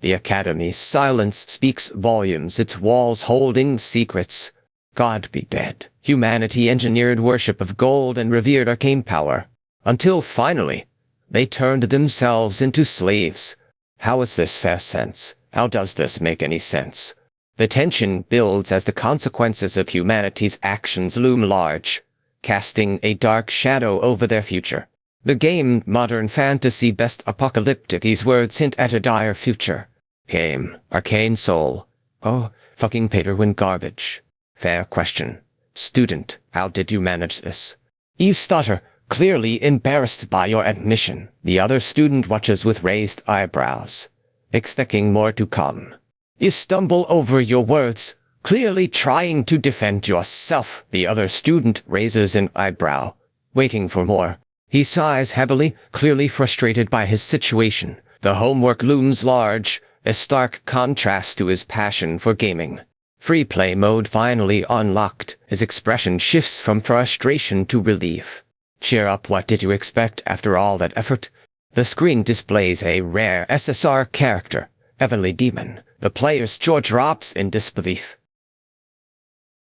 The Academy's silence speaks volumes, its walls holding secrets. God be dead. Humanity engineered worship of gold and revered arcane power, until finally, they turned themselves into slaves. How is this fair sense? How does this make any sense? The tension builds as the consequences of humanity's actions loom large, casting a dark shadow over their future. The game, modern fantasy best apocalyptic, these words hint at a dire future. Game, arcane soul. Oh, fucking Paterwin garbage. Fair question. Student, how did you manage this? You stutter, clearly embarrassed by your admission. The other student watches with raised eyebrows, expecting more to come. You stumble over your words, clearly trying to defend yourself. The other student raises an eyebrow, waiting for more. He sighs heavily, clearly frustrated by his situation. The homework looms large, a stark contrast to his passion for gaming. Free play mode finally unlocked. His expression shifts from frustration to relief. Cheer up, what did you expect after all that effort? The screen displays a rare SSR character, Heavenly Demon. The player's jaw drops in disbelief.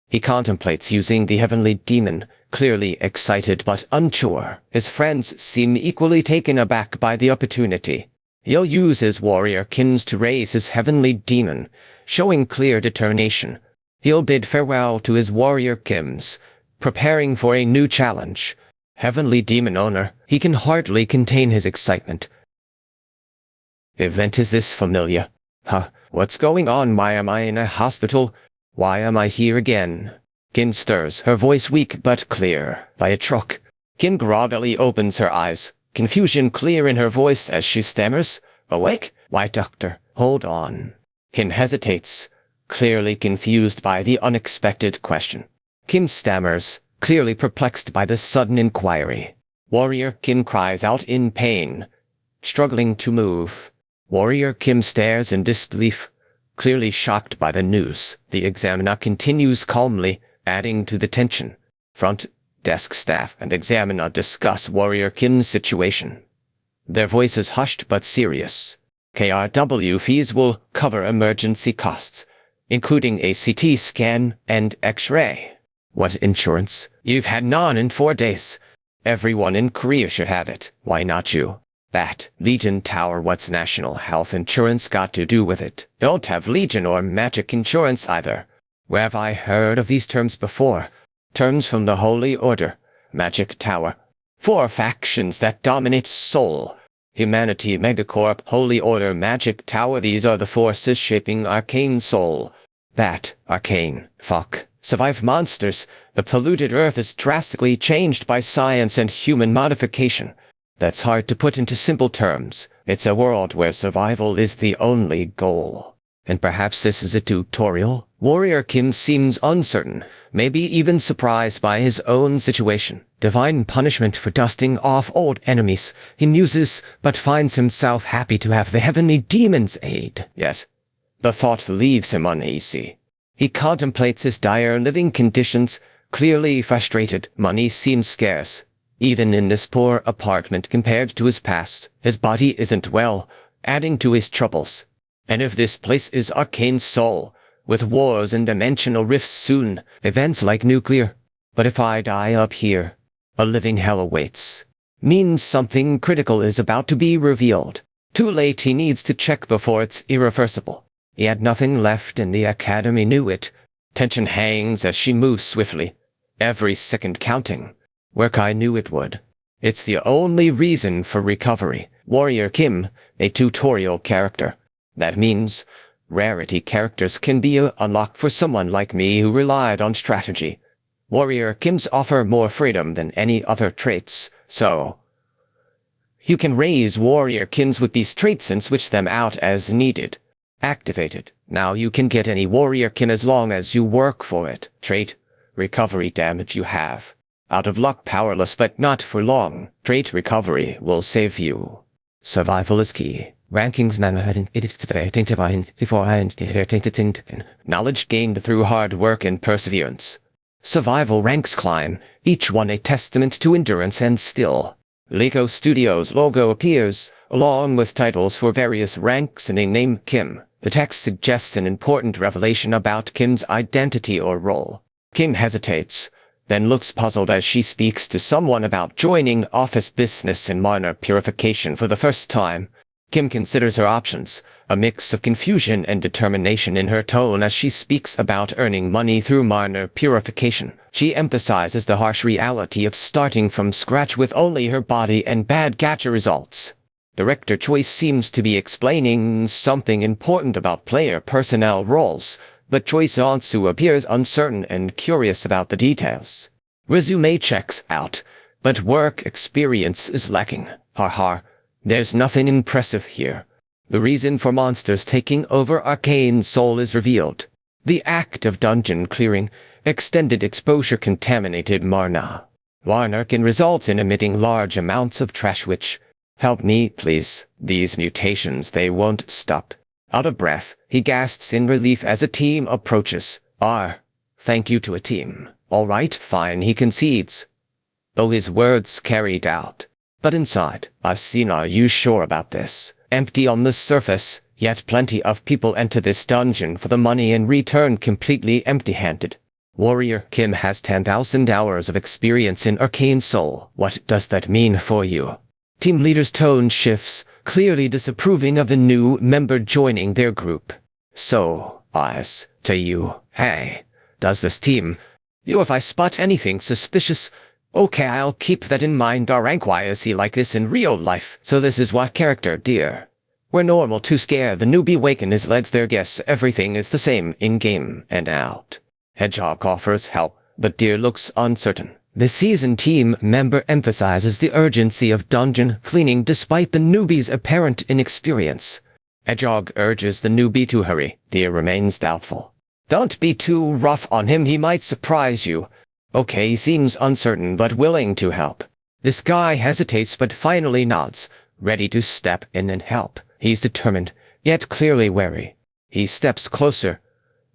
He contemplates using the Heavenly Demon, clearly excited but unsure. His friends seem equally taken aback by the opportunity. He'll use his warrior kins to raise his Heavenly Demon, showing clear determination. He'll bid farewell to his warrior Kims, preparing for a new challenge. Heavenly Demon owner, he can hardly contain his excitement. Event, is this familiar? Huh, what's going on? Why am I in a hospital? Why am I here again? Kin stirs, her voice weak but clear. By a truck. Kin groggily opens her eyes, confusion clear in her voice as she stammers. Awake? Why, doctor, hold on. Kin hesitates, clearly confused by the unexpected question. Kim stammers, clearly perplexed by the sudden inquiry. Warrior Kim cries out in pain, struggling to move. Warrior Kim stares in disbelief, clearly shocked by the news. The examiner continues calmly, adding to the tension. Front desk staff and examiner discuss Warrior Kim's situation. Their voices hushed but serious. KRW fees will cover emergency costs, including a CT scan and X-ray. What insurance? You've had none in 4 days. Everyone in Korea should have it. Why not you? That Legion Tower, what's national health insurance got to do with it? Don't have Legion or magic insurance either. Where have I heard of these terms before? Terms from the Holy Order, Magic Tower. 4 factions that dominate Seoul. Humanity, Megacorp, Holy Order, Magic Tower. These are the forces shaping Arcane Seoul. That arcane, fuck. Survive monsters. The polluted earth is drastically changed by science and human modification. That's hard to put into simple terms. It's a world where survival is the only goal. And perhaps this is a tutorial? Warrior Kim seems uncertain, maybe even surprised by his own situation. Divine punishment for dusting off old enemies, he muses, but finds himself happy to have the Heavenly Demon's aid. Yet, the thought leaves him uneasy. He contemplates his dire living conditions, clearly frustrated. Money seems scarce, even in this poor apartment compared to his past. His body isn't well, adding to his troubles. And if this place is Arcane Seoul, with wars and dimensional rifts soon, events like nuclear. But if I die up here, a living hell awaits. Means something critical is about to be revealed. Too late, he needs to check before it's irreversible. He had nothing left and the Academy knew it. Tension hangs as she moves swiftly, every second counting. Workai knew it would. It's the only reason for recovery. Warrior Kim, a tutorial character. That means rarity characters can be unlocked for someone like me who relied on strategy. Warrior Kims offer more freedom than any other traits, so you can raise Warrior Kims with these traits and switch them out as needed. Activated. Now you can get any Warrior Kin as long as you work for it. Trait, recovery damage you have. Out of luck, powerless but not for long. Trait recovery will save you. Survival is key. Rankings knowledge gained through hard work and perseverance. Survival ranks climb, each one a testament to endurance and skill. Leiko Studios logo appears, along with titles for various ranks and a name Kim. The text suggests an important revelation about Kim's identity or role. Kim hesitates, then looks puzzled as she speaks to someone about joining office business in mana purification for the first time. Kim considers her options, a mix of confusion and determination in her tone as she speaks about earning money through mana purification. She emphasizes the harsh reality of starting from scratch with only her body and bad gacha results. Director Choi seems to be explaining something important about player personnel roles, but Choi Sansu appears uncertain and curious about the details. Resume checks out, but work experience is lacking. There's nothing impressive here. The reason for monsters taking over Arcane Soul is revealed. The act of dungeon clearing, extended exposure contaminated mana. Warner can result in emitting large amounts of trash which, help me, please, these mutations they won't stop. Out of breath, he gasps in relief as a team approaches. Thank you to a team. All right, fine, he concedes. Though his words carried out. But inside, are you sure about this? Empty on the surface, yet plenty of people enter this dungeon for the money and return completely empty-handed. Warrior Kim has 10,000 hours of experience in Arcane Soul. What does that mean for you? Team leader's tone shifts, clearly disapproving of the new member joining their group. So, eyes to you. Hey, does this team? If I spot anything suspicious, okay, I'll keep that in mind. Our rank why is he like this in real life? So this is what character, dear. We're normal to scare the newbie waken his legs their guess everything is the same in-game and out. Hedgehog offers help, but dear looks uncertain. The seasoned team member emphasizes the urgency of dungeon cleaning despite the newbie's apparent inexperience. Hedgehog urges the newbie to hurry. Dear remains doubtful. Don't be too rough on him, he might surprise you. Okay, he seems uncertain but willing to help. This guy hesitates but finally nods, ready to step in and help. He's determined, yet clearly wary. He steps closer,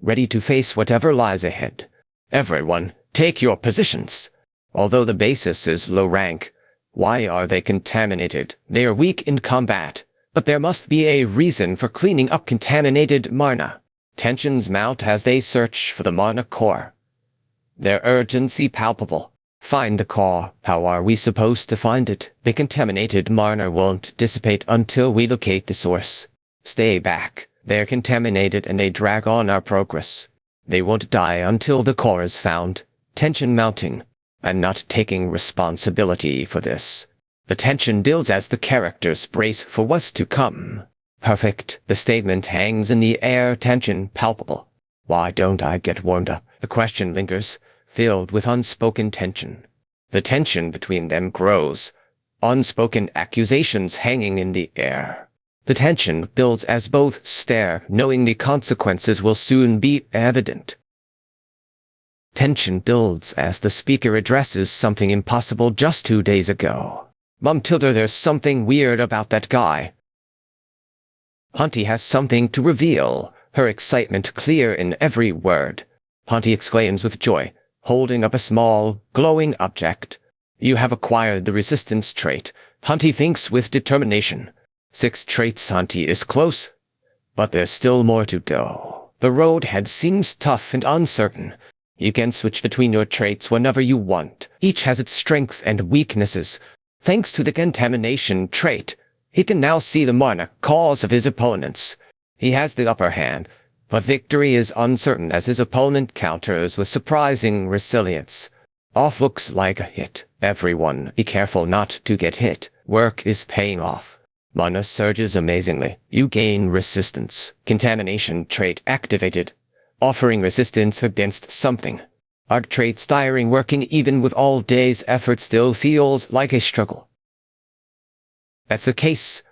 ready to face whatever lies ahead. Everyone, take your positions. Although the basis is low rank, why are they contaminated? They are weak in combat, but there must be a reason for cleaning up contaminated mana. Tensions mount as they search for the mana core. Their urgency palpable. Find the core. How are we supposed to find it? The contaminated mana won't dissipate until we locate the source. Stay back. They're contaminated and they drag on our progress. They won't die until the core is found. Tension mounting. I'm not taking responsibility for this. The tension builds as the characters brace for what's to come. Perfect. The statement hangs in the air, tension palpable. Why don't I get warmed up? The question lingers, filled with unspoken tension. The tension between them grows, unspoken accusations hanging in the air. The tension builds as both stare, knowing the consequences will soon be evident. Tension builds as the speaker addresses something impossible just 2 days ago. Mom Tilda, there's something weird about that guy. Hunty has something to reveal, her excitement clear in every word. Hunty exclaims with joy, holding up a small, glowing object. You have acquired the resistance trait, Hunty thinks with determination. 6 traits. Hunty is close, but there's still more to go. The road ahead seems tough and uncertain. You can switch between your traits whenever you want. Each has its strengths and weaknesses. Thanks to the contamination trait, he can now see the mana cause of his opponents. He has the upper hand, but victory is uncertain as his opponent counters with surprising resilience. Off looks like a hit. Everyone, be careful not to get hit. Work is paying off. Mana surges amazingly. You gain resistance. Contamination trait activated, offering resistance against something. Arc trait styring working even with all day's effort still feels like a struggle. That's the case.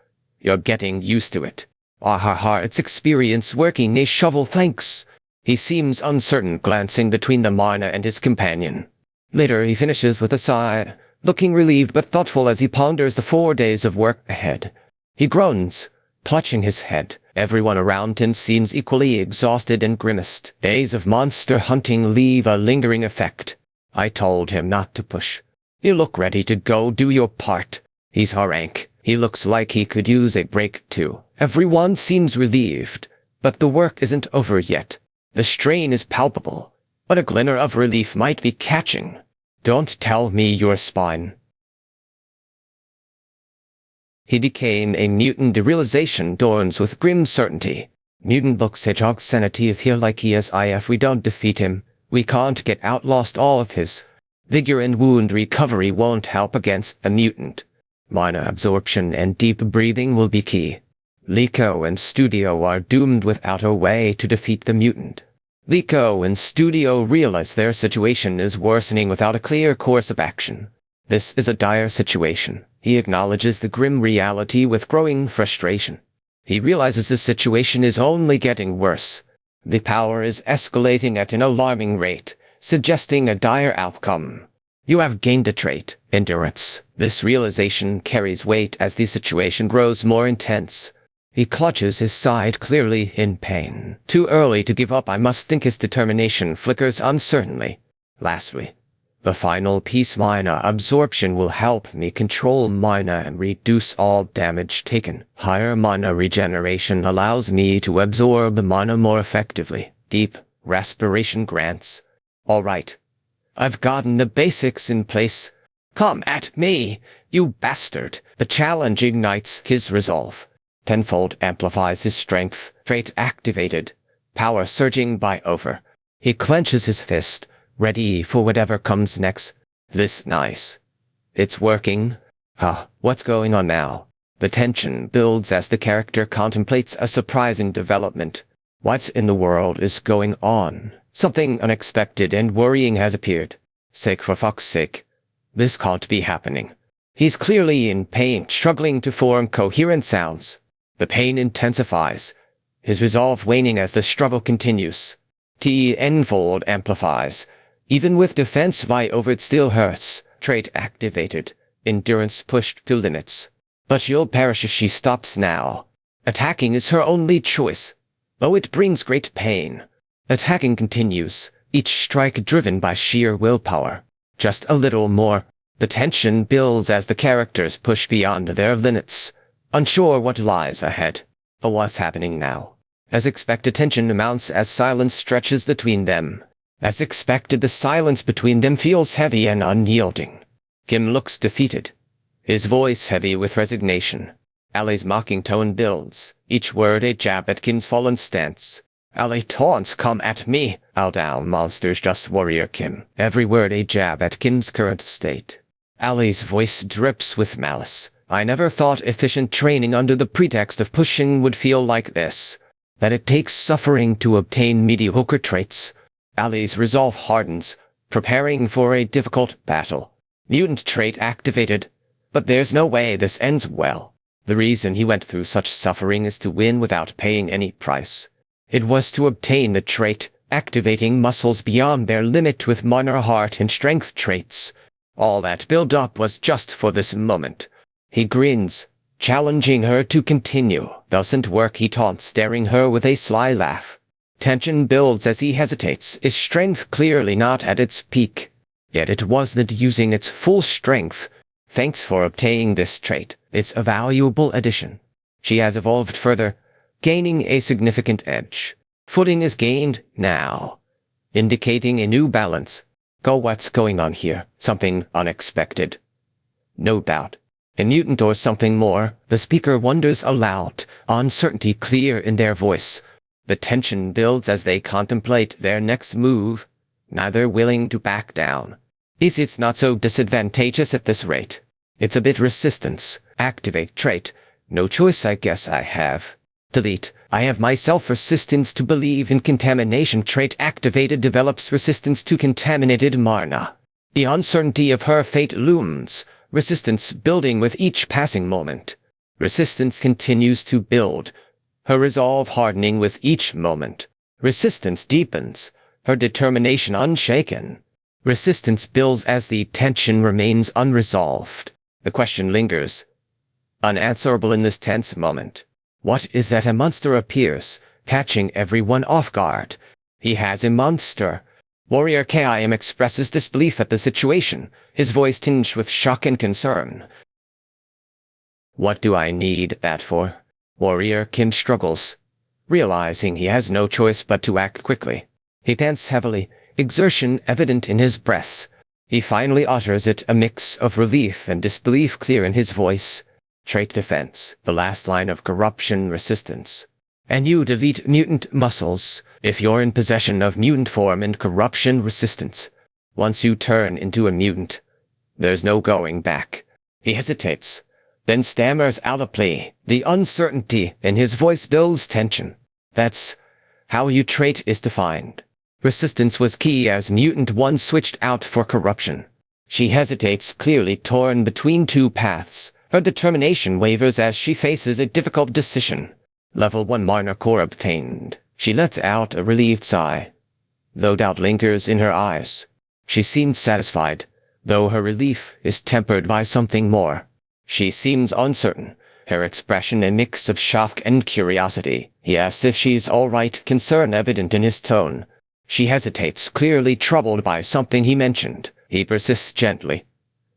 You're getting used to it. It's experience working a shovel, thanks. He seems uncertain, glancing between the mana and his companion. Later he finishes with a sigh, looking relieved but thoughtful as he ponders the 4 days of work ahead. He groans, clutching his head. Everyone around him seems equally exhausted and grimaced. Days of monster hunting leave a lingering effect. I told him not to push. You look ready to go do your part. He's harank. He looks like he could use a break too. Everyone seems relieved, but the work isn't over yet. The strain is palpable, but a glimmer of relief might be catching. Don't tell me your spine. He became a mutant. The realization dawns with grim certainty. Mutant looks Hedgehog's sanity if here like he is. If we don't defeat him, we can't get out. Lost all of his vigor and wound recovery won't help against a mutant. Mana absorption and deep breathing will be key. Liko and Studio are doomed without a way to defeat the mutant. Liko and Studio realize their situation is worsening without a clear course of action. This is a dire situation. He acknowledges the grim reality with growing frustration. He realizes the situation is only getting worse. The power is escalating at an alarming rate, suggesting a dire outcome. You have gained a trait, endurance. This realization carries weight as the situation grows more intense. He clutches his side, clearly in pain. Too early to give up, I must think. His determination flickers uncertainly. Lastly, the final piece, mana absorption, will help me control mana and reduce all damage taken. Higher mana regeneration allows me to absorb the mana more effectively. Deep respiration grants. All right. I've gotten the basics in place. Come at me, you bastard. The challenge ignites his resolve. Tenfold amplifies his strength. Trait activated. Power surging by over. He clenches his fist, ready for whatever comes next. This nice. It's working. What's going on now? The tension builds as the character contemplates a surprising development. What in the world is going on? Something unexpected and worrying has appeared. For fuck's sake. This can't be happening. He's clearly in pain, struggling to form coherent sounds. The pain intensifies, his resolve waning as the struggle continues. Tenfold amplifies. Even with defense by over, it still hurts. Trait activated. Endurance pushed to limits. But she'll perish if she stops now. Attacking is her only choice. Though it brings great pain. Attacking continues, each strike driven by sheer willpower. Just a little more. The tension builds as the characters push beyond their limits, unsure what lies ahead. But what's happening now? As expected, tension mounts as silence stretches between them. As expected, the silence between them feels heavy and unyielding. Kim looks defeated, his voice heavy with resignation. Ali's mocking tone builds, each word a jab at Kim's fallen stance. Ali taunts, come at me. I'll down monsters, just warrior Kim. Every word a jab at Kim's current state. Ali's voice drips with malice. I never thought efficient training under the pretext of pushing would feel like this. That it takes suffering to obtain mediocre traits. Ali's resolve hardens, preparing for a difficult battle. Mutant trait activated. But there's no way this ends well. The reason he went through such suffering is to win without paying any price. It was to obtain the trait, activating muscles beyond their limit with minor heart and strength traits. All that build-up was just for this moment. He grins, challenging her to continue. Doesn't work, he taunts, staring her with a sly laugh. Tension builds as he hesitates, his strength clearly not at its peak. Yet it wasn't using its full strength. Thanks for obtaining this trait. It's a valuable addition. She has evolved further, gaining a significant edge. Footing is gained now, indicating a new balance. What's going on here? Something unexpected. No doubt. A mutant or something more, the speaker wonders aloud, uncertainty clear in their voice. The tension builds as they contemplate their next move, neither willing to back down. It's not so disadvantageous at this rate. It's a bit resistance. Activate trait. No choice, I guess I have. Delete. I have myself resistance to believe in contamination. Trait activated develops resistance to contaminated mana. The uncertainty of her fate looms, resistance building with each passing moment. Resistance continues to build, her resolve hardening with each moment. Resistance deepens, her determination unshaken. Resistance builds as the tension remains unresolved. The question lingers, unanswerable in this tense moment. What is that? A monster appears, catching everyone off guard. He has a monster. Warrior Kim expresses disbelief at the situation, his voice tinged with shock and concern. What do I need that for? Warrior Kim struggles, realizing he has no choice but to act quickly. He pants heavily, exertion evident in his breaths. He finally utters it, a mix of relief and disbelief clear in his voice. Trait defense, the last line of corruption resistance. And you delete mutant muscles if you're in possession of mutant form and corruption resistance. Once you turn into a mutant, there's no going back. He hesitates, then stammers out a plea. The uncertainty in his voice builds tension. That's how your trait is defined. Resistance was key as Mutant 1 switched out for corruption. She hesitates, clearly torn between two paths. Her determination wavers as she faces a difficult decision. Level 1 Marna core obtained. She lets out a relieved sigh, though doubt lingers in her eyes. She seems satisfied, though her relief is tempered by something more. She seems uncertain, her expression a mix of shock and curiosity. He asks if she's all right, concern evident in his tone. She hesitates, clearly troubled by something he mentioned. He persists gently,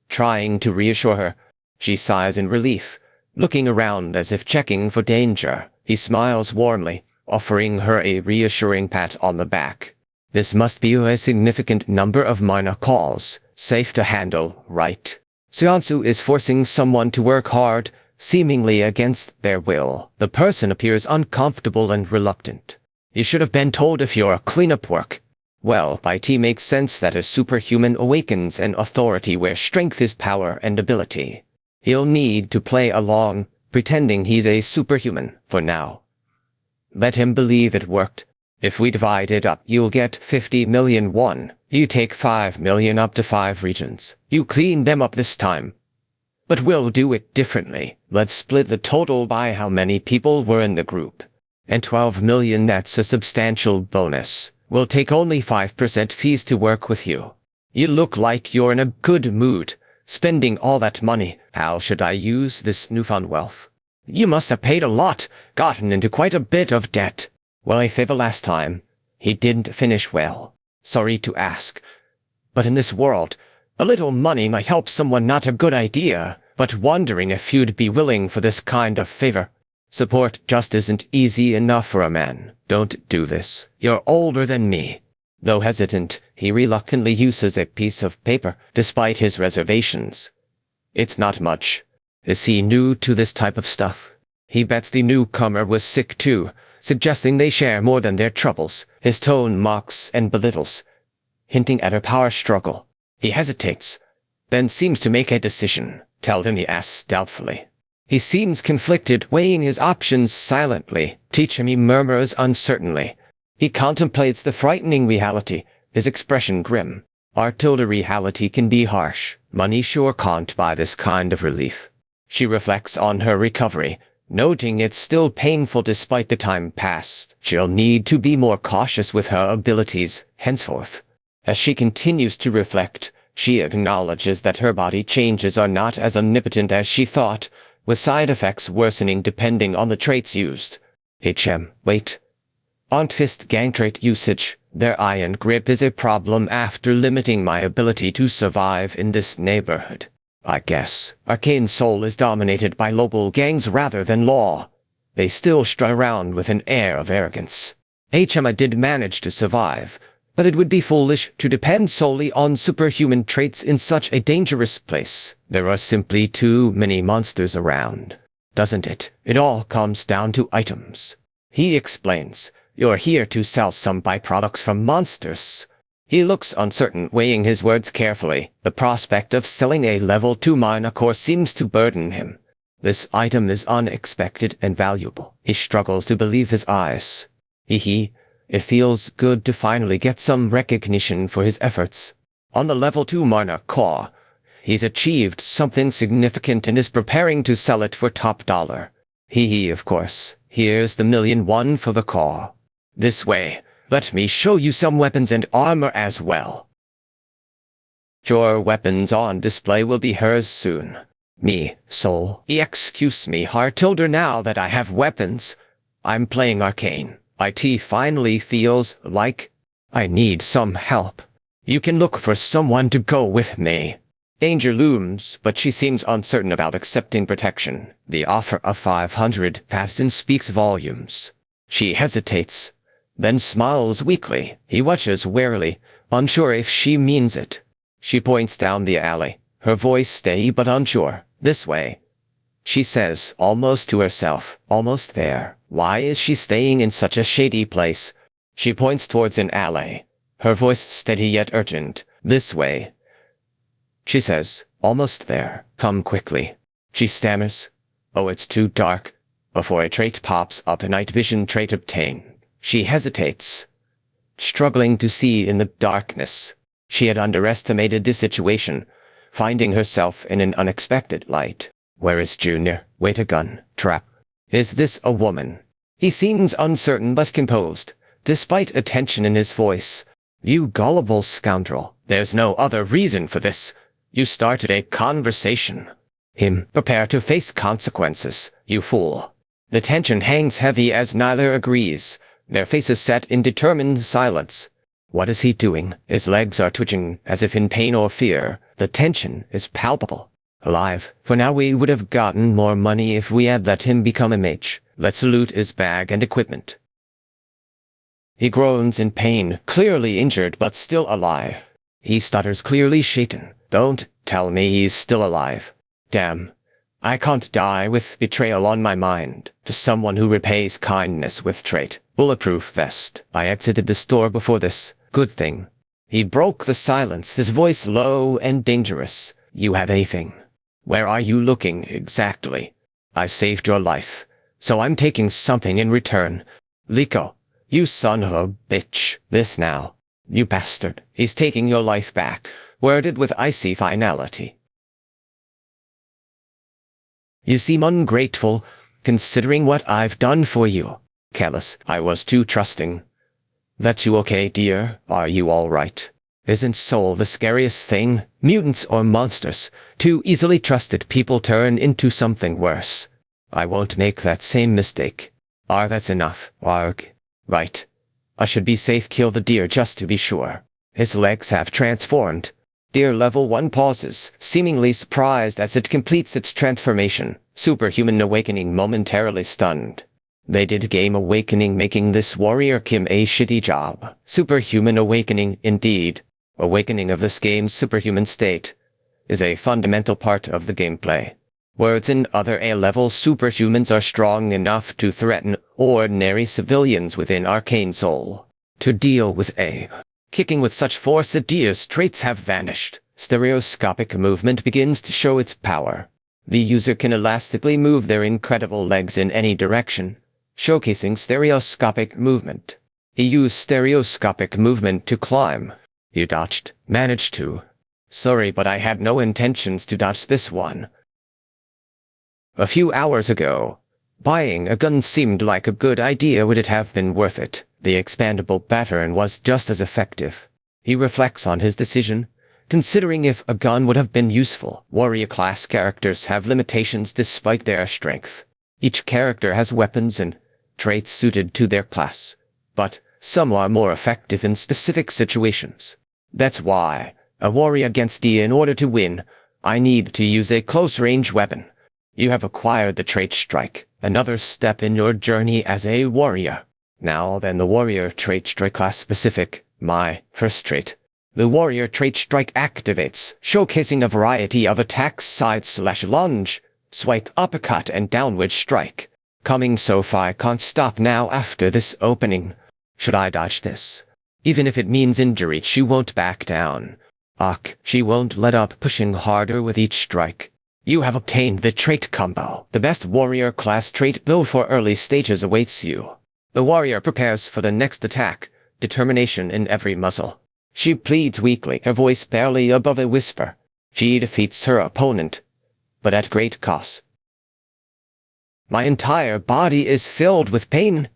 trying to reassure her. She sighs in relief, looking around as if checking for danger. He smiles warmly, offering her a reassuring pat on the back. This must be a significant number of minor calls, safe to handle, right? Seonsu is forcing someone to work hard, seemingly against their will. The person appears uncomfortable and reluctant. You should have been told if your cleanup work. Well, by T makes sense that a superhuman awakens an authority where strength is power and ability. He'll need to play along, pretending he's a superhuman, for now. Let him believe it worked. If we divide it up, you'll get 50 million won. You take 5 million up to 5 regions. You clean them up this time. But we'll do it differently. Let's split the total by how many people were in the group. And 12 million, that's a substantial bonus. We'll take only 5% fees to work with you. You look like you're in a good mood, spending all that money. How should I use this newfound wealth? You must have paid a lot, gotten into quite a bit of debt. Well, a favor last time. He didn't finish well. Sorry to ask. But in this world, a little money might help someone. Not a good idea, but wondering if you'd be willing for this kind of favor. Support just isn't easy enough for a man. Don't do this. You're older than me. Though hesitant, he reluctantly uses a piece of paper, despite his reservations. It's not much. Is he new to this type of stuff? He bets the newcomer was sick too, suggesting they share more than their troubles. His tone mocks and belittles, hinting at her power struggle. He hesitates, then seems to make a decision. Tell him, he asks doubtfully. He seems conflicted, weighing his options silently. Teach him, he murmurs uncertainly. He contemplates the frightening reality, his expression grim. Artillery reality can be harsh. Money sure can't buy this kind of relief. She reflects on her recovery, noting it's still painful despite the time passed. She'll need to be more cautious with her abilities henceforth. As she continues to reflect, she acknowledges that her body changes are not as omnipotent as she thought, with side effects worsening depending on the traits used. Wait. On fist gang trait usage, their iron grip is a problem after limiting my ability to survive in this neighborhood. I guess Arcane Soul is dominated by local gangs rather than law. They still strut around with an air of arrogance. I did manage to survive, but it would be foolish to depend solely on superhuman traits in such a dangerous place. There are simply too many monsters around, doesn't it? It all comes down to items. He explains, you're here to sell some byproducts from monsters. He looks uncertain, weighing his words carefully. The prospect of selling a level 2 minor core seems to burden him. This item is unexpected and valuable. He struggles to believe his eyes. It feels good to finally get some recognition for his efforts. On the level 2 minor core, he's achieved something significant and is preparing to sell it for top dollar. Of course. Here's the 1,000,001 for the core. This way. Let me show you some weapons and armor as well. Your weapons on display will be hers soon. Soul. Excuse me, Heartilder, now that I have weapons, I'm playing Arcane. IT finally feels like I need some help. You can look for someone to go with me. Danger looms, but she seems uncertain about accepting protection. The offer of 500,000 speaks volumes. She hesitates, then smiles weakly. He watches warily, unsure if she means it. She points down the alley, her voice steady but unsure. This way, she says, almost to herself. Almost there. Why is she staying in such a shady place? She points towards an alley, her voice steady yet urgent. This way, she says, almost there. Come quickly. She stammers. Oh, it's too dark. Before a trait pops up, a night vision trait obtain. She hesitates, struggling to see in the darkness. She had underestimated the situation, finding herself in an unexpected light. Where is Junior? Wait, a gun. Trap. Is this a woman? He seems uncertain but composed, despite a tension in his voice. You gullible scoundrel. There's no other reason for this. You started a conversation. Him. Prepare to face consequences, you fool. The tension hangs heavy as neither agrees. Their faces set in determined silence. What is he doing? His legs are twitching, as if in pain or fear. The tension is palpable. Alive. For now we would have gotten more money if we had let him become a mage. Let's loot his bag and equipment. He groans in pain, clearly injured but still alive. He stutters, clearly shaken. Don't tell me he's still alive. Damn. I can't die with betrayal on my mind. To someone who repays kindness with trait. Bulletproof vest. I exited the store before this. Good thing. He broke the silence, his voice low and dangerous. You have a thing. Where are you looking exactly? I saved your life, so I'm taking something in return. Liko, you son of a bitch. This now. You bastard. He's taking your life back, worded with icy finality. You seem ungrateful, considering what I've done for you. Careless. I was too trusting. That's you okay, dear? Are you all right? Isn't soul the scariest thing? Mutants or monsters, too easily trusted people turn into something worse. I won't make that same mistake. That's enough. Arg. Right. I should be safe. Kill the deer just to be sure. His legs have transformed. Deer level 1 pauses, seemingly surprised as it completes its transformation. Superhuman awakening momentarily stunned. They did game awakening, making this warrior Kim a shitty job. Superhuman awakening, indeed. Awakening of this game's superhuman state is a fundamental part of the gameplay. Words in other A-level superhumans are strong enough to threaten ordinary civilians within Arcane Soul. To deal with a kicking with such force that Dia's traits have vanished. Stereoscopic movement begins to show its power. The user can elastically move their incredible legs in any direction, showcasing stereoscopic movement. He used stereoscopic movement to climb. You dodged. Managed to. Sorry, but I had no intentions to dodge this one. A few hours ago, buying a gun seemed like a good idea. Would it have been worth it? The expandable pattern was just as effective. He reflects on his decision, considering if a gun would have been useful. Warrior class characters have limitations despite their strength. Each character has weapons and traits suited to their class, but some are more effective in specific situations. That's why, a warrior against Dia, in order to win, I need to use a close-range weapon. You have acquired the trait Strike, another step in your journey as a warrior. Now then, the warrior trait Strike class specific, my first trait. The warrior trait Strike activates, showcasing a variety of attacks: side/lunge, swipe, uppercut, and downward strike. Coming so far, I can't stop now after this opening. Should I dodge this? Even if it means injury, she won't back down. She won't let up, pushing harder with each strike. You have obtained the trait combo. The best warrior class trait build for early stages awaits you. The warrior prepares for the next attack, determination in every muscle. She pleads weakly, her voice barely above a whisper. She defeats her opponent, but at great cost. My entire body is filled with pain.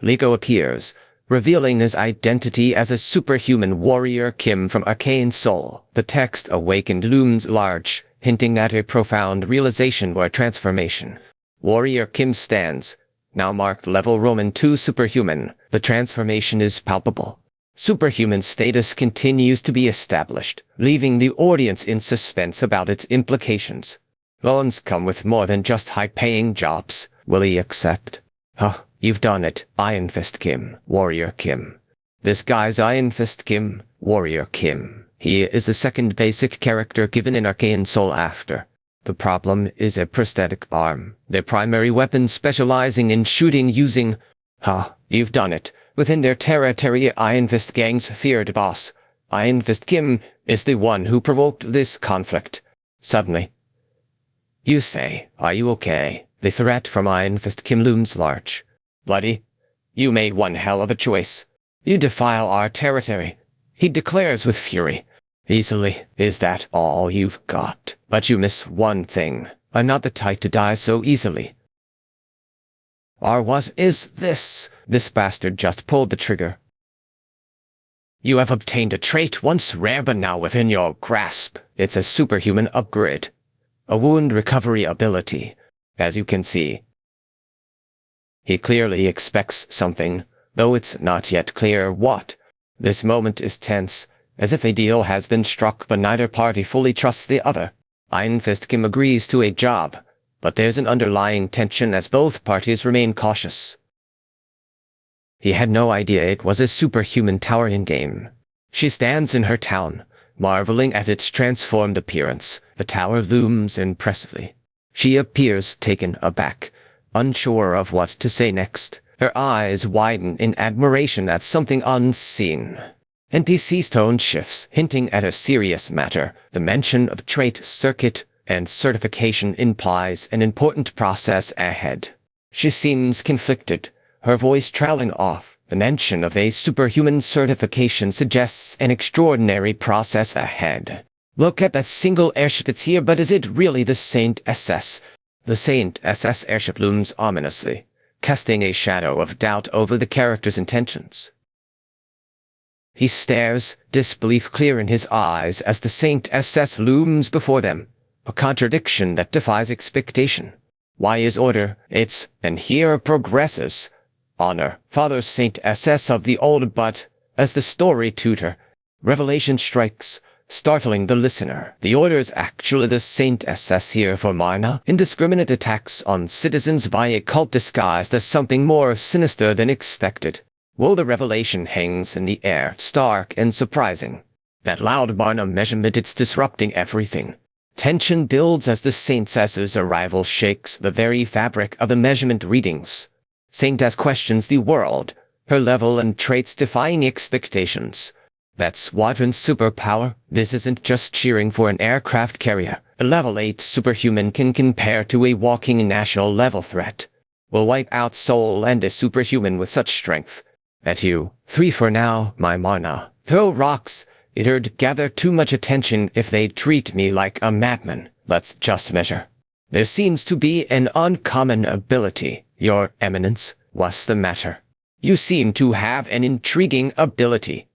Liko appears, revealing his identity as a superhuman warrior Kim from Arcane Soul. The text awakened looms large, hinting at a profound realization or transformation. Warrior Kim stands, now marked level Roman 2 superhuman. The transformation is palpable. Superhuman status continues to be established, leaving the audience in suspense about its implications. Loans come with more than just high-paying jobs. Will he accept? Huh, you've done it, Iron Fist Kim, Warrior Kim. This guy's Iron Fist Kim, Warrior Kim. He is the second basic character given in Arcane Soul after. The problem is a prosthetic arm, their primary weapon specializing in shooting using... Huh, you've done it. Within their territory, Iron Fist Gang's feared boss, Iron Fist Kim, is the one who provoked this conflict. Suddenly, you say, are you okay? The threat from Iron Fist Kim looms large. Bloody, you made one hell of a choice. You defile our territory, he declares with fury. Easily, is that all you've got? But you miss one thing. I'm not the type to die so easily. Or what is this? This bastard just pulled the trigger. You have obtained a trait once rare but now within your grasp. It's a superhuman upgrade. A wound recovery ability, as you can see. He clearly expects something, though it's not yet clear what. This moment is tense, as if a deal has been struck but neither party fully trusts the other. Iron Fist Kim agrees to a job, but there's an underlying tension as both parties remain cautious. He had no idea it was a superhuman tower in-game. She stands in her town, marveling at its transformed appearance. The tower looms impressively. She appears taken aback, unsure of what to say next. Her eyes widen in admiration at something unseen. NPC's tone shifts, hinting at a serious matter. The mention of trait, circuit, and certification implies an important process ahead. She seems conflicted, her voice trailing off. The mention of a superhuman certification suggests an extraordinary process ahead. Look at that single airship that's here, but is it really the Saint SS? The Saint SS airship looms ominously, casting a shadow of doubt over the character's intentions. He stares, disbelief clear in his eyes as the Saint SS looms before them, a contradiction that defies expectation. Why is order? It's, and here progresses. Honor, Father Saint SS of the old, but, as the story tutor, revelation strikes, startling the listener. The order is actually the Saint SS here for Marna. Indiscriminate attacks on citizens by a cult disguised as something more sinister than expected. Well, the revelation hangs in the air, stark and surprising. That loud Marna measurement, it's disrupting everything. Tension builds as the Saint S's arrival shakes the very fabric of the measurement readings. Saint S questions the world, her level and traits defying expectations. That squadron's superpower, this isn't just cheering for an aircraft carrier. A level 8 superhuman can compare to a walking national level threat. Will wipe out Soul and a superhuman with such strength. At you, 3 for now, my Marna. Throw rocks. It'd gather too much attention if they treat me like a madman. Let's just measure. There seems to be an uncommon ability. Your Eminence, what's the matter? You seem to have an intriguing ability.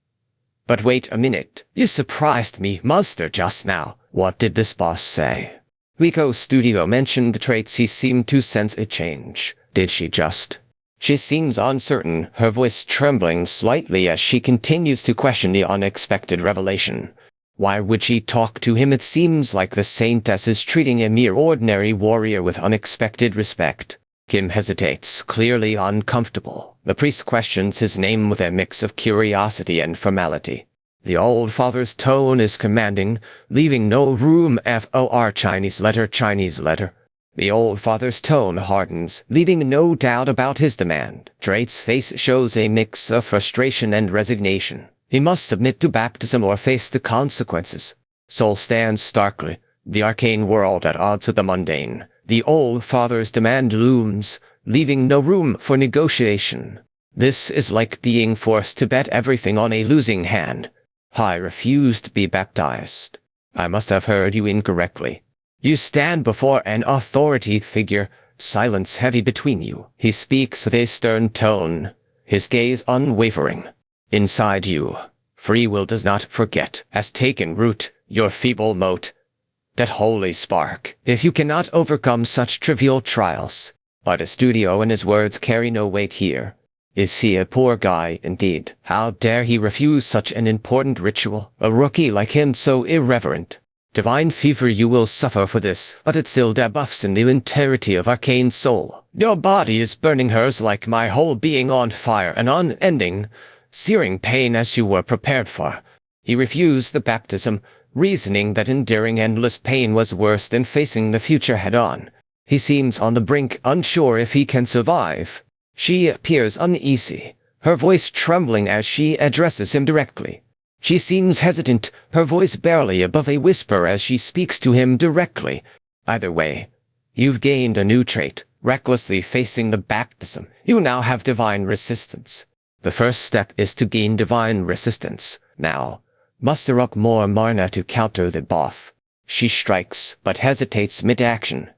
But wait a minute. You surprised me, Master, just now. What did this boss say? Rico Studio mentioned the traits. He seemed to sense a change. Did she just? She seems uncertain, her voice trembling slightly as she continues to question the unexpected revelation. Why would she talk to him? It seems like the Saintess is treating a mere ordinary warrior with unexpected respect. Kim hesitates, clearly uncomfortable. The priest questions his name with a mix of curiosity and formality. The old father's tone is commanding, leaving no room for Chinese letter. The old father's tone hardens, leaving no doubt about his demand. Drake's face shows a mix of frustration and resignation. He must submit to baptism or face the consequences. Soul stands starkly, the arcane world at odds with the mundane. The old father's demand looms, leaving no room for negotiation. This is like being forced to bet everything on a losing hand. I refuse to be baptized. I must have heard you incorrectly. You stand before an authority figure, silence heavy between you. He speaks with a stern tone, his gaze unwavering. Inside you, free will does not forget, has taken root, your feeble mote. That holy spark. If you cannot overcome such trivial trials, but a studio and his words carry no weight here. Is he a poor guy indeed? How dare he refuse such an important ritual? A rookie like him so irreverent. Divine fever, you will suffer for this, but it still debuffs in the entirety of arcane soul. Your body is burning hers like my whole being on fire, an unending, searing pain as you were prepared for. He refused the baptism, reasoning that enduring endless pain was worse than facing the future head-on. He seems on the brink, unsure if he can survive. She appears uneasy, her voice trembling as she addresses him directly. She seems hesitant, her voice barely above a whisper as she speaks to him directly. Either way, you've gained a new trait, recklessly facing the baptism. You now have divine resistance. The first step is to gain divine resistance. Now, muster up more mana to counter the buff. She strikes, but hesitates mid-action.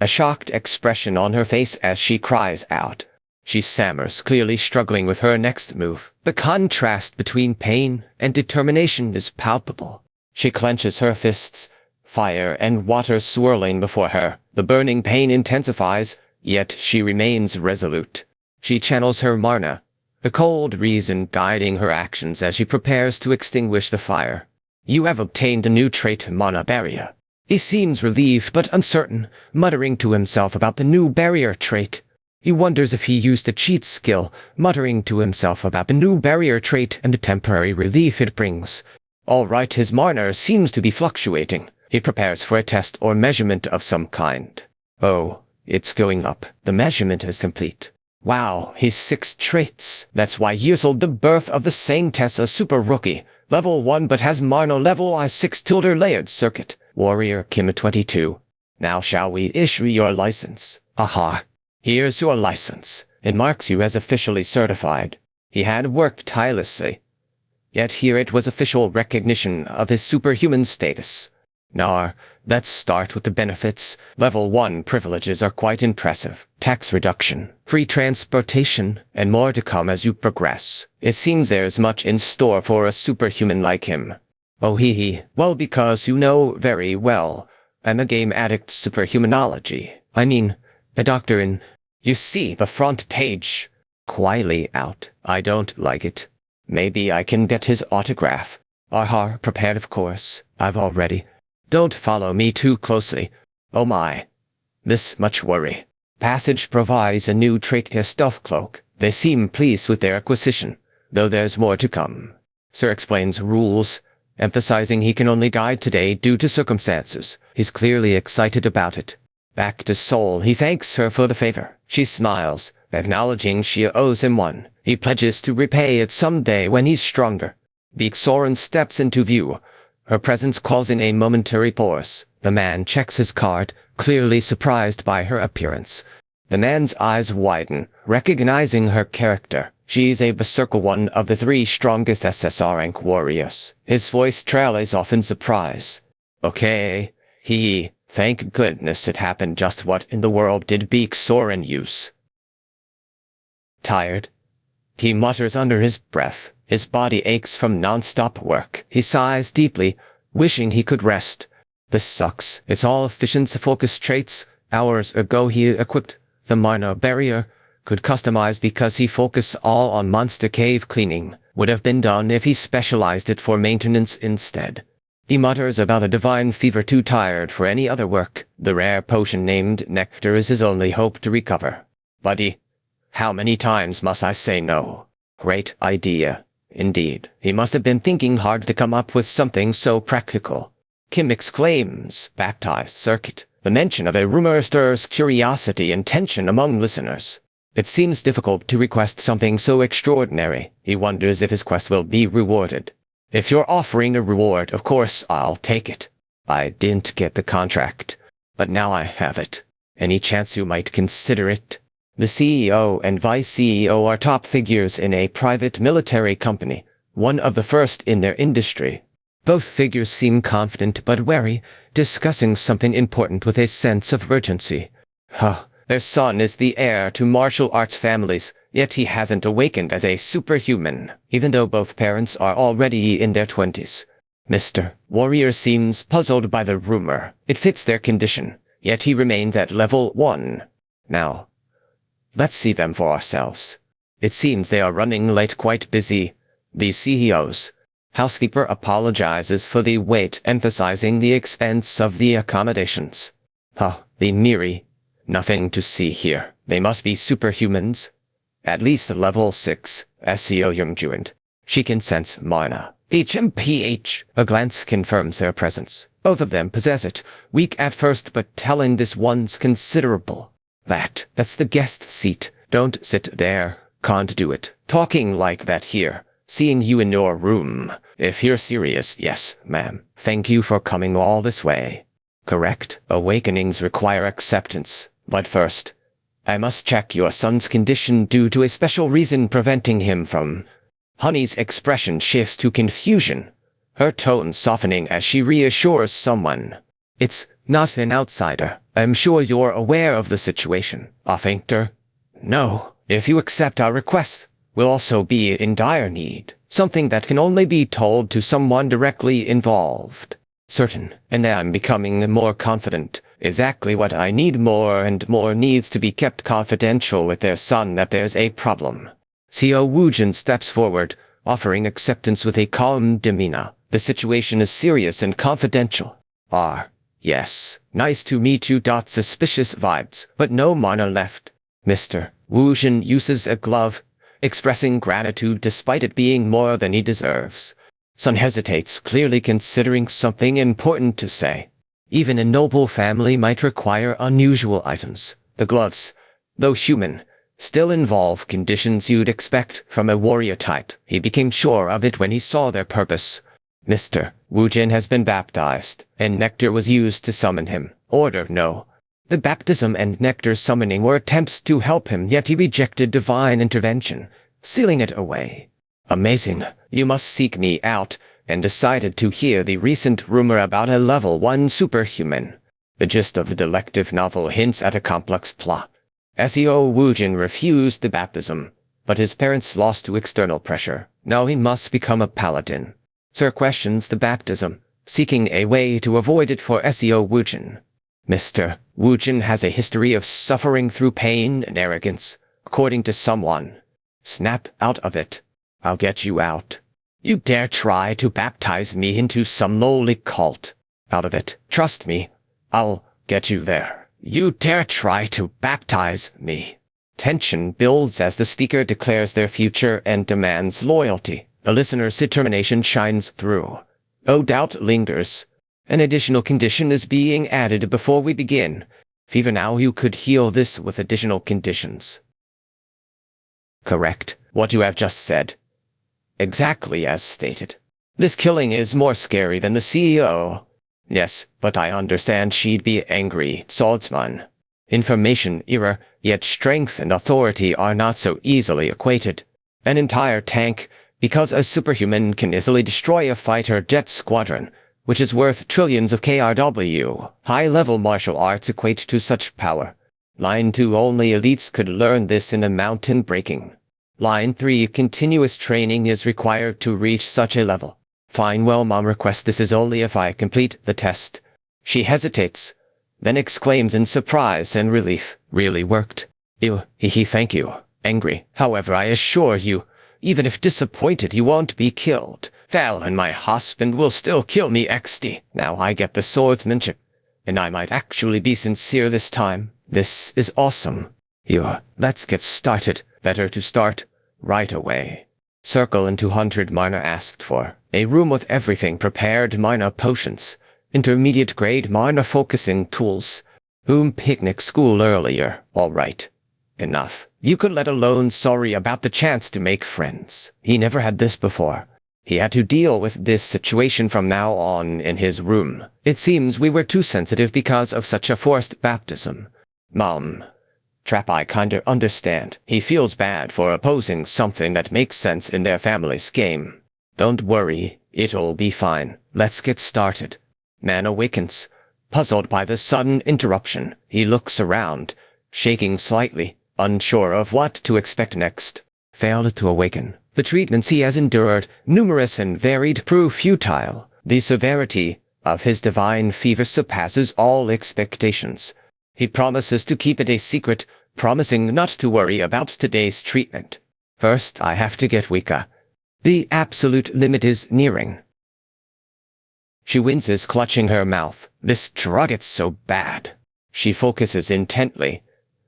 A shocked expression on her face as she cries out. She stammers, clearly struggling with her next move. The contrast between pain and determination is palpable. She clenches her fists, fire and water swirling before her. The burning pain intensifies, yet she remains resolute. She channels her mana, a cold reason guiding her actions as she prepares to extinguish the fire. You have obtained a new trait, Mana Barrier. He seems relieved but uncertain, muttering to himself about the new barrier trait. He wonders if he used a cheat skill, muttering to himself about the new barrier trait and the temporary relief it brings. All right, his mana seems to be fluctuating. He prepares for a test or measurement of some kind. Oh, it's going up. The measurement is complete. Wow, he's 6 traits. That's why years old, the birth of the Saintess, a super rookie. Level 1 but has mana level I6 tilde layered circuit. Warrior Kim 22. Now shall we issue your license? Aha. Here's your license. It marks you as officially certified. He had worked tirelessly. Yet here it was official recognition of his superhuman status. Now, let's start with the benefits. Level 1 privileges are quite impressive. Tax reduction, free transportation, and more to come as you progress. It seems there's much in store for a superhuman like him. Oh hee. Well, because you know very well, I'm a game addict superhumanology. I mean, a doctor in... You see the front page. Quietly out. I don't like it. Maybe I can get his autograph. Aha, prepared of course. I've already. Don't follow me too closely. Oh my. This much worry. Passage provides a new trait, his stuff cloak. They seem pleased with their acquisition, though there's more to come. Sir explains rules, emphasizing he can only guide today due to circumstances. He's clearly excited about it. Back to Seoul, he thanks her for the favor. She smiles, acknowledging she owes him one. He pledges to repay it someday when he's stronger. Beak Soren steps into view, her presence causing a momentary pause. The man checks his card, clearly surprised by her appearance. The man's eyes widen, recognizing her character. She's a berserker, one of the 3 strongest SSR rank warriors. His voice trails off in surprise. Okay, thank goodness it happened. Just what in the world did Beak Soren use? Tired? He mutters under his breath. His body aches from non-stop work. He sighs deeply, wishing he could rest. This sucks. It's all efficiency focus traits. Hours ago he equipped the Mana Barrier. Could customize because he focused all on monster cave cleaning. Would have been done if he specialized it for maintenance instead. He mutters about a divine fever, too tired for any other work. The rare potion named Nectar is his only hope to recover. Buddy, how many times must I say no? Great idea. Indeed, he must have been thinking hard to come up with something so practical. Kim exclaims, baptized circuit. The mention of a rumor stirs curiosity and tension among listeners. It seems difficult to request something so extraordinary. He wonders if his quest will be rewarded. If you're offering a reward, of course I'll take it. I didn't get the contract, but now I have it. Any chance you might consider it? The CEO and Vice CEO are top figures in a private military company, one of the first in their industry. Both figures seem confident but wary, discussing something important with a sense of urgency. Their son is the heir to martial arts families, yet he hasn't awakened as a superhuman, even though both parents are already in their 20s. Mr. Warrior seems puzzled by the rumor. It fits their condition, yet he remains at level 1. Now, let's see them for ourselves. It seems they are running late, quite busy. The CEO's housekeeper apologizes for the wait, emphasizing the expense of the accommodations. The Miri. Nothing to see here. They must be superhumans. At least level 6, SEO Youngjuand. She can sense mana. HMPH. A glance confirms their presence. Both of them possess it. Weak at first, but telling this one's considerable. That's the guest seat. Don't sit there. Can't do it. Talking like that here. Seeing you in your room. If you're serious, yes, ma'am. Thank you for coming all this way. Correct. Awakenings require acceptance. But first, I must check your son's condition due to a special reason preventing him from... Honey's expression shifts to confusion, her tone softening as she reassures someone. It's not an outsider. I'm sure you're aware of the situation. A fainter? No. If you accept our request, we'll also be in dire need. Something that can only be told to someone directly involved. Certain, and I'm becoming more confident. Exactly what I need. More and more needs to be kept confidential with their son that there's a problem. CEO Woojin steps forward, offering acceptance with a calm demeanor. The situation is serious and confidential. Yes. Nice to meet you. Suspicious vibes, but no mana left. Mr. Woojin uses a glove, expressing gratitude despite it being more than he deserves. Son hesitates, clearly considering something important to say. Even a noble family might require unusual items. The gloves, though human, still involve conditions you'd expect from a warrior type. He became sure of it when he saw their purpose. Mr. Woojin has been baptized, and nectar was used to summon him. Order, no. The baptism and nectar summoning were attempts to help him, yet he rejected divine intervention, sealing it away. Amazing. You must seek me out, and decided to hear the recent rumor about a level 1 superhuman. The gist of the delective novel hints at a complex plot. SEO Woojin refused the baptism, but his parents lost to external pressure. Now he must become a paladin. Sir questions the baptism, seeking a way to avoid it for SEO Woojin. Mr. Woojin has a history of suffering through pain and arrogance, according to someone. Snap out of it. I'll get you out. You dare try to baptize me into some lowly cult. Out of it. Trust me. I'll get you there. You dare try to baptize me. Tension builds as the speaker declares their future and demands loyalty. The listener's determination shines through. No doubt lingers. An additional condition is being added before we begin. Even now you could heal this with additional conditions. Correct. What you have just said. Exactly as stated. This killing is more scary than the CEO. Yes, but I understand she'd be angry, swordsman. Information era, yet strength and authority are not so easily equated. An entire tank, because a superhuman can easily destroy a fighter jet squadron, which is worth trillions of KRW. High-level martial arts equate to such power. Line 2 only elites could learn this in a mountain breaking. Line 3 continuous training is required to reach such a level. Fine, well, Mom requests this is only if I complete the test. She hesitates, then exclaims in surprise and relief. Really worked. Ew, thank you. Angry. However, I assure you, even if disappointed, you won't be killed. Val and my husband will still kill me XD. Now I get the swordsmanship, and I might actually be sincere this time. This is awesome. Let's get started. Better to start right away. Circle and 200 mana asked for. A room with everything prepared, mana potions, intermediate grade mana focusing tools. Picnic school earlier. All right. Enough. You could let alone sorry about the chance to make friends. He never had this before. He had to deal with this situation from now on in his room. It seems we were too sensitive because of such a forced baptism. Mom. Trap, I kinda understand. He feels bad for opposing something that makes sense in their family's game. Don't worry, it'll be fine. Let's get started. Man awakens. Puzzled by the sudden interruption, he looks around, shaking slightly, unsure of what to expect next. Failed to awaken. The treatments he has endured, numerous and varied, prove futile. The severity of his divine fever surpasses all expectations. He promises to keep it a secret, promising not to worry about today's treatment. First, I have to get weaker. The absolute limit is nearing. She winces, clutching her mouth. This drug, it's so bad. She focuses intently,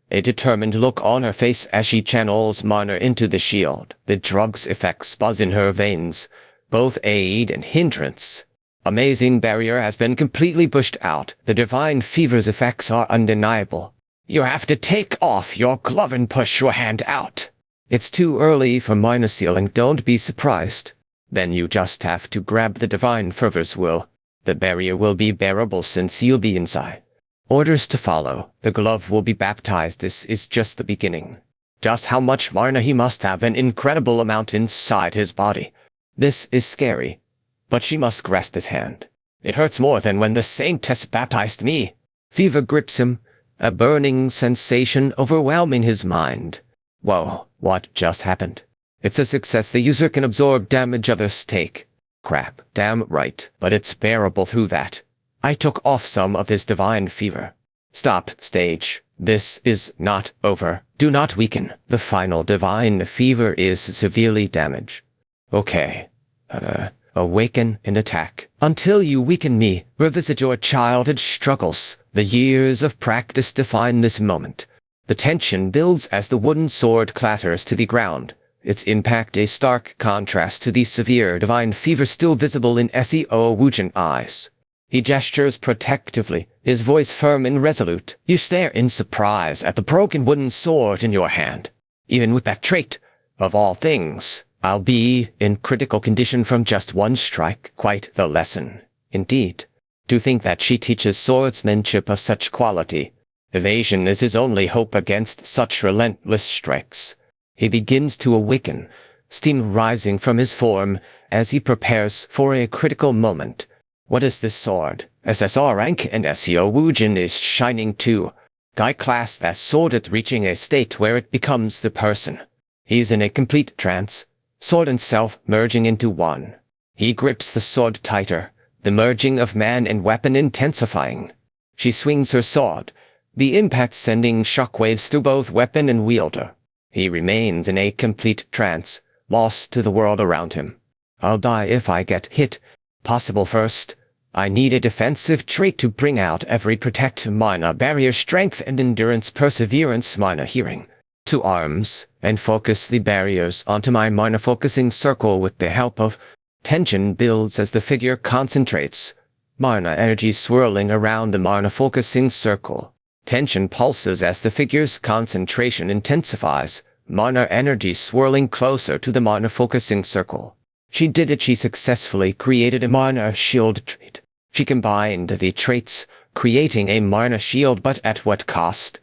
a determined look on her face as she channels mana into the shield. The drug's effects buzz in her veins, both aid and hindrance. Amazing barrier has been completely pushed out. The divine fever's effects are undeniable. You have to take off your glove and push your hand out. It's too early for mana sealing, don't be surprised. Then you just have to grab the divine fervor's will. The barrier will be bearable since you'll be inside. Orders to follow. The glove will be baptized. This is just the beginning. Just how much mana he must have, an incredible amount inside his body. This is scary. But she must grasp his hand. It hurts more than when the saintess baptized me. Fever grips him, a burning sensation overwhelming his mind. Whoa, what just happened? It's a success. The user can absorb damage others take. Crap, damn right, but it's bearable through that. I took off some of his divine fever. Stop, stage. This is not over. Do not weaken. The final divine fever is severely damaged. Okay. Awaken and attack. Until you weaken me, revisit your childhood struggles. The years of practice define this moment. The tension builds as the wooden sword clatters to the ground. Its impact a stark contrast to the severe divine fever still visible in Seo Wujin's eyes. He gestures protectively, his voice firm and resolute. You stare in surprise at the broken wooden sword in your hand. Even with that trait, of all things, I'll be in critical condition from just one strike. Quite the lesson, indeed. To think that she teaches swordsmanship of such quality. Evasion is his only hope against such relentless strikes. He begins to awaken, steam rising from his form as he prepares for a critical moment. What is this sword? SSR rank, and Seo Wujin is shining too. Guy class that sword at reaching a state where it becomes the person. He's in a complete trance, sword and self merging into one. He grips the sword tighter, the merging of man and weapon intensifying. She swings her sword, the impact sending shockwaves through both weapon and wielder. He remains in a complete trance, lost to the world around him. I'll die if I get hit. Possible first. I need a defensive trait to bring out every protect mana barrier, strength and endurance, perseverance, mana hearing. To arms, and focus the barriers onto my mana focusing circle with the help of tension builds as the figure concentrates. Mana energy swirling around the mana focusing circle. Tension pulses as the figure's concentration intensifies. Mana energy swirling closer to the mana focusing circle. She did it. She successfully created a mana shield trait. She combined the traits, creating a mana shield, but at what cost?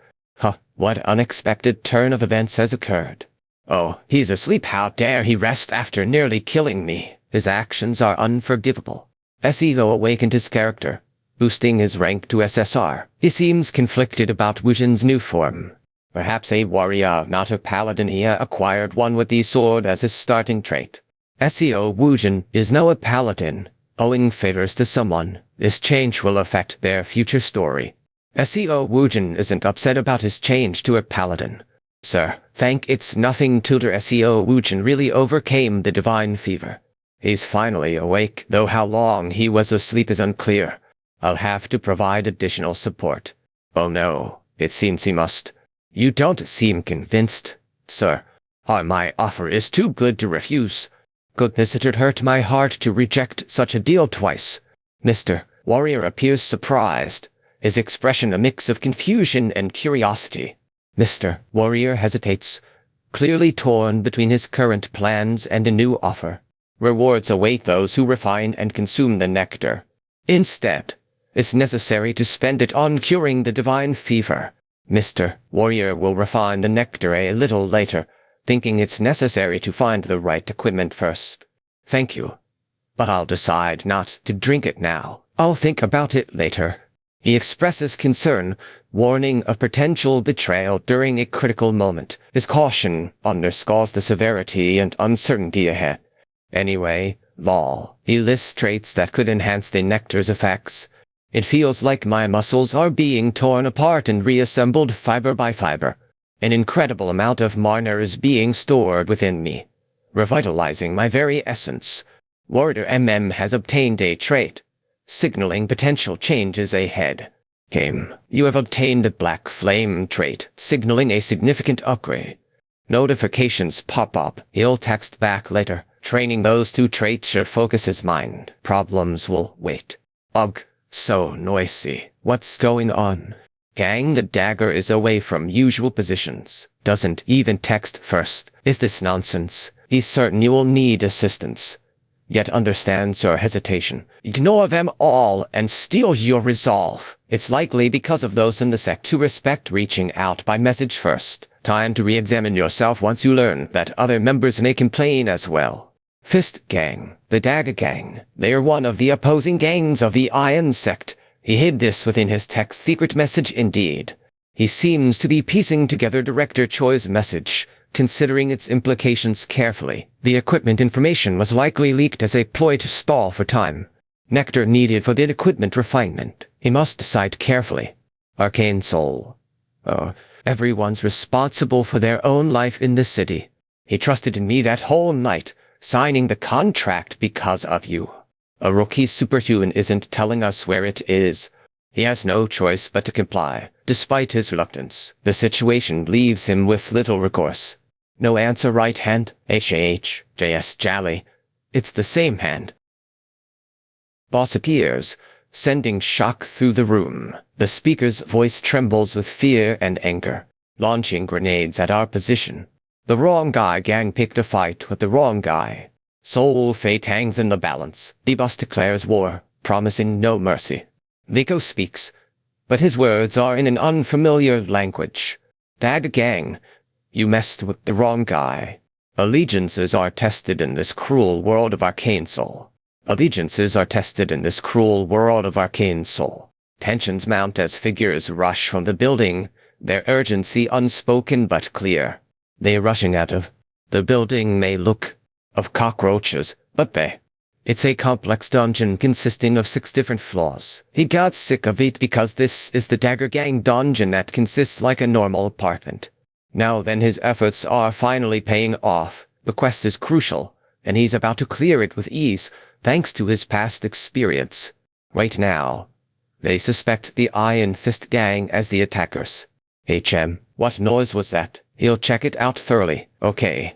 What unexpected turn of events has occurred? Oh, he's asleep. How dare he rest after nearly killing me? His actions are unforgivable. Seo awakened his character, boosting his rank to SSR. He seems conflicted about Wujin's new form. Perhaps a warrior, not a paladin. He acquired one with the sword as his starting trait. Seo Wujin is now a paladin, owing favors to someone. This change will affect their future story. Seo Wujin isn't upset about his change to a paladin. Sir, thank it's nothing. Tutor Seo Wujin really overcame the divine fever. He's finally awake, though how long he was asleep is unclear. I'll have to provide additional support. Oh no, it seems he must. You don't seem convinced, sir. My offer is too good to refuse. Goodness, it hurt my heart to reject such a deal twice. Mr. Warrior appears surprised, his expression a mix of confusion and curiosity. Mr. Warrior hesitates, clearly torn between his current plans and a new offer. Rewards await those who refine and consume the nectar. Instead, it's necessary to spend it on curing the divine fever. Mr. Warrior will refine the nectar a little later, thinking it's necessary to find the right equipment first. Thank you. But I'll decide not to drink it now. I'll think about it later. He expresses concern, warning of potential betrayal during a critical moment. His caution underscores the severity and uncertainty ahead. Anyway, lol. He lists traits that could enhance the nectar's effects. It feels like my muscles are being torn apart and reassembled fiber by fiber. An incredible amount of mana is being stored within me, revitalizing my very essence. Warder has obtained a trait, signaling potential changes ahead. Game, you have obtained the Black Flame trait, signaling a significant upgrade. Notifications pop up. He'll text back later. Training those two traits should focus his mind. Problems will wait. Ugh, so noisy. What's going on? Gang, the dagger is away from usual positions. Doesn't even text first. Is this nonsense? He's certain you will need assistance. Yet understands your hesitation. Ignore them all and steal your resolve. It's likely because of those in the sect who respect reaching out by message first. Time to re-examine yourself once you learn that other members may complain as well. Fist Gang, the Dagger Gang. They are one of the opposing gangs of the Iron Sect. He hid this within his text secret message indeed. He seems to be piecing together Director Choi's message, considering its implications carefully. The equipment information was likely leaked as a ploy to stall for time. Nectar needed for the equipment refinement. He must decide carefully. Arcane Soul. Oh, everyone's responsible for their own life in this city. He trusted in me that whole night, signing the contract because of you. A rookie superhuman isn't telling us where it is. He has no choice but to comply, despite his reluctance. The situation leaves him with little recourse. No answer, right hand. JS Jolly. It's the same hand. Boss appears, sending shock through the room. The speaker's voice trembles with fear and anger, launching grenades at our position. The wrong guy gang picked a fight with the wrong guy. Soul fate hangs in the balance. The boss declares war, promising no mercy. Vico speaks, but his words are in an unfamiliar language. Dagger Gang, you messed with the wrong guy. Allegiances are tested in this cruel world of Arcane Soul. Allegiances are tested in this cruel world of Arcane Soul. Tensions mount as figures rush from the building, their urgency unspoken but clear. They rushing out of the building may look of cockroaches, but it's a complex dungeon consisting of 6 different floors. He got sick of it because this is the Dagger Gang dungeon that consists like a normal apartment. Now then his efforts are finally paying off. The quest is crucial, and he's about to clear it with ease, thanks to his past experience. Right now, they suspect the Iron Fist Gang as the attackers. What noise was that? He'll check it out thoroughly. Okay,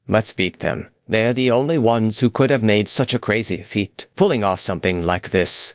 let's beat them. They're the only ones who could have made such a crazy feat, pulling off something like this.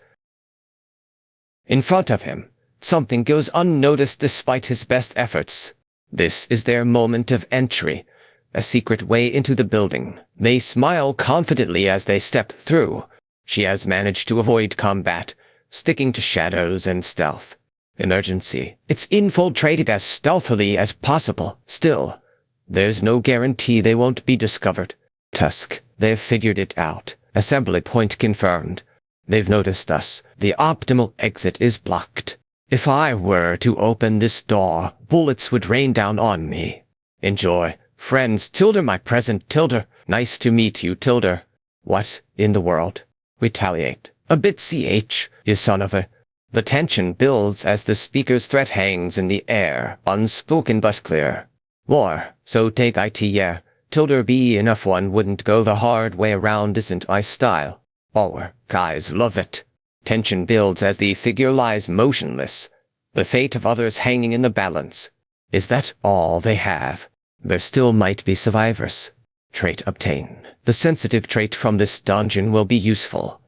In front of him, something goes unnoticed despite his best efforts. This is their moment of entry, a secret way into the building. They smile confidently as they step through. She has managed to avoid combat, sticking to shadows and stealth. Emergency. It's infiltrated as stealthily as possible. Still, there's no guarantee they won't be discovered. Tusk. They've figured it out. Assembly point confirmed. They've noticed us. The optimal exit is blocked. If I were to open this door, bullets would rain down on me. Enjoy. Friends, Tilder my present, Tilder. Nice to meet you, Tilder. What in the world? Retaliate. A bit you son of a... The tension builds as the speaker's threat hangs in the air, unspoken but clear. War, so take it yeah. Tilder be enough one wouldn't go the hard way around isn't my style. Our guys love it. Tension builds as the figure lies motionless, the fate of others hanging in the balance. Is that all they have? There still might be survivors. Trait obtain. The sensitive trait from this dungeon will be useful.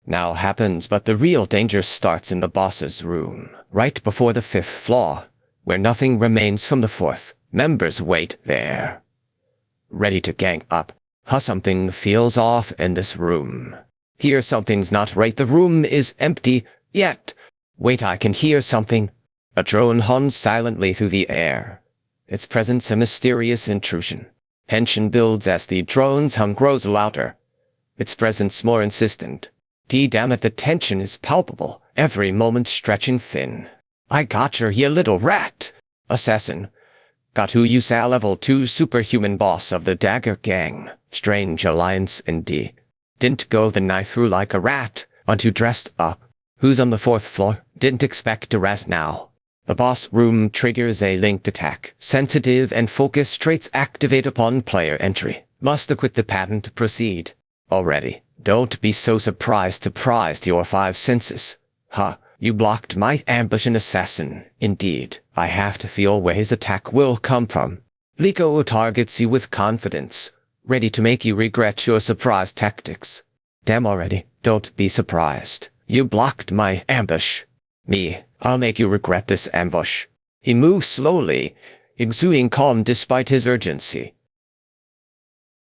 Now happens, but the real danger starts in the boss's room, right before the 5th floor, where nothing remains from the 4th. Members wait there, ready to gang up. Something feels off in this room. Here something's not right. The room is empty, yet. Wait, I can hear something. A drone hums silently through the air. Its presence a mysterious intrusion. Tension builds as the drone's hum grows louder. Its presence more insistent. Damn it, the tension is palpable, every moment stretching thin. I gotcha, you little rat! Assassin. Got who you say, level 2 superhuman boss of the Dagger Gang. Strange alliance indeed. Didn't go the knife through like a rat. Aren't you dressed up? Who's on the 4th floor? Didn't expect a rat now. The boss room triggers a linked attack. Sensitive and focus traits activate upon player entry. Must equip the pattern to proceed. Already. Don't be so surprised your 5 senses. Ha, you blocked my ambush, an assassin. Indeed, I have to feel where his attack will come from. Liko targets you with confidence, ready to make you regret your surprise tactics. Damn already, don't be surprised. You blocked my ambush. Me, I'll make you regret this ambush. He moves slowly, exuding calm despite his urgency.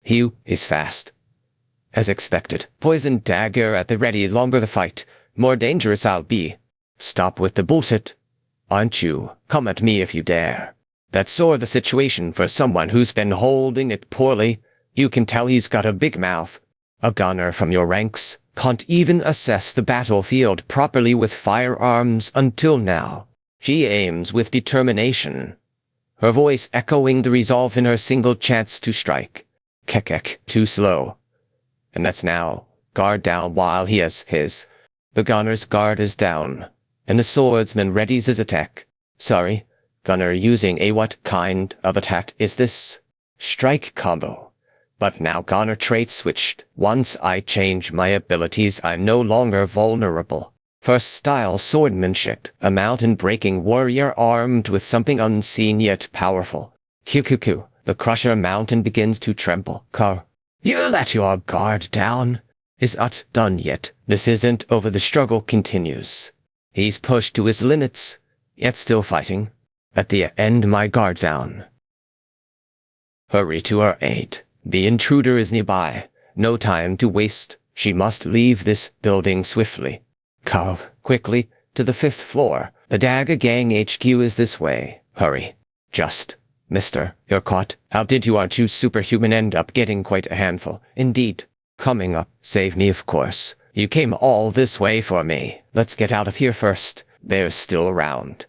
He is fast. As expected, poison dagger at the ready. Longer the fight, more dangerous I'll be. Stop with the bullshit. Aren't you? Come at me if you dare. That's sort of the situation for someone who's been holding it poorly. You can tell he's got a big mouth. A gunner from your ranks can't even assess the battlefield properly with firearms until now. She aims with determination, her voice echoing the resolve in her single chance to strike. Kekek, too slow. And that's now. Guard down while he has his. The gunner's guard is down, and the swordsman readies his attack. Sorry, gunner using a what kind of attack is this? Strike combo. But now gunner trait switched. Once I change my abilities, I'm no longer vulnerable. First style swordsmanship, a mountain-breaking warrior armed with something unseen yet powerful. Kukuku, the crusher mountain begins to tremble. You let your guard down. Is not done yet. This isn't over. The struggle continues. He's pushed to his limits, yet still fighting. At the end, my guard down. Hurry to her aid. The intruder is nearby. No time to waste. She must leave this building swiftly. Carve quickly to the 5th floor. The Dagger Gang HQ is this way. Hurry. Just. Mister, you're caught. How did you? Aren't you superhuman? End up getting quite a handful. Indeed. Coming up. Save me, of course. You came all this way for me. Let's get out of here first. They're still around.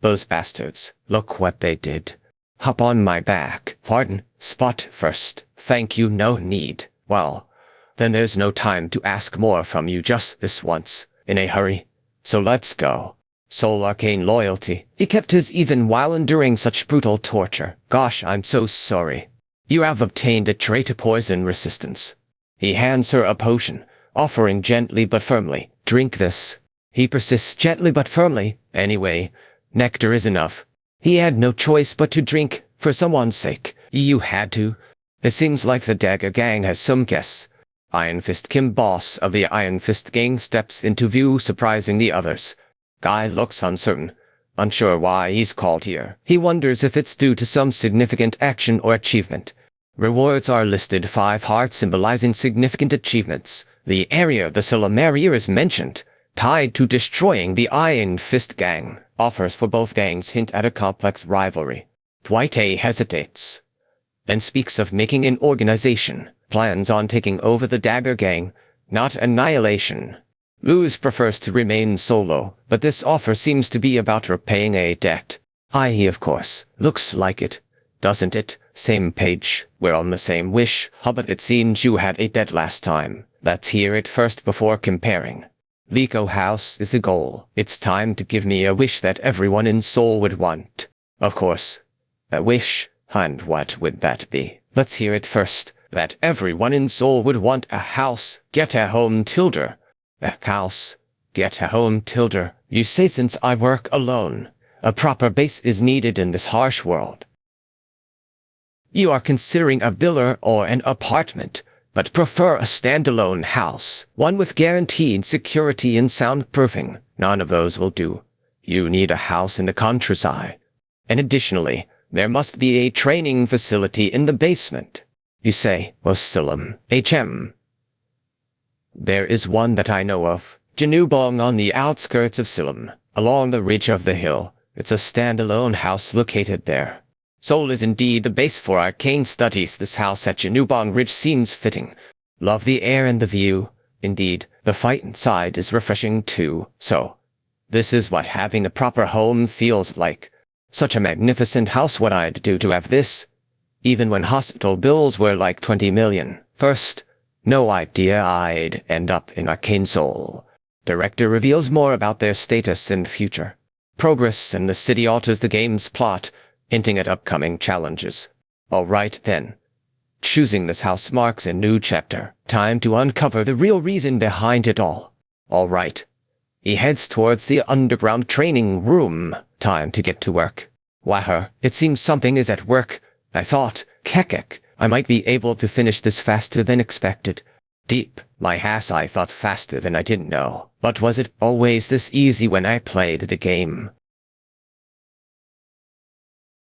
Those bastards. Look what they did. Hop on my back. Pardon. Spot first. Thank you. No need. Well, then there's no time to ask more from you, just this once. In a hurry. So let's go. Soul arcane loyalty. He kept his even while enduring such brutal torture. Gosh, I'm so sorry. You have obtained a trait of poison resistance. He hands her a potion, offering gently but firmly. Drink this. He persists gently but firmly. Anyway, nectar is enough. He had no choice but to drink, for someone's sake. You had to. It seems like the Dagger Gang has some guests. Iron Fist Kim, boss of the Iron Fist Gang, steps into view, surprising the others. Guy looks uncertain, unsure why he's called here. He wonders if it's due to some significant action or achievement. Rewards are listed, 5 hearts symbolizing significant achievements. The area the Silum area is mentioned, tied to destroying the Iron Fist Gang. Offers for both gangs hint at a complex rivalry. Dwight hesitates, and speaks of making an organization. Plans on taking over the Dagger Gang, not annihilation. Luz prefers to remain solo, but this offer seems to be about repaying a debt. I.e., of course. Looks like it, doesn't it? Same page. We're on the same wish. But it seems you had a debt last time. Let's hear it first before comparing. Liko House is the goal. It's time to give me a wish that everyone in Seoul would want. Of course. A wish? And what would that be? Let's hear it first. That everyone in Seoul would want a house. Get a home, Tilder. A house. Get a home, Tilder. You say since I work alone. A proper base is needed in this harsh world. You are considering a villa or an apartment, but prefer a standalone house, one with guaranteed security and soundproofing. None of those will do. You need a house in the countryside. And additionally, there must be a training facility in the basement. You say, well, Silum, HM. There is one that I know of. Janubong on the outskirts of Silum, along the ridge of the hill. It's a standalone house located there. Seoul is indeed the base for arcane studies. This house at Janubong Ridge seems fitting. Love the air and the view. Indeed, the fight inside is refreshing too. So, this is what having a proper home feels like. Such a magnificent house. What I'd do to have this. Even when hospital bills were like 20 million. First, no idea I'd end up in Arcane Seoul. Director reveals more about their status and future. Progress in the city alters the game's plot, hinting at upcoming challenges. Alright then. Choosing this house marks a new chapter. Time to uncover the real reason behind it all. Alright. He heads towards the underground training room. Time to get to work. Wow, it seems something is at work. I thought, kekek, I might be able to finish this faster than expected. Deep, my ass, I thought faster than I didn't know. But was it always this easy when I played the game?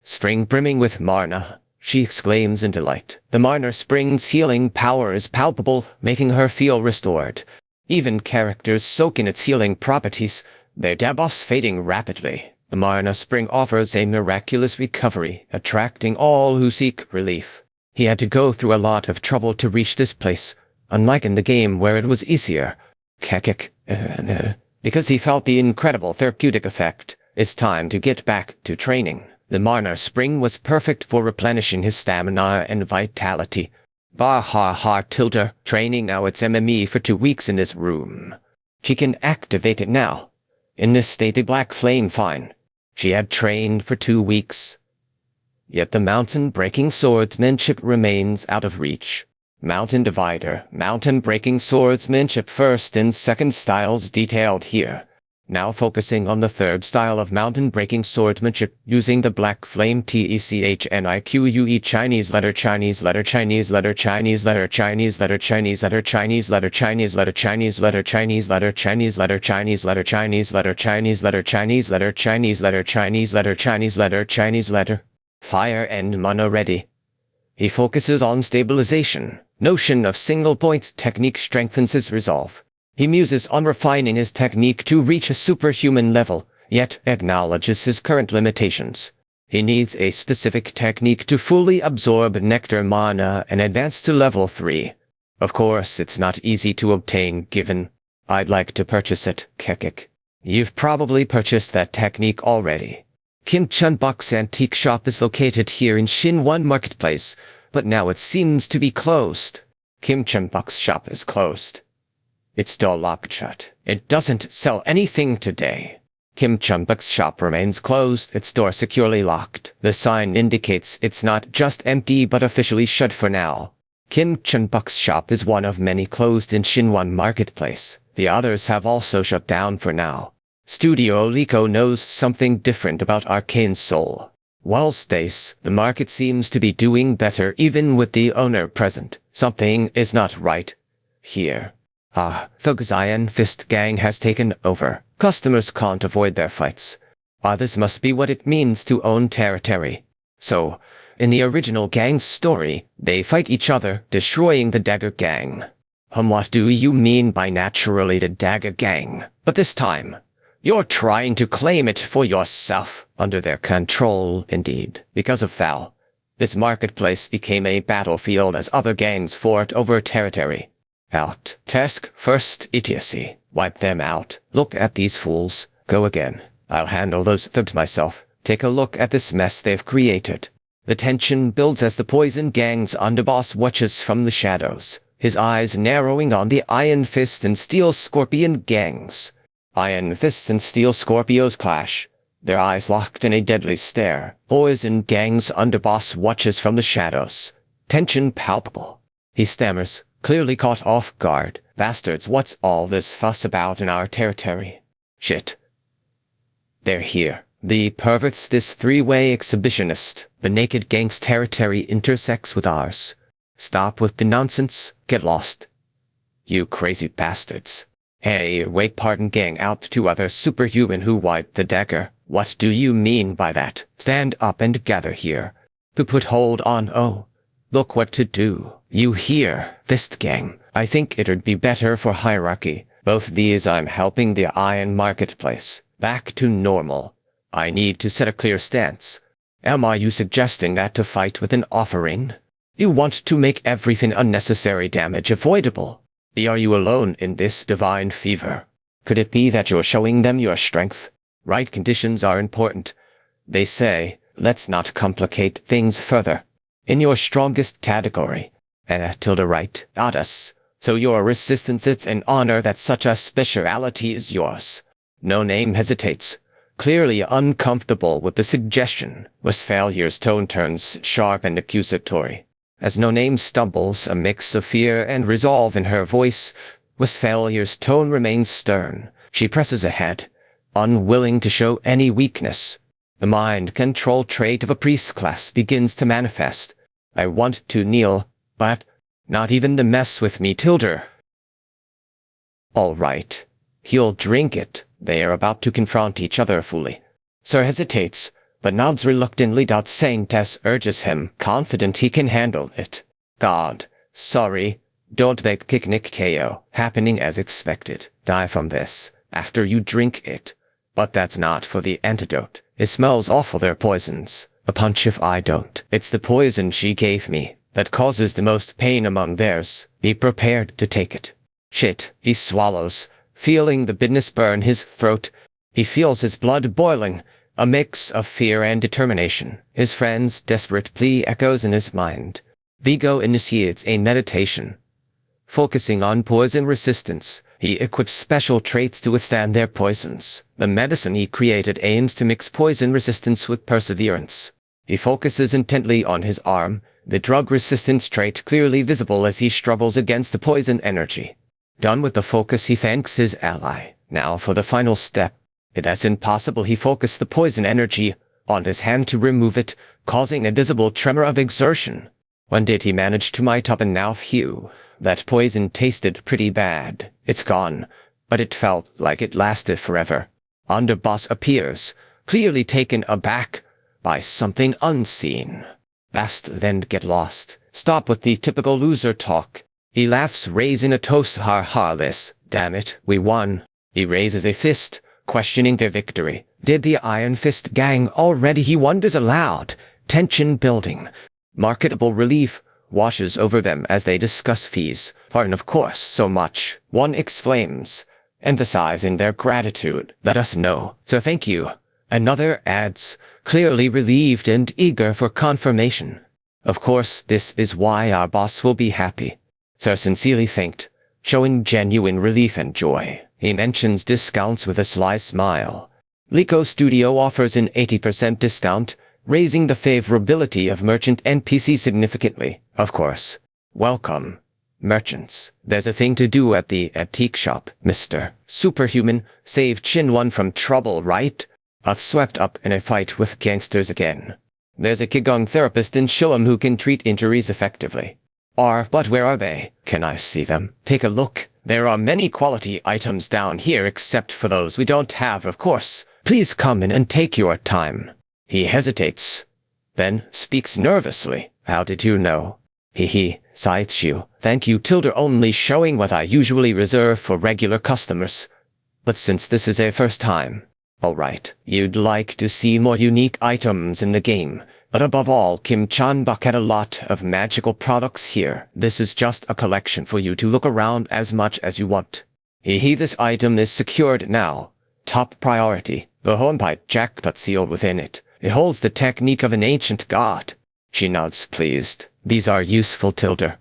Spring brimming with Marna, she exclaims in delight. The Marna Spring's healing power is palpable, making her feel restored. Even characters soak in its healing properties, their debuffs fading rapidly. The Marna Spring offers a miraculous recovery, attracting all who seek relief. He had to go through a lot of trouble to reach this place, unlike in the game where it was easier. Kekek, because he felt the incredible therapeutic effect. It's time to get back to training. The Marna Spring was perfect for replenishing his stamina and vitality. Bah ha ha tilde, training now its MME for 2 weeks in this room. She can activate it now. In this state, a black flame fine. She had trained for 2 weeks. Yet the mountain-breaking swordsmanship remains out of reach. Mountain Divider, mountain-breaking swordsmanship first and second styles detailed here. Now focusing on the third style of mountain-breaking swordsmanship using the black flame TECHNIQUE Chinese letter Chinese letter Chinese letter Chinese letter Chinese letter Chinese letter Chinese letter Chinese letter Chinese letter Chinese letter Chinese letter Chinese letter Chinese letter Chinese letter Chinese letter Chinese letter Chinese letter Chinese letter Chinese letter. Fire and mana ready. He focuses on stabilization. Notion of single-point technique strengthens his resolve. He muses on refining his technique to reach a superhuman level, yet acknowledges his current limitations. He needs a specific technique to fully absorb nectar mana and advance to level 3. Of course, it's not easy to obtain given. I'd like to purchase it, kekek. You've probably purchased that technique already. Kim Chunbok's antique shop is located here in Shinwon Marketplace, but now it seems to be closed. Kim Chunbok's shop is closed. It's still locked shut. It doesn't sell anything today. Kim Chunbok's shop remains closed, its door securely locked. The sign indicates it's not just empty but officially shut for now. Kim Chunbok's shop is one of many closed in Shinwon Marketplace. The others have also shut down for now. Studio Liko knows something different about Arcane Soul. While Stace, the market seems to be doing better even with the owner present. Something is not right here. Thug's Iron Fist gang has taken over. Customers can't avoid their fights. This must be what it means to own territory. So, in the original gang's story, they fight each other, destroying the Dagger Gang. What do you mean by naturally the Dagger Gang? But this time, you're trying to claim it for yourself, under their control, indeed. Because of Thal, this marketplace became a battlefield as other gangs fought over territory. Out. Task first, idiocy. Wipe them out. Look at these fools. Go again. I'll handle those thugs myself. Take a look at this mess they've created. The tension builds as the poison gang's underboss watches from the shadows, his eyes narrowing on the Iron Fist and Steel Scorpion gangs. Iron Fists and Steel Scorpios clash, their eyes locked in a deadly stare. Poison gang's underboss watches from the shadows. Tension palpable. He stammers, clearly caught off guard. Bastards, what's all this fuss about in our territory? Shit. They're here. The perverts, this three-way exhibitionist. The naked gang's territory intersects with ours. Stop with the nonsense. Get lost. You crazy bastards. Hey, wait, pardon, gang out to other superhuman who wiped the Dagger. What do you mean by that? Stand up and gather here. To put hold on, oh. Look what to do. You hear, Fist Gang. I think it'd be better for hierarchy. Both these I'm helping the Iron Marketplace back to normal. I need to set a clear stance. Am you suggesting that to fight with an offering? You want to make everything unnecessary damage avoidable. Are you alone in this divine fever? Could it be that you're showing them your strength? Right conditions are important. They say, let's not complicate things further. In your strongest category. Tilde right, Goddess. So your resistance, it's an honor that such a speciality is yours. No name hesitates. clearly uncomfortable with the suggestion. Westphalia's tone turns sharp and accusatory. As No Name stumbles, a mix of fear and resolve in her voice, Westphalia's tone remains stern. She presses ahead, unwilling to show any weakness. The mind control trait of a priest class begins to manifest. I want to kneel, but not even to mess with me, Tilder. All right. He'll drink it. They are about to confront each other fully. Sir hesitates, but nods reluctantly. Sanctus urges him, confident he can handle it. God, sorry. Don't make picnic KO, happening as expected. Die from this, after you drink it. But that's not for the antidote. It smells awful, they're poisons. A punch if I don't. It's the poison she gave me that causes the most pain among theirs. Be prepared to take it. Shit, he swallows, feeling the bitterness burn his throat. He feels his blood boiling, a mix of fear and determination. His friend's desperate plea echoes in his mind. Vigo initiates a meditation. Focusing on poison resistance, he equips special traits to withstand their poisons. The medicine he created aims to mix poison resistance with perseverance. He focuses intently on his arm, the drug resistance trait clearly visible as he struggles against the poison energy. Done with the focus, he thanks his ally. Now for the final step. As impossible, he focused the poison energy on his hand to remove it, causing a visible tremor of exertion. When did he manage to might up and now phew, that poison tasted pretty bad. It's gone, but it felt like it lasted forever. Underboss appears, clearly taken aback by something unseen. Fast, then get lost. Stop with the typical loser talk. He laughs, raising a toast. Ha ha, this. Damn it, we won. He raises a fist, questioning their victory. Did the Iron Fist gang already? He wonders aloud. Tension building. Marketable relief washes over them as they discuss fees. Pardon, of course, so much. One exclaims, emphasizing their gratitude. Let us know. So thank you. Another adds, clearly relieved and eager for confirmation. Of course, this is why our boss will be happy. Sir sincerely thanked, showing genuine relief and joy. He mentions discounts with a sly smile. Lico Studio offers an 80% discount, raising the favorability of merchant NPC significantly. Of course. Welcome, merchants. There's a thing to do at the antique shop, Mr. Superhuman. Save Chinwon from trouble, right? I've swept up in a fight with gangsters again. There's a Qigong therapist in Shillem who can treat injuries effectively. But where are they? Can I see them? Take a look. There are many quality items down here except for those we don't have, of course. Please come in and take your time. He hesitates, then speaks nervously. How did you know? He cites you. Thank you, Tilder, only showing what I usually reserve for regular customers. But since this is a first time, all right, you'd like to see more unique items in the game. But above all, Kim Chan-bak had a lot of magical products here. This is just a collection for you to look around as much as you want. This item is secured now. Top priority. The hornpipe jackpot sealed within it. It holds the technique of an ancient god. She nods, pleased. These are useful, Tilder.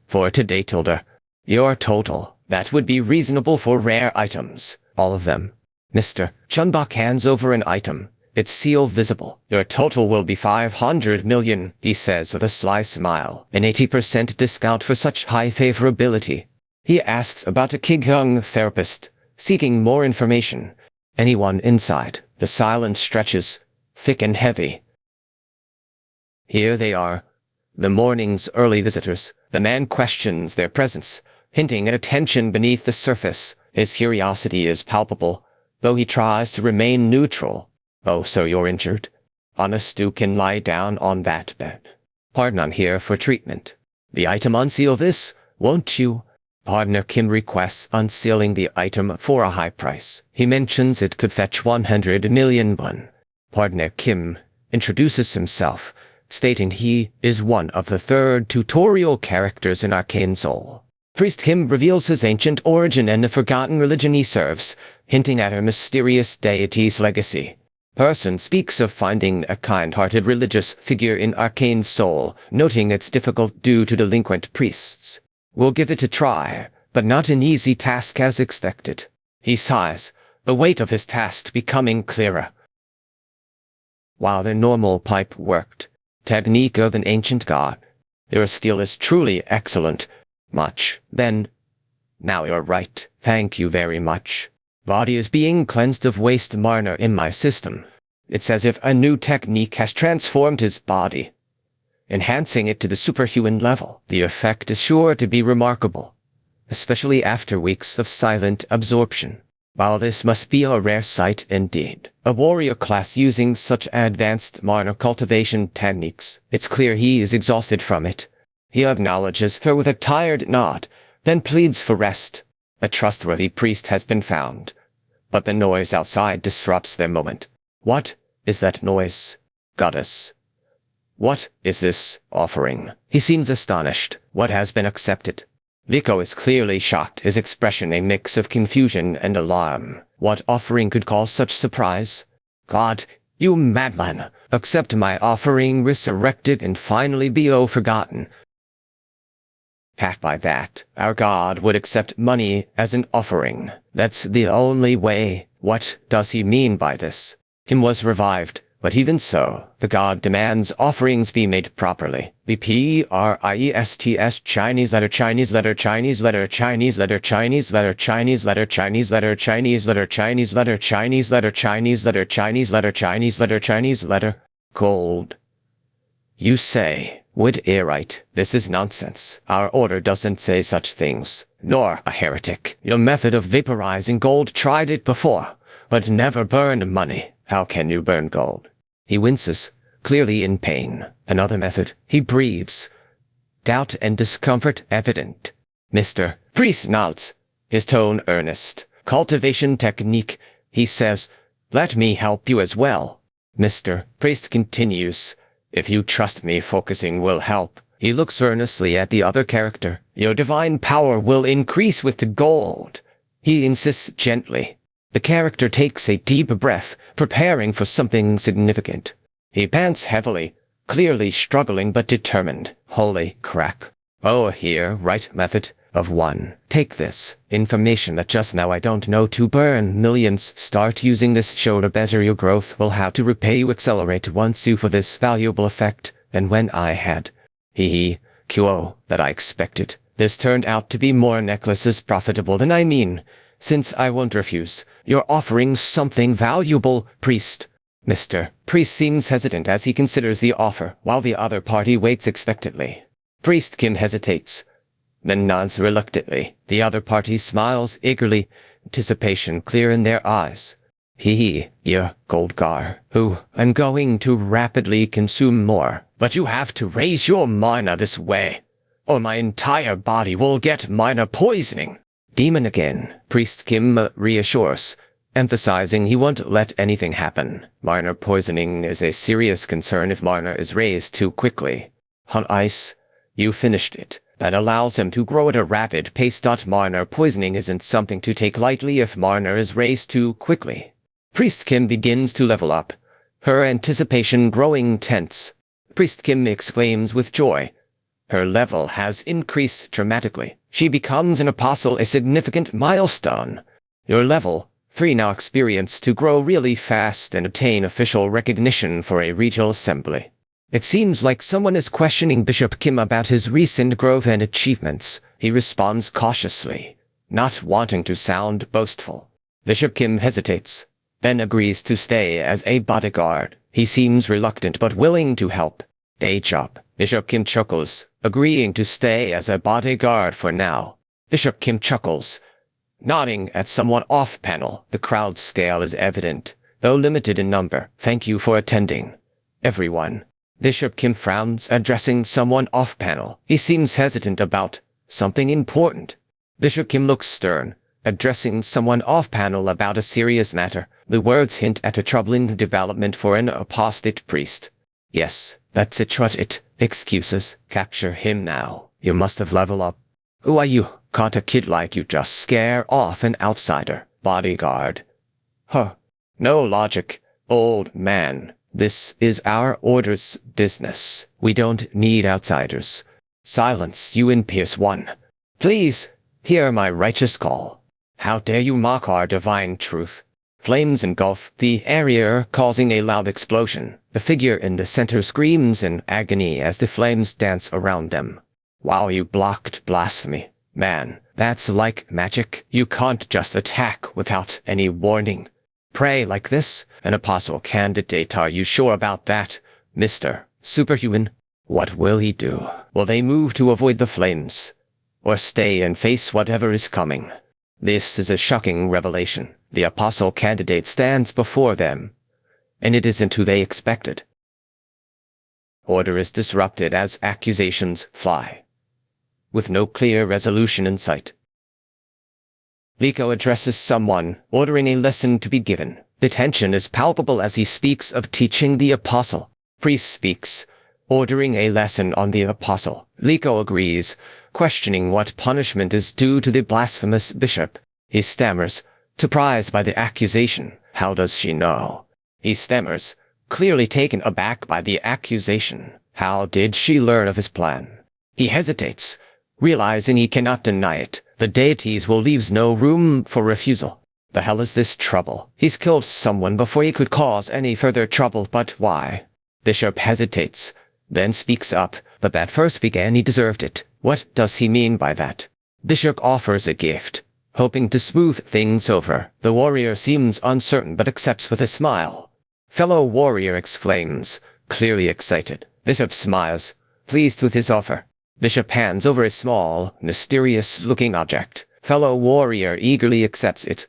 For today, Tilder. Your total. That would be reasonable for rare items. All of them. Mr. Chunbok hands over an item. Its seal visible. Your total will be 500 million, he says with a sly smile. An 80% discount for such high favorability. He asks about a Qigong therapist, seeking more information. Anyone inside? The silence stretches, thick and heavy. Here they are. The morning's early visitors. The man questions their presence, hinting at a tension beneath the surface. His curiosity is palpable, though he tries to remain neutral. Oh, so you're injured? Honest, you can lie down on that bed. Pardon, I'm here for treatment. The item, unseal this, won't you? Partner Kim requests unsealing the item for a high price. He mentions it could fetch 100 million won. Partner Kim introduces himself, stating he is one of the third tutorial characters in Arcane Soul. Priest Kim reveals his ancient origin and the forgotten religion he serves, hinting at her mysterious deity's legacy. Person speaks of finding a kind-hearted religious figure in Arcane Soul, noting it's difficult due to delinquent priests. We'll give it a try, but not an easy task as expected. He sighs, the weight of his task becoming clearer. While their normal pipe worked, technique of an ancient god, your steel is truly excellent. Much, then. Now you're right, thank you very much. Body is being cleansed of waste minor in my system. It's as if a new technique has transformed his body, enhancing it to the superhuman level. The effect is sure to be remarkable, especially after weeks of silent absorption. While this must be a rare sight indeed, a warrior class using such advanced minor cultivation techniques, it's clear he is exhausted from it. He acknowledges her with a tired nod, then pleads for rest. A trustworthy priest has been found, but the noise outside disrupts their moment. What is that noise, goddess? What is this offering? He seems astonished. What has been accepted? Vico is clearly shocked, his expression a mix of confusion and alarm. What offering could cause such surprise? God, you madman! Accept my offering, resurrected and finally be forgotten. Half by that, our God would accept money as an offering. That's the only way. What does he mean by this? Kim was revived, but even so, the God demands offerings be made properly. The P-R-I-E-S-T-S Chinese letter Chinese letter Chinese letter Chinese letter Chinese letter Chinese letter Chinese letter Chinese letter Chinese letter Chinese letter Chinese letter Chinese letter Chinese letter Chinese letter gold. You say, would right? This is nonsense. Our order doesn't say such things. Nor a heretic. Your method of vaporizing gold tried it before, but never burned money. How can you burn gold? He winces, clearly in pain. Another method. He breathes. Doubt and discomfort evident. Mr. Priest nods, his tone earnest. Cultivation technique, he says. Let me help you as well. Mr. Priest continues. If you trust me, focusing will help. He looks earnestly at the other character. Your divine power will increase with the gold. He insists gently. The character takes a deep breath, preparing for something significant. He pants heavily, clearly struggling but determined. Holy crack. Oh, here, right method of one. Take this information that just now I don't know to burn millions. Start using this show to better your growth. Will have to repay you accelerate once you for this valuable effect than when I had. QO, that I expected. This turned out to be more necklaces profitable than I mean. Since I won't refuse, you're offering something valuable, priest. Mr. Priest seems hesitant as he considers the offer, while the other party waits expectantly. Priest Kim hesitates, then nods reluctantly. The other party smiles eagerly, anticipation clear in their eyes. You, Goldgar, who I'm going to rapidly consume more. But you have to raise your mana this way, or my entire body will get mana poisoning. Demon again, Priest Kim reassures, emphasizing he won't let anything happen. Mana poisoning is a serious concern if mana is raised too quickly. On ice, you finished it. That allows him to grow at a rapid pace. Mana poisoning isn't something to take lightly if mana is raised too quickly. Priest Kim begins to level up, her anticipation growing tense. Priest Kim exclaims with joy. Her level has increased dramatically. She becomes an apostle, a significant milestone. Your level 3 now experience to grow really fast and obtain official recognition for a regional assembly. It seems like someone is questioning Bishop Kim about his recent growth and achievements. He responds cautiously, not wanting to sound boastful. Bishop Kim hesitates, then agrees to stay as a bodyguard. He seems reluctant but willing to help. Day job. Bishop Kim chuckles, agreeing to stay as a bodyguard for now. Bishop Kim chuckles, nodding at someone off-panel. The crowd scale is evident, though limited in number. Thank you for attending, everyone. Bishop Kim frowns, addressing someone off-panel. He seems hesitant about something important. Bishop Kim looks stern, addressing someone off-panel about a serious matter. The words hint at a troubling development for an apostate priest. Yes, that's it. Shut it. Excuses. Capture him now. You must have leveled up. Who are you? Can't a kid like you just scare off an outsider? Bodyguard. Huh. No logic, old man. This is our order's business. We don't need outsiders. Silence, you impious one. Please, hear my righteous call. How dare you mock our divine truth? Flames engulf the area, causing a loud explosion. The figure in the center screams in agony as the flames dance around them. Wow, you blocked blasphemy. Man, that's like magic. You can't just attack without any warning. Pray like this? An apostle candidate, are you sure about that, Mr. Superhuman? What will he do? Will they move to avoid the flames? Or stay and face whatever is coming? This is a shocking revelation. The apostle candidate stands before them, and it isn't who they expected. Order is disrupted as accusations fly, with no clear resolution in sight. Liko addresses someone, ordering a lesson to be given. The tension is palpable as he speaks of teaching the apostle. Priest speaks, ordering a lesson on the apostle. Liko agrees, questioning what punishment is due to the blasphemous bishop. He stammers, surprised by the accusation. How does she know? He stammers, clearly taken aback by the accusation. How did she learn of his plan? He hesitates, realizing he cannot deny it. The deities will leave no room for refusal. The hell is this trouble? He's killed someone before he could cause any further trouble, but why? Bishop hesitates, then speaks up. The bad first began, he deserved it. What does he mean by that? Bishop offers a gift, hoping to smooth things over. The warrior seems uncertain but accepts with a smile. Fellow warrior exclaims, clearly excited. Bishop smiles, pleased with his offer. Bishop hands over a small, mysterious-looking object. Fellow warrior eagerly accepts it,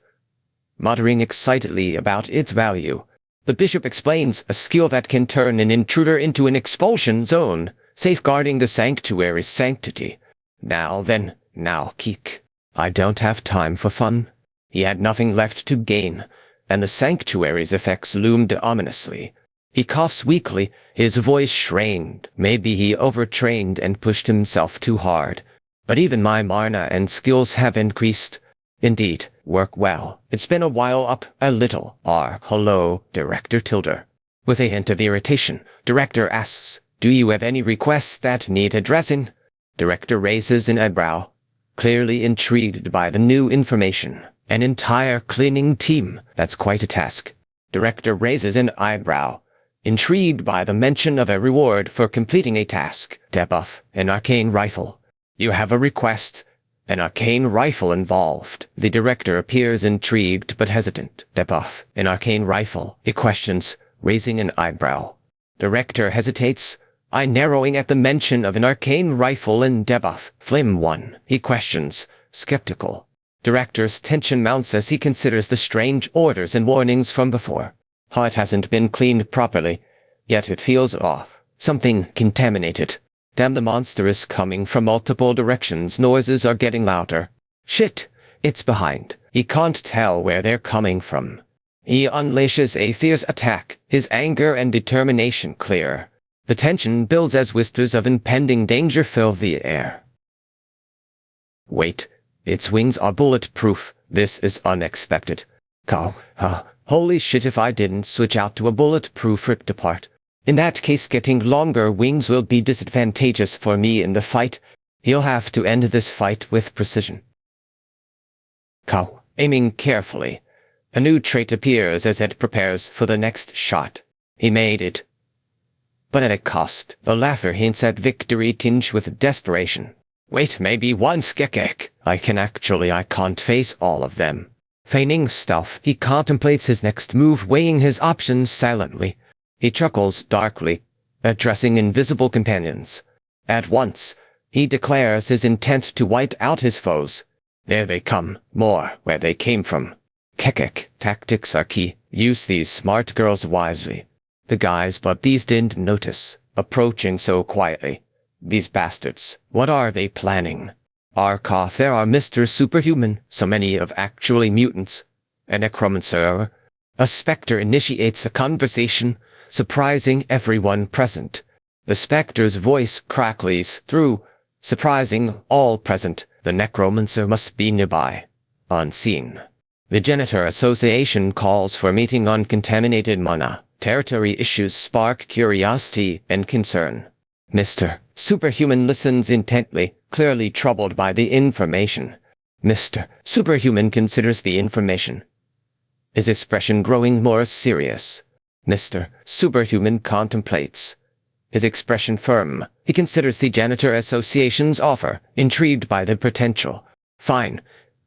muttering excitedly about its value. The bishop explains a skill that can turn an intruder into an expulsion zone, safeguarding the sanctuary's sanctity. Now then, now Keek. I don't have time for fun. He had nothing left to gain, and the sanctuary's effects loomed ominously. He coughs weakly, his voice strained. Maybe he overtrained and pushed himself too hard. But even my mana and skills have increased. Indeed, work well. It's been a while up a little. Hello, Director Tilder. With a hint of irritation, Director asks, do you have any requests that need addressing? Director raises an eyebrow, clearly intrigued by the new information. An entire cleaning team. That's quite a task. Director raises an eyebrow, intrigued by the mention of a reward for completing a task. Debuff, an arcane rifle. You have a request. An arcane rifle involved. The director appears intrigued but hesitant. Debuff, an arcane rifle. He questions, raising an eyebrow. Director hesitates, eye narrowing at the mention of an arcane rifle and debuff. Flame 1. He questions, skeptical. Director's tension mounts as he considers the strange orders and warnings from before. It hasn't been cleaned properly, yet it feels off. Something contaminated. Damn, the monster is coming from multiple directions. Noises are getting louder. Shit, it's behind. He can't tell where they're coming from. He unleashes a fierce attack, his anger and determination clear. The tension builds as whispers of impending danger fill the air. Wait, its wings are bulletproof. This is unexpected. Holy shit, if I didn't switch out to a bulletproof rip apart. In that case, getting longer wings will be disadvantageous for me in the fight. He'll have to end this fight with precision. Aiming carefully. A new trait appears as it prepares for the next shot. He made it. But at a cost. The laugher hints at victory tinged with desperation. Wait, maybe one skekek. I can't face all of them. Feigning stealth, he contemplates his next move, weighing his options silently. He chuckles darkly, addressing invisible companions. At once, he declares his intent to white out his foes. There they come, more where they came from. Kekek, tactics are key. Use these smart girls wisely. The guys, but these didn't notice, approaching so quietly. These bastards, what are they planning? There are Mr. Superhuman, so many of actually mutants. A necromancer. A spectre initiates a conversation, surprising everyone present. The spectre's voice crackles through, surprising all present. The necromancer must be nearby, unseen. The Janitor Association calls for meeting on contaminated mana. Territory issues spark curiosity and concern. Mr. Superhuman listens intently, clearly troubled by the information. Mr. Superhuman considers the information. his expression growing more serious. Mr. Superhuman contemplates, his expression firm. He considers the Janitor Association's offer, intrigued by the potential. Fine.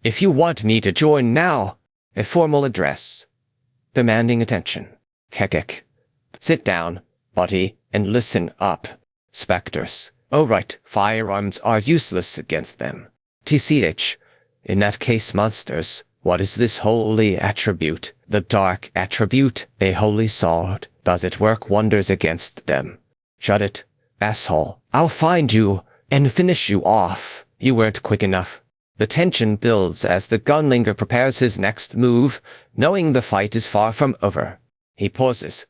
If you want me to join now. A formal address. Demanding attention. Kekek. Sit down, buddy, and listen up. Spectres. Oh right, firearms are useless against them. TCH. In that case, monsters. What is this holy attribute? The dark attribute, a holy sword. Does it work wonders against them? Shut it, asshole. I'll find you and finish you off. You weren't quick enough. The tension builds as the gunlinger prepares his next move, knowing the fight is far from over. He pauses,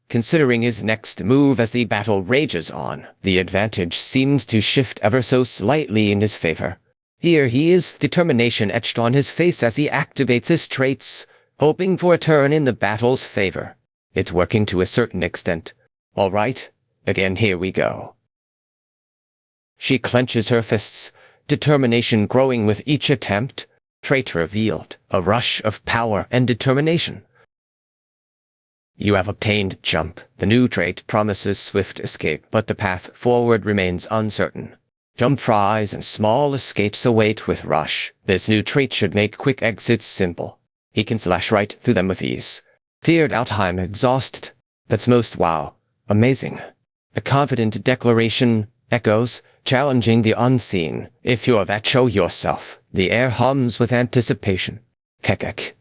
considering his next move as the battle rages on. The advantage seems to shift ever so slightly in his favor. Here he is, determination etched on his face as he activates his traits, hoping for a turn in the battle's favor. It's working to a certain extent. All right, again here we go. She clenches her fists, determination growing with each attempt. Trait revealed, a rush of power and determination. You have obtained Jump. The new trait promises swift escape, but the path forward remains uncertain. Jump fries and small escapes await with Rush. This new trait should make quick exits simple. He can slash right through them with ease. Cleared out time exhausted. That's most wow. Amazing. A confident declaration echoes, challenging the unseen. If you're that, show yourself. The air hums with anticipation. Kekek.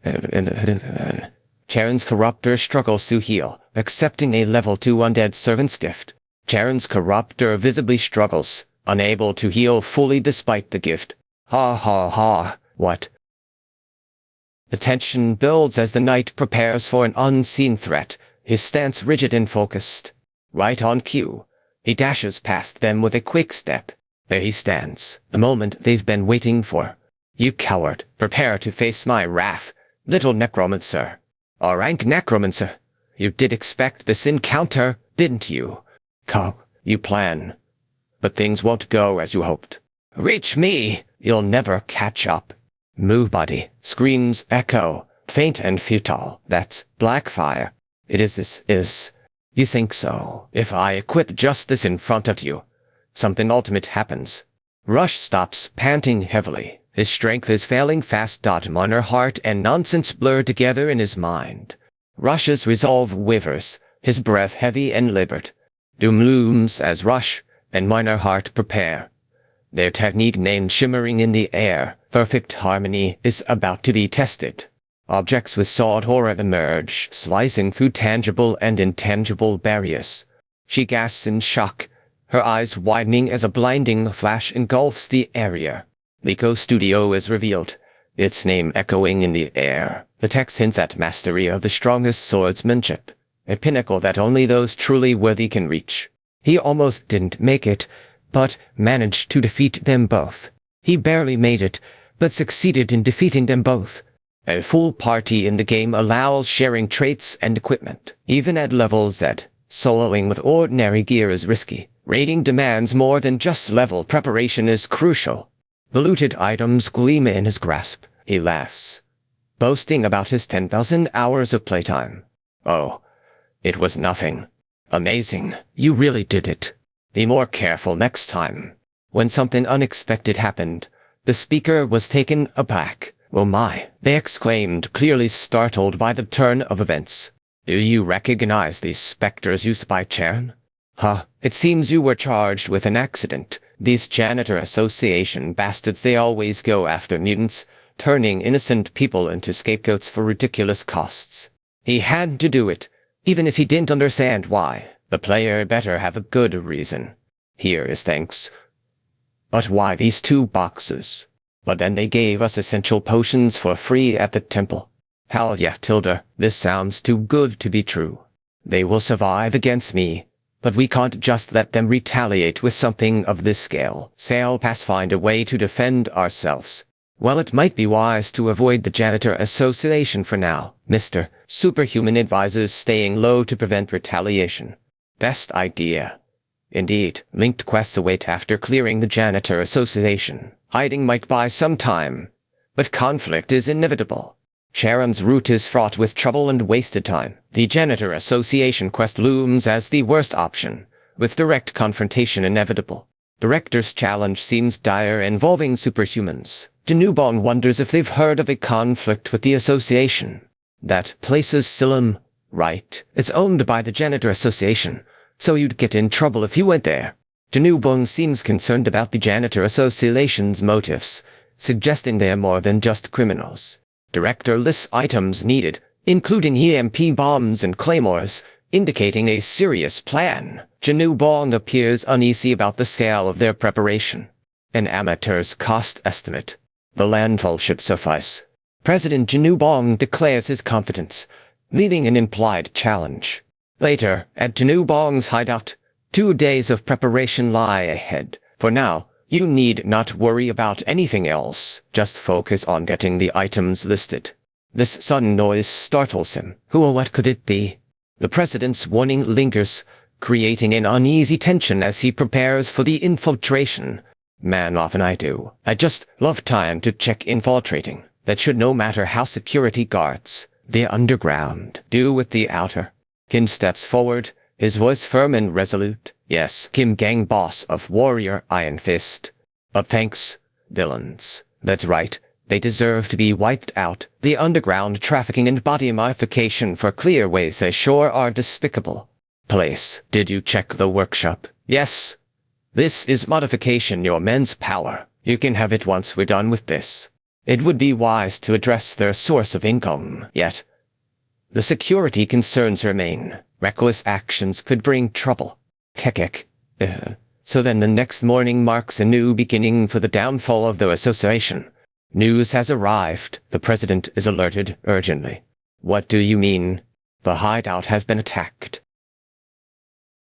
Charon's Corruptor struggles to heal, accepting a level 2 undead servant's gift. Charon's Corruptor visibly struggles, unable to heal fully despite the gift. Ha ha ha, what? The tension builds as the knight prepares for an unseen threat, his stance rigid and focused. Right on cue. He dashes past them with a quick step. There he stands, the moment they've been waiting for. You coward, prepare to face my wrath, little necromancer. A rank necromancer. You did expect this encounter, didn't you? You plan. But things won't go as you hoped. Reach me! You'll never catch up. Move, buddy. Screams echo, faint and futile. That's Blackfire. It is. You think so? If I equip justice in front of you, something ultimate happens. Rush stops, panting heavily. His strength is failing fast. Minor heart and nonsense blur together in his mind. Rush's resolve wavers, his breath heavy and labored. Doom looms as Rush and Minor Heart prepare. Their technique named shimmering in the air, perfect harmony, is about to be tested. Objects with sword horror emerge, slicing through tangible and intangible barriers. She gasps in shock, her eyes widening as a blinding flash engulfs the area. Lico Studio is revealed, its name echoing in the air. The text hints at mastery of the strongest swordsmanship, a pinnacle that only those truly worthy can reach. He almost didn't make it, but managed to defeat them both. He barely made it, but succeeded in defeating them both. A full party in the game allows sharing traits and equipment, even at level Z. Soloing with ordinary gear is risky. Raiding demands more than just level. Preparation is crucial. The looted items gleam in his grasp. He laughs, boasting about his 10,000 hours of playtime. Oh, it was nothing. Amazing, you really did it. Be more careful next time. When something unexpected happened, the speaker was taken aback. Oh my, they exclaimed, clearly startled by the turn of events. Do you recognize these specters used by Charon? Huh, it seems you were charged with an accident. These Janitor Association bastards, they always go after mutants, turning innocent people into scapegoats for ridiculous costs. He had to do it, even if he didn't understand why. The player better have a good reason. Here is thanks. But why these 2 boxes? But then they gave us essential potions for free at the temple. Hell yeah, Tilda, this sounds too good to be true. They will survive against me, but we can't just let them retaliate with something of this scale. Sail pass, find a way to defend ourselves. Well, it might be wise to avoid the Janitor Association for now. Mr. Superhuman advises staying low to prevent retaliation. Best idea. Indeed, linked quests await after clearing the Janitor Association. Hiding might buy some time, but conflict is inevitable. Sharon's route is fraught with trouble and wasted time. The Janitor Association quest looms as the worst option, with direct confrontation inevitable. Director's challenge seems dire, involving superhumans. Janubon wonders if they've heard of a conflict with the association. That place is Silim, right? It's owned by the Janitor Association, so you'd get in trouble if you went there. Janubon seems concerned about the Janitor Association's motives, suggesting they're more than just criminals. Director lists items needed, including EMP bombs and claymores, indicating a serious plan. Janubon appears uneasy about the scale of their preparation. An amateur's cost estimate. The landfall should suffice. President Janubon declares his confidence, leading an implied challenge. Later, at Janubong's hideout, 2 days of preparation lie ahead. For now, you need not worry about anything else. Just focus on getting the items listed. This sudden noise startles him. Who or what could it be? The president's warning lingers, creating an uneasy tension as he prepares for the infiltration. Man, often I do. I just love time to check infiltrating. That should, no matter how security guards the underground do with the outer. Kim steps forward, his voice firm and resolute. Yes, Kim, gang boss of Warrior Iron Fist. But thanks, villains. That's right. They deserve to be wiped out. The underground trafficking and body modification for clearways they sure are despicable. Police, did you check the workshop? Yes. This is modification, your men's power. You can have it once we're done with this. It would be wise to address their source of income, yet the security concerns remain. Reckless actions could bring trouble. Kekek. So then the next morning marks a new beginning for the downfall of the association. News has arrived. The president is alerted urgently. What do you mean? The hideout has been attacked.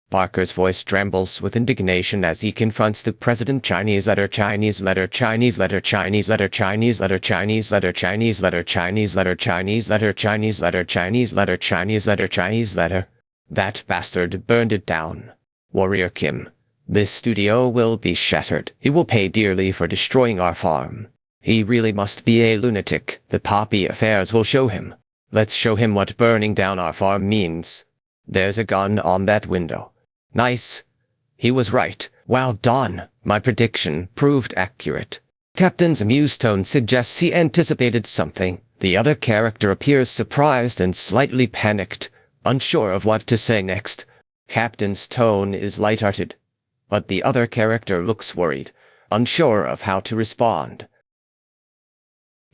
Parker's voice trembles with indignation as he confronts the president. Chinese letter, Chinese letter, Chinese letter, Chinese letter, Chinese letter, Chinese letter, Chinese letter, Chinese letter, Chinese letter, Chinese letter, Chinese letter, Chinese letter, Chinese letter. That bastard burned it down. Warrior Kim, this studio will be shattered. He will pay dearly for destroying our farm. He really must be a lunatic. The Poppy affairs will show him. Let's show him what burning down our farm means. There's a gun on that window. Nice. He was right. Well done. My prediction proved accurate. Captain's amused tone suggests he anticipated something. The other character appears surprised and slightly panicked, unsure of what to say next. Captain's tone is light-hearted, but the other character looks worried, unsure of how to respond.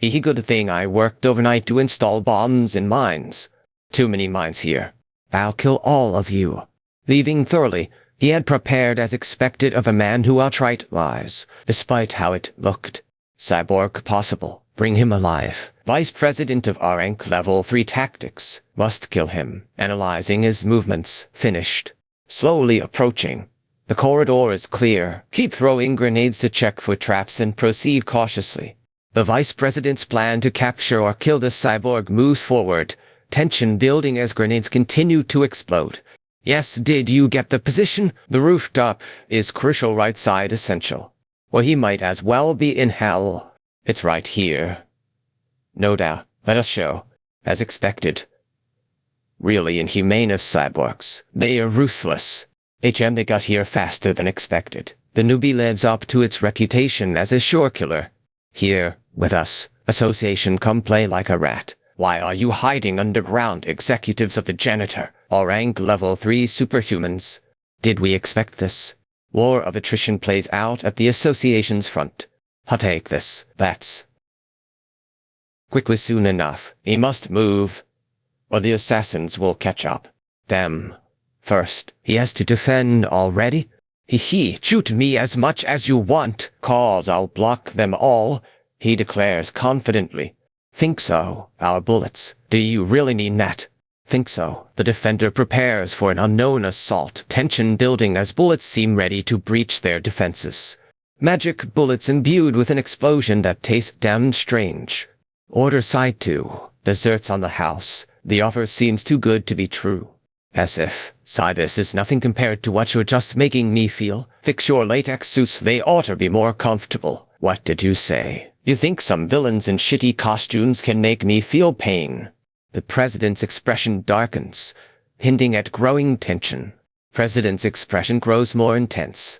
Good thing I worked overnight to install bombs in mines. Too many mines here. I'll kill all of you. Leaving thoroughly, he had prepared as expected of a man who outright lies, despite how it looked. Cyborg possible. Bring him alive. Vice President of R rank level 3 tactics. Must kill him. Analyzing his movements. Finished. Slowly approaching. The corridor is clear. Keep throwing grenades to check for traps and proceed cautiously. The Vice President's plan to capture or kill the cyborg moves forward, tension building as grenades continue to explode. Yes, did you get the position? The rooftop is crucial, right side essential. Or he might as well be in hell. It's right here. No doubt. Let us show. As expected. Really inhumane of cyborgs. They are ruthless. They got here faster than expected. The newbie lives up to its reputation as a sure killer. Here, with us, association, come play like a rat. Why are you hiding underground, executives of the janitor? R rank level 3 superhumans. Did we expect this? War of attrition plays out at the association's front. Take this. That's quickly soon enough. He must move, or the assassins will catch up. Them. First, he has to defend already. Shoot me as much as you want, cause I'll block them all, he declares confidently. Think so, our bullets. Do you really mean that? Think so. The defender prepares for an unknown assault, tension building as bullets seem ready to breach their defenses. Magic bullets imbued with an explosion that tastes damn strange. Order side 2. Desserts on the house. The offer seems too good to be true. As if, this is nothing compared to what you're just making me feel. Fix your latex suits, they ought to be more comfortable. What did you say? You think some villains in shitty costumes can make me feel pain? The president's expression darkens, hinting at growing tension. President's expression grows more intense.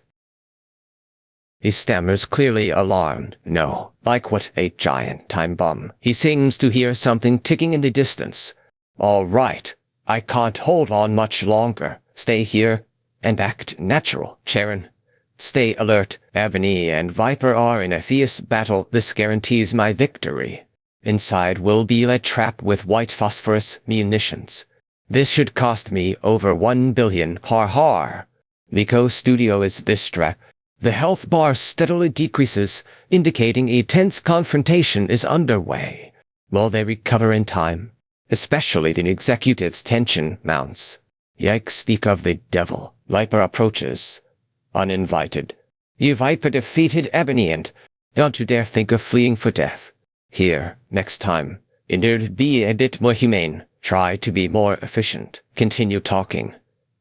He stammers, clearly alarmed. No, like what? A giant time bomb. He seems to hear something ticking in the distance. All right, I can't hold on much longer. Stay here and act natural, Sharon. Stay alert. Ebony and Viper are in a fierce battle. This guarantees my victory. Inside will be a trap with white phosphorus munitions. This should cost me over 1 billion. Har har. Nico Studio is distracted. The health bar steadily decreases, indicating a tense confrontation is underway. Will they recover in time? Especially the executive's tension mounts. Yikes, speak of the devil. Viper approaches. Uninvited. You Viper defeated Ebony and don't you dare think of fleeing for death. Here, next time. Indeed, be a bit more humane. Try to be more efficient. Continue talking.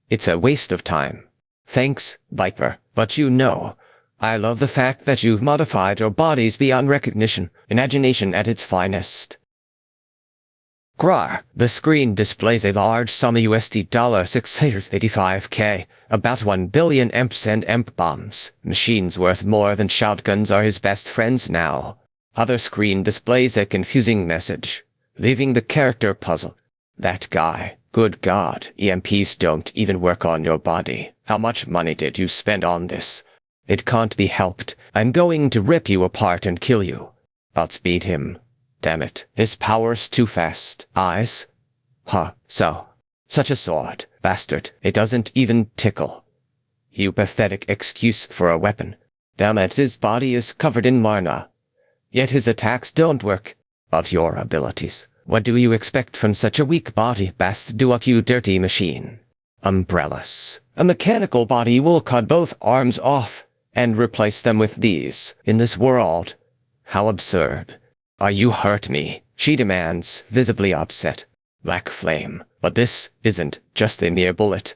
It's a waste of time. Thanks, Viper, but you know, I love the fact that you've modified your bodies beyond recognition, imagination at its finest. Grar, the screen displays a large sum of USD $685K, about 1 billion EMPs and EMP bombs. Machines worth more than shotguns are his best friends now. Other screen displays a confusing message, leaving the character puzzled. That guy. Good God, EMPs don't even work on your body. How much money did you spend on this? It can't be helped. I'm going to rip you apart and kill you. Outspeed him. Damn it, his power's too fast. Eyes? Huh, so. Such a sword. Bastard, it doesn't even tickle. You pathetic excuse for a weapon. Damn it, his body is covered in manhwa. Yet his attacks don't work. Of your abilities. What do you expect from such a weak body, bastard, you dirty machine? Umbrellas. A mechanical body will cut both arms off and replace them with these. In this world. How absurd. You hurt me, she demands, visibly upset. Black flame. But this isn't just a mere bullet.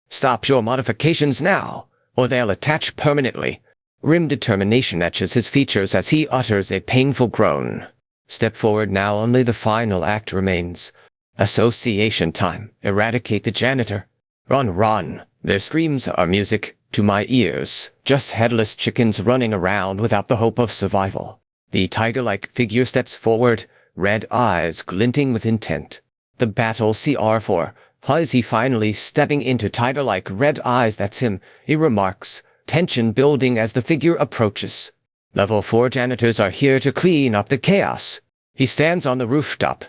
Stop your modifications now, or they'll attach permanently. Grim determination etches his features as he utters a painful groan. Step forward now, only the final act remains. Association time. Eradicate the janitor. Run, run. Their screams are music to my ears. Just headless chickens running around without the hope of survival. The tiger-like figure steps forward, red eyes glinting with intent. The battle CR4. How is he finally stepping into tiger-like red eyes? That's him, he remarks, tension building as the figure approaches. Level 4 janitors are here to clean up the chaos. He stands on the rooftop,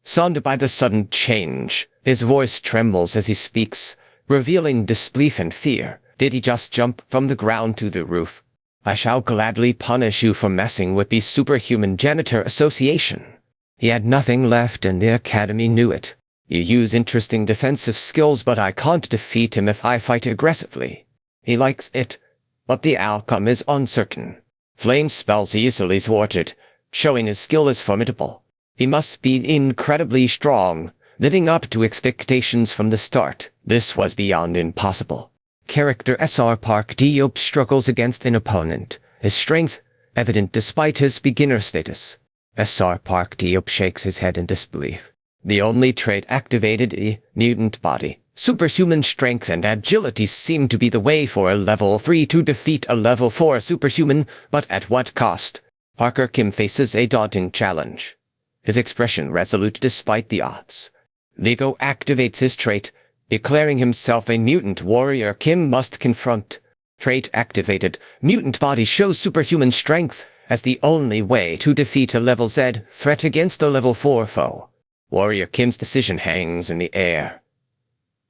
stunned by the sudden change. His voice trembles as he speaks, revealing disbelief and fear. Did he just jump from the ground to the roof? I shall gladly punish you for messing with the Superhuman Janitor Association. He had nothing left and the Academy knew it. You use interesting defensive skills, but I can't defeat him if I fight aggressively. He likes it, but the outcome is uncertain. Flame spells easily thwarted, showing his skill is formidable. He must be incredibly strong, living up to expectations from the start. This was beyond impossible. Character SR Park Diop struggles against an opponent, his strength evident despite his beginner status. SR Park Diop shakes his head in disbelief. The only trait activated, mutant body. Superhuman strength and agility seem to be the way for a level 3 to defeat a level 4 superhuman, but at what cost? Parker Kim faces a daunting challenge. His expression resolute despite the odds. Ligo activates his trait, declaring himself a mutant warrior Kim must confront. Trait activated. Mutant body shows superhuman strength as the only way to defeat a level Z threat against a level 4 foe. Warrior Kim's decision hangs in the air.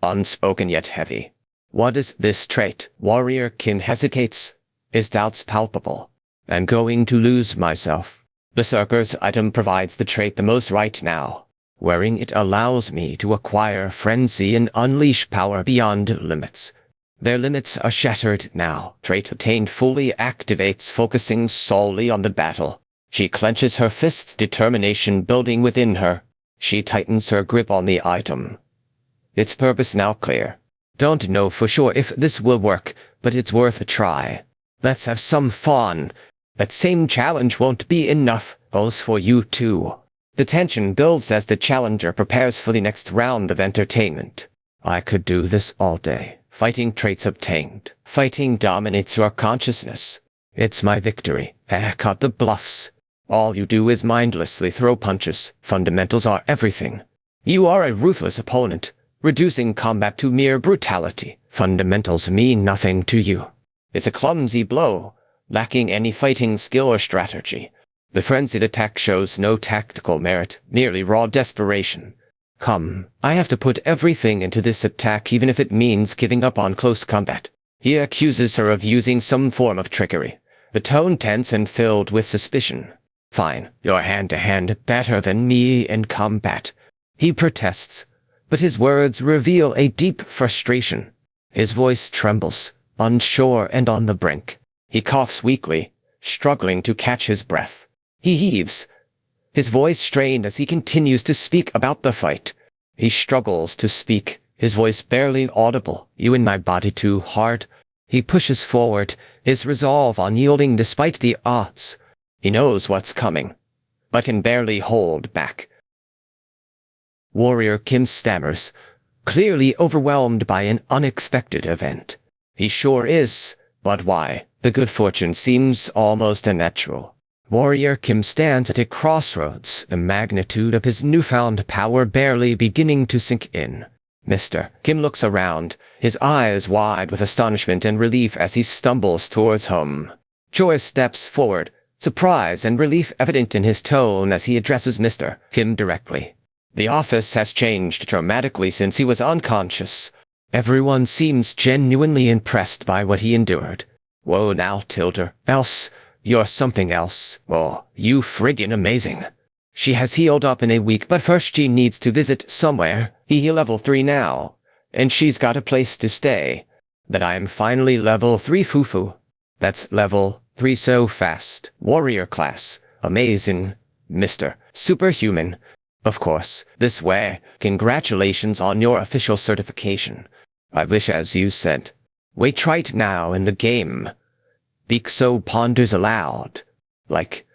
Unspoken yet heavy. What is this trait? Warrior Kim hesitates. His doubts palpable. I'm going to lose myself. Berserker's item provides the trait the most right now. Wearing it allows me to acquire frenzy and unleash power beyond limits. Their limits are shattered now. Trait obtained fully activates, focusing solely on the battle. She clenches her fists, determination building within her. She tightens her grip on the item. Its purpose now clear. Don't know for sure if this will work, but it's worth a try. Let's have some fun. That same challenge won't be enough, goes for you too. The tension builds as the challenger prepares for the next round of entertainment. I could do this all day. Fighting traits obtained. Fighting dominates your consciousness. It's my victory. Cut the bluffs. All you do is mindlessly throw punches. Fundamentals are everything. You are a ruthless opponent, reducing combat to mere brutality. Fundamentals mean nothing to you. It's a clumsy blow, lacking any fighting skill or strategy. The frenzied attack shows no tactical merit, merely raw desperation. Come, I have to put everything into this attack even if it means giving up on close combat. He accuses her of using some form of trickery, the tone tense and filled with suspicion. Fine, you're hand-to-hand better than me in combat. He protests, but his words reveal a deep frustration. His voice trembles, unsure and on the brink. He coughs weakly, struggling to catch his breath. He heaves, his voice strained as he continues to speak about the fight. He struggles to speak, his voice barely audible. You in my body too hard. He pushes forward, his resolve unyielding despite the odds. He knows what's coming, but can barely hold back. Warrior Kim stammers, clearly overwhelmed by an unexpected event. He sure is, but why? The good fortune seems almost unnatural. Warrior Kim stands at a crossroads, the magnitude of his newfound power barely beginning to sink in. Mr. Kim looks around, his eyes wide with astonishment and relief as he stumbles towards home. Joyce steps forward, surprise and relief evident in his tone as he addresses Mr. Kim directly. The office has changed dramatically since he was unconscious. Everyone seems genuinely impressed by what he endured. Whoa now, Tilder, else you're something else. Oh, you friggin' amazing. She has healed up in a week, but first she needs to visit somewhere. He level 3 now, and she's got a place to stay. That I am finally level 3 fufu. That's level 3 so fast. Warrior class. Amazing. Mr. Superhuman. Of course, this way. Congratulations on your official certification. I wish as you said. Wait right now in the game. Bixo ponders aloud. Like,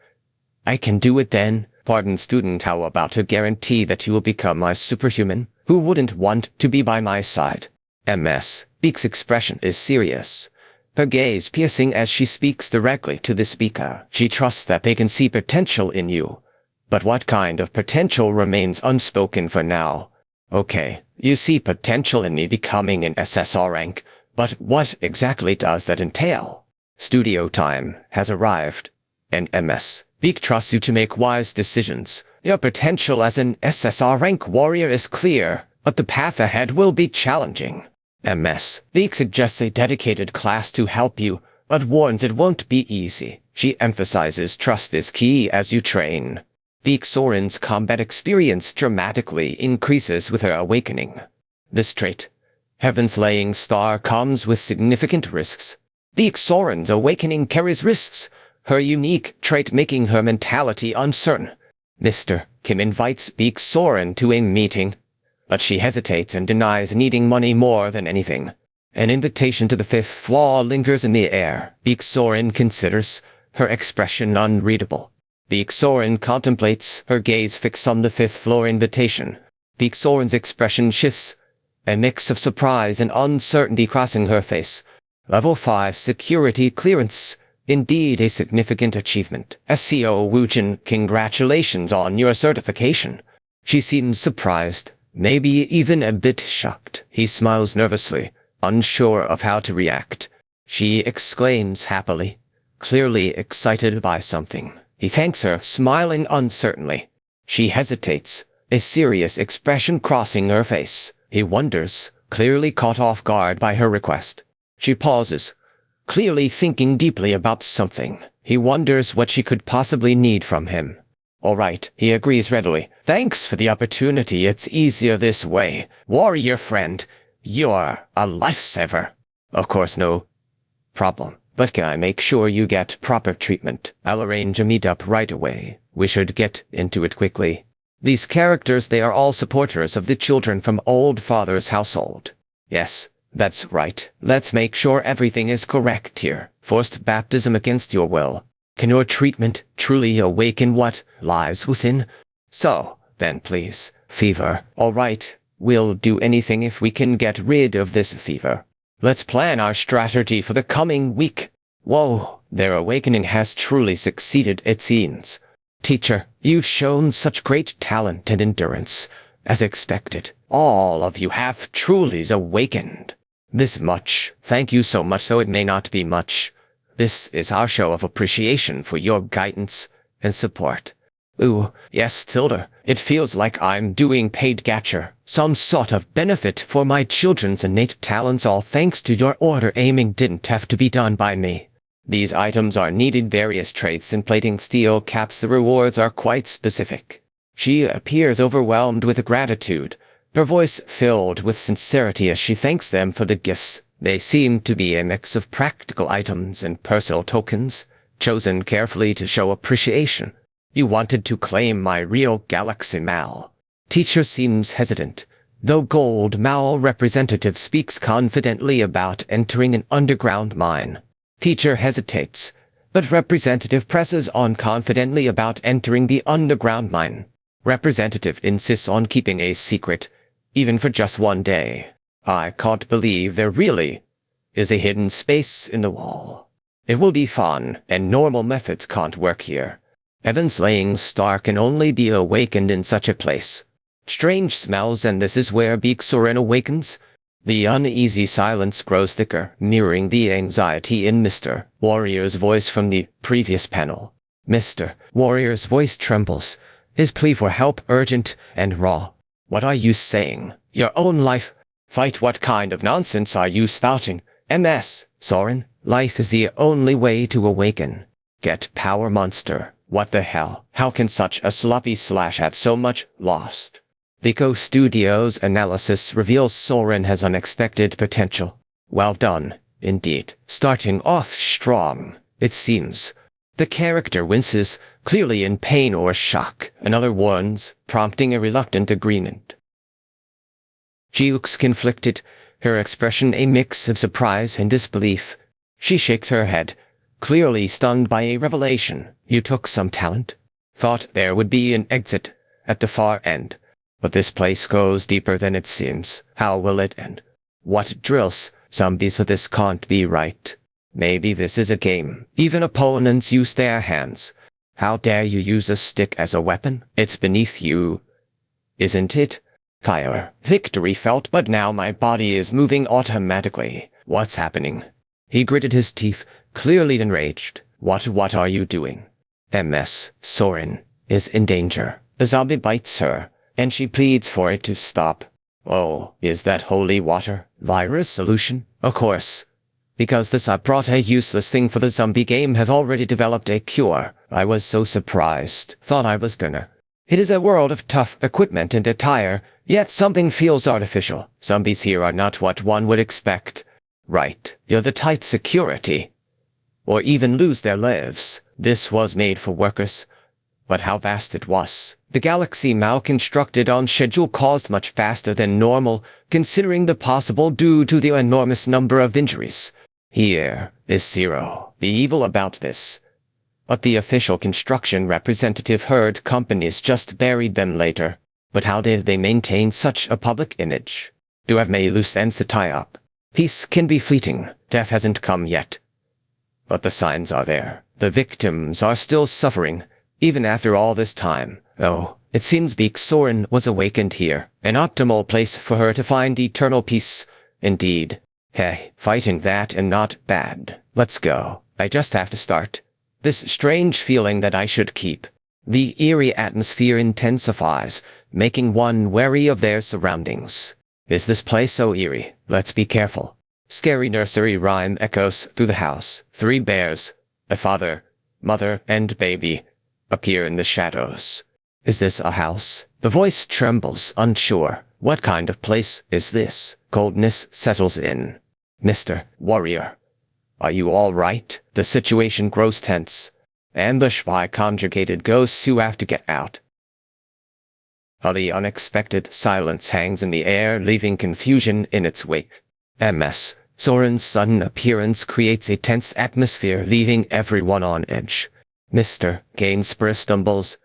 I can do it then? Pardon student, how about a guarantee that you will become my superhuman? Who wouldn't want to be by my side? MS. Beak's expression is serious. Her gaze piercing as she speaks directly to the speaker. She trusts that they can see potential in you. But what kind of potential remains unspoken for now? Okay, you see potential in me becoming an SSR rank, but what exactly does that entail? Studio time has arrived, and MS. Beak trusts you to make wise decisions. Your potential as an SSR rank warrior is clear, but the path ahead will be challenging. MS. Beak suggests a dedicated class to help you, but warns it won't be easy. She emphasizes trust is key as you train. Beak Soren's combat experience dramatically increases with her awakening. This trait, Heaven's Laying Star, comes with significant risks. Beak Soren's awakening carries risks, her unique trait making her mentality uncertain. Mr. Kim invites Beak Soren to a meeting, but she hesitates and denies needing money more than anything. An invitation to the 5th floor lingers in the air. Beak Soren considers, her expression unreadable. Beak Soren contemplates, her gaze fixed on the 5th floor invitation. Beak Soren's expression shifts, a mix of surprise and uncertainty crossing her face. Level 5 security clearance. Indeed a significant achievement. SCO Woojin, congratulations on your certification. She seems surprised, maybe even a bit shocked. He smiles nervously, unsure of how to react. She exclaims happily, clearly excited by something. He thanks her, smiling uncertainly. She hesitates, a serious expression crossing her face. He wonders, clearly caught off guard by her request. She pauses, clearly thinking deeply about something. He wonders what she could possibly need from him. All right, he agrees readily. Thanks for the opportunity. It's easier this way. Warrior friend, you're a lifesaver. Of course, no problem. But can I make sure you get proper treatment? I'll arrange a meetup right away. We should get into it quickly. These characters, they are all supporters of the children from Old Father's household. Yes. That's right. Let's make sure everything is correct here. Forced baptism against your will. Can your treatment truly awaken what lies within? So, then please, fever. All right, we'll do anything if we can get rid of this fever. Let's plan our strategy for the coming week. Whoa, their awakening has truly succeeded, it seems. Teacher, you've shown such great talent and endurance. As expected, all of you have truly awakened. This much, thank you so much, though it may not be much. This is our show of appreciation for your guidance and support. Ooh, yes, Tilda, it feels like I'm doing paid gacha, some sort of benefit for my children's innate talents, all thanks to your order. Aiming didn't have to be done by me. These items are needed various traits in plating steel caps. The rewards are quite specific. She appears overwhelmed with gratitude, her voice filled with sincerity as she thanks them for the gifts. They seem to be a mix of practical items and personal tokens, chosen carefully to show appreciation. You wanted to claim my real Galaxy Mal. Teacher seems hesitant, though Gold Mal representative speaks confidently about entering an underground mine. Teacher hesitates, but representative presses on confidently about entering the underground mine. Representative insists on keeping a secret, even for just one day. I can't believe there really is a hidden space in the wall. It will be fun, and normal methods can't work here. Evan's laying star can only be awakened in such a place. Strange smells, and this is where Beak Soren awakens. The uneasy silence grows thicker, mirroring the anxiety in Mr. Warrior's voice from the previous panel. Mr. Warrior's voice trembles, his plea for help urgent and raw. What are you saying? Your own life? Fight? What kind of nonsense are you spouting? MS. Soren, life is the only way to awaken. Get power, monster. What the hell? How can such a sloppy slash have so much lost? Vico Studios' analysis reveals Soren has unexpected potential. Well done, indeed. Starting off strong, it seems. The character winces, clearly in pain or shock. Another warns, prompting a reluctant agreement. She looks conflicted, her expression a mix of surprise and disbelief. She shakes her head, clearly stunned by a revelation. You took some talent? Thought there would be an exit at the far end. But this place goes deeper than it seems. How will it end? What drills? Zombies with this can't be right. Maybe this is a game. Even opponents use their hands. How dare you use a stick as a weapon? It's beneath you, isn't it? Kyler. Victory felt, but now my body is moving automatically. What's happening? He gritted his teeth, clearly enraged. What are you doing? MS. Soren is in danger. The zombie bites her, and she pleads for it to stop. Oh, is that holy water? Virus solution? Of course. Because this I brought a useless thing for the zombie game has already developed a cure. I was so surprised. Thought I was gonna. It is a world of tough equipment and attire, yet something feels artificial. Zombies here are not what one would expect. Right. You're the tight security. Or even lose their lives. This was made for workers. But how vast it was. The Galaxy Mal constructed on schedule caused much faster than normal, considering the possible due to the enormous number of injuries. Here is zero. The evil about this. But the official construction representative heard companies just buried them later. But how did they maintain such a public image? Do have many loose ends to tie up. Peace can be fleeting. Death hasn't come yet. But the signs are there. The victims are still suffering, even after all this time. Oh, it seems Beak Soren was awakened here. An optimal place for her to find eternal peace. Indeed. Hey, fighting that and not bad. Let's go. I just have to start. This strange feeling that I should keep. The eerie atmosphere intensifies, making one wary of their surroundings. Is this place so eerie? Let's be careful. Scary nursery rhyme echoes through the house. 3 bears, a father, mother, and baby, appear in the shadows. Is this a house? The voice trembles, unsure. What kind of place is this? Coldness settles in. Mr. Warrior, are you all right? The situation grows tense. Ambush by conjugated ghosts who have to get out. The unexpected silence hangs in the air, leaving confusion in its wake. MS. Soren's sudden appearance creates a tense atmosphere, leaving everyone on edge. Mr. Gainsborough stumbles,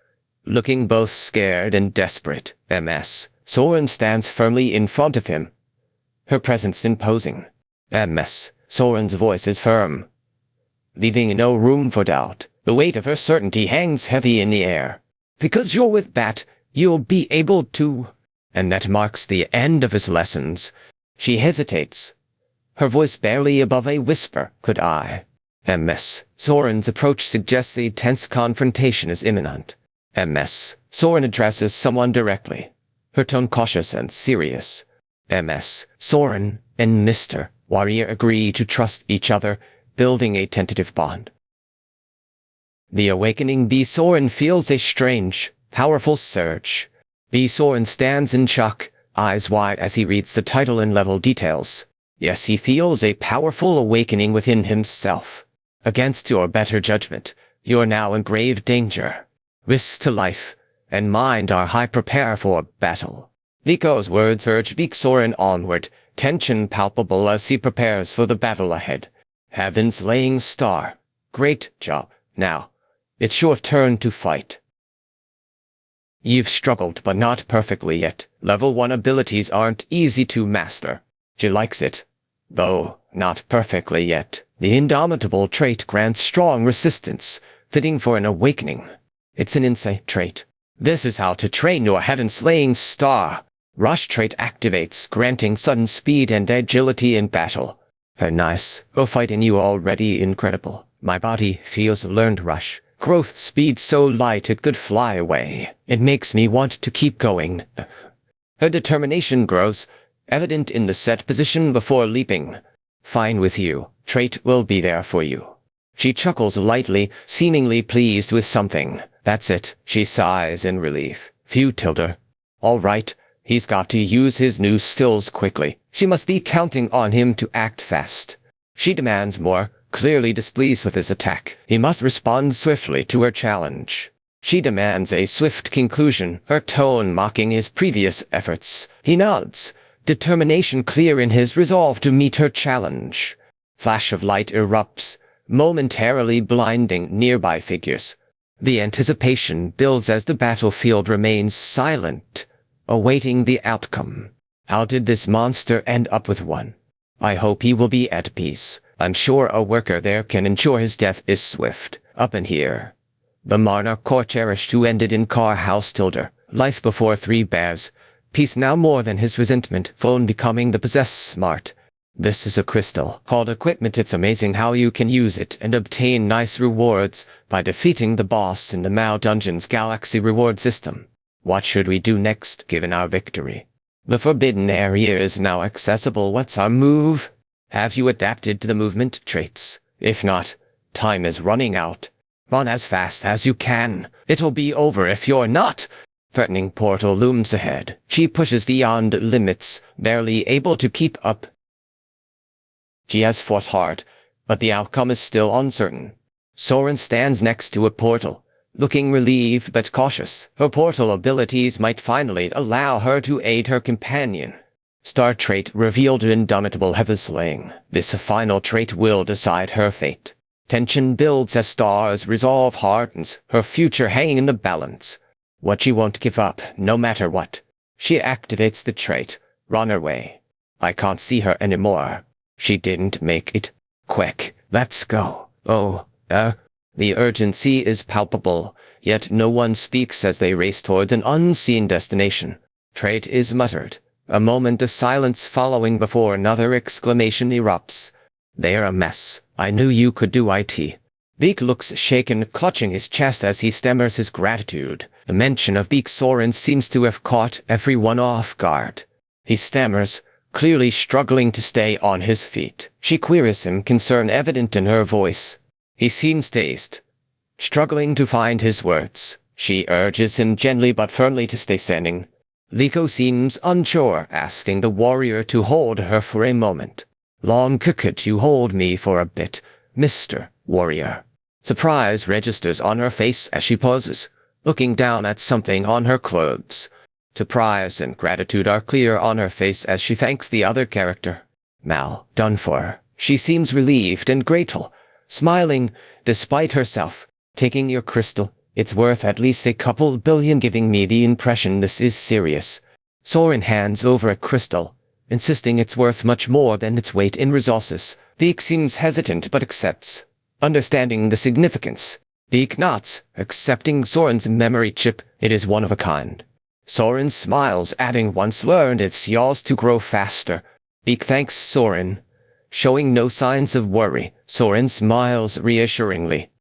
looking both scared and desperate. Ms. Soren stands firmly in front of him, her presence imposing. Ms. Soren's voice is firm, leaving no room for doubt. The weight of her certainty hangs heavy in the air. Because you're with Bat, you'll be able to... And that marks the end of his lessons. She hesitates, her voice barely above a whisper. Could I? Ms. Soren's approach suggests a tense confrontation is imminent. Ms. Soren addresses someone directly, her tone cautious and serious. Ms. Soren and Mr. Warrior agree to trust each other, building a tentative bond. The awakening B. Soren feels a strange, powerful surge. B. Soren stands in shock, eyes wide as he reads the title in level details. Yes, he feels a powerful awakening within himself. Against your better judgment, you are now in grave danger. Risks to life and mind are high. Prepare for battle. Viko's words urge B. Soren onward, tension palpable as he prepares for the battle ahead. Heaven's laying star. Great job. Now, it's your turn to fight. You've struggled, but not perfectly yet. Level 1 abilities aren't easy to master. She likes it, though not perfectly yet. The indomitable trait grants strong resistance, fitting for an awakening. It's an insight trait. This is how to train your heaven-slaying star. Rush trait activates, granting sudden speed and agility in battle. Nice. Go fight in you already incredible. My body feels learned rush. Growth speed so light it could fly away. It makes me want to keep going. Her determination grows, evident in the set position before leaping. Fine with you. Trait will be there for you. She chuckles lightly, seemingly pleased with something. That's it. She sighs in relief. Phew, Tilda. All right. He's got to use his new skills quickly. She must be counting on him to act fast. She demands more, clearly displeased with his attack. He must respond swiftly to her challenge. She demands a swift conclusion, her tone mocking his previous efforts. He nods, determination clear in his resolve to meet her challenge. Flash of light erupts, momentarily blinding nearby figures. The anticipation builds as the battlefield remains silent, awaiting the outcome. How did this monster end up with one? I hope he will be at peace. I'm sure a worker there can ensure his death is swift. Up in here. The monarch core cherished who ended in Car House Tilder. Life before 3 bears. Peace now more than his resentment. Phone becoming the possessed smart. This is a crystal called equipment. It's amazing how you can use it and obtain nice rewards by defeating the boss in the Mao Dungeon's Galaxy reward system. What should we do next, given our victory? The forbidden area is now accessible. What's our move? Have you adapted to the movement traits? If not, time is running out. Run as fast as you can. It'll be over if you're not. Threatening portal looms ahead. She pushes beyond limits, barely able to keep up. She has fought hard, but the outcome is still uncertain. Soren stands next to a portal, looking relieved but cautious. Her portal abilities might finally allow her to aid her companion. Star trait revealed indomitable heavy slaying. This final trait will decide her fate. Tension builds as Star's resolve hardens, her future hanging in the balance. What she won't give up, no matter what. She activates the trait. Run away. I can't see her anymore. She didn't make it. Quick, let's go. The urgency is palpable, yet no one speaks as they race towards an unseen destination. Trait is muttered. A moment of silence following before another exclamation erupts. They're a mess. I knew you could do it. Beak looks shaken, clutching his chest as he stammers his gratitude. The mention of Beak Soren seems to have caught everyone off guard. He stammers, clearly struggling to stay on his feet. She queries him, concern evident in her voice. He seems dazed, struggling to find his words. She urges him gently but firmly to stay standing. Liko seems unsure, asking the warrior to hold her for a moment. Long could you hold me for a bit, Mr. Warrior? Surprise registers on her face as she pauses, looking down at something on her clothes. Surprise and gratitude are clear on her face as she thanks the other character. Mal, done for. She seems relieved and grateful, smiling despite herself. Taking your crystal, it's worth at least a couple billion, giving me the impression this is serious. Soren hands over a crystal, insisting it's worth much more than its weight in resources. Beak seems hesitant but accepts, understanding the significance. Beak nods, accepting Soren's memory chip. It is one of a kind. Soren smiles, adding once learned it's yours to grow faster. Beak thanks Soren. Showing no signs of worry, Soren smiles reassuringly.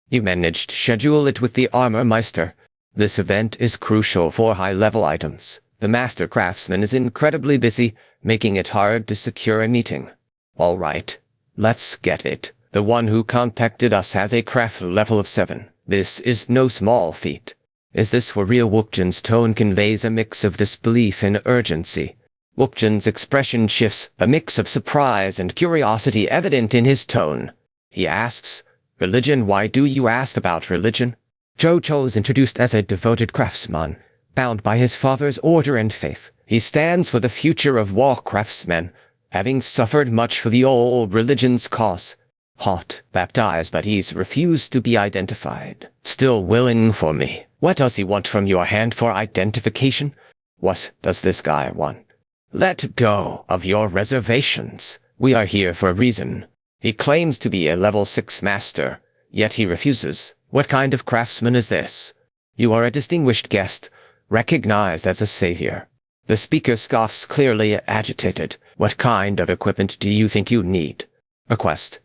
You managed to schedule it with the Armor Meister. This event is crucial for high-level items. The Master Craftsman is incredibly busy, making it hard to secure a meeting. All right, let's get it. The one who contacted us has a craft level of 7. This is no small feat. Is this for real? Wookjin's tone conveys a mix of disbelief and urgency. Wookjin's expression shifts, a mix of surprise and curiosity evident in his tone. He asks, "Religion? Why do you ask about religion?" Jojo is introduced as a devoted craftsman, bound by his father's order and faith. He stands for the future of war craftsmen, having suffered much for the old religion's cause. Hot, baptized, but he's refused to be identified. Still willing for me. What does he want from your hand for identification? What does this guy want? Let go of your reservations. We are here for a reason. He claims to be a level 6 master, yet he refuses. What kind of craftsman is this? You are a distinguished guest, recognized as a savior. The speaker scoffs, clearly agitated. What kind of equipment do you think you need? Request.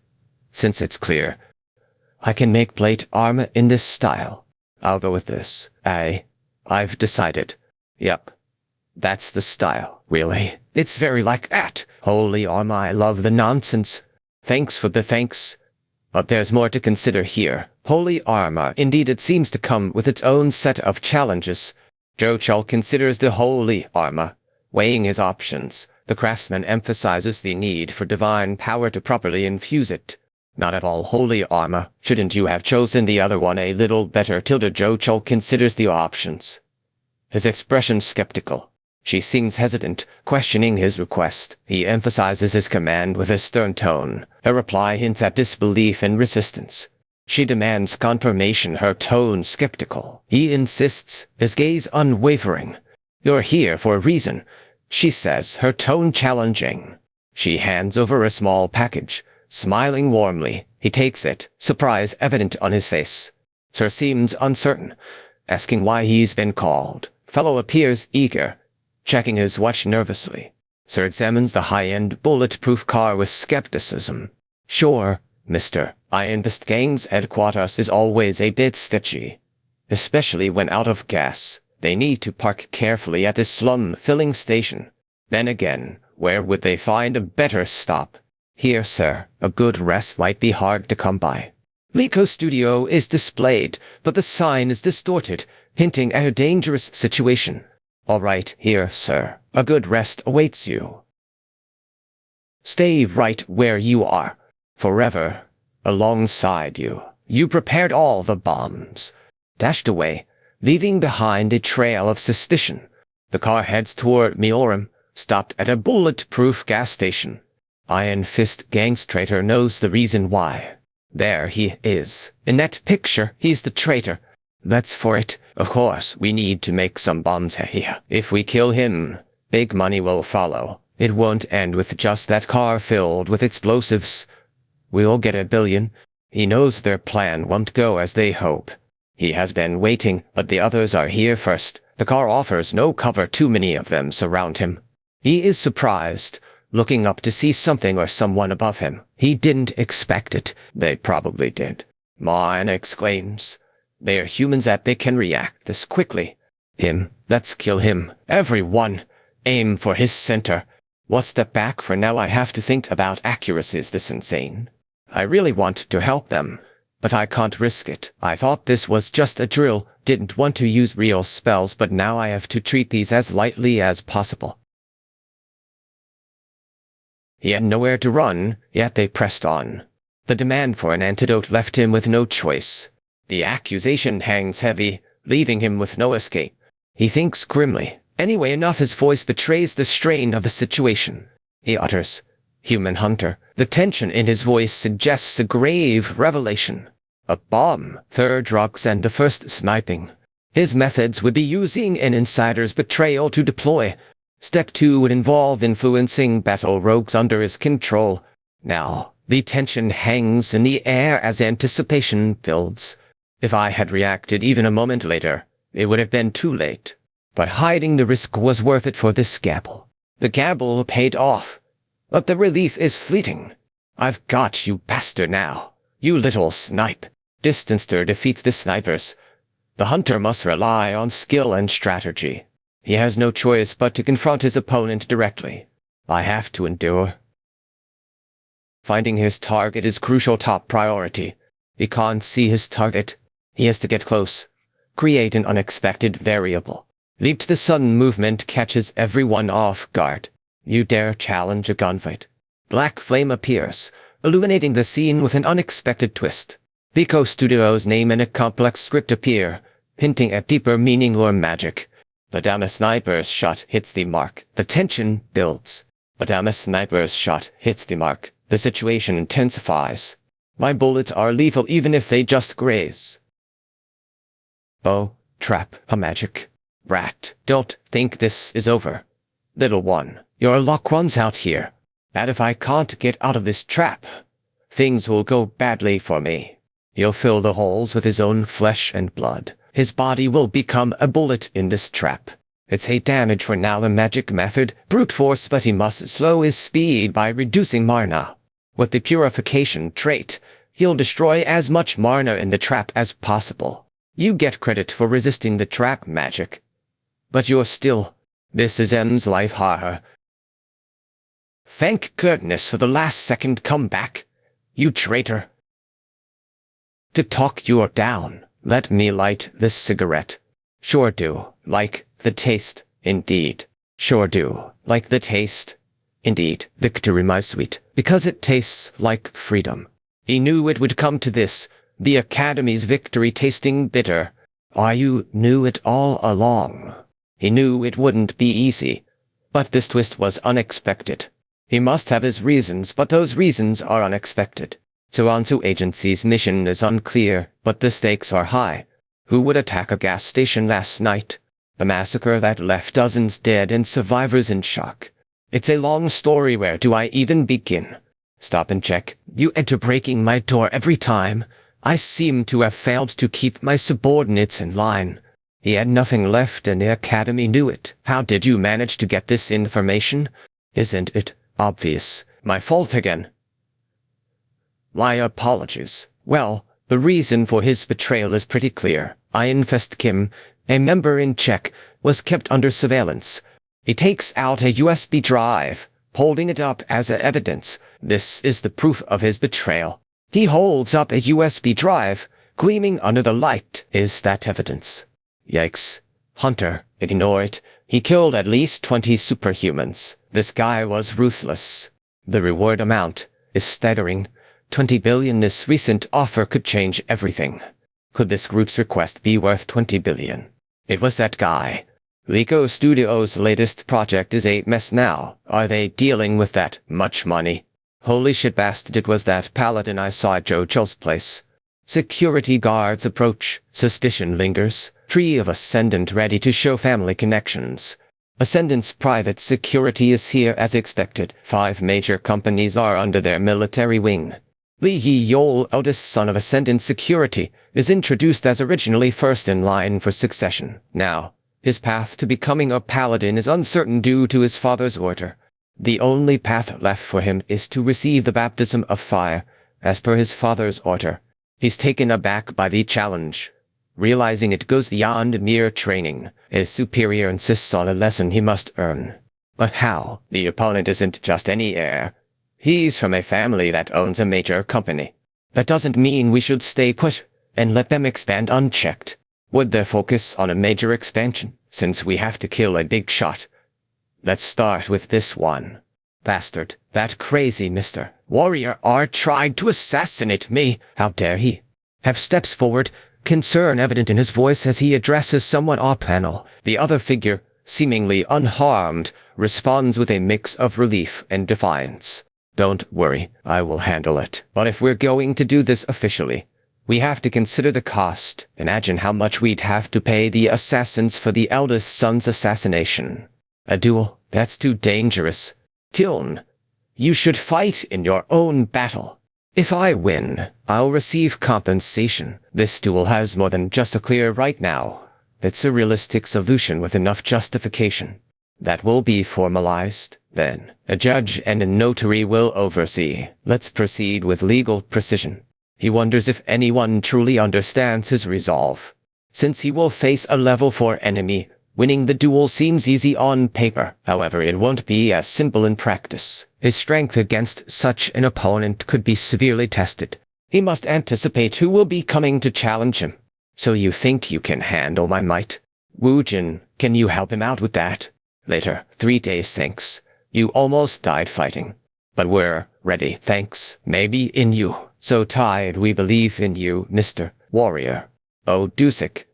Since it's clear, I can make plate armor in this style. I'll go with this. I've decided. Yep. That's the style. Really? It's very like that. Holy armor, I love the nonsense. Thanks for the thanks. But there's more to consider here. Holy armor, indeed, it seems to come with its own set of challenges. Jochul considers the holy armor. Weighing his options, the craftsman emphasizes the need for divine power to properly infuse it. Not at all holy armor. Shouldn't you have chosen the other one a little better? Jochul considers the options. His expression skeptical. She seems hesitant, questioning his request. He emphasizes his command with a stern tone. Her reply hints at disbelief and resistance. She demands confirmation, her tone skeptical. He insists, his gaze unwavering. You're here for a reason, she says, her tone challenging. She hands over a small package, smiling warmly. He takes it, surprise evident on his face. Sir seems uncertain, asking why he's been called. Fellow appears eager, checking his watch nervously. Sir examines the high-end bulletproof car with skepticism. Sure, mister, this gang's headquarters is always a bit sketchy. Especially when out of gas. They need to park carefully at this slum filling station. Then again, where would they find a better stop? Here, sir, a good rest might be hard to come by. Liko's studio is displayed, but the sign is distorted, hinting at a dangerous situation. All right, here, sir. A good rest awaits you. Stay right where you are. Forever. Alongside you. You prepared all the bombs. Dashed away, leaving behind a trail of suspicion. The car heads toward Miorim, stopped at a bulletproof gas station. Iron Fist Gang's traitor knows the reason why. There he is. In that picture, he's the traitor. That's for it. Of course, we need to make some bombs here. If we kill him, big money will follow. It won't end with just that car filled with explosives. We'll get $1 billion. He knows their plan won't go as they hope. He has been waiting, but the others are here first. The car offers no cover. Too many of them surround him. He is surprised, looking up to see something or someone above him. He didn't expect it. They probably did. Mine exclaims. They are humans that they can react this quickly. Him. Let's kill him. Everyone. Aim for his center. We'll step back for now. I have to think about accuracy. Is this insane? I really want to help them, but I can't risk it. I thought this was just a drill, didn't want to use real spells, but now I have to treat these as lightly as possible. He had nowhere to run, yet they pressed on. The demand for an antidote left him with no choice. The accusation hangs heavy, leaving him with no escape. He thinks grimly. Anyway, enough. His voice betrays the strain of the situation. He utters, "Human hunter." The tension in his voice suggests a grave revelation. A bomb, third drugs, and the first sniping. His methods would be using an insider's betrayal to deploy. Step 2 would involve influencing battle rogues under his control. Now, the tension hangs in the air as anticipation builds. If I had reacted even a moment later, it would have been too late. But hiding the risk was worth it for this gamble. The gamble paid off. But the relief is fleeting. I've got you, bastard, now. You little snipe. Distancer defeat the snipers. The hunter must rely on skill and strategy. He has no choice but to confront his opponent directly. I have to endure. Finding his target is crucial top priority. He can't see his target. He has to get close. Create an unexpected variable. Leap to the sudden movement catches everyone off guard. You dare challenge a gunfight. Black flame appears, illuminating the scene with an unexpected twist. Pico Studios' name and a complex script appear, hinting at deeper meaning or magic. But a sniper's shot hits the mark. The tension builds. But a sniper's shot hits the mark. The situation intensifies. My bullets are lethal even if they just graze. Bow, trap, a magic. Brat, don't think this is over. Little one, your luck runs out here. And if I can't get out of this trap, things will go badly for me. He'll fill the holes with his own flesh and blood. His body will become a bullet in this trap. It's 8 damage for now, the magic method, brute force, but he must slow his speed by reducing mana. With the purification trait, he'll destroy as much mana in the trap as possible. You get credit for resisting the trap magic. But you're still... This is M's life horror. Thank goodness for the last-second comeback. You traitor. To talk you down, let me light this cigarette. Sure do, like the taste, indeed. Sure do, like the taste. Indeed, victory my sweet, because it tastes like freedom. He knew it would come to this, the Academy's victory tasting bitter. You knew it all along. He knew it wouldn't be easy. But this twist was unexpected. He must have his reasons, but those reasons are unexpected. Toronto Agency's mission is unclear, but the stakes are high. Who would attack a gas station last night? The massacre that left dozens dead and survivors in shock. It's a long story. Where do I even begin? Stop and check. You enter breaking my door every time. I seem to have failed to keep my subordinates in line. He had nothing left and the Academy knew it. How did you manage to get this information? Isn't it obvious? My fault again. My apologies. Well, the reason for his betrayal is pretty clear. Infest Kim, a member in Czech, was kept under surveillance. He takes out a USB drive, holding it up as evidence. This is the proof of his betrayal. He holds up a USB drive, gleaming under the light. Is that evidence? Yikes. Hunter, ignore it. He killed at least 20 superhumans. This guy was ruthless. The reward amount is staggering. 20 billion. This recent offer could change everything. Could this group's request be worth 20 billion? It was that guy. Pico Studios' latest project is a mess now. Are they dealing with that much money? Holy shit bastard, it was that paladin I saw at Jojo's place. Security guards approach. Suspicion lingers. Tree of Ascendant ready to show family connections. Ascendant's private security is here as expected. 5 major companies are under their military wing. Lee Yi-Yol, eldest son of Ascendant Security, is introduced as originally first in line for succession. Now, his path to becoming a paladin is uncertain due to his father's order. The only path left for him is to receive the baptism of fire, as per his father's order. He's taken aback by the challenge. Realizing it goes beyond mere training, his superior insists on a lesson he must earn. But how? The opponent isn't just any heir. He's from a family that owns a major company. That doesn't mean we should stay put and let them expand unchecked. Would they focus on a major expansion, since we have to kill a big shot? Let's start with this one. Bastard, that crazy Mr. Warrior R tried to assassinate me. How dare he? Have steps forward, concern evident in his voice as he addresses someone off-panel. The other figure, seemingly unharmed, responds with a mix of relief and defiance. Don't worry, I will handle it. But if we're going to do this officially, We have to consider the cost. Imagine how much we'd have to pay the assassins for the eldest son's assassination. A duel? That's too dangerous. Kiln, you should fight in your own battle. If I win, I'll receive compensation. This duel has more than just a clear right now. It's a realistic solution with enough justification. That will be formalized. Then, a judge and a notary will oversee. Let's proceed with legal precision. He wonders if anyone truly understands his resolve. Since he will face a level 4 enemy, winning the duel seems easy on paper. However, it won't be as simple in practice. His strength against such an opponent could be severely tested. He must anticipate who will be coming to challenge him. So you think you can handle my might? Woojin, can you help him out with that? Later, 3 days thanks. You almost died fighting. But we're ready, thanks. Maybe in you. So tied, we believe in you, Mr. Warrior. Oh, Dusik.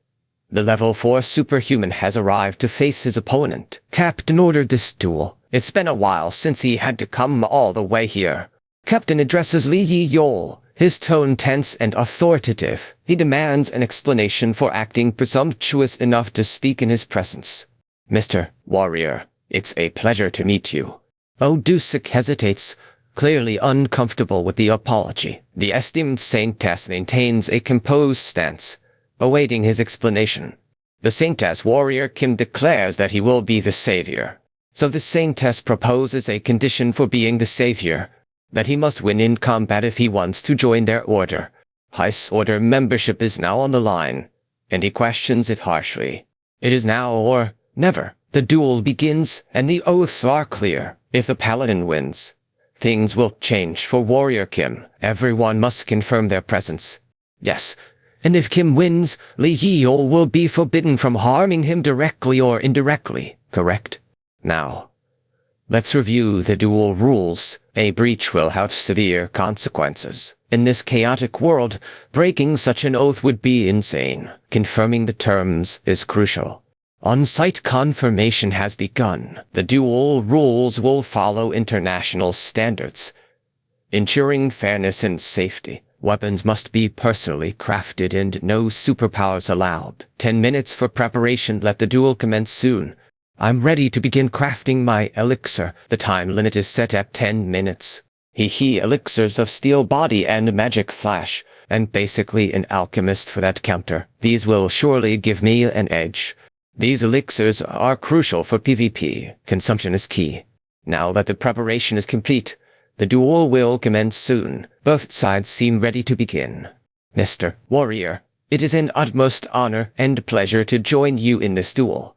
The level 4 superhuman has arrived to face his opponent. Captain ordered this duel. It's been a while since he had to come all the way here. Captain addresses Li Yi-Yol, his tone tense and authoritative. He demands an explanation for acting presumptuous enough to speak in his presence. Mr. Warrior, it's a pleasure to meet you. Oh, Dusik hesitates, clearly uncomfortable with the apology. The esteemed Saintess maintains a composed stance, awaiting his explanation. The Saintess Warrior Kim declares that he will be the savior. So the Saintess proposes a condition for being the savior, that he must win in combat if he wants to join their order. Heist's order membership is now on the line, and he questions it harshly. It is now or never. The duel begins, and the oaths are clear. If the paladin wins, things will change for Warrior Kim. Everyone must confirm their presence. Yes, and if Kim wins, Li Yi-Yol will be forbidden from harming him directly or indirectly, correct? Now, let's review the duel rules. A breach will have severe consequences. In this chaotic world, breaking such an oath would be insane. Confirming the terms is crucial. On-site confirmation has begun. The duel rules will follow international standards, ensuring fairness and safety. Weapons must be personally crafted and no superpowers allowed. 10 minutes for preparation. Let the duel commence soon. I'm ready to begin crafting my elixir. The time limit is set at 10 minutes. Elixirs of steel body and magic flash, and basically an alchemist for that counter. These will surely give me an edge. These elixirs are crucial for PvP. Consumption is key. Now that the preparation is complete, the duel will commence soon. Both sides seem ready to begin. Mr. Warrior, it is an utmost honor and pleasure to join you in this duel.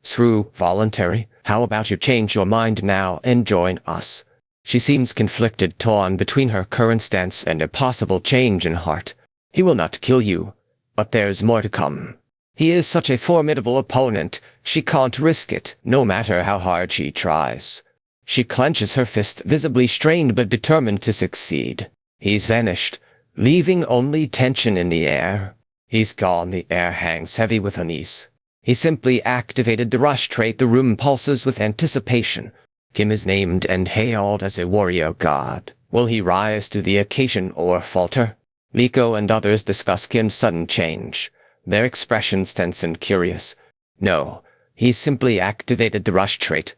Through voluntary. How about you change your mind now and join us? She seems conflicted, torn between her current stance and a possible change in heart. He will not kill you, but there's more to come. He is such a formidable opponent, she can't risk it, no matter how hard she tries. She clenches her fist, visibly strained but determined to succeed. He's vanished, leaving only tension in the air. He's gone, the air hangs heavy with unease. He simply activated the rush trait. The room pulses with anticipation. Kim is named and hailed as a warrior god. Will he rise to the occasion or falter? Liko and others discuss Kim's sudden change, their expressions tense and curious. No, he simply activated the rush trait.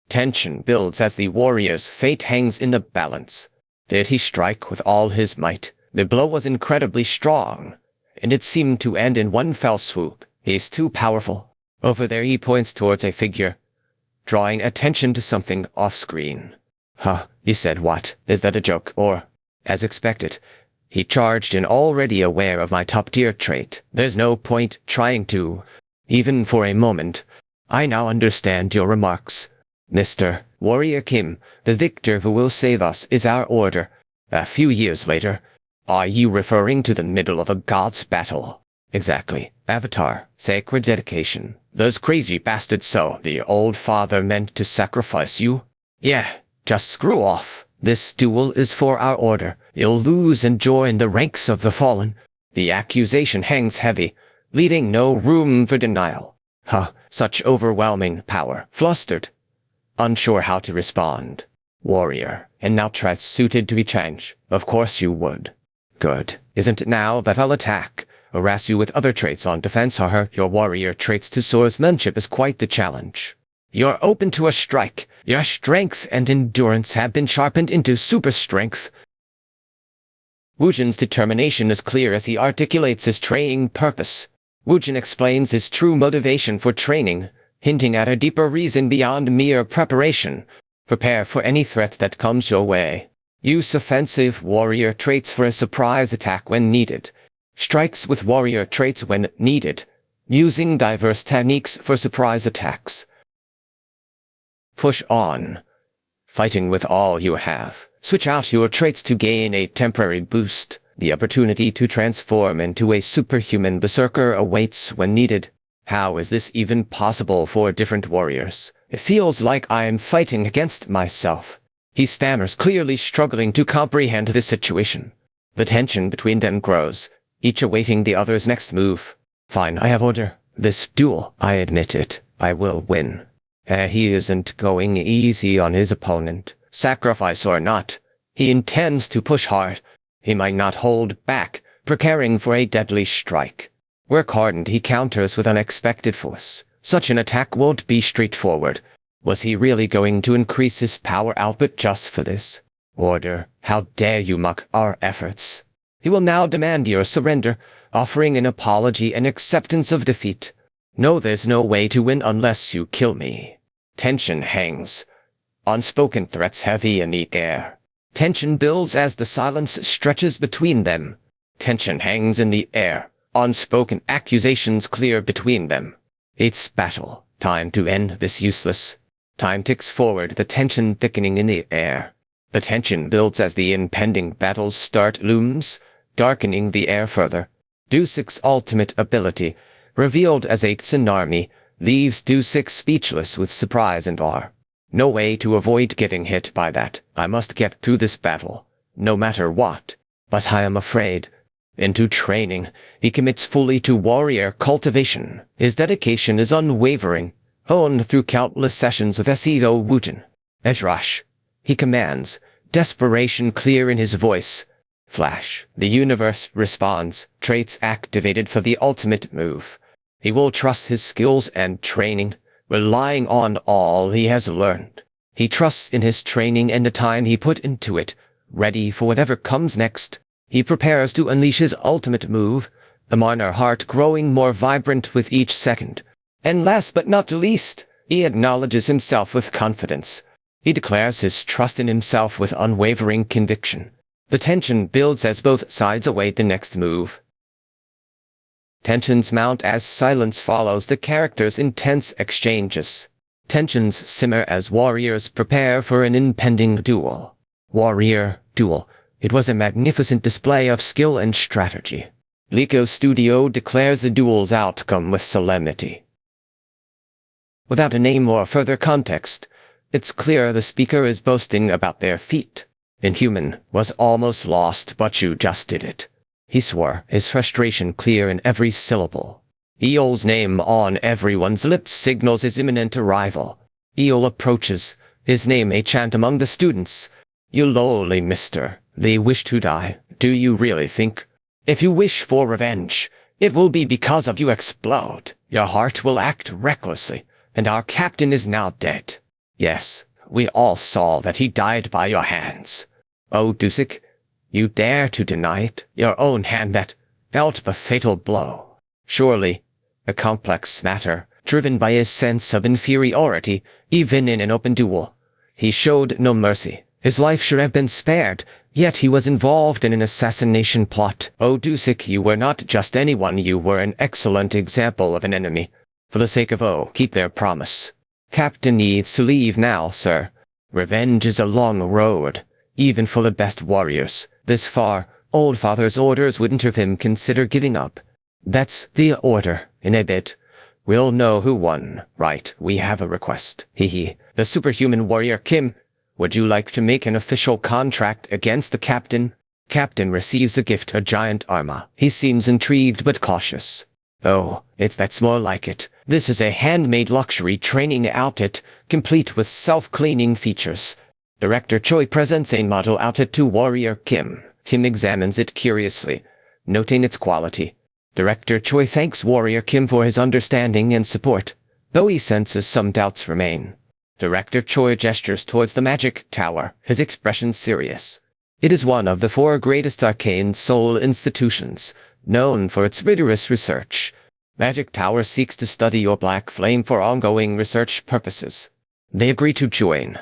Tension builds as the warrior's fate hangs in the balance. Did he strike with all his might? The blow was incredibly strong, and it seemed to end in one fell swoop. He's too powerful. Over there he points towards a figure, drawing attention to something off-screen. He said what? Is that a joke, or? As expected, he charged in, already aware of my top-tier trait. There's no point trying to, even for a moment. I now understand your remarks. Mr. Warrior Kim, the victor who will save us is our order. A few years later. Are you referring to the middle of a god's battle? Exactly. Avatar, sacred dedication. Those crazy bastards, so the old father meant to sacrifice you? Yeah, just screw off. This duel is for our order. You'll lose and join the ranks of the fallen. The accusation hangs heavy, leaving no room for denial. Such overwhelming power. Flustered, unsure how to respond. Warrior, and now tries suited to be changed. Of course you would. Good. Isn't it now that I'll attack? Harass you with other traits on defense. Your warrior traits to swordsmanship is quite the challenge. You're open to a strike. Your strength and endurance have been sharpened into super strength. Wujin's determination is clear as he articulates his training purpose. Wujin explains his true motivation for training, hinting at a deeper reason beyond mere preparation. Prepare for any threat that comes your way. Use offensive warrior traits for a surprise attack when needed. Strikes with warrior traits when needed. Using diverse techniques for surprise attacks. Push on. Fighting with all you have. Switch out your traits to gain a temporary boost. The opportunity to transform into a superhuman berserker awaits when needed. How is this even possible for different warriors? It feels like I am fighting against myself. He stammers, clearly struggling to comprehend this situation. The tension between them grows, each awaiting the other's next move. Fine, I have order. This duel, I admit it, I will win. He isn't going easy on his opponent. Sacrifice or not, he intends to push hard. He might not hold back, preparing for a deadly strike. Work hardened, he counters with unexpected force. Such an attack won't be straightforward. Was he really going to increase his power output just for this? Order, how dare you mock our efforts? He will now demand your surrender, offering an apology and acceptance of defeat. No, there's no way to win unless you kill me. Tension hangs. Unspoken threats heavy in the air. Tension builds as the silence stretches between them. Tension hangs in the air. Unspoken accusations clear between them. It's battle. Time to end this useless. Time ticks forward, the tension thickening in the air. The tension builds as the impending battle's start looms, darkening the air further. Dusuk's ultimate ability, revealed as a tsunami, leaves Dusuk speechless with surprise and awe. No way to avoid getting hit by that. I must get through this battle, no matter what. But I am afraid. Into training, he commits fully to warrior cultivation. His dedication is unwavering, honed through countless sessions with Seo Wujin. Ejrash, he commands, desperation clear in his voice. Flash, the universe responds, traits activated for the ultimate move. He will trust his skills and training, relying on all he has learned. He trusts in his training and the time he put into it, ready for whatever comes next. He prepares to unleash his ultimate move, the minor heart growing more vibrant with each second. And last but not least, he acknowledges himself with confidence. He declares his trust in himself with unwavering conviction. The tension builds as both sides await the next move. Tensions mount as silence follows the characters' intense exchanges. Tensions simmer as warriors prepare for an impending duel. Warrior duel. It was a magnificent display of skill and strategy. Liko Studio declares the duel's outcome with solemnity. Without a name or further context, it's clear the speaker is boasting about their feat. Inhuman was almost lost, but you just did it. He swore, his frustration clear in every syllable. Eol's name on everyone's lips signals his imminent arrival. Eol approaches, his name a chant among the students. You lowly mister, they wish to die. Do you really think? If you wish for revenge, it will be because of you explode. Your heart will act recklessly, and our captain is now dead. Yes, we all saw that he died by your hands. Oh, Dusuk, you dare to deny it? Your own hand that felt the fatal blow. Surely, a complex matter, driven by his sense of inferiority, even in an open duel. He showed no mercy. His life should have been spared, yet he was involved in an assassination plot. Oh, Dusuk, you were not just anyone, you were an excellent example of an enemy. For the sake of keep their promise. Captain needs to leave now, sir. Revenge is a long road, even for the best warriors. This far, Old Father's orders wouldn't have him consider giving up. That's the order. In a bit, we'll know who won. Right, we have a request. Hee. The superhuman warrior Kim, would you like to make an official contract against the captain? Captain receives a gift, a giant armor. He seems intrigued but cautious. Oh, that's more like it. This is a handmade luxury training outfit, complete with self-cleaning features. Director Choi presents a model outfit to Warrior Kim. Kim examines it curiously, noting its quality. Director Choi thanks Warrior Kim for his understanding and support, though he senses some doubts remain. Director Choi gestures towards the magic tower, his expression serious. It is one of the 4 greatest arcane soul institutions, known for its rigorous research. Magic Tower seeks to study your black flame for ongoing research purposes. They agree to join,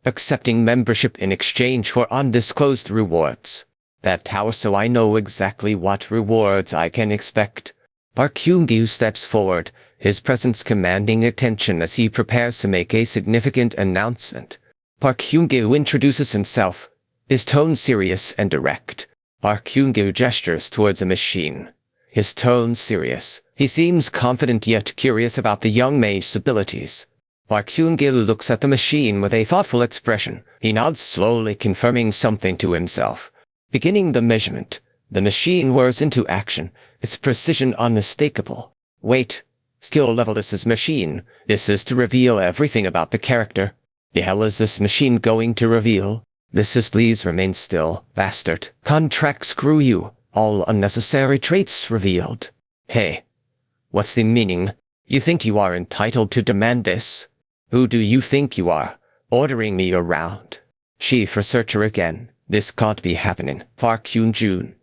accepting membership in exchange for undisclosed rewards. That tower so I know exactly what rewards I can expect. Park Hyung-gyu steps forward, his presence commanding attention as he prepares to make a significant announcement. Park Hyung-gyu introduces himself, his tone serious and direct. Park Hyung-gyu gestures towards a machine. His tone serious. He seems confident yet curious about the young mage's abilities. Park Hyung-gyu looks at the machine with a thoughtful expression. He nods slowly, confirming something to himself. Beginning the measurement, the machine whirs into action, its precision unmistakable. Wait. Skill level. This is machine. This is to reveal everything about the character. The hell is this machine going to reveal? This is please remain still, bastard. Contract screw you. All unnecessary traits revealed. Hey. What's the meaning? You think you are entitled to demand this? Who do you think you are, ordering me around? Chief Researcher again. This can't be happening. Park Hyun-jun.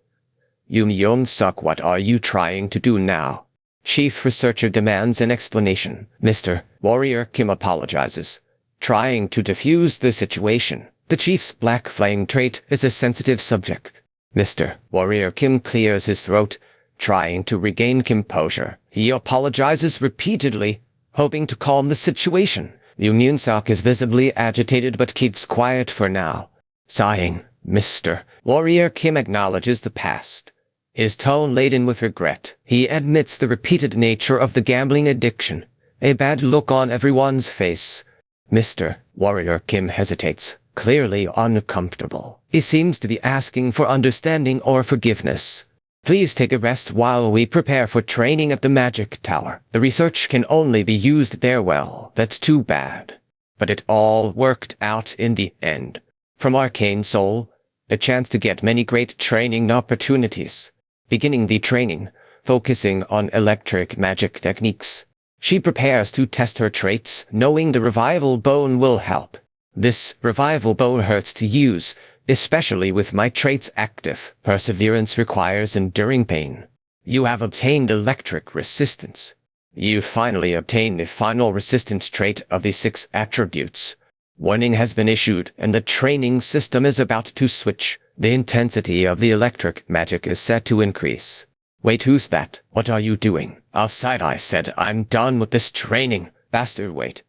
Yoon Young-suk, what are you trying to do now? Chief Researcher demands an explanation. Mr. Warrior Kim apologizes, trying to defuse the situation. The chief's black flame trait is a sensitive subject. Mr. Warrior Kim clears his throat, trying to regain composure. He apologizes repeatedly, hoping to calm the situation. Yoon Young-suk is visibly agitated but keeps quiet for now. Sighing, Mr. Warrior Kim acknowledges the past, his tone laden with regret. He admits the repeated nature of the gambling addiction, a bad look on everyone's face. Mr. Warrior Kim hesitates, clearly uncomfortable. He seems to be asking for understanding or forgiveness. Please take a rest while we prepare for training at the Magic Tower. The research can only be used there. Well, that's too bad. But it all worked out in the end. From Arcane Soul, a chance to get many great training opportunities. Beginning the training, focusing on electric magic techniques. She prepares to test her traits, knowing the revival bone will help. This revival bone hurts to use, especially with my traits active. Perseverance requires enduring pain. You have obtained electric resistance. You finally obtained the final resistance trait of the 6 attributes. Warning has been issued, and the training system is about to switch. The intensity of the electric magic is set to increase. Wait, who's that? What are you doing? Outside, I said. I'm done with this training. Bastard, wait.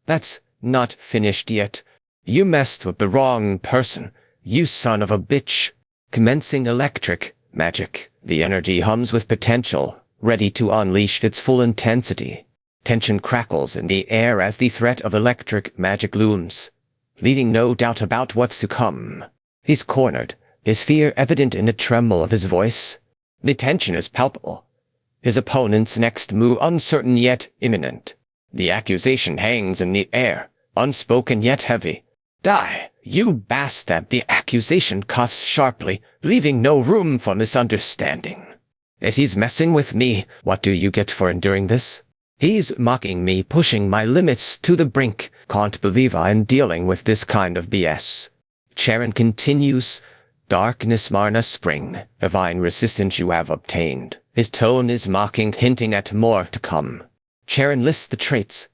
That's not finished yet. You messed with the wrong person. You son of a bitch. Commencing electric magic. The energy hums with potential, ready to unleash its full intensity. Tension crackles in the air as the threat of electric magic looms, leaving no doubt about what's to come. He's cornered, his fear evident in the tremble of his voice. The tension is palpable. His opponent's next move uncertain yet imminent. The accusation hangs in the air, unspoken yet heavy. Die, you bastard! The accusation cuts sharply, leaving no room for misunderstanding. If he's messing with me, what do you get for enduring this? He's mocking me, pushing my limits to the brink. Can't believe I'm dealing with this kind of BS. Charon continues. Darkness Marna Spring, divine resistance you have obtained. His tone is mocking, hinting at more to come. Charon lists the traits,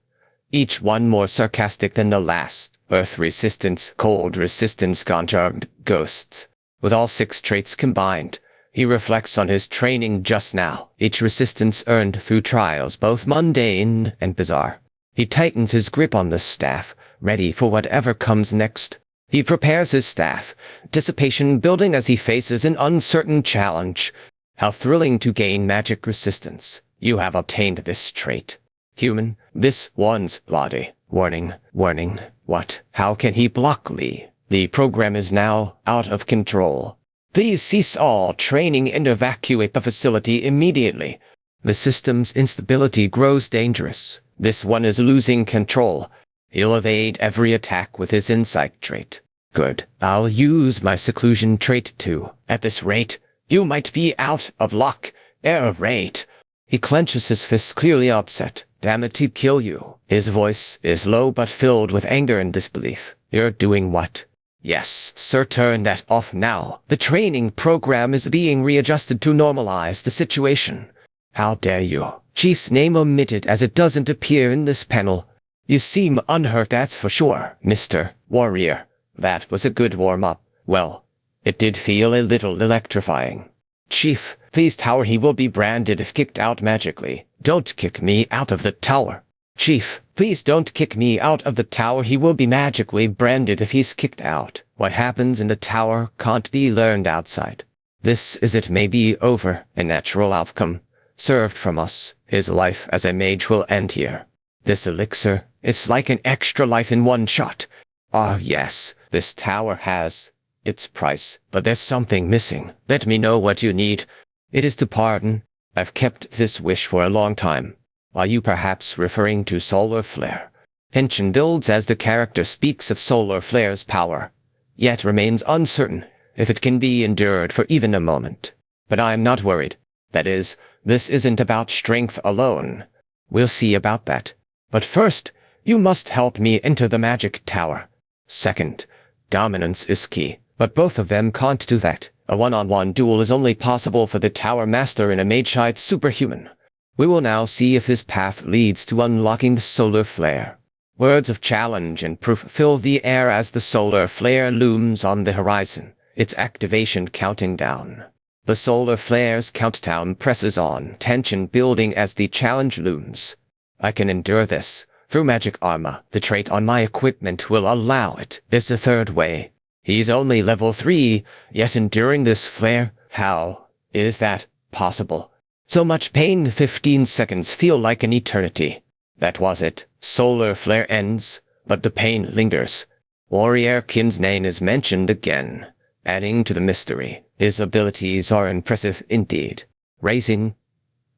each one more sarcastic than the last. Earth resistance, cold resistance, conjured ghosts. With all 6 traits combined, he reflects on his training just now, each resistance earned through trials both mundane and bizarre. He tightens his grip on the staff, ready for whatever comes next. He prepares his staff, dissipation building as he faces an uncertain challenge. How thrilling to gain magic resistance. You have obtained this trait. Human, this one's body. Warning, warning. What? How can he block Lee? The program is now out of control. Please cease all training and evacuate the facility immediately. The system's instability grows dangerous. This one is losing control. He'll evade every attack with his insight trait. Good. I'll use my seclusion trait too. At this rate, you might be out of luck. Rate. He clenches his fists, clearly upset. Damn it, he'd kill you. His voice is low but filled with anger and disbelief. You're doing what? Yes, sir, turn that off now. The training program is being readjusted to normalize the situation. How dare you? Chief's name omitted as it doesn't appear in this panel. You seem unhurt, that's for sure, Mr. Warrior. That was a good warm-up. Well, it did feel a little electrifying. Chief, please tower, he will be branded if kicked out magically. Don't kick me out of the tower. Chief, please don't kick me out of the tower, he will be magically branded if he's kicked out. What happens in the tower can't be learned outside. This is it may be over, a natural outcome. Served from us, his life as a mage will end here. This elixir, it's like an extra life in one shot. Ah yes, this tower has its price, but there's something missing. Let me know what you need. It is to pardon. I've kept this wish for a long time. Are you perhaps referring to solar flare? Tension builds as the character speaks of solar flare's power, yet remains uncertain if it can be endured for even a moment. But I'm not worried. That is, this isn't about strength alone. We'll see about that. But first, you must help me enter the magic tower. Second, dominance is key, but both of them can't do that. A one-on-one duel is only possible for the tower master in a mage-type superhuman. We will now see if this path leads to unlocking the solar flare. Words of challenge and proof fill the air as the solar flare looms on the horizon, its activation counting down. The solar flare's countdown presses on, tension building as the challenge looms. I can endure this. Through magic armor, the trait on my equipment will allow it. There's a third way. He's only level 3, yet enduring this flare? How is that possible? So much pain, 15 seconds feel like an eternity. That was it. Solar flare ends, but the pain lingers. Warrior Kim's name is mentioned again, adding to the mystery. His abilities are impressive indeed. Raising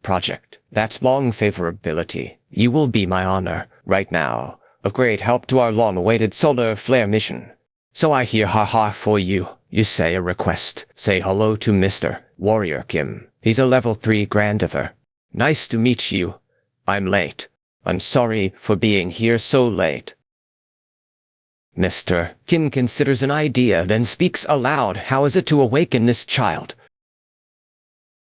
project. That's long favorability. You will be my honor, right now. Of great help to our long-awaited solar flare mission. So I hear haha for you. You say a request. Say hello to Mr. Warrior Kim. He's a level 3 Grandiver. Nice to meet you. I'm late. I'm sorry for being here so late. Mr. Kim considers an idea, then speaks aloud. How is it to awaken this child?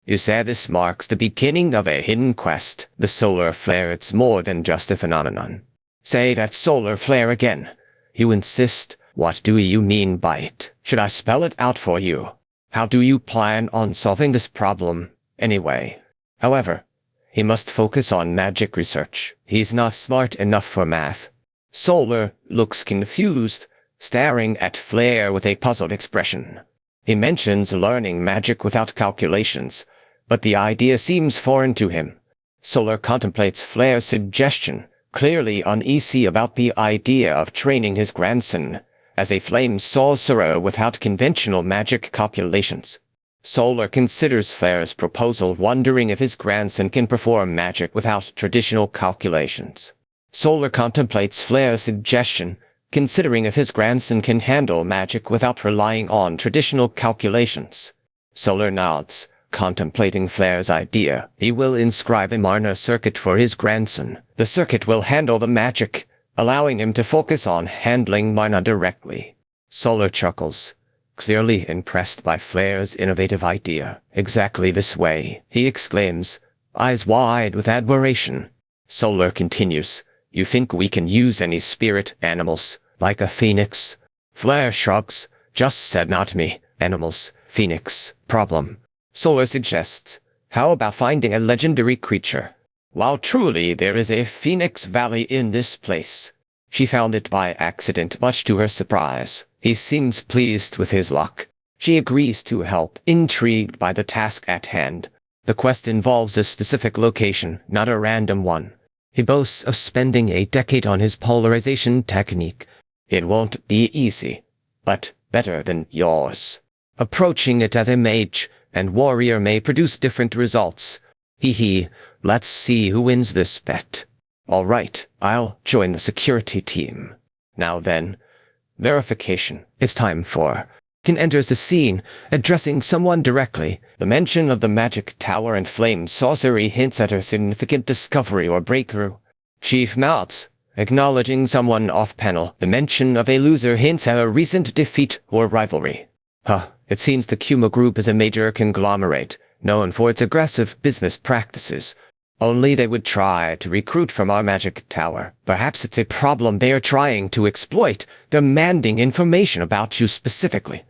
You say this marks the beginning of a hidden quest. The solar flare, it's more than just a phenomenon. Say that solar flare again. You insist. What do you mean by it? Should I spell it out for you? How do you plan on solving this problem, anyway? However, he must focus on magic research. He's not smart enough for math. Solar looks confused, staring at Flare with a puzzled expression. He mentions learning magic without calculations, but the idea seems foreign to him. Solar contemplates Flare's suggestion, clearly uneasy about the idea of training his grandson as a flame sorcerer without conventional magic calculations. Solar considers Flare's proposal, wondering if his grandson can perform magic without traditional calculations. Solar contemplates Flare's suggestion, considering if his grandson can handle magic without relying on traditional calculations. Solar nods, contemplating Flare's idea. He will inscribe a minor circuit for his grandson. The circuit will handle the magic, allowing him to focus on handling mana directly. Solar chuckles, clearly impressed by Flare's innovative idea. Exactly this way, he exclaims, eyes wide with admiration. Solar continues, you think we can use any spirit animals, like a phoenix? Flare shrugs, just said not me. Animals, phoenix, problem. Solar suggests, how about finding a legendary creature? While truly there is a Phoenix Valley in this place, she found it by accident, much to her surprise. He seems pleased with his luck. She agrees to help, intrigued by the task at hand. The quest involves a specific location, not a random one. He boasts of spending a decade on his polarization technique. It won't be easy, but better than yours. Approaching it as a mage and warrior may produce different results. Hee, let's see who wins this bet. All right, I'll join the security team. Now then, Verification. It's time for. Kin enters the scene, addressing someone directly. The mention of the magic tower and flame sorcery hints at her significant discovery or breakthrough. Chief nods, acknowledging someone off-panel. The mention of a loser hints at a recent defeat or rivalry. It seems the Kuma Group is a major conglomerate, known for its aggressive business practices. Only they would try to recruit from our magic tower. Perhaps it's a problem they are trying to exploit, demanding information about you specifically.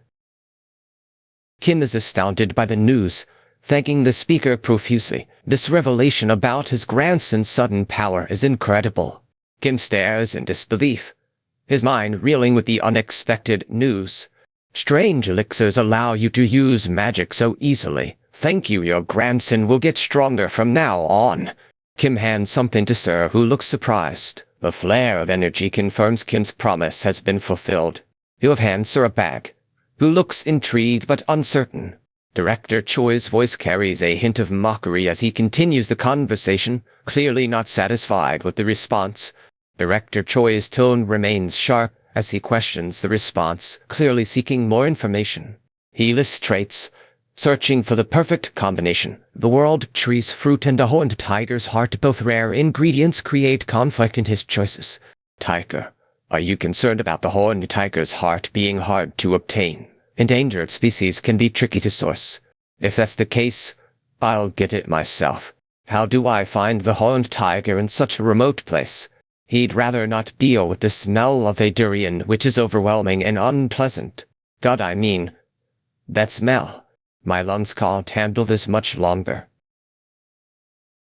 Kim is astounded by the news, thanking the speaker profusely. This revelation about his grandson's sudden power is incredible. Kim stares in disbelief, his mind reeling with the unexpected news. Strange elixirs allow you to use magic so easily. Thank you, your grandson will get stronger from now on. Kim hands something to Sir, who looks surprised. The flare of energy confirms Kim's promise has been fulfilled. He'll hand Sir a bag, who looks intrigued but uncertain. Director Choi's voice carries a hint of mockery as he continues the conversation, clearly not satisfied with the response. Director Choi's tone remains sharp as he questions the response, clearly seeking more information. He lists traits, searching for the perfect combination. The world tree's fruit and a horned tiger's heart, both rare ingredients, create conflict in his choices. Tiger, are you concerned about the horned tiger's heart being hard to obtain? Endangered species can be tricky to source. If that's the case, I'll get it myself. How do I find the horned tiger in such a remote place? He'd rather not deal with the smell of a durian, which is overwhelming and unpleasant. God, I mean, that smell. My lungs can't handle this much longer.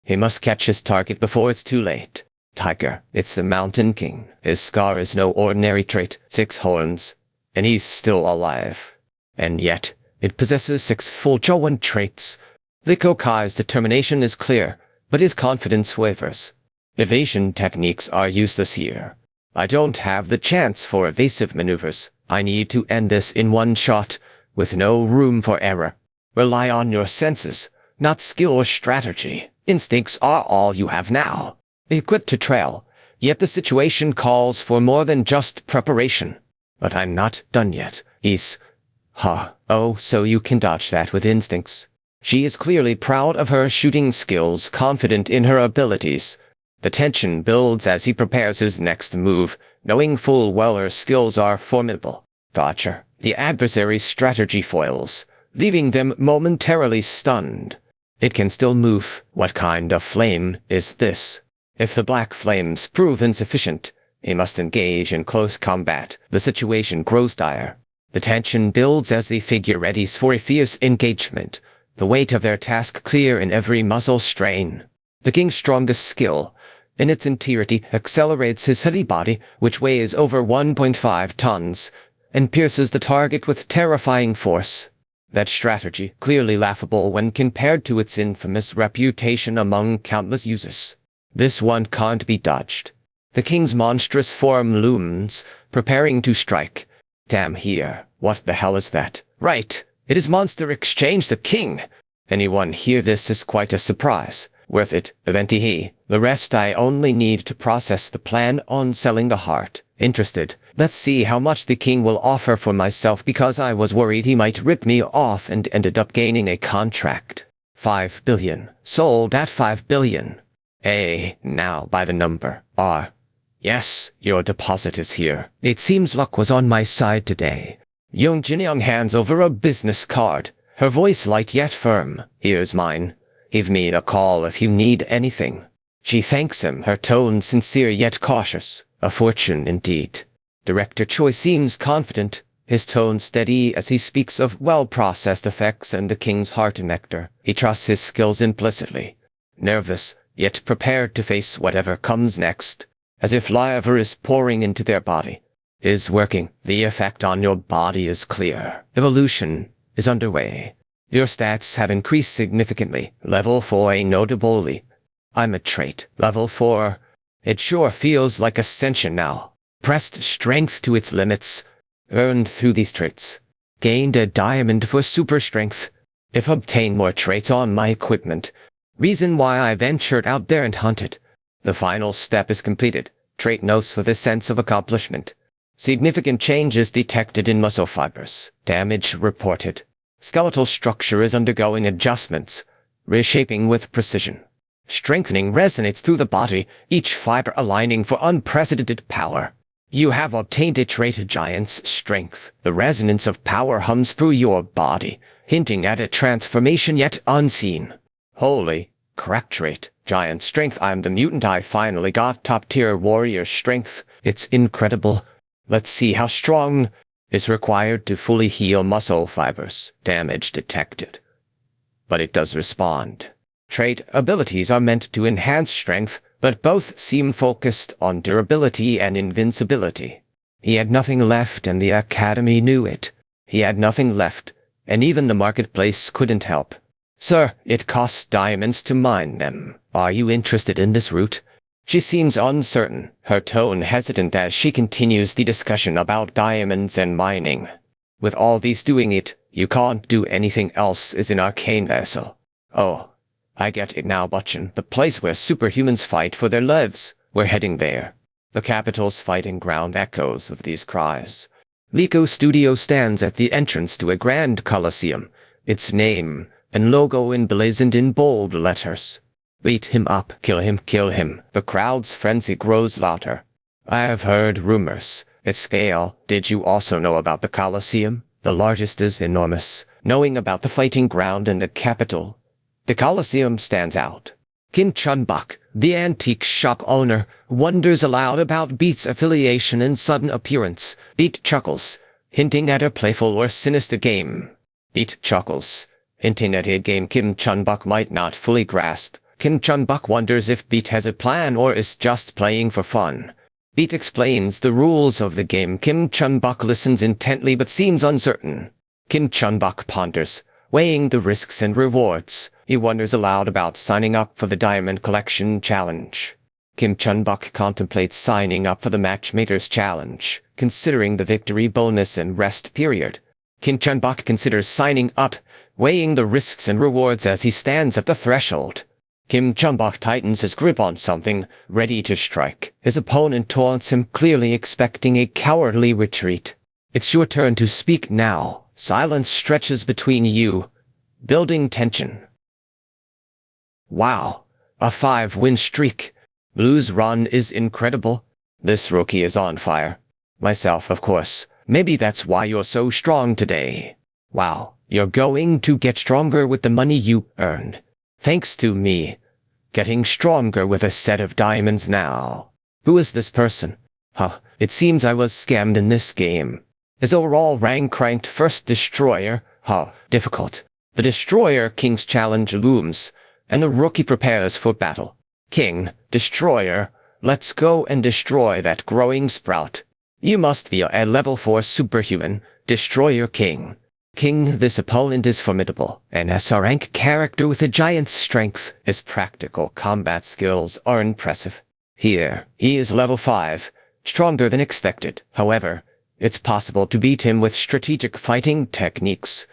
He must catch his target before it's too late. Tiger, it's the Mountain King. His scar is no ordinary trait. 6 horns, and he's still alive. And yet, it possesses 6 full Joan traits. The Kokai's determination is clear, but his confidence wavers. Evasion techniques are useless here. I don't have the chance for evasive maneuvers. I need to end this in one shot, with no room for error. Rely on your senses, not skill or strategy. Instincts are all you have now. Equipped to trail, yet the situation calls for more than just preparation. But I'm not done yet. Oh, so you can dodge that with instincts. She is clearly proud of her shooting skills, confident in her abilities. The tension builds as he prepares his next move, knowing full well her skills are formidable. Gotcha. The adversary's strategy foils, leaving them momentarily stunned. It can still move. What kind of flame is this? If the black flames prove insufficient, he must engage in close combat. The situation grows dire. The tension builds as the figure readies for a fierce engagement, the weight of their task clear in every muscle strain. The king's strongest skill, in its entirety, accelerates his heavy body, which weighs over 1.5 tons, and pierces the target with terrifying force. That strategy, clearly laughable when compared to its infamous reputation among countless users. This one can't be dodged. The king's monstrous form looms, preparing to strike. Damn here, what the hell is that? Right, it is Monster Exchange the King. Anyone hear this is quite a surprise. Worth it, Eventi. The rest I only need to process the plan on selling the heart. Interested. Let's see how much the king will offer for myself, because I was worried he might rip me off and ended up gaining a contract. 5 billion. Sold at 5 billion. Now by the number. Yes, your deposit is here. It seems luck was on my side today. Young Jinyoung hands over a business card, her voice light yet firm. Here's mine. Give me a call if you need anything. She thanks him, her tone sincere yet cautious. A fortune indeed. Director Choi seems confident, his tone steady as he speaks of well-processed effects and the king's heart nectar. He trusts his skills implicitly. Nervous, yet prepared to face whatever comes next, as if lava is pouring into their body. Is working. The effect on your body is clear. Evolution is underway. Your stats have increased significantly. Level 4 notably. I'm a trait. Level 4. It sure feels like ascension now. Pressed strength to its limits. Earned through these traits. Gained a diamond for super strength. If obtain more traits on my equipment. Reason why I ventured out there and hunted. The final step is completed. Trait notes with a sense of accomplishment. Significant changes detected in muscle fibers. Damage reported. Skeletal structure is undergoing adjustments, reshaping with precision. Strengthening resonates through the body, each fiber aligning for unprecedented power. You have obtained a trait, Giant's Strength. The resonance of power hums through your body, hinting at a transformation yet unseen. Holy crap trait. Giant Strength. I'm the mutant. I finally got top-tier warrior strength. It's incredible. Let's see how strong is required to fully heal muscle fibers. Damage detected. But it does respond. Trait abilities are meant to enhance strength, but both seem focused on durability and invincibility. He had nothing left, and the Academy knew it. He had nothing left, and even the marketplace couldn't help. Sir, it costs diamonds to mine them. Are you interested in this route? She seems uncertain, her tone hesitant as she continues the discussion about diamonds and mining. With all these doing it, you can't do anything else is an arcane vessel. Oh, I get it now, Butchin. The place where superhumans fight for their lives. We're heading there. The capital's fighting ground echoes with these cries. Lico Studio stands at the entrance to a grand coliseum, its name and logo emblazoned in bold letters. Beat him up, kill him, kill him. The crowd's frenzy grows louder. I have heard rumors. Its scale. Did you also know about the Coliseum? The largest is enormous. Knowing about the fighting ground and the capital, the Coliseum stands out. Kim Chun-bak, the antique shop owner, wonders aloud about Beat's affiliation and sudden appearance. Beat chuckles, hinting at a playful or sinister game. Beat chuckles, hinting at a game Kim Chun-bak might not fully grasp. Kim Chun-bak wonders if Beat has a plan or is just playing for fun. Beat explains the rules of the game. Kim Chun-bak listens intently but seems uncertain. Kim Chun-bak ponders, weighing the risks and rewards. He wonders aloud about signing up for the Diamond Collection Challenge. Kim Chun-bak contemplates signing up for the Matchmakers Challenge, considering the victory bonus and rest period. Kim Chun-bak considers signing up, weighing the risks and rewards as he stands at the threshold. Kim Chun-bak tightens his grip on something, ready to strike. His opponent taunts him, clearly expecting a cowardly retreat. It's your turn to speak now. Silence stretches between you, building tension. Wow, a 5-win streak. Blue's run is incredible. This rookie is on fire. Myself, of course. Maybe that's why you're so strong today. Wow, you're going to get stronger with the money you earned. Thanks to me. Getting stronger with a set of diamonds now. Who is this person? Huh, it seems I was scammed in this game. His overall rank ranked first Destroyer. Huh, difficult. The Destroyer King's challenge looms, and the rookie prepares for battle. King, Destroyer, let's go and destroy that growing sprout. You must be a level 4 superhuman, Destroyer King. King, this opponent is formidable. An SR rank character with a giant's strength. His practical combat skills are impressive. Here, he is level 5, stronger than expected. However, it's possible to beat him with strategic fighting techniques.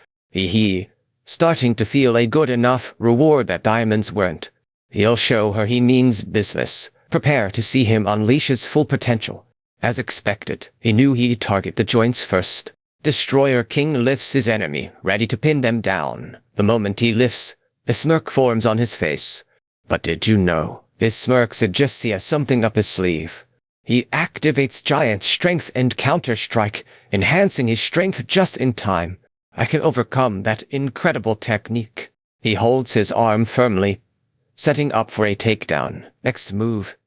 Starting to feel a good enough reward that diamonds weren't. He'll show her he means business. Prepare to see him unleash his full potential. As expected, he knew he'd target the joints first. Destroyer King lifts his enemy, ready to pin them down. The moment he lifts, a smirk forms on his face. But did you know, his smirk suggests he has something up his sleeve. He activates giant strength and counter-strike, enhancing his strength just in time. I can overcome that incredible technique. He holds his arm firmly, setting up for a takedown. Next move,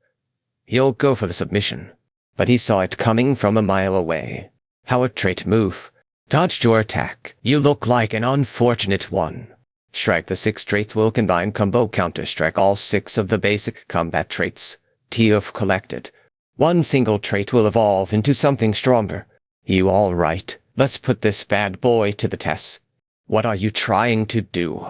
he'll go for the submission. But he saw it coming from a mile away. How a trait move. Dodged your attack. You look like an unfortunate one. Strike. The 6 traits will combine combo counter-strike all 6 of the basic combat traits. TF collected. One single trait will evolve into something stronger. You all right? Let's put this bad boy to the test. What are you trying to do?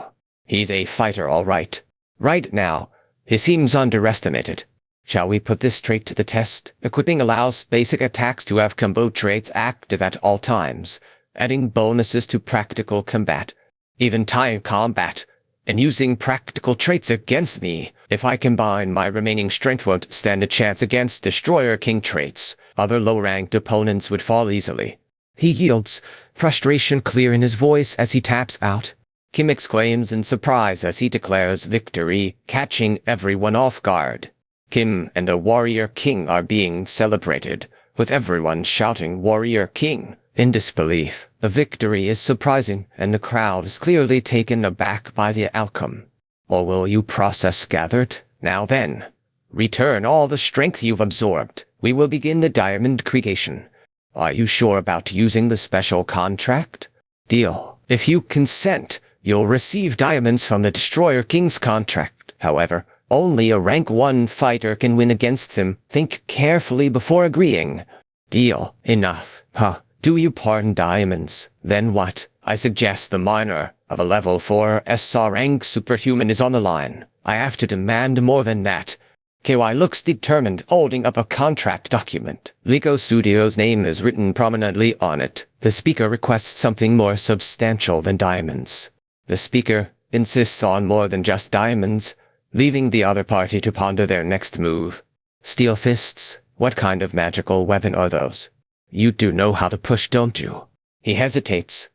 He's a fighter, all right. Right now, he seems underestimated. Shall we put this trait to the test? Equipping allows basic attacks to have combo traits active at all times, adding bonuses to practical combat. Even time combat. and using practical traits against me. If I combine my remaining strength, won't stand a chance against Destroyer King traits. Other low-ranked opponents would fall easily. He yields, frustration clear in his voice as he taps out. Kim exclaims in surprise as he declares victory, catching everyone off guard. Kim and the Warrior King are being celebrated, with everyone shouting Warrior King. In disbelief, the victory is surprising, and the crowd is clearly taken aback by the outcome. Or will you process gathered? Now then, return all the strength you've absorbed. We will begin the diamond creation. Are you sure about using the special contract? Deal. If you consent, you'll receive diamonds from the Destroyer King's contract. However, only a rank 1 fighter can win against him. Think carefully before agreeing. Deal. Enough. Huh. Do you pardon diamonds? Then what? I suggest the minor of a level 4 SR rank superhuman is on the line. I have to demand more than that. KY looks determined, holding up a contract document. Lico Studios' name is written prominently on it. The speaker requests something more substantial than diamonds. The speaker insists on more than just diamonds, leaving the other party to ponder their next move. Steel fists? What kind of magical weapon are those? You do know how to push, don't you? He hesitates,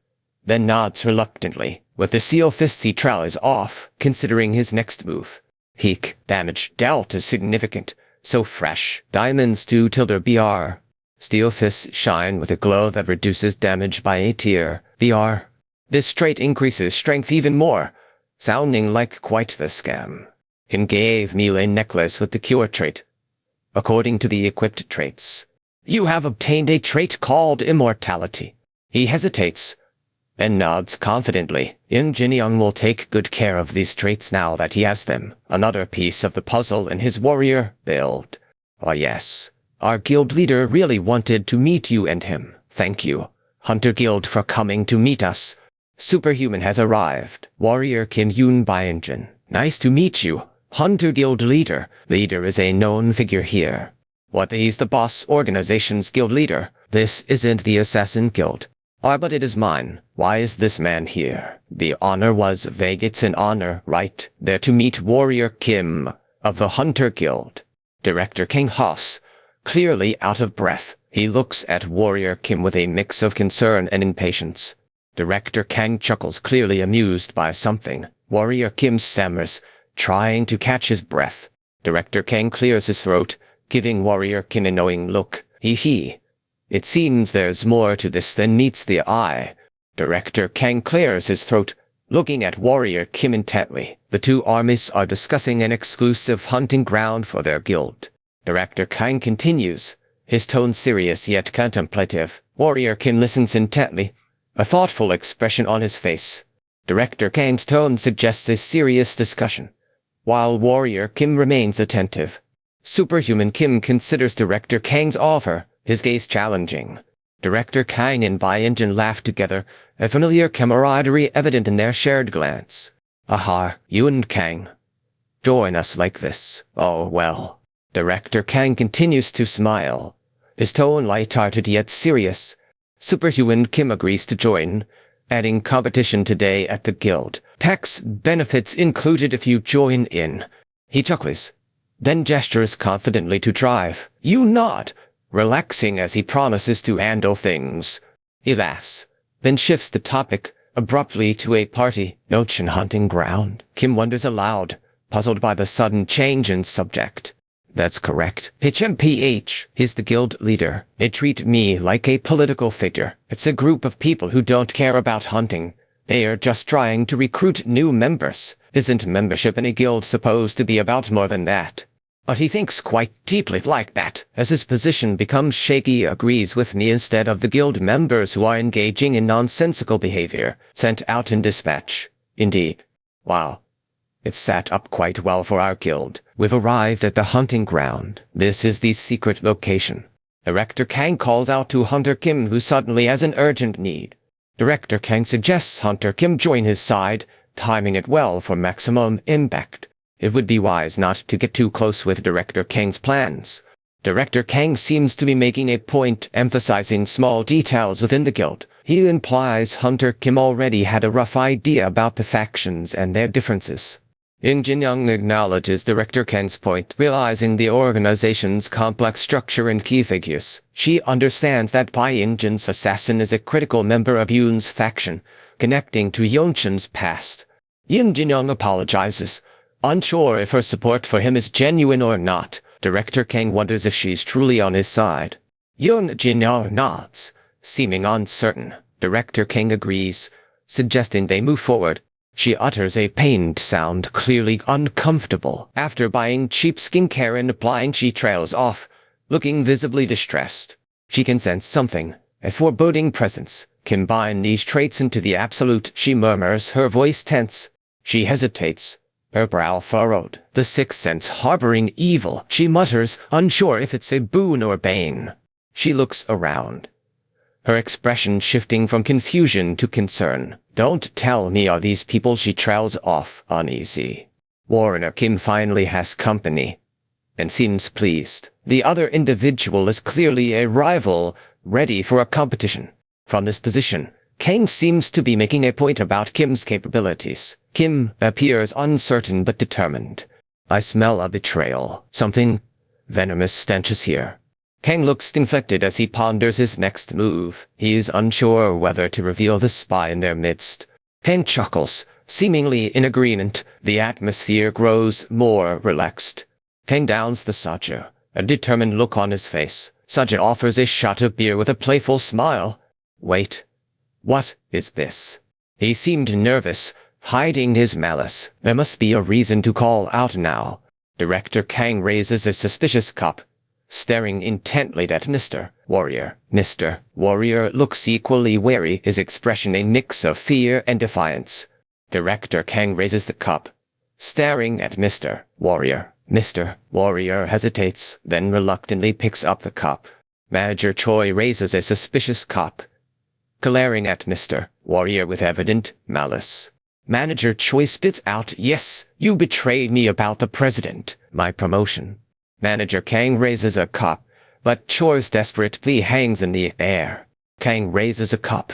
then nods reluctantly. With the steel fists he trowels off, considering his next move. Heek, damage dealt is significant, so fresh. Diamonds to ~BR. Steel fists shine with a glow that reduces damage by a tier. BR. This trait increases strength even more, sounding like quite the scam. Kim gave melee necklace with the cure trait. According to the equipped traits, you have obtained a trait called immortality. He hesitates, and nods confidently. Yin Jinyoung will take good care of these traits now that he has them. Another piece of the puzzle in his warrior build. Oh yes, our guild leader really wanted to meet you and him. Thank you, Hunter Guild, for coming to meet us. Superhuman has arrived. Warrior Kim Yoon Byinjin. Nice to meet you, Hunter Guild leader. Leader is a known figure here. What, he's the boss organization's guild leader? This isn't the Assassin Guild. But it is mine. Why is this man here? The honor was vague. It's an honor, right? There to meet Warrior Kim of the Hunter Guild. Director King Haas, clearly out of breath. He looks at Warrior Kim with a mix of concern and impatience. Director Kang chuckles, clearly amused by something. Warrior Kim stammers, trying to catch his breath. Director Kang clears his throat, giving Warrior Kim a knowing look. Hee. It seems there's more to this than meets the eye. Director Kang clears his throat, looking at Warrior Kim intently. The two armies are discussing an exclusive hunting ground for their guild. Director Kang continues, his tone serious yet contemplative. Warrior Kim listens intently, a thoughtful expression on his face. Director Kang's tone suggests a serious discussion, while Warrior Kim remains attentive. Superhuman Kim considers Director Kang's offer, his gaze challenging. Director Kang and Byinjin laugh together, a familiar camaraderie evident in their shared glance. Aha, you and Kang. Join us like this. Oh well. Director Kang continues to smile, his tone light-hearted yet serious. Superhuman Kim agrees to join, adding competition today at the guild. Tax benefits included if you join in. He chuckles, then gestures confidently to drive. You nod, relaxing as he promises to handle things. He laughs, then shifts the topic abruptly to a party notion hunting ground. Kim wonders aloud, puzzled by the sudden change in subject. That's correct. HMPH is the guild leader. They treat me like a political figure. It's a group of people who don't care about hunting. They are just trying to recruit new members. Isn't membership in a guild supposed to be about more than that? But he thinks quite deeply like that. As his position becomes shaky, agrees with me instead of the guild members who are engaging in nonsensical behavior, sent out in dispatch. Indeed. Wow. It's set up quite well for our guild. We've arrived at the hunting ground. This is the secret location. Director Kang calls out to Hunter Kim, who suddenly has an urgent need. Director Kang suggests Hunter Kim join his side, timing it well for maximum impact. It would be wise not to get too close with Director Kang's plans. Director Kang seems to be making a point emphasizing small details within the guild. He implies Hunter Kim already had a rough idea about the factions and their differences. Yin Jinyoung acknowledges Director Kang's point, realizing the organization's complex structure and key figures. She understands that Bai Yinjin's assassin is a critical member of Yoon's faction, connecting to Yeonchen's past. Yin Jinyoung apologizes, unsure if her support for him is genuine or not. Director Kang wonders if she's truly on his side. Yin Jinyoung nods, seeming uncertain. Director Kang agrees, suggesting they move forward. She utters a pained sound, clearly uncomfortable. After buying cheap skincare and applying, she trails off, looking visibly distressed. She can sense something, a foreboding presence. Combine these traits into the absolute, she murmurs, her voice tense. She hesitates, her brow furrowed, the sixth sense harboring evil. She mutters, unsure if it's a boon or bane. She looks around, her expression shifting from confusion to concern. Don't tell me, are these people? She trails off, uneasy. Warner Kim finally has company, and seems pleased. The other individual is clearly a rival, ready for a competition. From this position, Kang seems to be making a point about Kim's capabilities. Kim appears uncertain but determined. I smell a betrayal. Something venomous stenches here. Kang looks infected as he ponders his next move. He is unsure whether to reveal the spy in their midst. Kang chuckles, seemingly in agreement. The atmosphere grows more relaxed. Kang downs the sake, a determined look on his face. Sake offers a shot of beer with a playful smile. Wait. What is this? He seemed nervous, hiding his malice. There must be a reason to call out now. Director Kang raises a suspicious cup, staring intently at Mr. Warrior. Mr. Warrior looks equally wary, his expression a mix of fear and defiance. Director Kang raises the cup, staring at Mr. Warrior. Mr. Warrior hesitates, then reluctantly picks up the cup. Manager Choi raises a suspicious cup, glaring at Mr. Warrior with evident malice. Manager Choi spits out, "Yes, you betrayed me about the president, my promotion." Manager Kang raises a cup, but Choi's desperate plea hangs in the air. Kang raises a cup,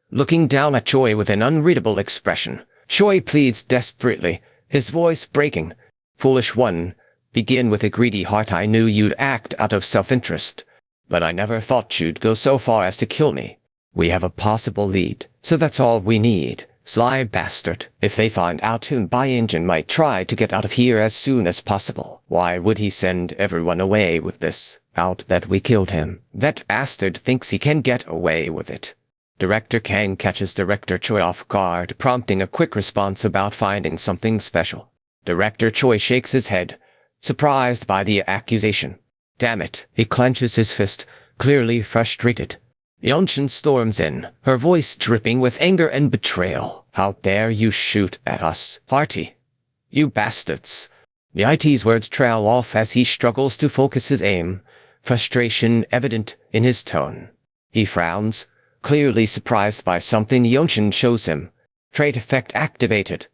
looking down at Choi with an unreadable expression. Choi pleads desperately, his voice breaking. "Foolish one, begin with a greedy heart. I knew you'd act out of self-interest, but I never thought you'd go so far as to kill me. We have a possible lead, so that's all we need. Sly bastard. If they find out whom Bai Yinjin might try to get out of here as soon as possible. Why would he send everyone away with this? Out that we killed him. That bastard thinks he can get away with it." Director Kang catches Director Choi off guard, prompting a quick response about finding something special. Director Choi shakes his head, surprised by the accusation. Damn it. He clenches his fist, clearly frustrated. Yeonchen storms in, her voice dripping with anger and betrayal. "How dare you shoot at us, party? You bastards." The IT's words trail off as he struggles to focus his aim, frustration evident in his tone. He frowns, clearly surprised by something Yeonchen shows him. Trait effect activated.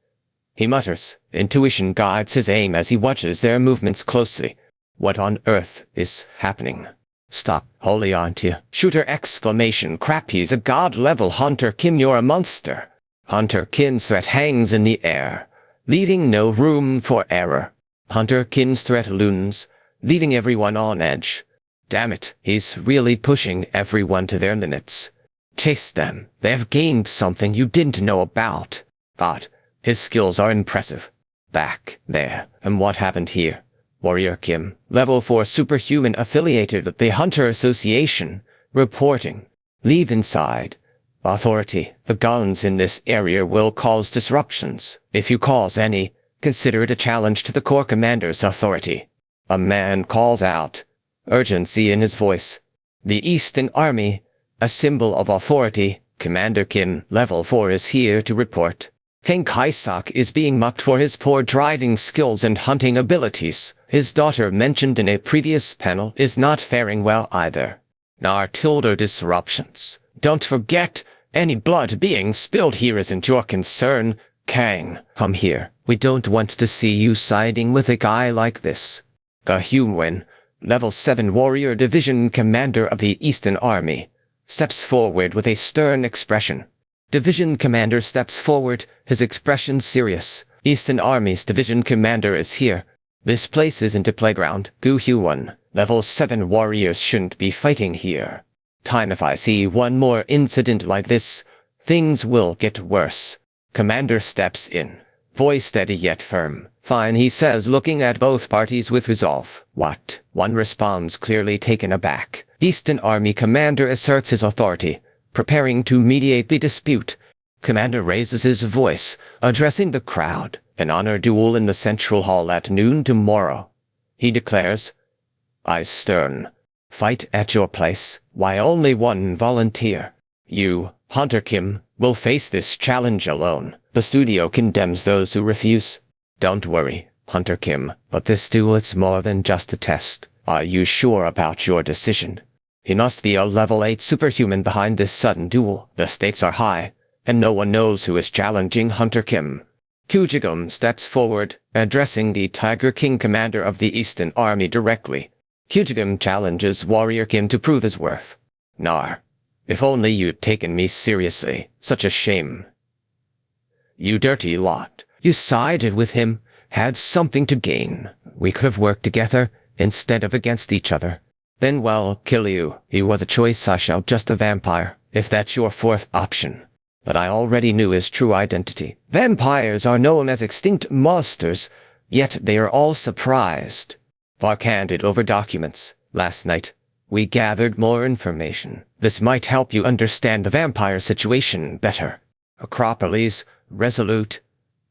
He mutters. Intuition guides his aim as he watches their movements closely. What on earth is happening? "Stop, holy aren't you?" Shooter exclamation. "Crap, he's a god-level Hunter Kim, you're a monster." Hunter Kim's threat hangs in the air, leaving no room for error. Hunter Kim's threat looms, leaving everyone on edge. Damn it, he's really pushing everyone to their limits. Chase them. They've gained something you didn't know about. God, his skills are impressive. Back there. And what happened here? Warrior Kim, level 4 superhuman affiliated with the Hunter Association, reporting. Leave inside. Authority, the guns in this area will cause disruptions. If you cause any, consider it a challenge to the Corps Commander's authority. A man calls out, urgency in his voice. The Eastern Army, a symbol of authority, Commander Kim, level 4 is here to report. King Kaisak is being mocked for his poor driving skills and hunting abilities. His daughter, mentioned in a previous panel, is not faring well either. Disruptions. Don't forget, any blood being spilled here isn't your concern. Kang, come here. We don't want to see you siding with a guy like this. The Human, level 7 warrior division commander of the Eastern Army. steps forward with a stern expression. Division Commander steps forward, his expression serious. Eastern Army's Division Commander is here. This place isn't a playground. Gu Hyun, level 7 warriors shouldn't be fighting here. Time if I see one more incident like this, things will get worse. Commander steps in, voice steady yet firm. Fine, he says, looking at both parties with resolve. What? One responds, clearly taken aback. Eastern Army Commander asserts his authority, preparing to mediate the dispute. Commander raises his voice, addressing the crowd. An honor duel in the Central Hall at noon tomorrow. He declares, I stern. Fight at your place. Why only one volunteer? You, Hunter Kim, will face this challenge alone. The studio condemns those who refuse. Don't worry, Hunter Kim, but this duel is more than just a test. Are you sure about your decision? He must be a level 8 superhuman behind this sudden duel. The stakes are high, and no one knows who is challenging Hunter Kim. Kujigum steps forward, addressing the Tiger King commander of the Eastern Army directly. Kujigum challenges Warrior Kim to prove his worth. Nar, if only you'd taken me seriously. Such a shame. You dirty lot. You sided with him, had something to gain. We could have worked together, instead of against each other. Then, well, kill you. He was a choice. I shall just a vampire, if that's your fourth option. But I already knew his true identity. Vampires are known as extinct monsters, yet they are all surprised. Vark handed over documents. Last night, we gathered more information. This might help you understand the vampire situation better. Acropolis, resolute,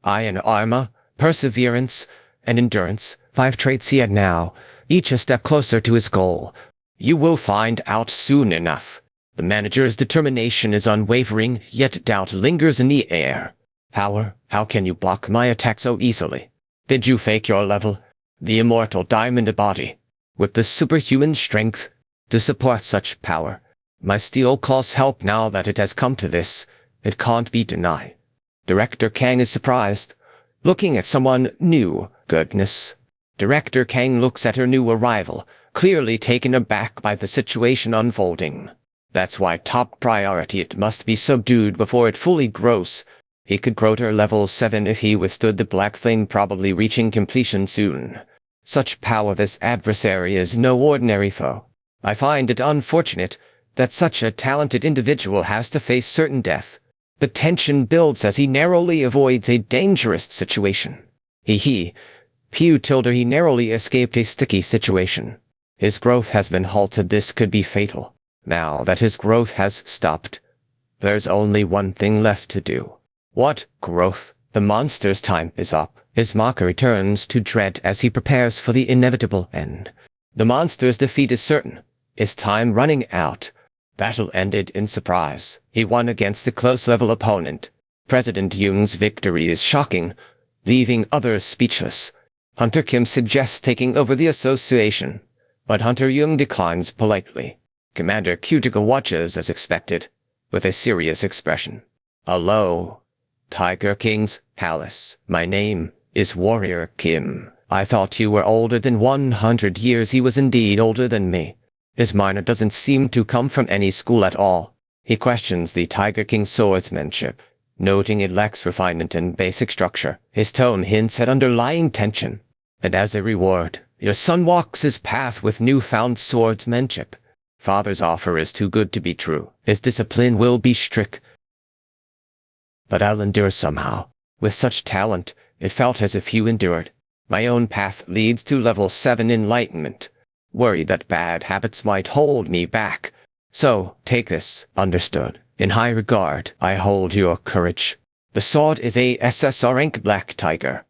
iron armor, perseverance, and endurance. 5 traits he had now, each a step closer to his goal. You will find out soon enough. The manager's determination is unwavering, yet doubt lingers in the air. Power, how can you block my attack so easily? Did you fake your level? The immortal diamond body, with the superhuman strength to support such power. My steel claws help now that it has come to this. It can't be denied. Director Kang is surprised, looking at someone new. Goodness. Director Kang looks at her new arrival, clearly taken aback by the situation unfolding. That's why top priority, it must be subdued before it fully grows. He could grow to level 7 if he withstood the Black Flame, probably reaching completion soon. Such power, this adversary is no ordinary foe. I find it unfortunate that such a talented individual has to face certain death. The tension builds as he narrowly avoids a dangerous situation. Pew told her he narrowly escaped a sticky situation. His growth has been halted. This could be fatal. Now that his growth has stopped, there's only one thing left to do. What growth? The monster's time is up. His mockery turns to dread as he prepares for the inevitable end. The monster's defeat is certain. His time running out. Battle ended in surprise. He won against a close-level opponent. President Yoon's victory is shocking, leaving others speechless. Hunter Kim suggests taking over the association, but Hunter Yoon declines politely. Commander Cuticle watches as expected, with a serious expression. Hello, Tiger King's palace. My name is Warrior Kim. I thought you were older than 100 years. He was indeed older than me. His manner doesn't seem to come from any school at all. He questions the Tiger King's swordsmanship, noting it lacks refinement and basic structure. His tone hints at underlying tension. And as a reward, your son walks his path with newfound swordsmanship. Father's offer is too good to be true. His discipline will be strict, but I'll endure somehow. With such talent, it felt as if you endured. My own path leads to level 7 enlightenment. Worried that bad habits might hold me back. So, take this. Understood. In high regard, I hold your courage. The sword is a SSR rank Black Tiger,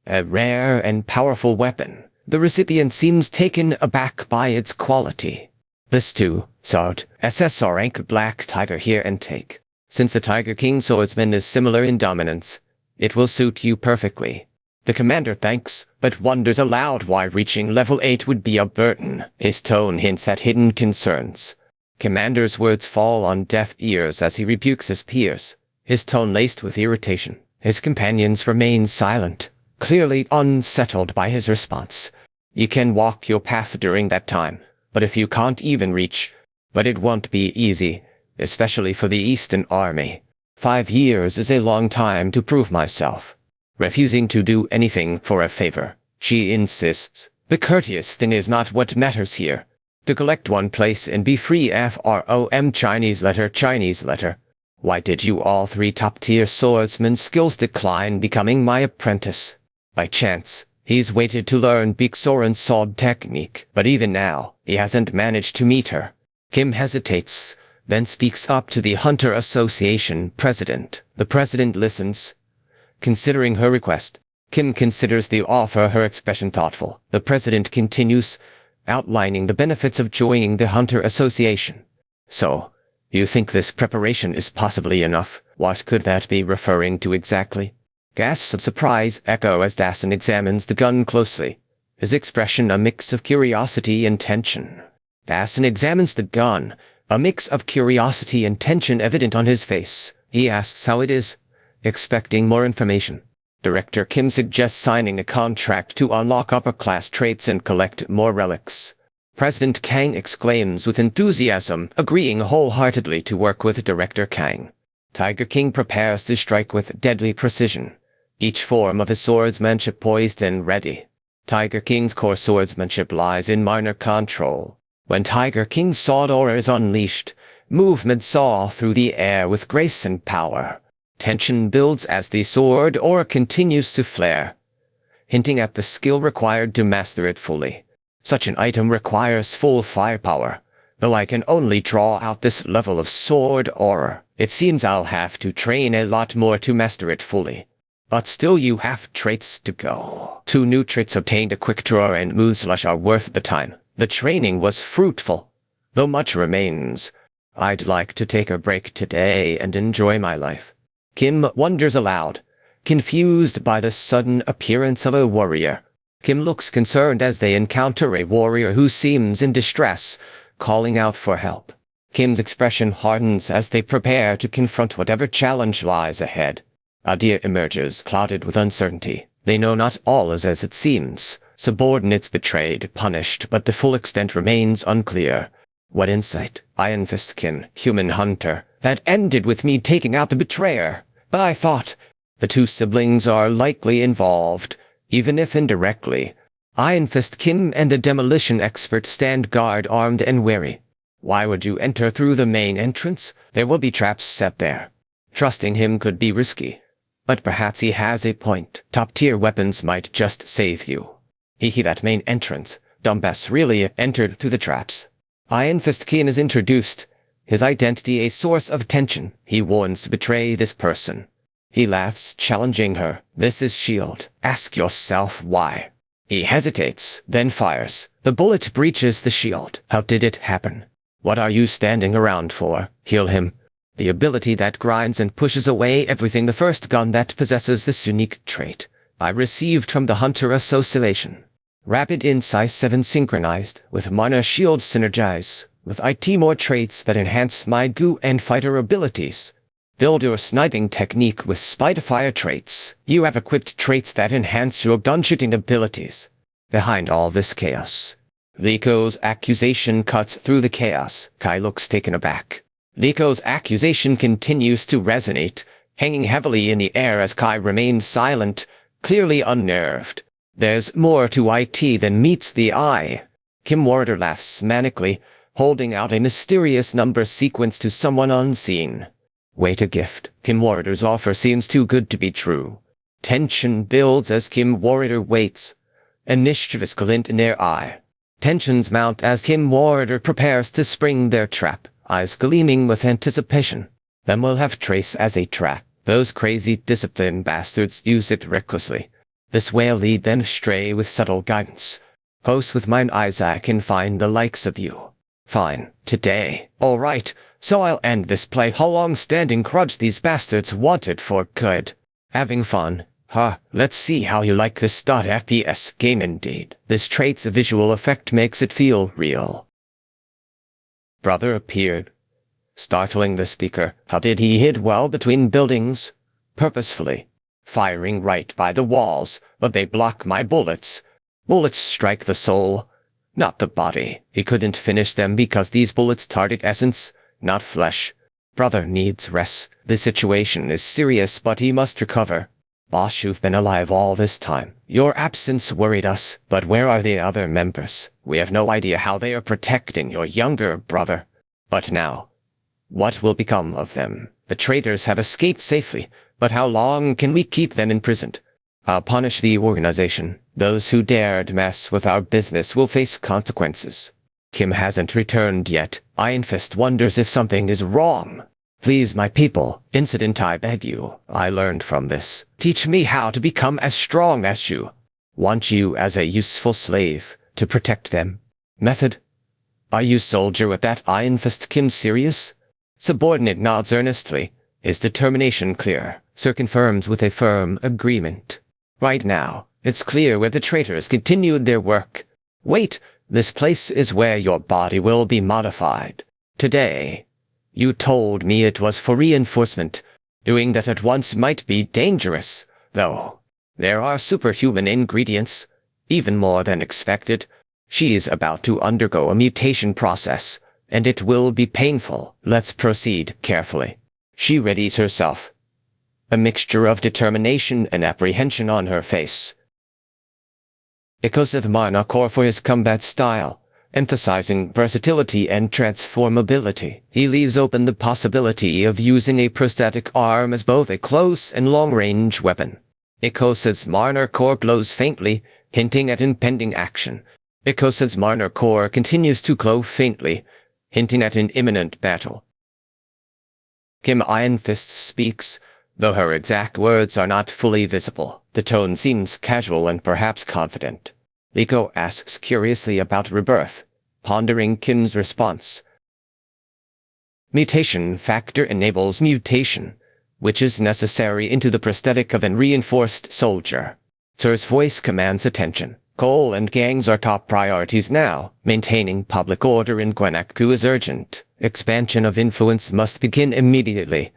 a rare and powerful weapon. The recipient seems taken aback by its quality. This too, sword, SSR rank Black Tiger, here and take. Since the Tiger King swordsman is similar in dominance, it will suit you perfectly. The commander thanks, but wonders aloud why reaching level 8 would be a burden. His tone hints at hidden concerns. Commander's words fall on deaf ears as he rebukes his peers, his tone laced with irritation. His companions remain silent, clearly unsettled by his response. You can walk your path during that time, but if you can't even reach, but it won't be easy. especially for the Eastern Army. 5 years is a long time to prove myself. Refusing to do anything for a favor, she insists. The courteous thing is not what matters here. To collect one place and be free from Chinese letter. Why did you all 3 top-tier swordsman skills decline becoming my apprentice? By chance, he's waited to learn Big Soren's sword technique, but even now, he hasn't managed to meet her. Kim hesitates, then speaks up to the Hunter Association president. The president listens. Considering her request, Kim considers the offer, her expression thoughtful. The president continues, outlining the benefits of joining the Hunter Association. So, you think this preparation is possibly enough? What could that be referring to exactly? Gasps of surprise echo as Dasan examines the gun closely, his expression a mix of curiosity and tension. Dasan examines the gun, a mix of curiosity and tension evident on his face. He asks how it is, expecting more information. Director Kim suggests signing a contract to unlock upper-class traits and collect more relics. President Kang exclaims with enthusiasm, agreeing wholeheartedly to work with Director Kang. Tiger King prepares to strike with deadly precision, each form of his swordsmanship poised and ready. Tiger King's core swordsmanship lies in minor control. When Tiger King's sword aura is unleashed, movement soars through the air with grace and power. Tension builds as the sword aura continues to flare, hinting at the skill required to master it fully. Such an item requires full firepower, though I can only draw out this level of sword aura. It seems I'll have to train a lot more to master it fully. But still you have traits to go. 2 new traits obtained, a quick draw and mood slash, are worth the time. The training was fruitful, though much remains. I'd like to take a break today and enjoy my life. Kim wonders aloud, confused by the sudden appearance of a warrior. Kim looks concerned as they encounter a warrior who seems in distress, calling out for help. Kim's expression hardens as they prepare to confront whatever challenge lies ahead. Adia emerges, clouded with uncertainty. They know not all is as it seems. Subordinates betrayed, punished, but the full extent remains unclear. What insight? Iron Fistkin, human hunter. That ended with me taking out the betrayer. But I thought, the 2 siblings are likely involved, even if indirectly. Iron Fistkin and the demolition expert stand guard, armed and wary. Why would you enter through the main entrance? There will be traps set there. Trusting him could be risky. But perhaps he has a point. Top-tier weapons might just save you. That main entrance. Dumbass really entered through the traps. Iron Fistkin is introduced, his identity a source of tension. He warns to betray this person. He laughs, challenging her. This is S.H.I.E.L.D. Ask yourself why. He hesitates, then fires. The bullet breaches the shield. How did it happen? What are you standing around for? Kill him. The ability that grinds and pushes away everything. The first gun that possesses this unique trait I received from the Hunter Association. Rapid Insight 7 synchronized with minor shield synergize with IT more traits that enhance my goo and fighter abilities. Build your sniping technique with Spiderfire traits. You have equipped traits that enhance your gun-shooting abilities. Behind all this chaos, Riko's accusation cuts through the chaos. Kai looks taken aback. Riko's accusation continues to resonate, hanging heavily in the air as Kai remains silent, clearly unnerved. There's more to IT than meets the eye. Kim Warder laughs manically, holding out a mysterious number sequence to someone unseen. Wait, a gift. Kim Warder's offer seems too good to be true. Tension builds as Kim Warder waits, a mischievous glint in their eye. Tensions mount as Kim Warder prepares to spring their trap, eyes gleaming with anticipation. Then we'll have Trace as a trap. Those crazy disciplined bastards use it recklessly. This way I'll lead them astray with subtle guidance. Close with mine eyes I can find the likes of you. Fine, today. All right, so I'll end this play. How long-standing grudge these bastards wanted for good. Having fun. Let's see how you like this .fps game indeed. This trait's visual effect makes it feel real. Brother appeared, startling the speaker. How did he hid well between buildings? Purposefully. Firing right by the walls, but they block my bullets. Bullets strike the soul, not the body. He couldn't finish them because these bullets target essence, not flesh. brother needs rest. The situation is serious, but he must recover. Boss, you've been alive all this time. Your absence worried us, but where are the other members? We have no idea how they are protecting your younger brother. But now, what will become of them? The traitors have escaped safely, but how long can we keep them imprisoned? I'll punish the organization. Those who dared mess with our business will face consequences. Kim hasn't returned yet. Iron Fist wonders if something is wrong. Please, my people, incident, I beg you. I learned from this. Teach me how to become as strong as you. Want you as a useful slave to protect them. Method. Are you, soldier, with that Iron Fist? Kim serious? Subordinate nods earnestly. His determination clear. Sir confirms with a firm agreement. Right now, it's clear where the traitors continued their work. Wait, this place is where your body will be modified. Today, you told me it was for reinforcement. Doing that at once might be dangerous, though. There are superhuman ingredients, even more than expected. She is about to undergo a mutation process, and it will be painful. Let's proceed carefully. She readies herself. A mixture of determination and apprehension on her face. Echoes of manhwa core for his combat style, emphasizing versatility and transformability. He leaves open the possibility of using a prosthetic arm as both a close and long-range weapon. Ikosa's manhwa core glows faintly, hinting at impending action. Ikosa's manhwa core continues to glow faintly, hinting at an imminent battle. Kim Iron Fist speaks, though her exact words are not fully visible. The tone seems casual and perhaps confident. Liko asks curiously about rebirth, pondering Kim's response. Mutation factor enables mutation, which is necessary into the prosthetic of an reinforced soldier. Sir's voice commands attention. Cole and gangs are top priorities now. Maintaining public order in Gwenaku is urgent. Expansion of influence must begin immediately.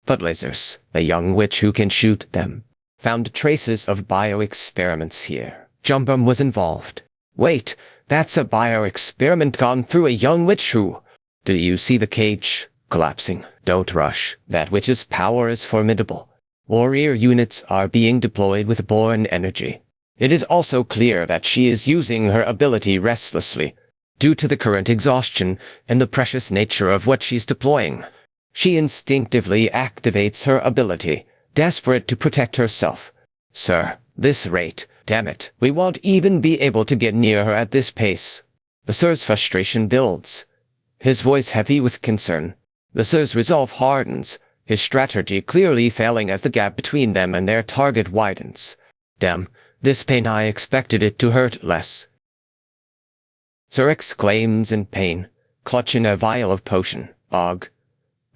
But lasers, a young witch who can shoot them, found traces of bio-experiments here. Jumbum was involved. Wait, that's a bio-experiment gone through a young witch who... Do you see the cage collapsing? Don't rush. That witch's power is formidable. Warrior units are being deployed with born energy. It is also clear that she is using her ability restlessly, due to the current exhaustion and the precious nature of what she's deploying. She instinctively activates her ability, desperate to protect herself. Sir, this rate, damn it, we won't even be able to get near her at this pace. The Sir's frustration builds, his voice heavy with concern. The Sir's resolve hardens, his strategy clearly failing as the gap between them and their target widens. Damn, this pain, I expected it to hurt less. Sir exclaims in pain, clutching a vial of potion. Og.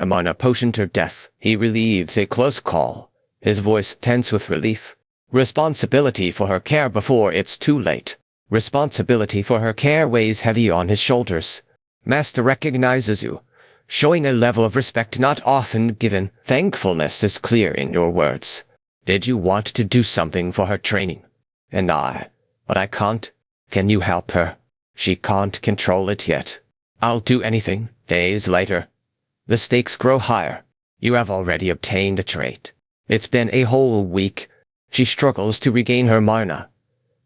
I'm on a potion to death. He relieves a close call, his voice tense with relief. Responsibility for her care before it's too late. Responsibility for her care weighs heavy on his shoulders. Master recognizes you, showing a level of respect not often given. Thankfulness is clear in your words. Did you want to do something for her training? But I can't. Can you help her? She can't control it yet. I'll do anything. Days later. The stakes grow higher. You have already obtained a trait. It's been a whole week. She struggles to regain her mana.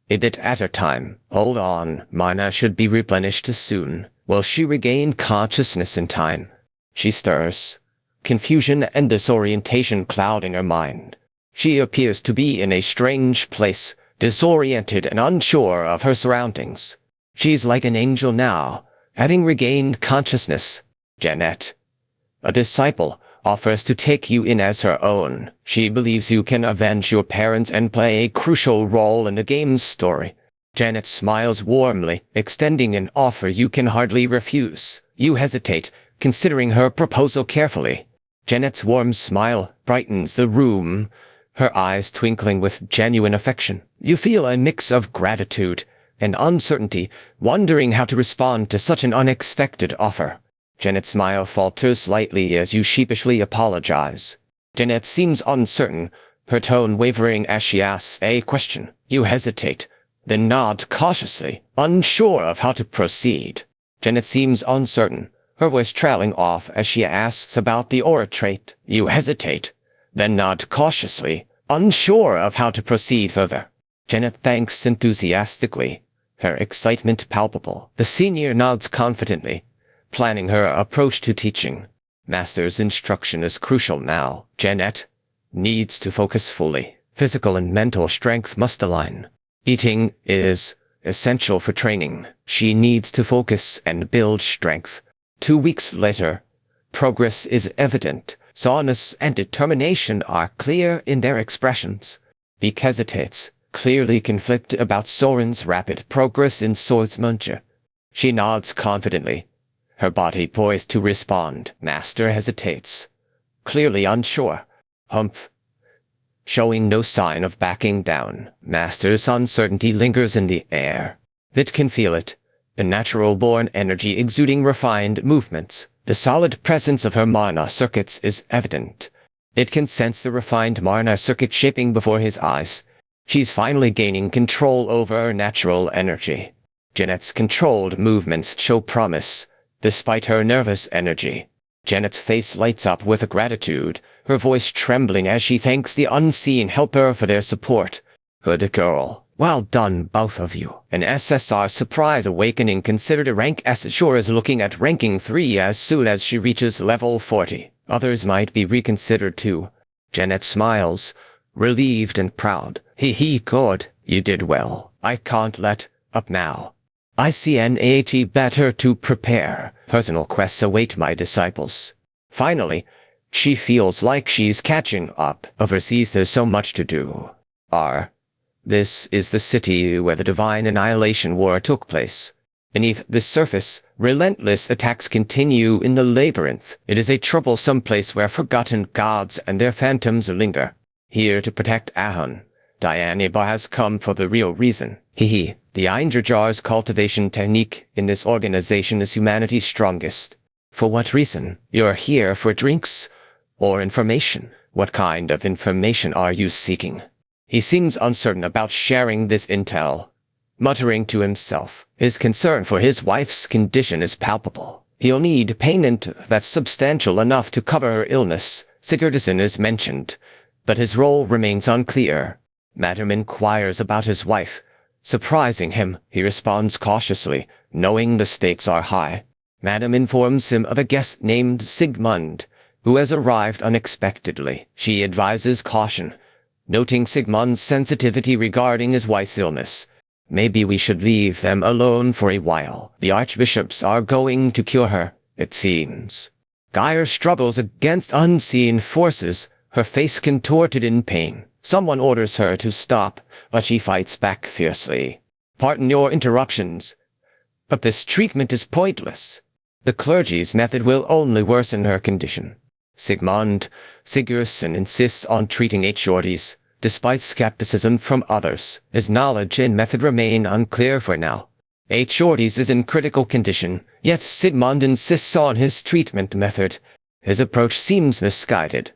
A bit at a time. Hold on. Mana should be replenished soon. Will she regain consciousness in time? She stirs. Confusion and disorientation clouding her mind. She appears to be in a strange place, disoriented and unsure of her surroundings. She's like an angel now, having regained consciousness. Janet, a disciple, offers to take you in as her own. She believes you can avenge your parents and play a crucial role in the game's story. Janet smiles warmly, extending an offer you can hardly refuse. You hesitate, considering her proposal carefully. Janet's warm smile brightens the room, her eyes twinkling with genuine affection. You feel a mix of gratitude and uncertainty, wondering how to respond to such an unexpected offer. Janet's smile falters slightly as you sheepishly apologize. Janet seems uncertain, her tone wavering as she asks a question. You hesitate, then nod cautiously, unsure of how to proceed. Janet seems uncertain, her voice trailing off as she asks about the aura trait. You hesitate, then nod cautiously, unsure of how to proceed further. Janet thanks enthusiastically, her excitement palpable. The senior nods confidently, planning her approach to teaching. Master's instruction is crucial now. Janet needs to focus fully. Physical and mental strength must align. Eating is essential for training. She needs to focus and build strength. 2 weeks later, progress is evident. Soreness and determination are clear in their expressions. Beak hesitates, clearly conflicted about Soren's rapid progress in swordsmanship. She nods confidently, her body poised to respond. Master hesitates, clearly unsure. Humph, showing no sign of backing down. Master's uncertainty lingers in the air. It can feel it, a natural-born energy exuding refined movements. The solid presence of her mana circuits is evident. It can sense the refined mana circuit shaping before his eyes. She's finally gaining control over her natural energy. Janet's controlled movements show promise, despite her nervous energy. Janet's face lights up with gratitude, her voice trembling as she thanks the unseen helper for their support. Good girl. Well done, both of you. An SSR surprise awakening considered a rank S sure is looking at ranking 3 as soon as she reaches level 40. Others might be reconsidered too. Janet smiles, relieved and proud. Hee good. You did well. I can't let up now. I see an AT better to prepare. Personal quests await my disciples. Finally, she feels like she's catching up. Overseas there's so much to do. This is the city where the Divine Annihilation War took place. Beneath the surface, relentless attacks continue in the labyrinth. It is a troublesome place where forgotten gods and their phantoms linger. Here to protect Ahun, Dianeba has come for the real reason. The Eindrajar's cultivation technique in this organization is humanity's strongest. For what reason? You're here for drinks or information. What kind of information are you seeking? He seems uncertain about sharing this intel. Muttering to himself, his concern for his wife's condition is palpable. He'll need payment that's substantial enough to cover her illness. Sigurdson is mentioned, but his role remains unclear. Madam inquires about his wife. Surprising him, he responds cautiously, knowing the stakes are high. Madam informs him of a guest named Sigmund, who has arrived unexpectedly. She advises caution, noting Sigmund's sensitivity regarding his wife's illness. Maybe we should leave them alone for a while. The archbishops are going to cure her, it seems. Geyer struggles against unseen forces, her face contorted in pain. Someone orders her to stop, but she fights back fiercely. Pardon your interruptions, but this treatment is pointless. The clergy's method will only worsen her condition. Sigurdsson insists on treating H-shorties, despite skepticism from others. His knowledge and method remain unclear for now. H-shorties is in critical condition, yet Sigmund insists on his treatment method. His approach seems misguided,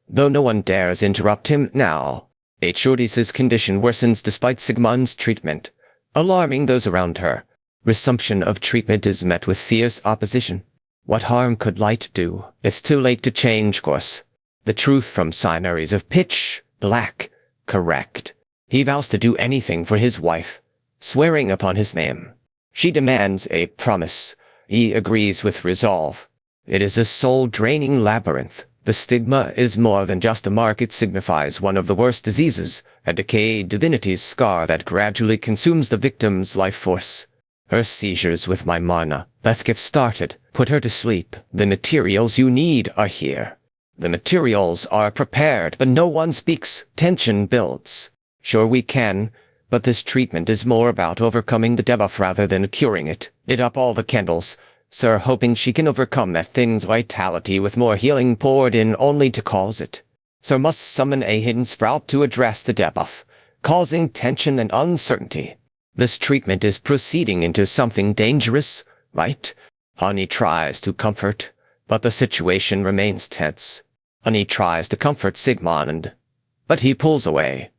though no one dares interrupt him now. H-shorties' condition worsens despite Sigmund's treatment, alarming those around her. Resumption of treatment is met with fierce opposition. What harm could light do? It's too late to change course. The truth from Sinner is of pitch black, correct. He vows to do anything for his wife, swearing upon his name. She demands a promise. He agrees with resolve. It is a soul-draining labyrinth. The stigma is more than just a mark. It signifies one of the worst diseases, a decayed divinity's scar that gradually consumes the victim's life force. Her seizures with my mana. Let's get started. Put her to sleep. The materials you need are here. The materials are prepared, but no one speaks. Tension builds. Sure we can, but this treatment is more about overcoming the debuff rather than curing it. Lit up all the candles, sir, hoping she can overcome that thing's vitality with more healing poured in only to cause it. Sir must summon a hidden sprout to address the debuff, causing tension and uncertainty. This treatment is proceeding into something dangerous, right? Honey tries to comfort, but the situation remains tense. Honey tries to comfort Sigmund, but he pulls away.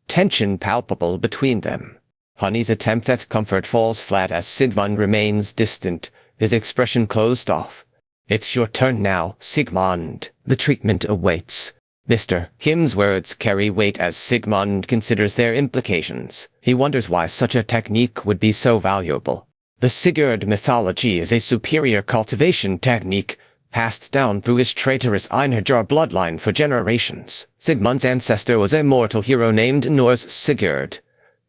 Tension palpable between them. Honey's attempt at comfort falls flat as Sigmund remains distant, his expression closed off. It's your turn now, Sigmund. The treatment awaits. Mr. Kim's words carry weight as Sigmund considers their implications. He wonders why such a technique would be so valuable. The Sigurd mythology is a superior cultivation technique, passed down through his traitorous Einherjar bloodline for generations. Sigmund's ancestor was a mortal hero named Norse Sigurd,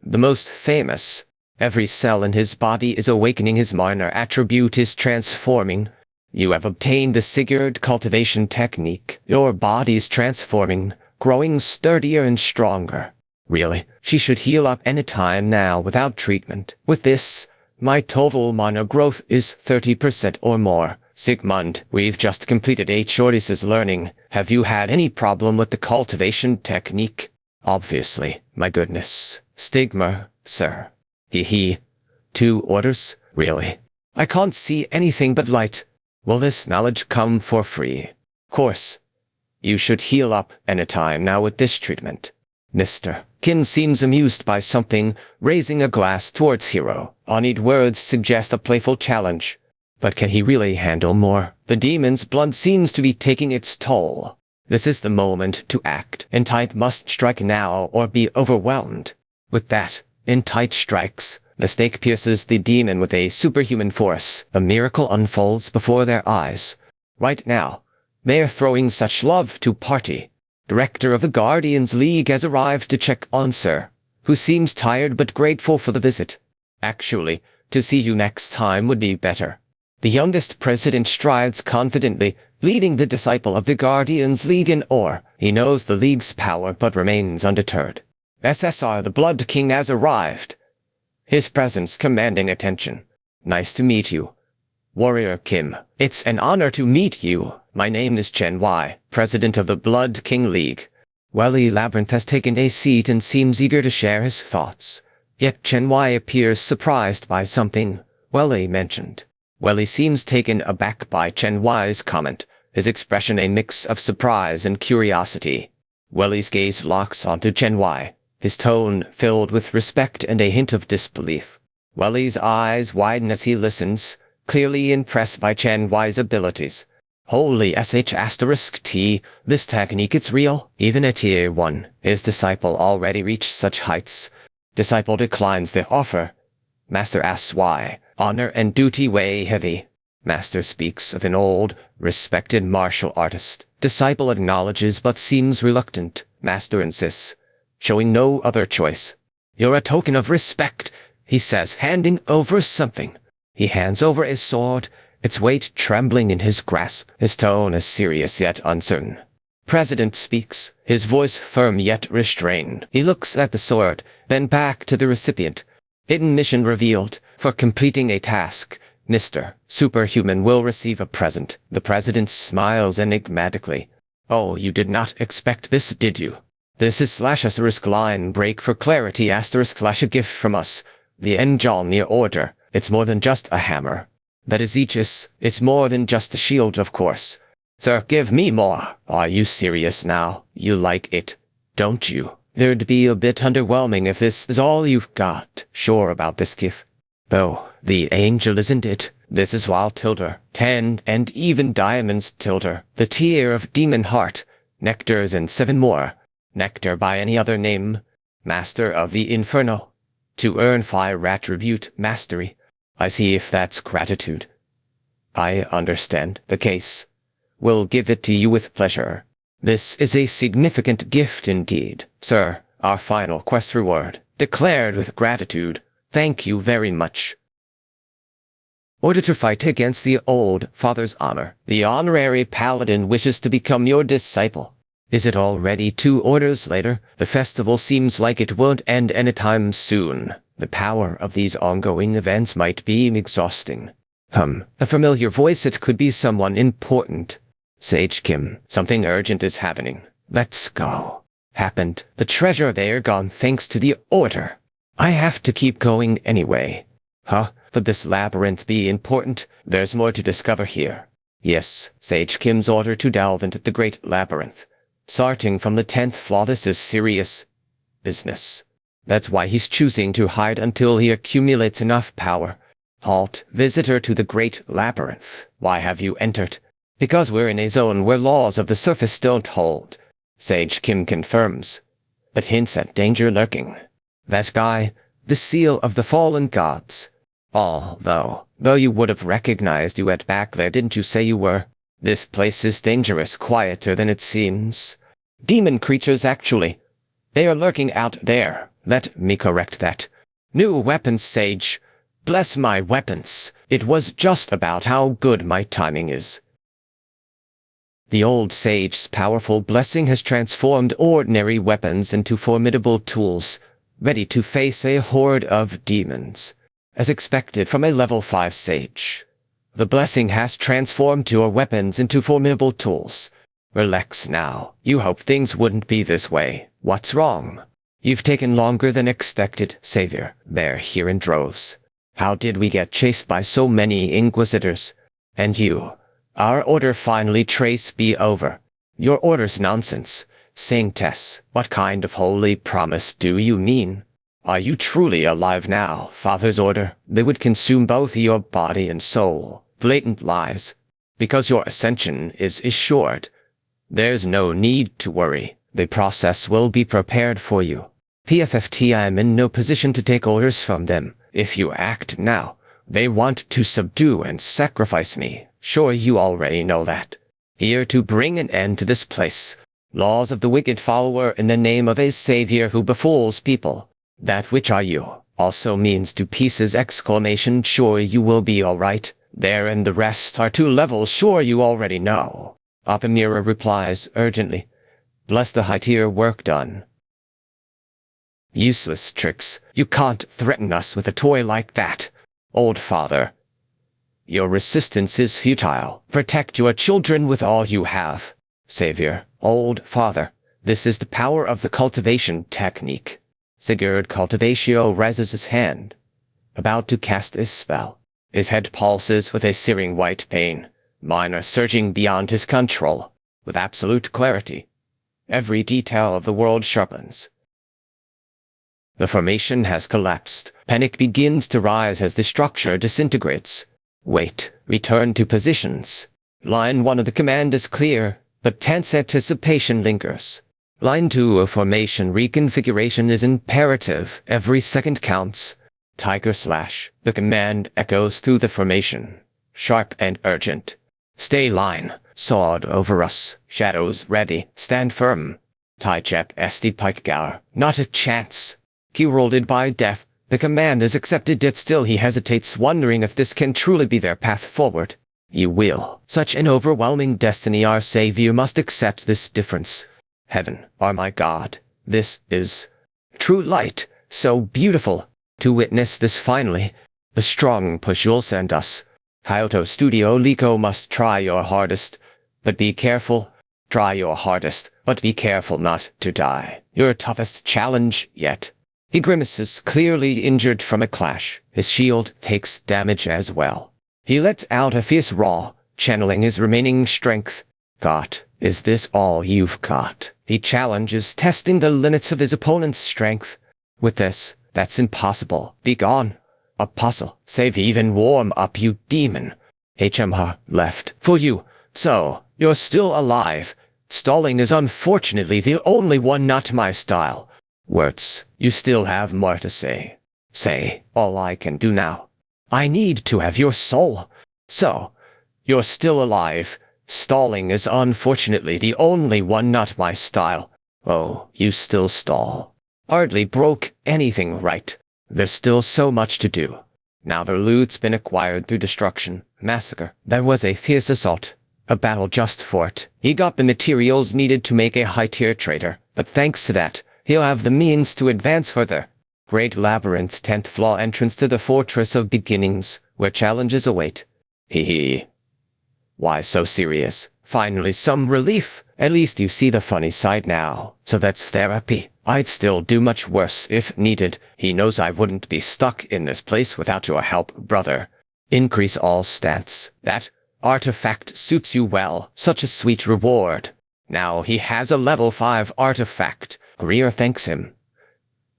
the most famous. Every cell in his body is awakening, his minor attribute is transforming. You have obtained the Sigurd cultivation technique. Your body's transforming, growing sturdier and stronger. Really, she should heal up any time now without treatment. With this, my total mana growth is 30% or more. Sigmund, we've just completed 8 shorties' learning. Have you had any problem with the cultivation technique? Obviously, my goodness. Stigma, sir. Hee. 2 orders? Really? I can't see anything but light. Will this knowledge come for free? Course. You should heal up anytime now with this treatment. Mr. Kim seems amused by something, raising a glass towards Hero. Honeyed words suggest a playful challenge. But can he really handle more? The demon's blood seems to be taking its toll. This is the moment to act. Entite must strike now or be overwhelmed. With that, Entite strikes. The stake pierces the demon with a superhuman force. A miracle unfolds before their eyes. Right now, they are throwing such love to party. Director of the Guardians League has arrived to check on Sir, who seems tired but grateful for the visit. Actually, to see you next time would be better. The youngest president strides confidently, leading the disciple of the Guardians League in ore. He knows the League's power but remains undeterred. SSR the Blood King has arrived, his presence commanding attention. Nice to meet you, Warrior Kim. It's an honor to meet you. My name is Chen Y, president of the Blood King League. Welly Labyrinth has taken a seat and seems eager to share his thoughts. Yet Chen Y appears surprised by something Welly mentioned. Welly seems taken aback by Chen Y's comment, his expression a mix of surprise and curiosity. Welly's gaze locks onto Chen Y, his tone filled with respect and a hint of disbelief. Welly's eyes widen as he listens, clearly impressed by Chen Y's abilities. Holy sh*T, this technique it's real. Even at Tier 1, his disciple already reached such heights. Disciple declines the offer. Master asks why. Honor and duty weigh heavy. Master speaks of an old, respected martial artist. Disciple acknowledges but seems reluctant. Master insists, showing no other choice. You're a token of respect, he says, handing over something. He hands over a sword, its weight trembling in his grasp. His tone is serious yet uncertain. President speaks, his voice firm yet restrained. He looks at the sword, then back to the recipient. Hidden mission revealed. For completing a task, Mr. Superhuman will receive a present. The president smiles enigmatically. Oh, you did not expect this, did you? This is / line break for clarity * a gift from us. The Enjalnir order. It's more than just a hammer. That is Aegis. It's more than just a shield, of course. Sir, give me more. Are you serious now? You like it, don't you? It'd be a bit underwhelming if this is all you've got. Sure about this gift? Though, the angel isn't it? This is wild Tilder. 10 and even diamonds Tilder. The tier of demon heart. Nectars and 7 more. Nectar by any other name. Master of the Inferno. To earn fire attribute mastery. I see if that's gratitude. I understand the case. Will give it to you with pleasure. This is a significant gift indeed. Sir, our final quest reward. Declared with gratitude. Thank you very much. Order to fight against the old father's honor. The honorary paladin wishes to become your disciple. Is it already 2 orders later? The festival seems like it won't end anytime soon. The power of these ongoing events might be exhausting. A familiar voice. It could be someone important. Sage Kim, something urgent is happening. Let's go. Happened. The treasure there gone thanks to the order. I have to keep going anyway. Could this labyrinth be important? There's more to discover here. Yes, Sage Kim's order to delve into the great labyrinth. Starting from the 10th floor, this is serious business. That's why he's choosing to hide until he accumulates enough power. Halt, visitor to the great labyrinth. Why have you entered? Because we're in a zone where laws of the surface don't hold, Sage Kim confirms, but hints at danger lurking. That guy, the seal of the fallen gods. Though you would have recognized you at back there, didn't you say you were? This place is dangerous, quieter than it seems. Demon creatures, actually. They are lurking out there. Let me correct that. New weapons, Sage. Bless my weapons. It was just about how good my timing is. The old Sage's powerful blessing has transformed ordinary weapons into formidable tools, ready to face a horde of demons. As expected from a level 5 Sage. The blessing has transformed your weapons into formidable tools. Relax now. You hoped things wouldn't be this way. What's wrong? You've taken longer than expected, Savior. They're here in droves. How did we get chased by so many Inquisitors? And you? Our order finally trace be over. Your order's nonsense. Saintess, what kind of holy promise do you mean? Are you truly alive now, Father's order? They would consume both your body and soul. Blatant lies. Because your ascension is assured. There's no need to worry. The process will be prepared for you. PFFT, I'm in no position to take orders from them. If you act now, they want to subdue and sacrifice me. Sure, you already know that. Here to bring an end to this place. Laws of the wicked follower in the name of a savior who befools people. That which are you also means to pieces exclamation. Sure, you will be alright. There and the rest are 2 levels. Sure, you already know. Apamira replies urgently. Bless the high tier work done. Useless tricks. You can't threaten us with a toy like that. Old father. Your resistance is futile. Protect your children with all you have. Savior. Old father. This is the power of the cultivation technique. Sigurd Cultivatio raises his hand, about to cast a spell. His head pulses with a searing white pain. Mine are surging beyond his control, with absolute clarity. Every detail of the world sharpens. The formation has collapsed. Panic begins to rise as the structure disintegrates. Wait, return to positions. Line 1 of the command is clear, but tense anticipation lingers. Line 2 of formation reconfiguration is imperative. Every second counts. Tiger slash. The command echoes through the formation. Sharp and urgent. Stay line. Sword over us. Shadows ready. Stand firm. Tychep Esti Pikegower. Not a chance. Heralded by death. The command is accepted, yet still he hesitates, wondering if this can truly be their path forward. You will. Such an overwhelming destiny, our savior must accept this difference. Heaven, are my God. This is true light, so beautiful. To witness this finally, the strong push you'll send us. Kyoto Studio Liko must try your hardest, but be careful. Try your hardest, but be careful not to die. Your toughest challenge yet. He grimaces, clearly injured from a clash. His shield takes damage as well. He lets out a fierce roar, channeling his remaining strength. God, is this all you've got? He challenges, testing the limits of his opponent's strength. With this, that's impossible. Be gone. Apostle, save even warm up, you demon. HMH left for you. So, you're still alive. Stalling is unfortunately the only one not my style. Words, you still have more to say. Say all I can do now. I need to have your soul. So, you're still alive. Stalling is unfortunately the only one not my style. Oh, you still stall. Hardly broke anything right. There's still so much to do. Now their loot's been acquired through destruction, massacre. There was a fierce assault. A battle just for it. He got the materials needed to make a high-tier trader, but thanks to that, he'll have the means to advance further. Great Labyrinth's 10th floor entrance to the Fortress of Beginnings, where challenges await. Hee. Why so serious? Finally some relief. At least you see the funny side now. So that's therapy. I'd still do much worse if needed. He knows I wouldn't be stuck in this place without your help, brother. Increase all stats. That artifact suits you well. Such a sweet reward. Now he has a level 5 artifact. Greer thanks him.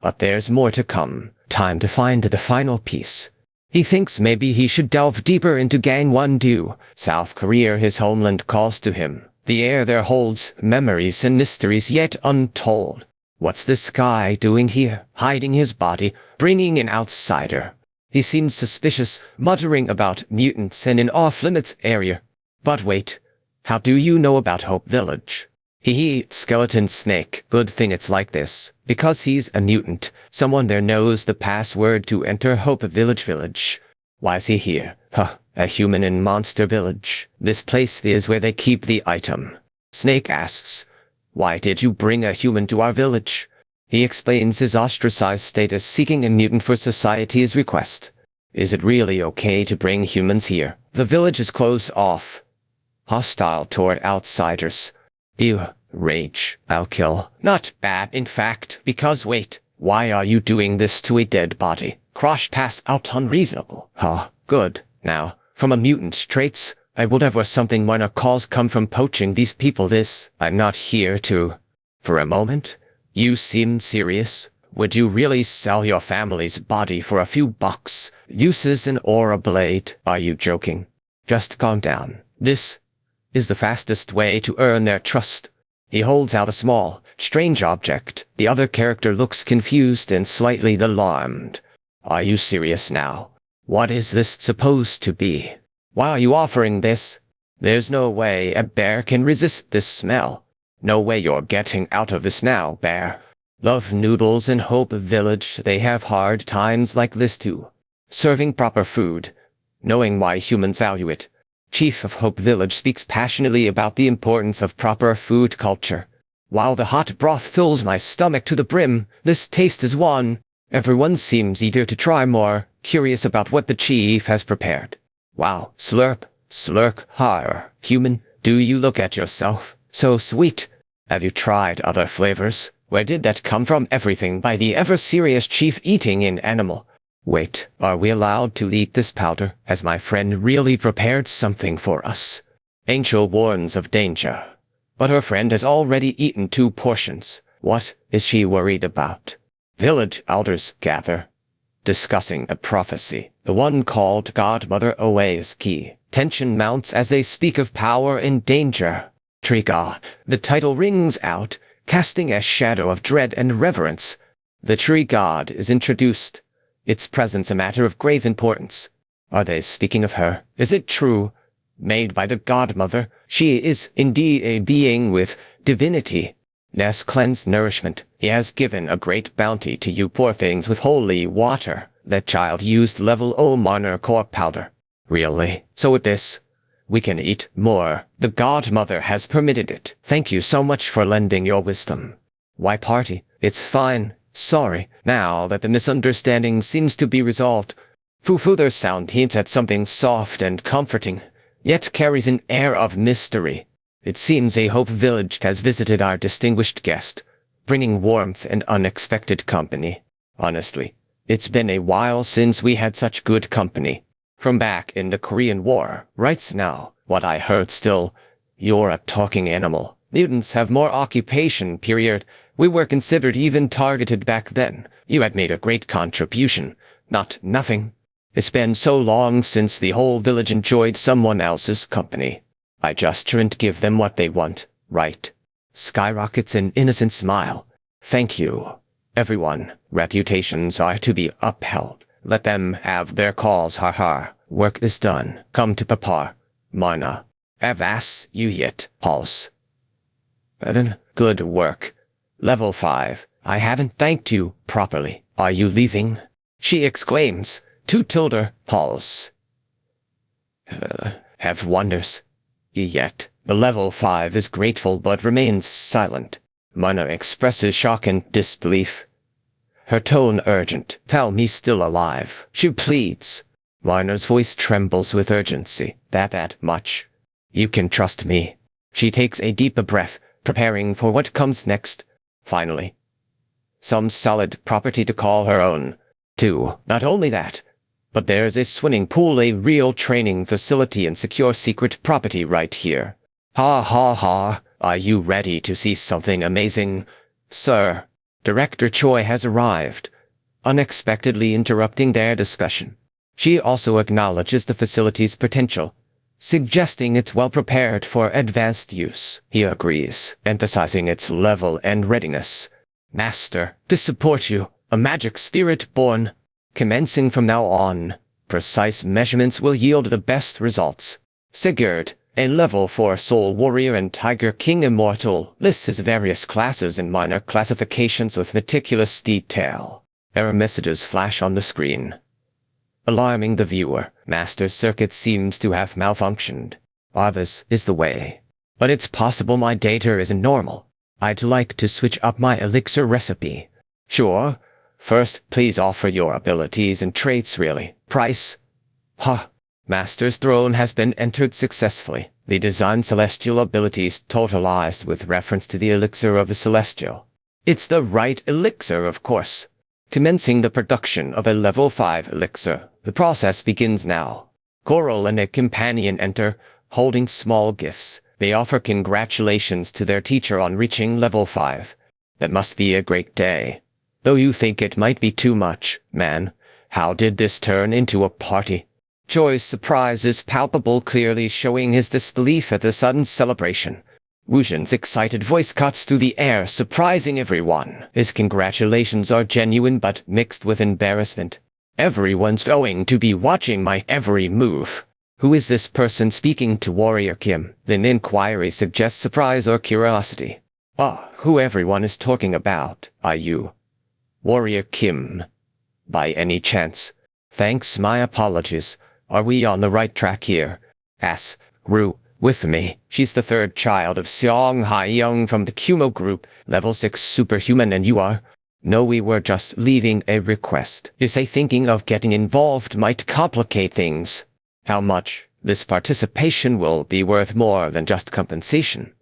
But there's more to come. Time to find the final piece. He thinks maybe he should delve deeper into Gangwon-do, South Korea. His homeland calls to him. The air there holds memories and mysteries yet untold. What's this guy doing here, hiding his body, bringing an outsider? He seems suspicious, muttering about mutants and an off-limits area. But wait, how do you know about Hope Village? Hee, skeleton snake. Good thing it's like this, because he's a mutant. Someone there knows the password to enter Hope Village. Why is he here? A human in Monster Village. This place is where they keep the item. Snake asks, why did you bring a human to our village? He explains his ostracized status, seeking a mutant for society's request. Is it really okay to bring humans here? The village is closed off. Hostile toward outsiders. Ew, rage. I'll kill. Not bad, in fact, because wait, why are you doing this to a dead body? Crushed past out unreasonable. Good. Now, from a mutant's traits, I would have something minor calls come from poaching these people. I'm not here to... For a moment, you seem serious. Would you really sell your family's body for a few bucks? Uses an aura blade. Are you joking? Just calm down. This is the fastest way to earn their trust. He holds out a small, strange object. The other character looks confused and slightly alarmed. Are you serious now? What is this supposed to be? Why are you offering this? There's no way a bear can resist this smell. No way you're getting out of this now, bear. Love noodles in Hope Village. They have hard times like this too. Serving proper food. Knowing why humans value it. Chief of Hope Village speaks passionately about the importance of proper food culture. While the hot broth fills my stomach to the brim, this taste is one. Everyone seems eager to try more, curious about what the chief has prepared. Wow, slurp, slurk, har. Human, do you look at yourself? So sweet. Have you tried other flavors? Where did that come from? Everything by the ever-serious chief eating an animal. Wait, are we allowed to eat this powder? Has my friend really prepared something for us? Angel warns of danger. But her friend has already eaten 2 portions. What is she worried about? Village elders gather, discussing a prophecy. The one called Godmother Oe is key. Tension mounts as they speak of power and danger. Tree-god. The title rings out, casting a shadow of dread and reverence. The tree god is introduced. Its presence a matter of grave importance. Are they speaking of her? Is it true? Made by the godmother, she is indeed a being with divinity. Ness cleansed nourishment. He has given a great bounty to you poor things with holy water. That child used level O minor core powder. Really? So with this, we can eat more. The godmother has permitted it. Thank you so much for lending your wisdom. Why party? It's fine. Sorry. Now that the misunderstanding seems to be resolved, Fufu's sound hints at something soft and comforting, yet carries an air of mystery. It seems a Hope Village has visited our distinguished guest, bringing warmth and unexpected company. Honestly, it's been a while since we had such good company. From back in the Korean War, right now, what I heard still, you're a talking animal. Mutants have more occupation, period. We were considered even targeted back then. You had made a great contribution, not nothing. It's been so long since the whole village enjoyed someone else's company. I just shouldn't give them what they want, right? Skyrockets an innocent smile. Thank you. Everyone, reputations are to be upheld. Let them have their calls, ha. Work is done. Come to Papa. Mana. Avas, you yet, Pulse. Good work. Level 5. I haven't thanked you properly. Are you leaving? She exclaims. To Tilder, Pulse. Have wonders. Yet, the level 5 is grateful but remains silent. Mana expresses shock and disbelief. Her tone urgent. Tell me still alive. She pleads. Mana's voice trembles with urgency. That much. You can trust me. She takes a deep breath, preparing for what comes next. Finally. Some solid property to call her own. 2. Not only that, but there's a swimming pool, a real training facility and secure secret property right here. Ha. Are you ready to see something amazing? Sir. Director Choi has arrived, unexpectedly interrupting their discussion. She also acknowledges the facility's potential, suggesting it's well prepared for advanced use. He agrees, emphasizing its level and readiness. Master, to support you, a magic spirit born. Commencing from now on, precise measurements will yield the best results. Sigurd, a level 4 soul warrior and Tiger King immortal, lists his various classes and minor classifications with meticulous detail. Error messages flash on the screen, alarming the viewer. Master circuit seems to have malfunctioned. This is the way. But it's possible my data isn't normal. I'd like to switch up my elixir recipe. Sure. First, please offer your abilities and traits really. Price? Master's throne has been entered successfully. The designed celestial abilities totalized with reference to the elixir of the celestial. It's the right elixir, of course. Commencing the production of a level 5 elixir. The process begins now. Coral and a companion enter, holding small gifts. They offer congratulations to their teacher on reaching level 5. That must be a great day. Though you think it might be too much, man. How did this turn into a party? Joy's surprise is palpable, clearly showing his disbelief at the sudden celebration. Wuzhen's excited voice cuts through the air, surprising everyone. His congratulations are genuine but mixed with embarrassment. Everyone's going to be watching my every move. Who is this person speaking to Warrior Kim? The inquiry suggests surprise or curiosity. Who everyone is talking about? Are you Warrior Kim, by any chance? Thanks, my apologies. Are we on the right track here? Ru, with me. She's the third child of Seong Hai-young from the Kumo group, level 6 superhuman, and you are? No, we were just leaving a request. You say thinking of getting involved might complicate things. How much? This participation will be worth more than just compensation.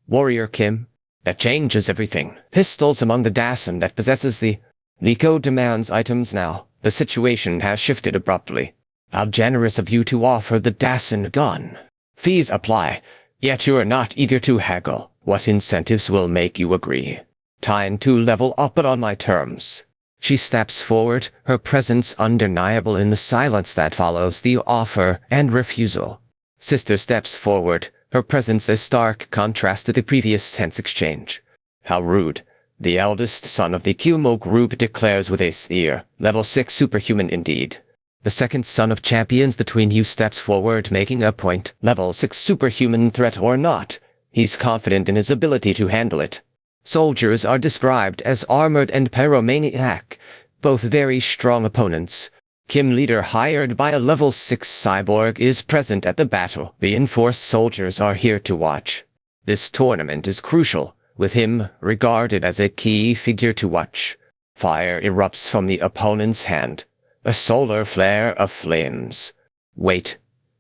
Warrior Kim, that changes everything. Pistols among the Dasan that possesses the Liko demands items now. The situation has shifted abruptly. How generous of you to offer the Dasan gun. Fees apply, yet you are not eager to haggle. What incentives will make you agree? Time to level up, but on my terms. She steps forward, her presence undeniable in the silence that follows the offer and refusal. Sister steps forward, her presence a stark contrast to the previous tense exchange. How rude. The eldest son of the Kumo group declares with a sneer, level 6 superhuman indeed. The second son of champions between you steps forward, making a point, level 6 superhuman threat or not. He's confident in his ability to handle it. Soldiers are described as armored and pyromaniac, both very strong opponents. Kim, leader hired by a level 6 cyborg, is present at the battle. Reinforced soldiers are here to watch. This tournament is crucial, with him regarded as a key figure to watch. Fire erupts from the opponent's hand. A solar flare of flames. Wait.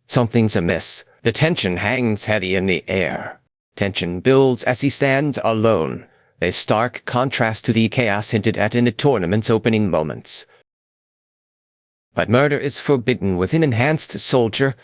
Something's amiss. The tension hangs heavy in the air. Tension builds as he stands alone, a stark contrast to the chaos hinted at in the tournament's opening moments. But murder is forbidden with an enhanced soldier.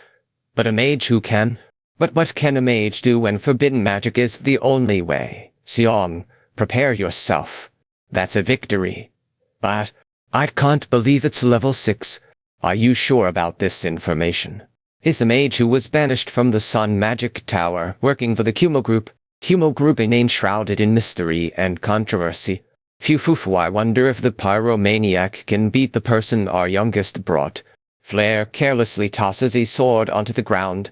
But a mage who can? But what can a mage do when forbidden magic is the only way? Seong, prepare yourself. That's a victory. But I can't believe it's level 6. Are you sure about this information? Is the mage who was banished from the Sun Magic Tower working for the Kumo Group? Kumo Group, a name shrouded in mystery and controversy. Phew, I wonder if the pyromaniac can beat the person our youngest brought. Flare carelessly tosses a sword onto the ground,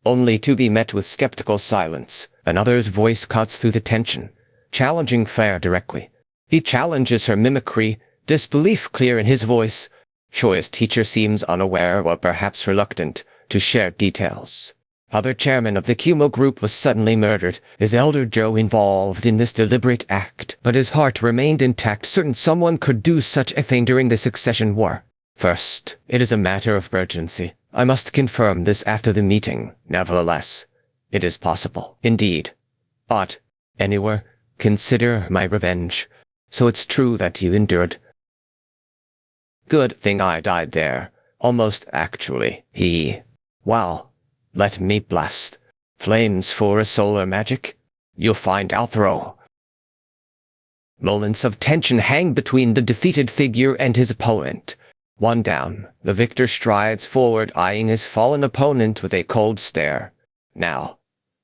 only to be met with skeptical silence. Another's voice cuts through the tension, challenging Flare directly. He challenges her mimicry, disbelief clear in his voice. Choi's teacher seems unaware or perhaps reluctant to share details. Other chairman of the Kumo group was suddenly murdered, his elder Joe involved in this deliberate act, but his heart remained intact, certain someone could do such a thing during the succession war. First, it is a matter of urgency. I must confirm this after the meeting. Nevertheless, it is possible. Indeed. But, anywhere, consider my revenge. So it's true that you endured. Good thing I died there. Almost actually. Well, let me blast. Flames for a solar magic? You'll find I'll throw. Moments of tension hang between the defeated figure and his opponent. One down, the victor strides forward, eyeing his fallen opponent with a cold stare. Now,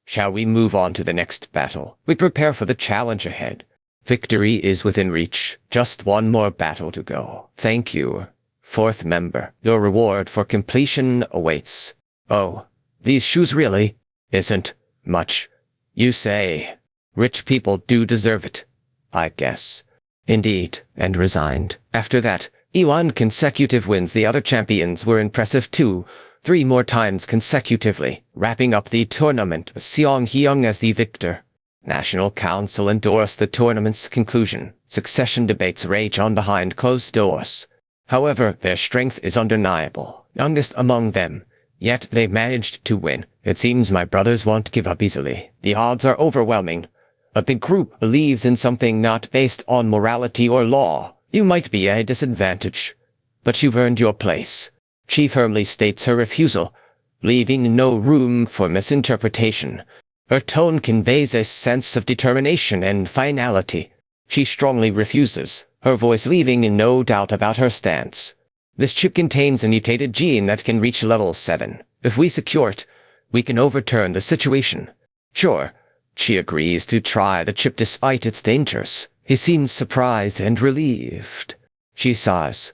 shall we move on to the next battle? We prepare for the challenge ahead. Victory is within reach. Just one more battle to go. Thank you, fourth member. Your reward for completion awaits. Oh, these shoes really isn't much, you say? Rich people do deserve it, I guess. Indeed, and resigned. After that, E1 consecutive wins. The other champions were impressive too. 3 more times consecutively, wrapping up the tournament with Seong Hyung as the victor. National Council endorsed the tournament's conclusion. Succession debates rage on behind closed doors. However, their strength is undeniable. Youngest among them, yet they managed to win. It seems my brothers won't give up easily. The odds are overwhelming. But the group believes in something not based on morality or law. You might be at a disadvantage, but you've earned your place. She firmly states her refusal, leaving no room for misinterpretation. Her tone conveys a sense of determination and finality. She strongly refuses, her voice leaving no doubt about her stance. This chip contains a mutated gene that can reach level 7. If we secure it, we can overturn the situation. Sure, she agrees to try the chip despite its dangers. He seems surprised and relieved. She sighs.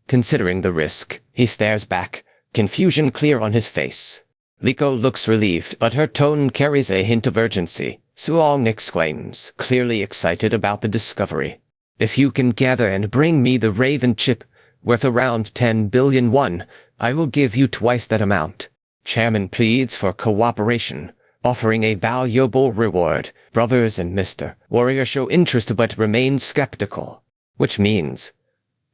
Considering the risk, he stares back, confusion clear on his face. Liko looks relieved, but her tone carries a hint of urgency. Suong exclaims, clearly excited about the discovery. If you can gather and bring me the Raven chip, worth around 10 billion won, I will give you twice that amount. Chairman pleads for cooperation, offering a valuable reward. Brothers and Mr. Warrior show interest but remain skeptical. Which means,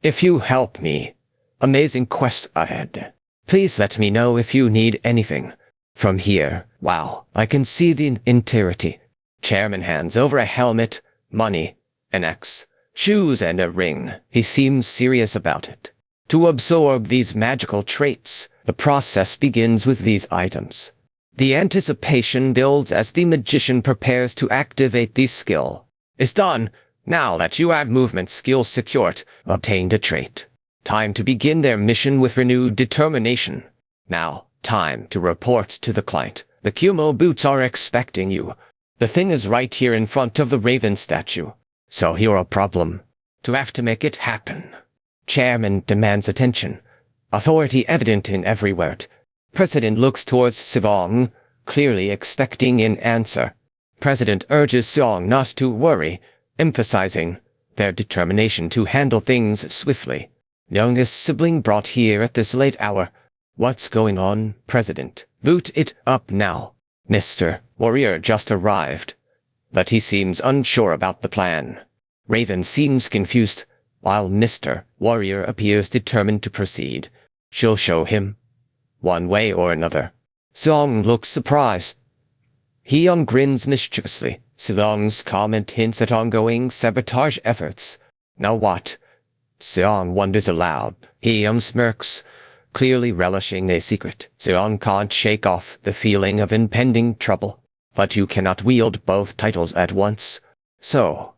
if you help me, amazing quest ahead. Please let me know if you need anything. From here, wow, I can see the entirety. Chairman hands over a helmet, money, an axe, shoes and a ring. He seems serious about it. To absorb these magical traits, the process begins with these items. The anticipation builds as the magician prepares to activate the skill. It's done. Now that you have movement skills secured, obtained a trait. Time to begin their mission with renewed determination. Now, time to report to the client. The Kumo boots are expecting you. The thing is right here in front of the Raven statue. So you're a problem. To have to make it happen. Chairman demands attention. Authority evident in every word. President looks towards Sivong, clearly expecting an answer. President urges Song not to worry, emphasizing their determination to handle things swiftly. Youngest sibling brought here at this late hour. What's going on, President? Boot it up now. Mr. Warrior just arrived, but he seems unsure about the plan. Raven seems confused, while Mr. Warrior appears determined to proceed. She'll show him, one way or another. Song looks surprised. Hyung grins mischievously. Seong's comment hints at ongoing sabotage efforts. Now what? Seong wonders aloud. Hyung smirks, clearly relishing a secret. Seong can't shake off the feeling of impending trouble. But you cannot wield both titles at once. So,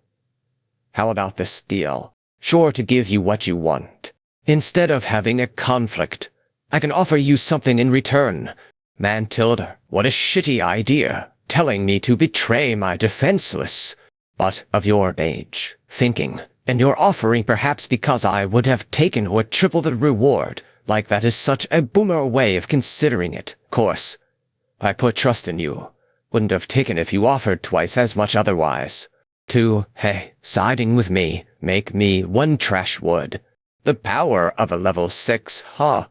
how about this deal? Sure to give you what you want. Instead of having a conflict, I can offer you something in return. Man tilde, what a shitty idea, telling me to betray my defenseless, but of your age, thinking, and you're offering perhaps because I would have taken or triple the reward, like that is such a boomer way of considering it. Course, I put trust in you. Wouldn't have taken if you offered twice as much otherwise. Hey, siding with me, make me one trash wood. The power of a level 6, huh?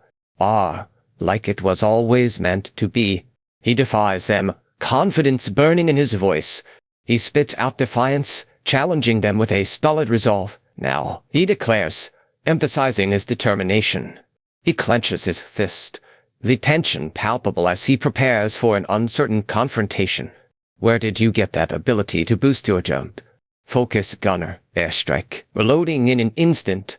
Like it was always meant to be. He defies them, confidence burning in his voice. He spits out defiance, challenging them with a stolid resolve. Now, he declares, emphasizing his determination. He clenches his fist, the tension palpable as he prepares for an uncertain confrontation. Where did you get that ability to boost your jump? Focus gunner, airstrike, reloading in an instant,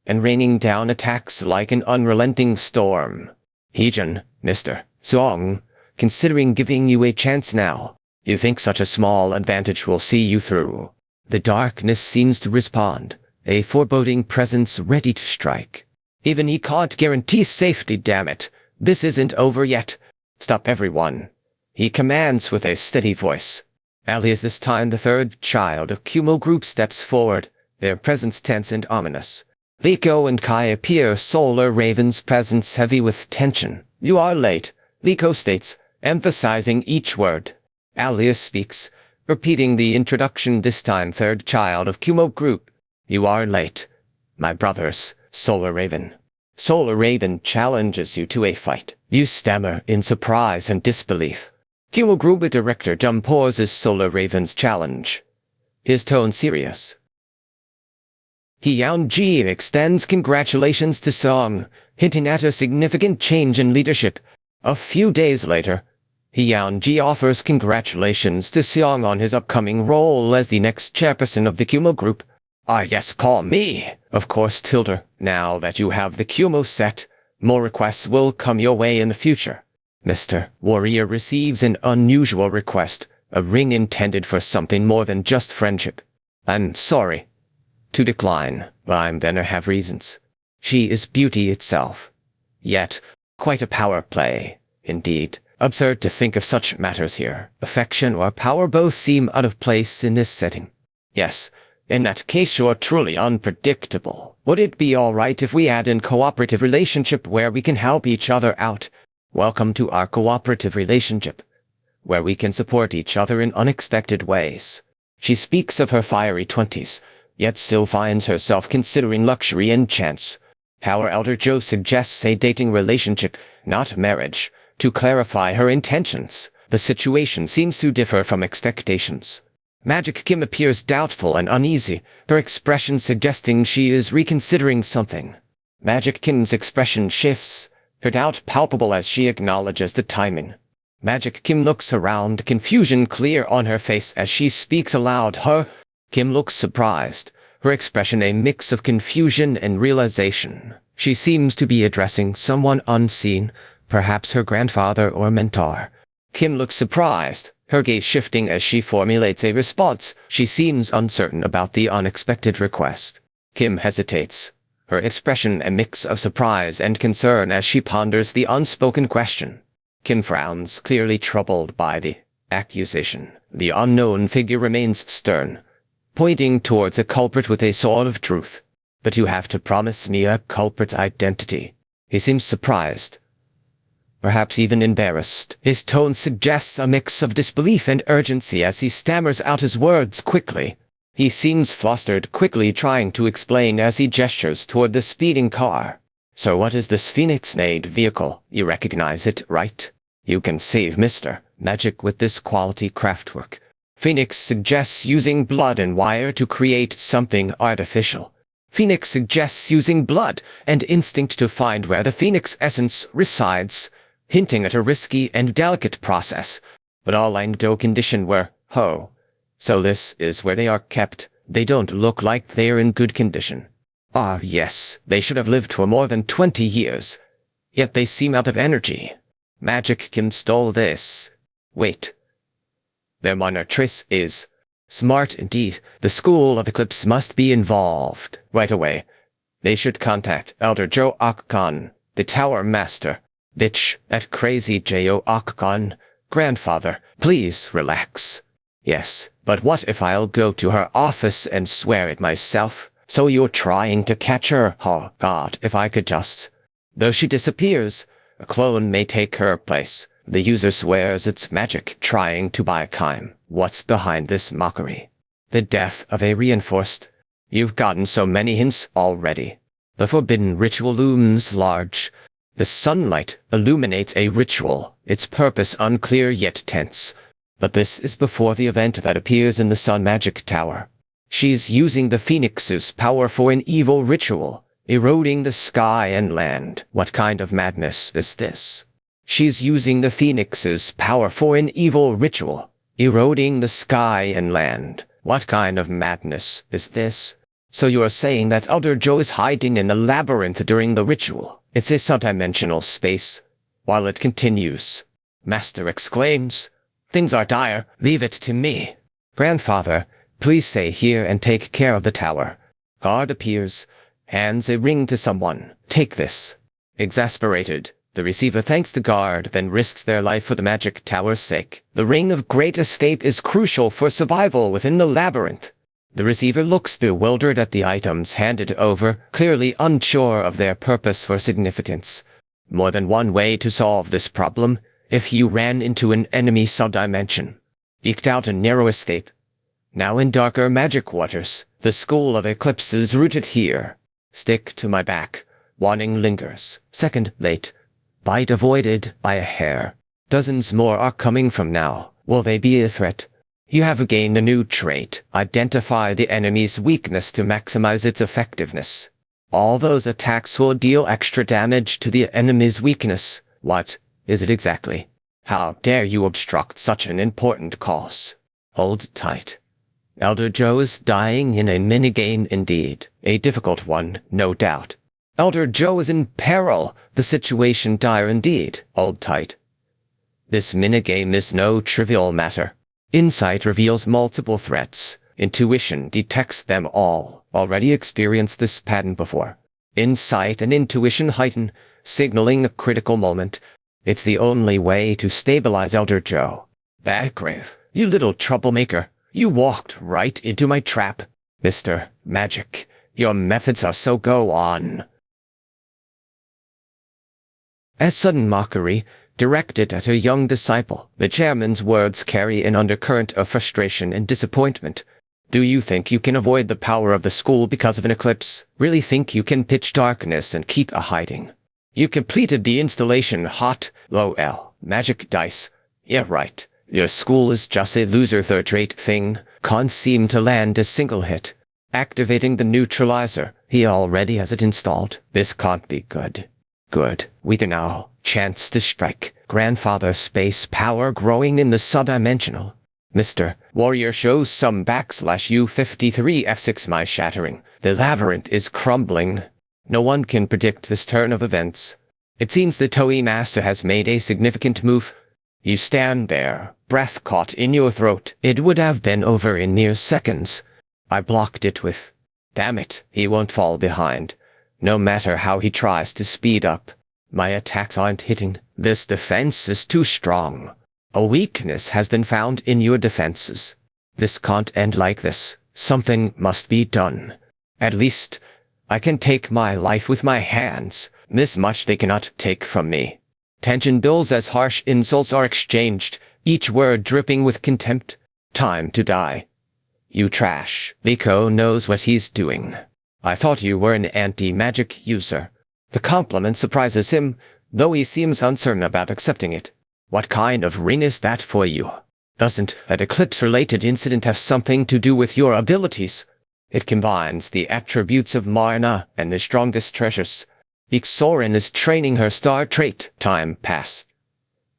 and raining down attacks like an unrelenting storm. Heejun, Mr. Song, considering giving you a chance now. You think such a small advantage will see you through. The darkness seems to respond, a foreboding presence ready to strike. Even he can't guarantee safety, damn it. This isn't over yet. Stop, everyone. He commands with a steady voice. Alias, this time the third child of Kumo Group, steps forward, their presence tense and ominous. Liko and Kai appear, Solar Raven's presence heavy with tension. You are late, Liko states, emphasizing each word. Alias speaks, repeating the introduction, this time third child of Kumo Group. You are late, my brothers, Solar Raven. Solar Raven challenges you to a fight. You stammer in surprise and disbelief. Kumo Group Director Jum pauses Solar Raven's challenge, his tone serious. Hyun-ji extends congratulations to Song, hinting at a significant change in leadership. A few days later, Hyun-ji offers congratulations to Seong on his upcoming role as the next chairperson of the Kumo Group. Ah yes, call me, of course, Tilder. Now that you have the Kumo set, more requests will come your way in the future. Mr. Warrior receives an unusual request, a ring intended for something more than just friendship. I'm sorry to decline, but then I have reasons. She is beauty itself. Yet, quite a power play, indeed. Absurd to think of such matters here. Affection or power both seem out of place in this setting. Yes, in that case you're truly unpredictable. Would it be alright if we add in cooperative relationship where we can help each other out? Welcome to our cooperative relationship, where we can support each other in unexpected ways. She speaks of her fiery 20s, yet still finds herself considering luxury and chance. Our Elder Joe suggests a dating relationship, not marriage, to clarify her intentions. The situation seems to differ from expectations. Magic Kim appears doubtful and uneasy, her expression suggesting she is reconsidering something. Magic Kim's expression shifts, her doubt palpable as she acknowledges the timing. Magic Kim looks around, confusion clear on her face as she speaks aloud. Kim looks surprised, her expression a mix of confusion and realization. She seems to be addressing someone unseen, perhaps her grandfather or mentor. Kim looks surprised, her gaze shifting as she formulates a response. She seems uncertain about the unexpected request. Kim hesitates, her expression a mix of surprise and concern as she ponders the unspoken question. Kim frowns, clearly troubled by the accusation. The unknown figure remains stern, pointing towards a culprit with a sword of truth. But you have to promise me a culprit's identity. He seems surprised, perhaps even embarrassed. His tone suggests a mix of disbelief and urgency as he stammers out his words quickly. He seems flustered, quickly trying to explain as he gestures toward the speeding car. So what is this Phoenix-made vehicle? You recognize it, right? You can save Mr. Magic with this quality craftwork. Phoenix suggests using blood and wire to create something artificial. Phoenix suggests using blood and instinct to find where the Phoenix essence resides, hinting at a risky and delicate process. But all I know condition where, so this is where they are kept. They don't look like they're in good condition. Ah yes, they should have lived for more than 20 years. Yet they seem out of energy. Magic Kim stole this. Wait. Their minor trace is smart indeed. The School of Eclipse must be involved right away. They should contact Elder Joe Akkan, the Tower Master. Bitch, at Crazy J.O. Akkan. Grandfather, please relax. Yes, but what if I'll go to her office and swear it myself? So you're trying to catch her? Oh God, if I could just. Though she disappears, a clone may take her place. The user swears it's magic, trying to buy time. What's behind this mockery? The death of a reinforced. You've gotten so many hints already. The forbidden ritual looms large. The sunlight illuminates a ritual, its purpose unclear yet tense. But this is before the event that appears in the Sun Magic Tower. She's using the Phoenix's power for an evil ritual, eroding the sky and land. What kind of madness is this? She's using the Phoenix's power for an evil ritual, eroding the sky and land. What kind of madness is this? So you're saying that Elder Joe is hiding in the labyrinth during the ritual. It's a subdimensional space. While it continues, Master exclaims, "Things are dire. Leave it to me. Grandfather, please stay here and take care of the tower." Guard appears, hands a ring to someone. Take this. Exasperated, the receiver thanks the guard, then risks their life for the magic tower's sake. The ring of great escape is crucial for survival within the labyrinth. The receiver looks bewildered at the items handed over, clearly unsure of their purpose or significance. More than one way to solve this problem, if you ran into an enemy subdimension. Eked out a narrow escape. Now in darker magic waters, the school of eclipses rooted here. Stick to my back. Warning lingers. Second late. Bite avoided by a hair. Dozens more are coming from now. Will they be a threat? You have gained a new trait. Identify the enemy's weakness to maximize its effectiveness. All those attacks will deal extra damage to the enemy's weakness. What is it exactly? How dare you obstruct such an important cause? Hold tight. Elder Joe is dying in a minigame indeed. A difficult one, no doubt. Elder Joe is in peril. The situation dire indeed. Hold tight. This minigame is no trivial matter. Insight reveals multiple threats. Intuition detects them all. Already experienced this pattern before. Insight and intuition heighten, signaling a critical moment. It's the only way to stabilize Elder Joe. Baggrave, you little troublemaker. You walked right into my trap. Mr. Magic, your methods are so go on. As sudden mockery, directed at a young disciple, the chairman's words carry an undercurrent of frustration and disappointment. Do you think you can avoid the power of the school because of an eclipse? Really think you can pitch darkness and keep a hiding? You completed the installation hot, low L, magic dice. Yeah, right. Your school is just a loser third-rate thing. Can't seem to land a single hit. Activating the neutralizer. He already has it installed. This can't be good. Good. We can now. Chance to strike. Grandfather space power growing in the subdimensional. Mr. Warrior shows some /U53 F6 my shattering. The labyrinth is crumbling. No one can predict this turn of events. It seems the Toei Master has made a significant move. You stand there, breath caught in your throat. It would have been over in mere seconds. I blocked it with... Damn it, he won't fall behind. No matter how he tries to speed up. My attacks aren't hitting. This defense is too strong. A weakness has been found in your defenses. This can't end like this. Something must be done. At least, I can take my life with my hands. This much they cannot take from me. Tension builds as harsh insults are exchanged, each word dripping with contempt. Time to die. You trash. Liko knows what he's doing. I thought you were an anti-magic user. The compliment surprises him, though he seems uncertain about accepting it. What kind of ring is that for you? Doesn't that eclipse-related incident have something to do with your abilities? It combines the attributes of Marna and the strongest treasures. Ixorin is training her star trait. Time passed.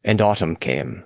And autumn came.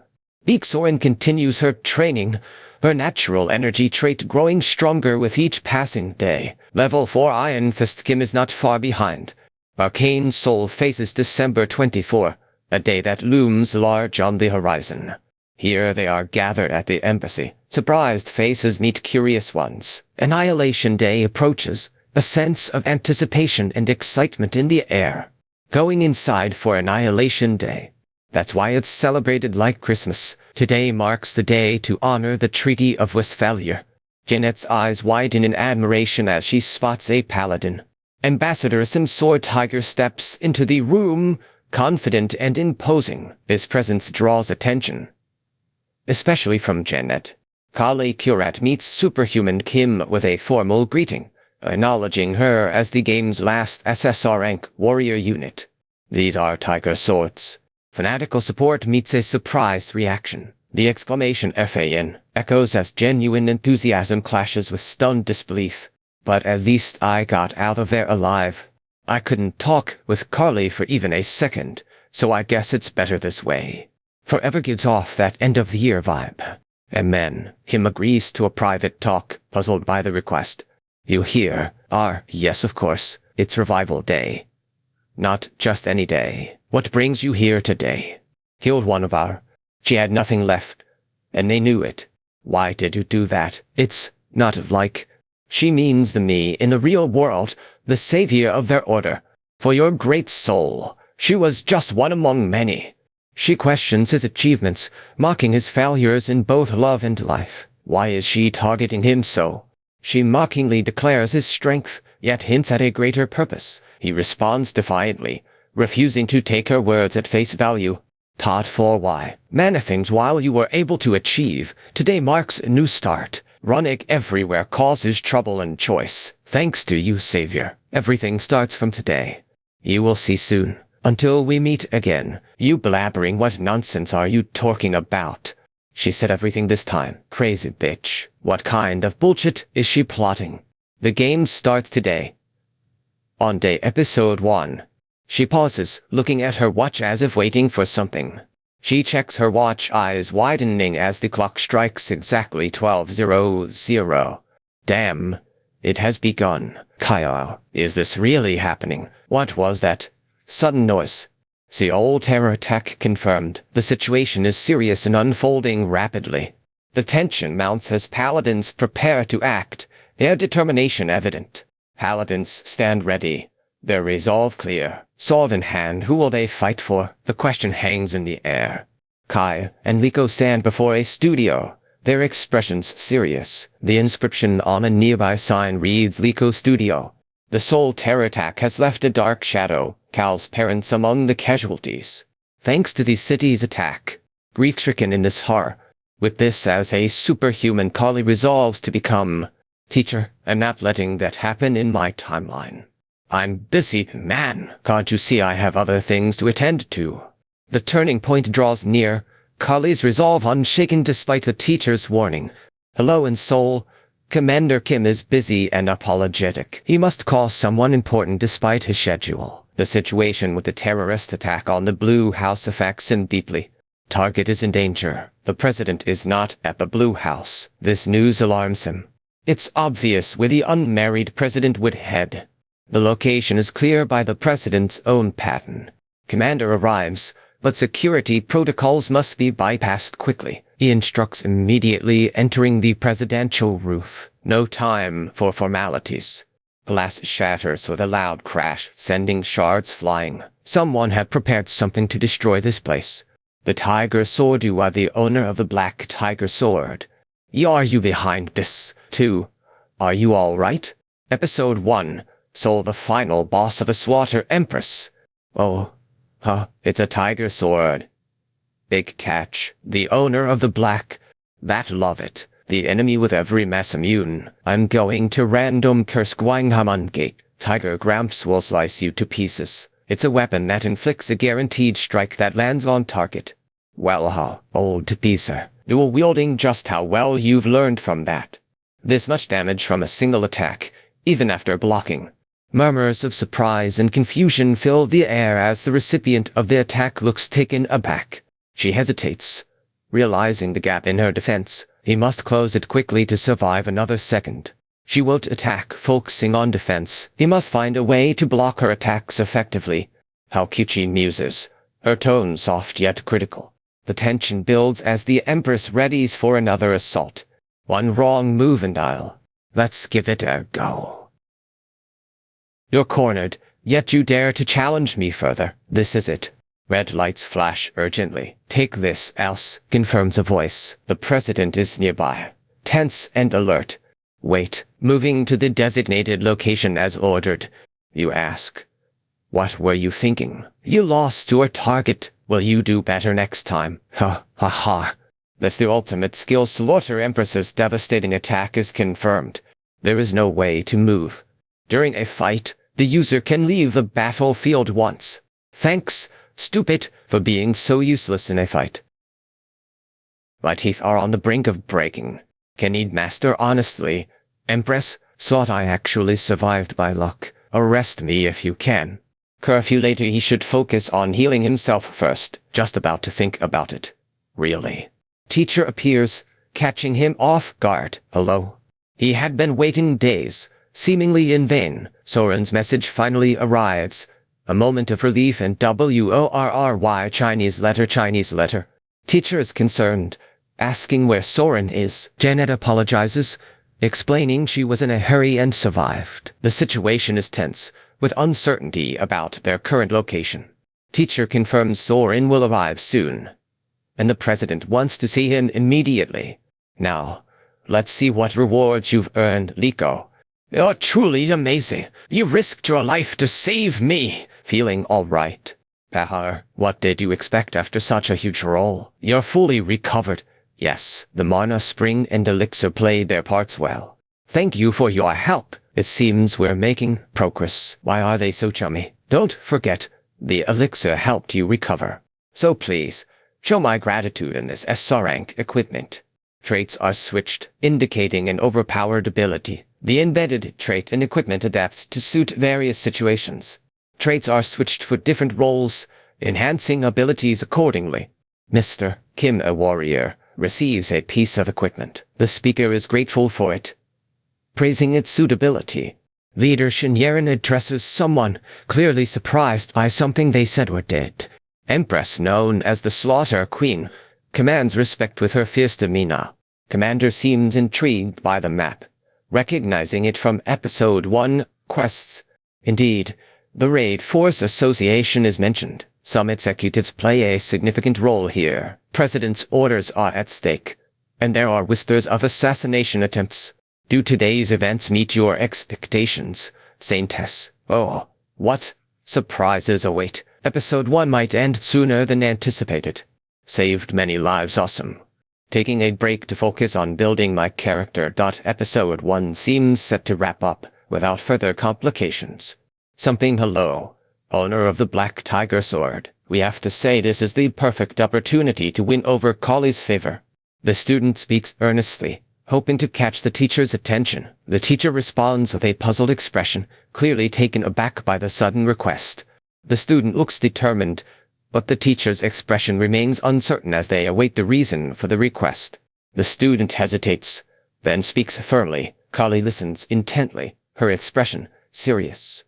Ixorin continues her training, her natural energy trait growing stronger with each passing day. Level 4 Iron Fist Kim is not far behind. Arcane Soul faces December 24, a day that looms large on the horizon. Here they are gathered at the embassy. Surprised faces meet curious ones. Annihilation Day approaches, a sense of anticipation and excitement in the air. Going inside for Annihilation Day. That's why it's celebrated like Christmas. Today marks the day to honor the Treaty of Westphalia. Jeanette's eyes widen in admiration as she spots a paladin. Ambassador Simsor Tiger steps into the room, confident and imposing. His presence draws attention, especially from Jeanette. Kali Kurat meets Superhuman Kim with a formal greeting, acknowledging her as the game's last SSR rank warrior unit. These are Tiger Swords. Fanatical support meets a surprised reaction. The exclamation FAN echoes as genuine enthusiasm clashes with stunned disbelief. But at least I got out of there alive. I couldn't talk with Carly for even a second, so I guess it's better this way. Forever gives off that end-of-the-year vibe. And then, Kim agrees to a private talk, puzzled by the request. You here are, yes of course, it's Revival Day. Not just any day. What brings you here today? Killed one of our... She had nothing left. And they knew it. Why did you do that? It's not like... She means the me in the real world, the savior of their order. For your great soul, she was just one among many. She questions his achievements, mocking his failures in both love and life. Why is she targeting him so? She mockingly declares his strength, yet hints at a greater purpose. He responds defiantly, refusing to take her words at face value. Taught for why? Many things while you were able to achieve, today marks a new start. Running everywhere causes trouble and choice. Thanks to you, Savior. Everything starts from today. You will see soon. Until we meet again. You blabbering, what nonsense are you talking about? She said everything this time. Crazy bitch. What kind of bullshit is she plotting? The game starts today. On day episode 1. She pauses, looking at her watch as if waiting for something. She checks her watch, eyes widening as the clock strikes exactly 12:00. Damn. It has begun. Kyle, is this really happening? What was that? Sudden noise. The old terror attack confirmed. The situation is serious and unfolding rapidly. The tension mounts as paladins prepare to act, their determination evident. Paladins stand ready, their resolve clear. Sword in hand, who will they fight for? The question hangs in the air. Kai and Liko stand before a studio, their expressions serious. The inscription on a nearby sign reads Liko Studio. The soul terror attack has left a dark shadow, Cal's parents among the casualties. Thanks to the city's attack, grief-stricken in this horror, with this as a superhuman, Kali resolves to become. Teacher, I'm not letting that happen in my timeline. I'm busy, man. Can't you see I have other things to attend to? The turning point draws near, Kali's resolve unshaken despite the teacher's warning. Hello in Seoul. Commander Kim is busy and apologetic. He must call someone important despite his schedule. The situation with the terrorist attack on the Blue House affects him deeply. Target is in danger. The president is not at the Blue House. This news alarms him. It's obvious where the unmarried president would head. The location is clear by the president's own pattern. Commander arrives, but security protocols must be bypassed quickly. He instructs immediately entering the presidential roof. No time for formalities. Glass shatters with a loud crash, sending shards flying. Someone had prepared something to destroy this place. The Tiger Sword. You are the owner of the Black Tiger Sword. Are you behind this, too? Are you all right? Episode 1. Soul, the final boss of the Slaughter Empress. Oh, it's a tiger sword. Big catch. The owner of the black. That love it. The enemy with every mass immune. I'm going to random curse Gwanghaman Gate. Tiger Gramps will slice you to pieces. It's a weapon that inflicts a guaranteed strike that lands on target. Well, old teaser. Dual wielding, just how well you've learned from that. This much damage from a single attack, even after blocking. Murmurs of surprise and confusion fill the air as the recipient of the attack looks taken aback. She hesitates, realizing the gap in her defense. He must close it quickly to survive another second. She won't attack, focusing on defense. He must find a way to block her attacks effectively. How Kichi muses, her tone soft yet critical. The tension builds as the Empress readies for another assault. One wrong move and let's give it a go. You're cornered, yet you dare to challenge me further. This is it. Red lights flash urgently. Take this, else, confirms a voice. The president is nearby. Tense and alert. Wait, moving to the designated location as ordered. You ask. What were you thinking? You lost your target. Will you do better next time? Ha. That's the ultimate skill. Slaughter Empress's devastating attack is confirmed. There is no way to move. During a fight, the user can leave the battlefield once. Thanks, stupid, for being so useless in a fight. My teeth are on the brink of breaking. Can he master honestly? Empress, thought I actually survived by luck. Arrest me if you can. Curfew later. He should focus on healing himself first. Just about to think about it. Really. Teacher appears, catching him off guard. Hello? He had been waiting days, seemingly in vain. Soren's message finally arrives. A moment of relief and WORRY Chinese letter. Teacher is concerned, asking where Soren is. Janet apologizes, explaining she was in a hurry and survived. The situation is tense. with uncertainty about their current location. Teacher confirms Soren will arrive soon, and the president wants to see him immediately. Now, let's see what rewards you've earned, Liko. You're truly amazing. You risked your life to save me. Feeling all right. Pahar, what did you expect after such a huge role? You're fully recovered. Yes, the mana spring and elixir played their parts well. Thank you for your help. It seems we're making progress. Why are they so chummy? Don't forget, the elixir helped you recover. So please, show my gratitude in this SR rank equipment. Traits are switched, indicating an overpowered ability. The embedded trait and equipment adapts to suit various situations. Traits are switched for different roles, enhancing abilities accordingly. Mr. Kim, a warrior, receives a piece of equipment. The speaker is grateful for it, praising its suitability. Leader Shinyerin addresses someone, clearly surprised by something they said or did. Empress, known as the Slaughter Queen, commands respect with her fierce demeanor. Commander seems intrigued by the map, recognizing it from Episode 1 quests. Indeed, the Raid Force Association is mentioned. Some executives play a significant role here. President's orders are at stake, and there are whispers of assassination attempts. Do today's events meet your expectations, Saintess? Oh, what surprises await? Episode 1 might end sooner than anticipated. Saved many lives, awesome. Taking a break to focus on building my character. Episode 1 seems set to wrap up without further complications. Something hello, owner of the Black Tiger Sword. We have to say this is the perfect opportunity to win over Kali's favor. The student speaks earnestly, hoping to catch the teacher's attention. The teacher responds with a puzzled expression, clearly taken aback by the sudden request. The student looks determined, but the teacher's expression remains uncertain as they await the reason for the request. The student hesitates, then speaks firmly. Kali listens intently, her expression serious.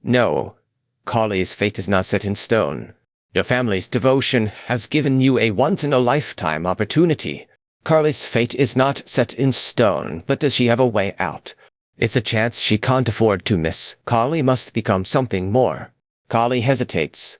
No, Kali's fate is not set in stone. Your family's devotion has given you a once-in-a-lifetime opportunity. Kali's fate is not set in stone, but does she have a way out? It's a chance she can't afford to miss. Kali must become something more. Kali hesitates,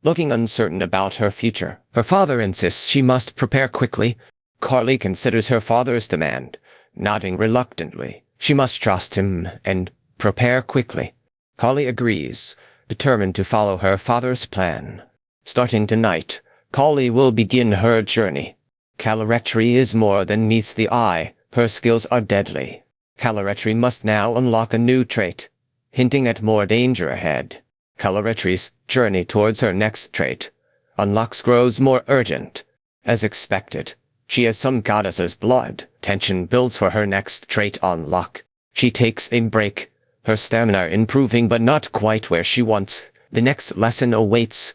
looking uncertain about her future. Her father insists she must prepare quickly. Kali considers her father's demand, nodding reluctantly. She must trust him and prepare quickly. Kali agrees, determined to follow her father's plan. Starting tonight, Kali will begin her journey. Calorimetry is more than meets the eye. Her skills are deadly. Calorimetry must now unlock a new trait, hinting at more danger ahead. Calorimetry's journey towards her next trait unlocks grows more urgent. As expected, she has some goddess's blood. Tension builds for her next trait unlock. She takes a break, her stamina improving but not quite where she wants. The next lesson awaits,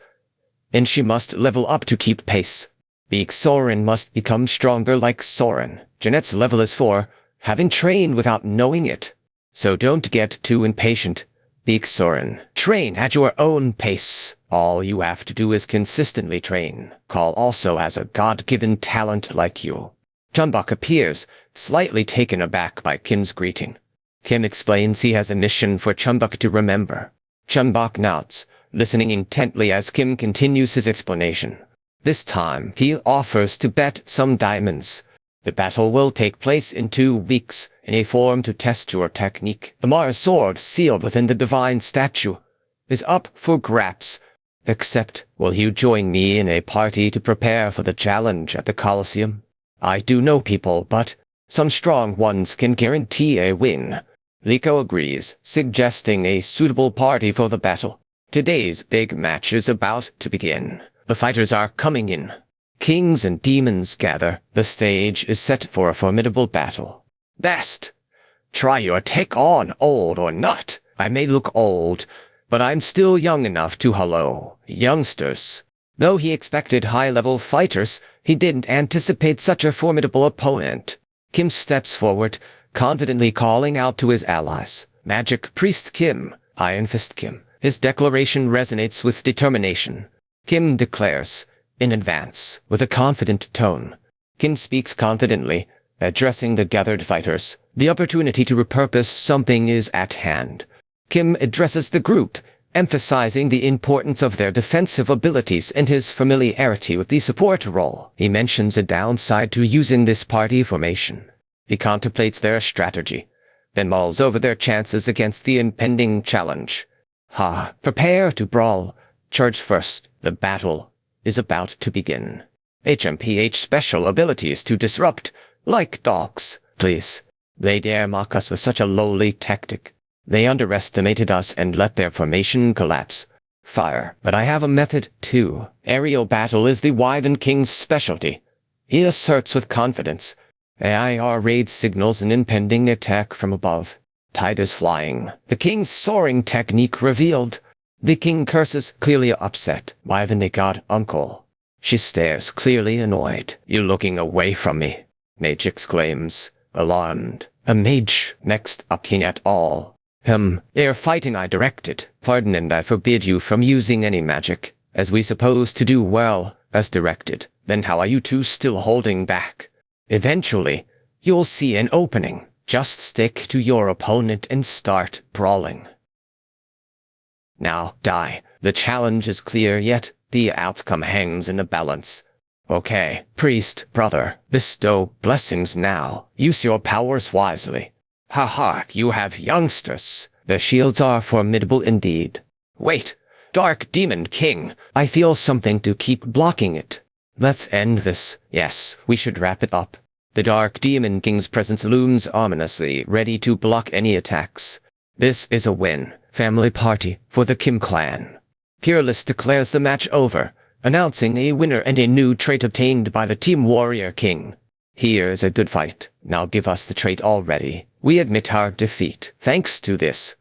and she must level up to keep pace. Beak Soren must become stronger like Soren. Jeanette's level is 4, having trained without knowing it. So don't get too impatient. Beak Soren, train at your own pace. All you have to do is consistently train. Call also has a God-given talent like you. Chunbok appears, slightly taken aback by Kim's greeting. Kim explains he has a mission for Chunbok to remember. Chunbok nods, listening intently as Kim continues his explanation. This time, he offers to bet some diamonds. The battle will take place in 2 weeks, in a form to test your technique. The Mars sword sealed within the divine statue is up for grabs. Except, will you join me in a party to prepare for the challenge at the Colosseum? I do know people, but some strong ones can guarantee a win. Liko agrees, suggesting a suitable party for the battle. Today's big match is about to begin. The fighters are coming in. Kings and demons gather. The stage is set for a formidable battle. Best, try your take on, old or not. I may look old, but I'm still young enough to hello, youngsters. Though he expected high-level fighters, he didn't anticipate such a formidable opponent. Kim steps forward, confidently calling out to his allies. Magic Priest Kim, Iron Fist Kim. His declaration resonates with determination. Kim declares, in advance, with a confident tone. Kim speaks confidently, addressing the gathered fighters. The opportunity to repurpose something is at hand. Kim addresses the group, emphasizing the importance of their defensive abilities and his familiarity with the support role. He mentions a downside to using this party formation. He contemplates their strategy, then mulls over their chances against the impending challenge. Prepare to brawl. Charge first. The battle is about to begin. HMPH special abilities to disrupt, like dogs. Please. They dare mock us with such a lowly tactic. They underestimated us and let their formation collapse. Fire. But I have a method, too. Aerial battle is the Wyvern King's specialty. He asserts with confidence. AIR raid signals an impending attack from above. Tide is flying. The king's soaring technique revealed. The king curses, clearly upset. Wyvern they got, uncle. She stares, clearly annoyed. You looking away from me? Mage exclaims, alarmed. A mage, next up king at all. They are fighting I directed. Pardon and I forbid you from using any magic. As we supposed to do well, as directed. Then how are you two still holding back? Eventually, you'll see an opening. Just stick to your opponent and start brawling. Now, die. The challenge is clear, yet the outcome hangs in the balance. Okay, priest, brother, bestow blessings now. Use your powers wisely. You have youngsters. Their shields are formidable indeed. Wait, Dark Demon King, I feel something to keep blocking it. Let's end this. Yes, we should wrap it up. The Dark Demon King's presence looms ominously, ready to block any attacks. This is a win. Family party for the Kim clan. Peerless declares the match over, announcing a winner and a new trait obtained by the Team Warrior King. Here's a good fight. Now give us the trait already. We admit our defeat. Thanks to this,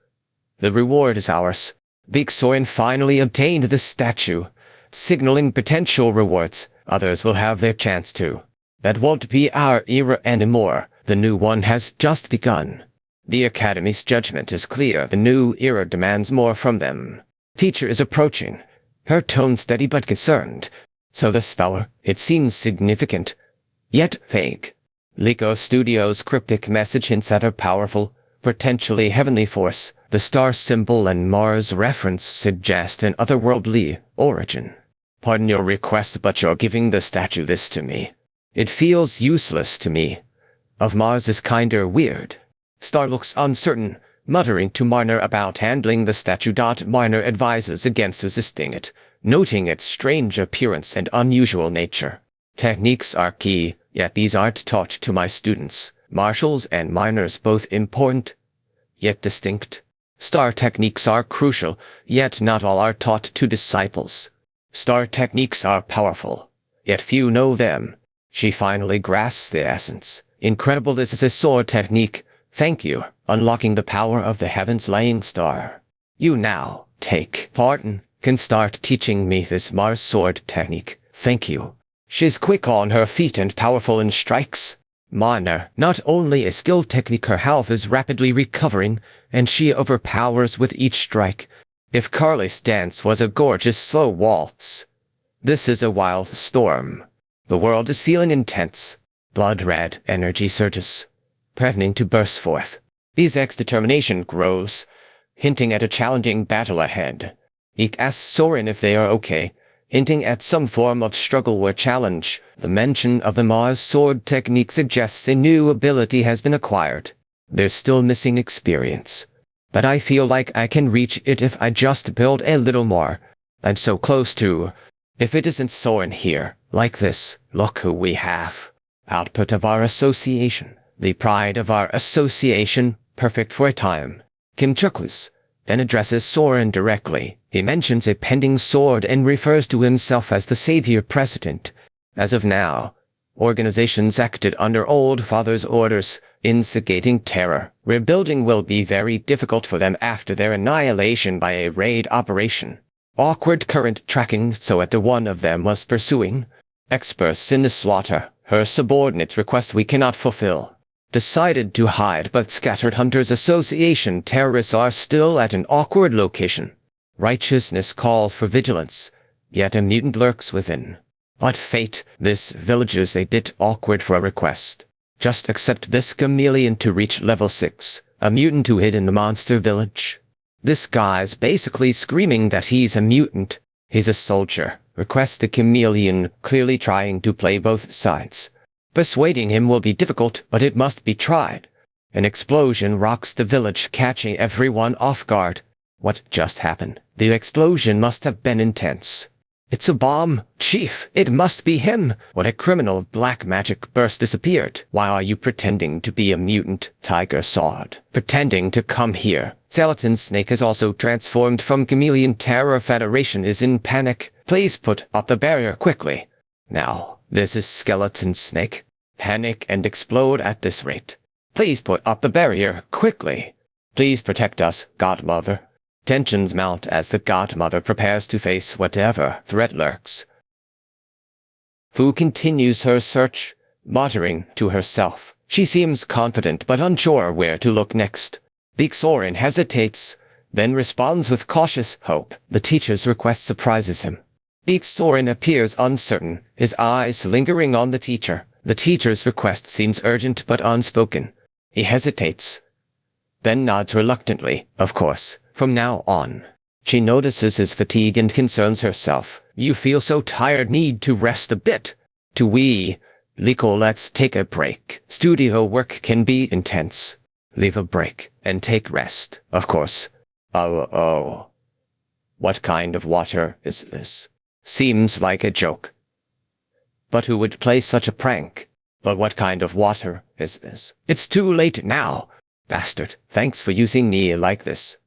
the reward is ours. Big Soren finally obtained the statue, signaling potential rewards. Others will have their chance too. That won't be our era anymore. The new one has just begun. The Academy's judgment is clear. The new era demands more from them. Teacher is approaching, her tone steady but concerned. So the speller, it seems significant, yet vague. Lico Studios' cryptic message hints at a powerful, potentially heavenly force. The star symbol and Mars reference suggest an otherworldly origin. Pardon your request, but you're giving the statue this to me. It feels useless to me. Of Mars is kinder weird. Star looks uncertain, muttering to Marner about handling the statue. Marner advises against resisting it, noting its strange appearance and unusual nature. Techniques are key, yet these aren't taught to my students. Marshals and miners both important, yet distinct. Star techniques are crucial, yet not all are taught to disciples. Star techniques are powerful, yet few know them. She finally grasps the essence. Incredible, this is a sword technique. Thank you, unlocking the power of the heavens-laying star. You now, take pardon, can start teaching me this Mars sword technique. Thank you. She's quick on her feet and powerful in strikes. Marner, not only a skilled technique, her health is rapidly recovering, and she overpowers with each strike. If Carly's dance was a gorgeous slow waltz, this is a wild storm. The world is feeling intense. Blood-red energy surges, threatening to burst forth. Izek's determination grows, hinting at a challenging battle ahead. Eek asks Soren if they are okay, hinting at some form of struggle or challenge. The mention of the Mars sword technique suggests a new ability has been acquired. There's still missing experience, but I feel like I can reach it if I just build a little more. I'm so close to. If it isn't Soren here, like this, look who we have. Output of our association. The pride of our association, perfect for a time. Kim chuckles, then addresses Soren directly. He mentions a pending sword and refers to himself as the savior president. As of now, organizations acted under Old Father's orders, instigating terror. Rebuilding will be very difficult for them after their annihilation by a raid operation. Awkward current tracking, so at the one of them was pursuing. Experts in the slaughter. Her subordinate's request we cannot fulfill. Decided to hide, but Scattered Hunters Association terrorists are still at an awkward location. Righteousness calls for vigilance, yet a mutant lurks within. What fate, this village is a bit awkward for a request. Just accept this chameleon to reach level 6, a mutant who hid in the monster village. This guy's basically screaming that he's a mutant. He's a soldier, requests the chameleon, clearly trying to play both sides. Persuading him will be difficult, but it must be tried. An explosion rocks the village, catching everyone off guard. What just happened? The explosion must have been intense. It's a bomb, Chief. It must be him. What a criminal black magic burst disappeared. Why are you pretending to be a mutant? Tiger Sword. Pretending to come here. Skeleton Snake has also transformed from chameleon. Terror Federation is in panic. Please put up the barrier quickly. Now, this is Skeleton Snake. Panic and explode at this rate. Please put up the barrier quickly. Please protect us, Godmother. Tensions mount as the Godmother prepares to face whatever threat lurks. Fu continues her search, muttering to herself. She seems confident but unsure where to look next. Big Soren hesitates, then responds with cautious hope. The teacher's request surprises him. Big Soren appears uncertain, his eyes lingering on the teacher. The teacher's request seems urgent but unspoken. He hesitates, then nods reluctantly. Of course, from now on. She notices his fatigue and concerns herself. You feel so tired, need to rest a bit. To we, Liko, let's take a break. Studio work can be intense. Leave a break and take rest, of course. Oh. What kind of water is this? Seems like a joke. But who would play such a prank? But what kind of water is this? It's too late now. Bastard, thanks for using me like this.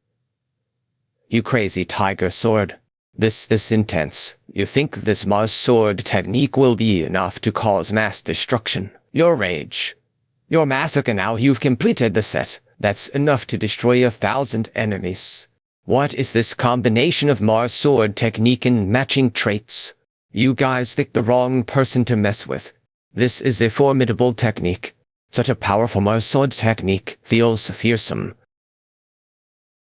You crazy Tiger Sword. This is intense. You think this Mars Sword technique will be enough to cause mass destruction? Your rage. Your massacre now you've completed the set. That's enough to destroy 1,000 enemies. What is this combination of Mars Sword technique and matching traits? You guys picked the wrong person to mess with. This is a formidable technique. Such a powerful Mars Sword technique feels fearsome.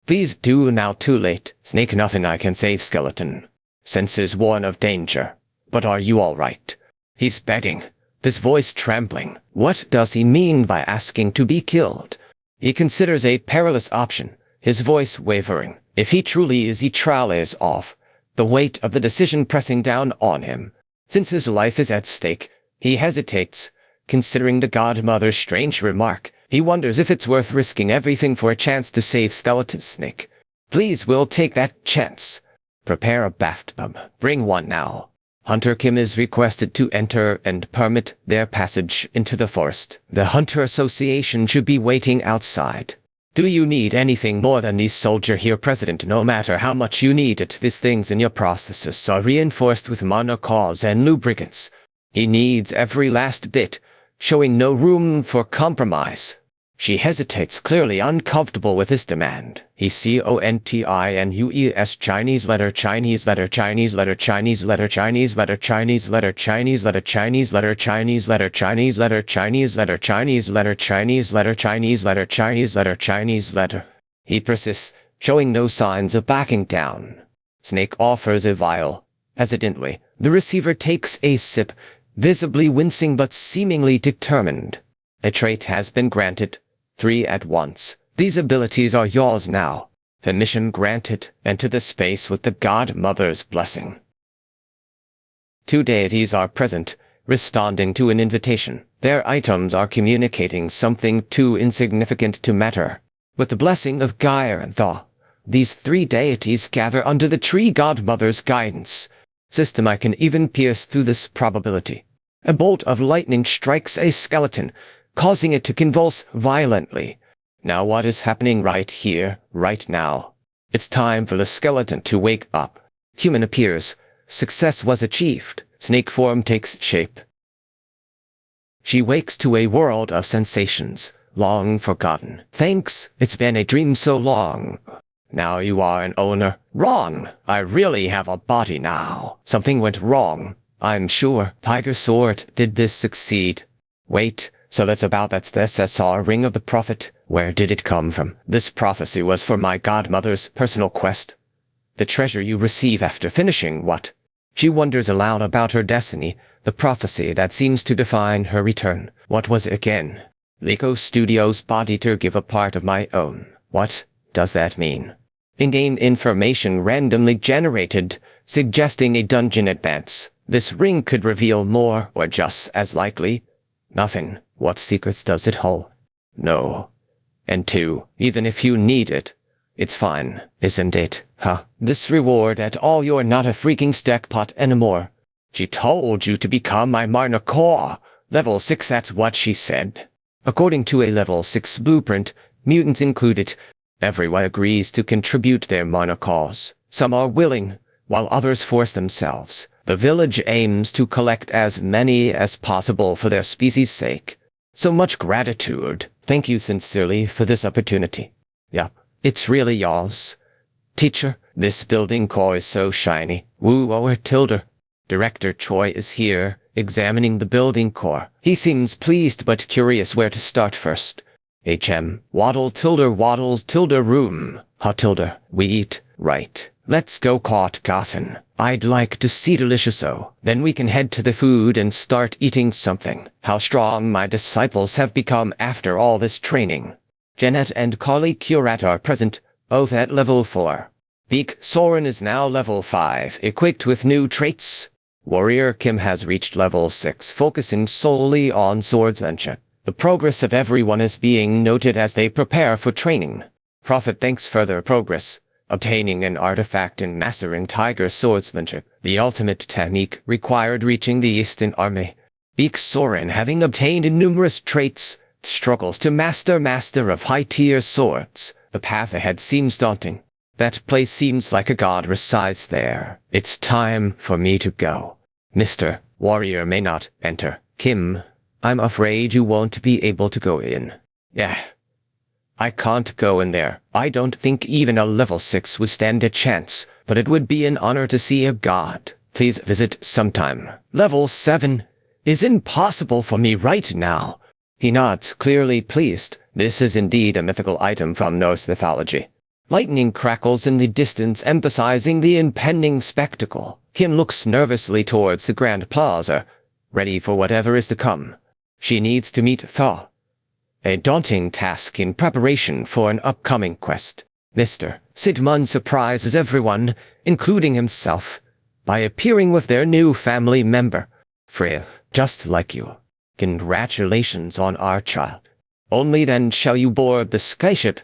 Please do now, too late. Snake, nothing I can save Skeleton. Senses warn of danger. But are you all right? He's begging, his voice trembling. What does he mean by asking to be killed? He considers a perilous option, his voice wavering. If he truly is, he is off, the weight of the decision pressing down on him. Since his life is at stake, he hesitates. Considering the Godmother's strange remark, he wonders if it's worth risking everything for a chance to save Skeleton Snake. Please, we'll take that chance. Prepare a bathtub. Bring one now. Hunter Kim is requested to enter and permit their passage into the forest. The Hunter Association should be waiting outside. Do you need anything more than these soldiers here, President? No matter how much you need it, these things in your processes are reinforced with monocausal and lubricants. He needs every last bit, showing no room for compromise. She hesitates, clearly uncomfortable with his demand. He CONTINUES Chinese letter Chinese letter Chinese letter Chinese letter Chinese letter Chinese letter Chinese letter Chinese letter Chinese letter Chinese letter Chinese letter Chinese letter Chinese letter Chinese letter Chinese letter Chinese letter. He persists, showing no signs of backing down. Snake offers a vial. Hesitantly, the receiver takes a sip, visibly wincing but seemingly determined. A trait has been granted. 3 at once. These abilities are yours now. Permission granted. Enter the space with the Godmother's blessing. 2 deities are present, responding to an invitation. Their items are communicating something too insignificant to matter. With the blessing of Gaia and Thaw, these 3 deities gather under the tree Godmother's guidance. System, I can even pierce through this probability. A bolt of lightning strikes a skeleton, causing it to convulse violently. Now what is happening right here, right now? It's time for the skeleton to wake up. Human appears. Success was achieved. Snake form takes shape. She wakes to a world of sensations, long forgotten. Thanks, it's been a dream so long. Now you are an owner. Wrong. I really have a body now. Something went wrong. I'm sure. Tiger Sword, did this succeed? Wait, so that's about that's the SSR Ring of the Prophet. Where did it come from? This prophecy was for my Godmother's personal quest. The treasure you receive after finishing what? She wonders aloud about her destiny, the prophecy that seems to define her return. What was it again? Liko Studios body to give a part of my own. What does that mean? In-game information randomly generated, suggesting a dungeon advance. This ring could reveal more, or just as likely, nothing. What secrets does it hold? No. And 2, even if you need it, it's fine, isn't it? Huh? This reward at all, you're not a freaking stackpot anymore. She told you to become my manhua. Level 6, that's what she said. According to a level 6 blueprint, mutants included, everyone agrees to contribute their manhuas. Some are willing, while others force themselves. The village aims to collect as many as possible for their species' sake. So much gratitude. Thank you sincerely for this opportunity. Yup, it's really yours. Teacher, this building core is so shiny. Woo or tilde. Director Choi is here, examining the building core. He seems pleased but curious where to start first. Waddles tilde room. Ha tilde, we eat, right. Let's go caught cotton. I'd like to see delicious-o. Then we can head to the food and start eating something. How strong my disciples have become after all this training. Janet and Kali Curat are present, both at level 4. Beak Soren is now level 5, equipped with new traits. Warrior Kim has reached level 6, focusing solely on swordsmanship. The progress of everyone is being noted as they prepare for training. Prophet thanks further progress. Obtaining an artifact and mastering tiger swordsmanship, the ultimate technique required reaching the Eastern Army. Beak Soren, having obtained numerous traits, struggles to master of high-tier swords. The path ahead seems daunting. That place seems like a god resides there. It's time for me to go. Mr. Warrior may not enter. Kim, I'm afraid you won't be able to go in. Yeah. I can't go in there. I don't think even a level 6 would stand a chance, but it would be an honor to see a god. Please visit sometime. Level 7 is impossible for me right now. He nods, clearly pleased. This is indeed a mythical item from Norse mythology. Lightning crackles in the distance, emphasizing the impending spectacle. Kim looks nervously towards the Grand Plaza, ready for whatever is to come. She needs to meet Thaw. A daunting task in preparation for an upcoming quest. Mr. Sigmund surprises everyone, including himself, by appearing with their new family member, Freya, just like you. Congratulations on our child. Only then shall you board the skyship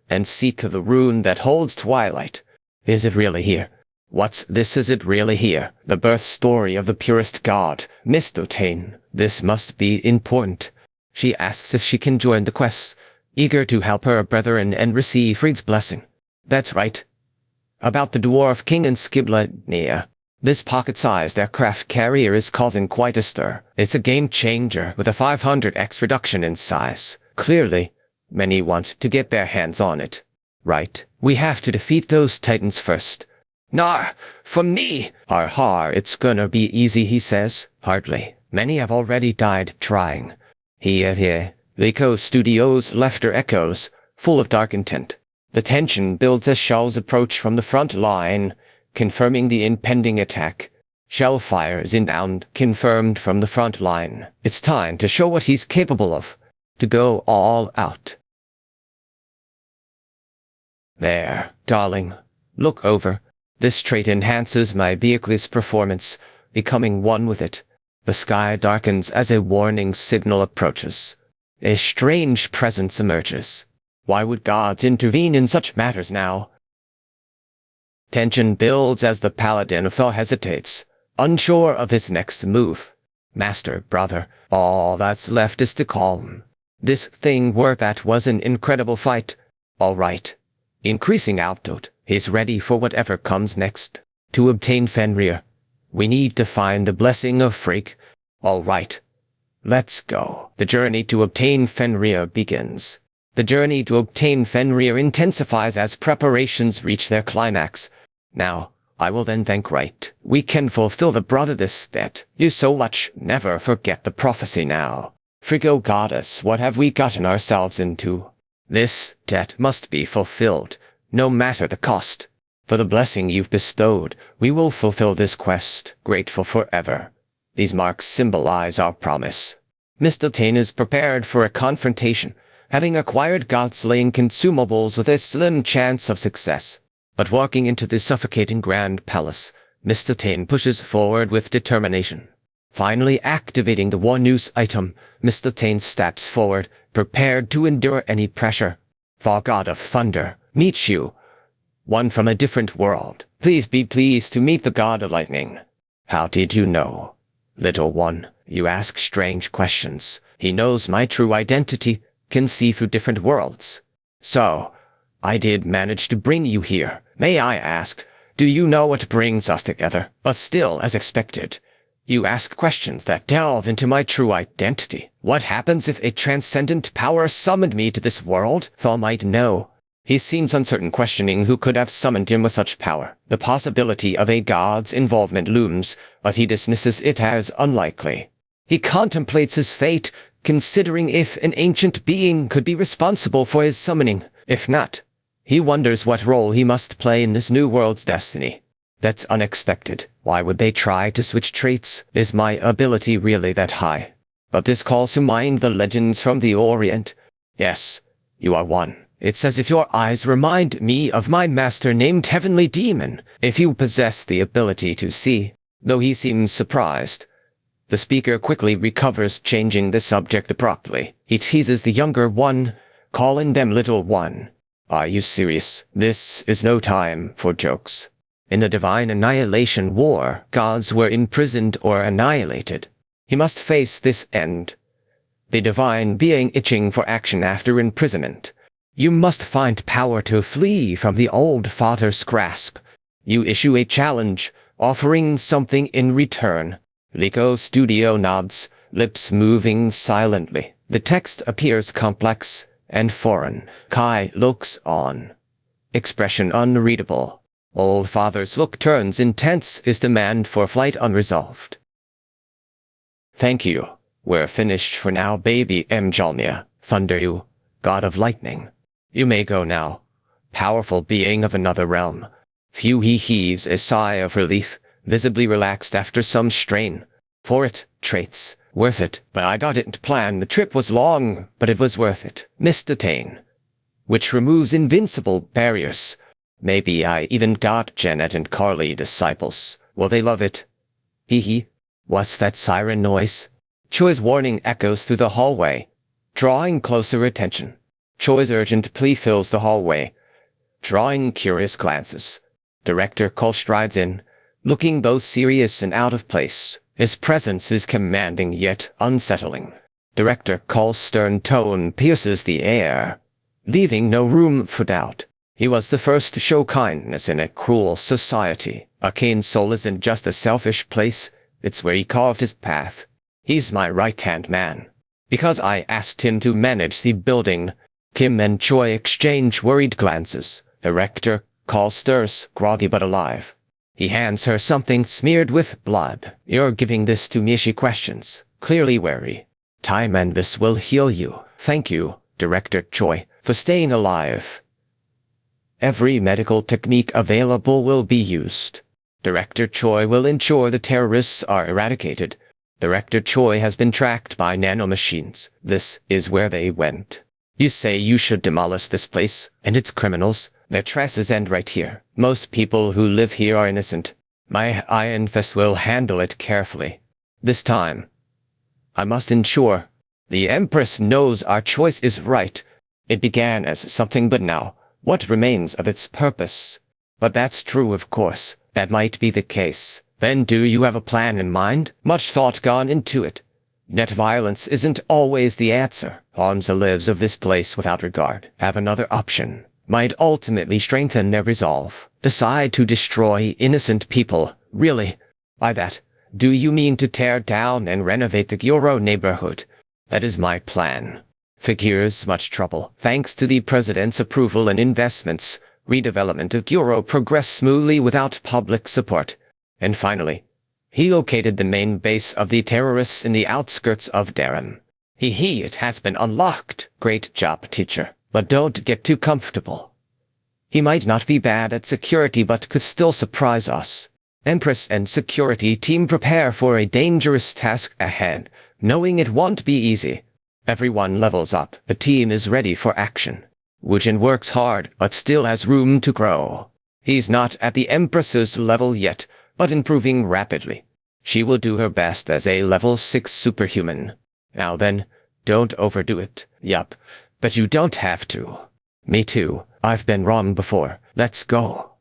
and seek the rune that holds twilight. Is it really here? What's this? Is it really here? The birth story of the purest god, Mistotane. This must be important. She asks if she can join the quest, eager to help her brethren and receive Freyd's blessing. That's right. About the Dwarf King and Skibla. This pocket-sized aircraft carrier is causing quite a stir. It's a game-changer with a 500x reduction in size. Clearly, many want to get their hands on it. Right. We have to defeat those titans first. Nar, for me! Har, it's gonna be easy, he says. Hardly. Many have already died trying. Here. Echo Studios laughter echoes, full of dark intent. The tension builds as shells approach from the front line, confirming the impending attack. Shell fires inbound, confirmed from the front line. It's time to show what he's capable of. To go all out. There, darling. Look over. This trait enhances my vehicle's performance, becoming one with it. The sky darkens as a warning signal approaches. A strange presence emerges. Why would gods intervene in such matters now? Tension builds as the paladin of Thaw hesitates, unsure of his next move. Master, brother, all that's left is to calm. This thing that was an incredible fight. All right. Increasing output, he's ready for whatever comes next. To obtain Fenrir, we need to find the blessing of Frigg. All right. Let's go. The journey to obtain Fenrir begins. The journey to obtain Fenrir intensifies as preparations reach their climax. Now, I will then thank right. We can fulfill the brother this debt. You so much. Never forget the prophecy now. Friggo goddess, what have we gotten ourselves into? This debt must be fulfilled, no matter the cost. For the blessing you've bestowed, we will fulfill this quest, grateful forever. These marks symbolize our promise. Mistotane is prepared for a confrontation, having acquired god-slaying consumables with a slim chance of success. But walking into the suffocating grand palace, Mr. Tane pushes forward with determination. Finally activating the one use item, Mr. Tane steps forward, prepared to endure any pressure. The God of Thunder, meet you. One from a different world. Please be pleased to meet the God of Lightning. How did you know? Little one, you ask strange questions. He knows my true identity, can see through different worlds. So, I did manage to bring you here. May I ask, do you know what brings us together? But still, as expected, you ask questions that delve into my true identity. What happens if a transcendent power summoned me to this world? Thal might know. He seems uncertain, questioning who could have summoned him with such power. The possibility of a god's involvement looms, but he dismisses it as unlikely. He contemplates his fate, considering if an ancient being could be responsible for his summoning. If not, he wonders what role he must play in this new world's destiny. That's unexpected. Why would they try to switch traits? Is my ability really that high? But this calls to mind the legends from the Orient. Yes, you are one. It's as if your eyes remind me of my master named Heavenly Demon, if you possess the ability to see. Though he seems surprised, the speaker quickly recovers, changing the subject abruptly. He teases the younger one, calling them little one. Are you serious? This is no time for jokes. In the Divine Annihilation War, gods were imprisoned or annihilated. He must face this end. The divine being itching for action after imprisonment. You must find power to flee from the old father's grasp. You issue a challenge, offering something in return. Liko Studio nods, lips moving silently. The text appears complex and foreign. Kai looks on. Expression unreadable. Old father's look turns intense, his demand for flight unresolved. Thank you. We're finished for now, baby Mjalnia. Thunder you, God of Lightning. You may go now. Powerful being of another realm. He heaves a sigh of relief, visibly relaxed after some strain. For it, traits. Worth it, but I didn't plan. The trip was long, but it was worth it. Mr. Tane. Which removes invincible barriers. Maybe I even got Janet and Carly disciples. Will they love it? Hee. What's that siren noise? Choi's warning echoes through the hallway, drawing closer attention. Choi's urgent plea fills the hallway, drawing curious glances. Director Cole strides in, looking both serious and out of place. His presence is commanding yet unsettling. Director Cole's stern tone pierces the air, leaving no room for doubt. He was the first to show kindness in a cruel society. Arcane Soul isn't just a selfish place, it's where he carved his path. He's my right-hand man. Because I asked him to manage the building. Kim and Choi exchange worried glances. Director Cole stirs, groggy but alive. He hands her something smeared with blood. You're giving this to me, she questions, clearly wary. Time and this will heal you. Thank you, Director Choi, for staying alive. Every medical technique available will be used. Director Choi will ensure the terrorists are eradicated. Director Choi has been tracked by nanomachines. This is where they went. You say you should demolish this place and its criminals. Their traces end right here. Most people who live here are innocent. My Iron Fist will handle it carefully. This time, I must ensure the Empress knows our choice is right. It began as something, but now, what remains of its purpose? But that's true, of course. That might be the case. Then do you have a plan in mind? Much thought gone into it. Net violence isn't always the answer. Harms the lives of this place without regard. Have another option. Might ultimately strengthen their resolve. Decide to destroy innocent people. Really? By that, do you mean to tear down and renovate the Gyoro neighborhood? That is my plan. Figures much trouble. Thanks to the president's approval and investments, redevelopment of Gyoro progressed smoothly without public support. And finally, he located the main base of the terrorists in the outskirts of Darren. It has been unlocked. Great job, teacher. But don't get too comfortable. He might not be bad at security but could still surprise us. Empress and security team prepare for a dangerous task ahead, knowing it won't be easy. Everyone levels up. The team is ready for action. Wujin works hard but still has room to grow. He's not at the Empress's level yet, but improving rapidly. She will do her best as a level 6 superhuman. Now then, don't overdo it. Yup, but you don't have to. Me too. I've been wrong before. Let's go.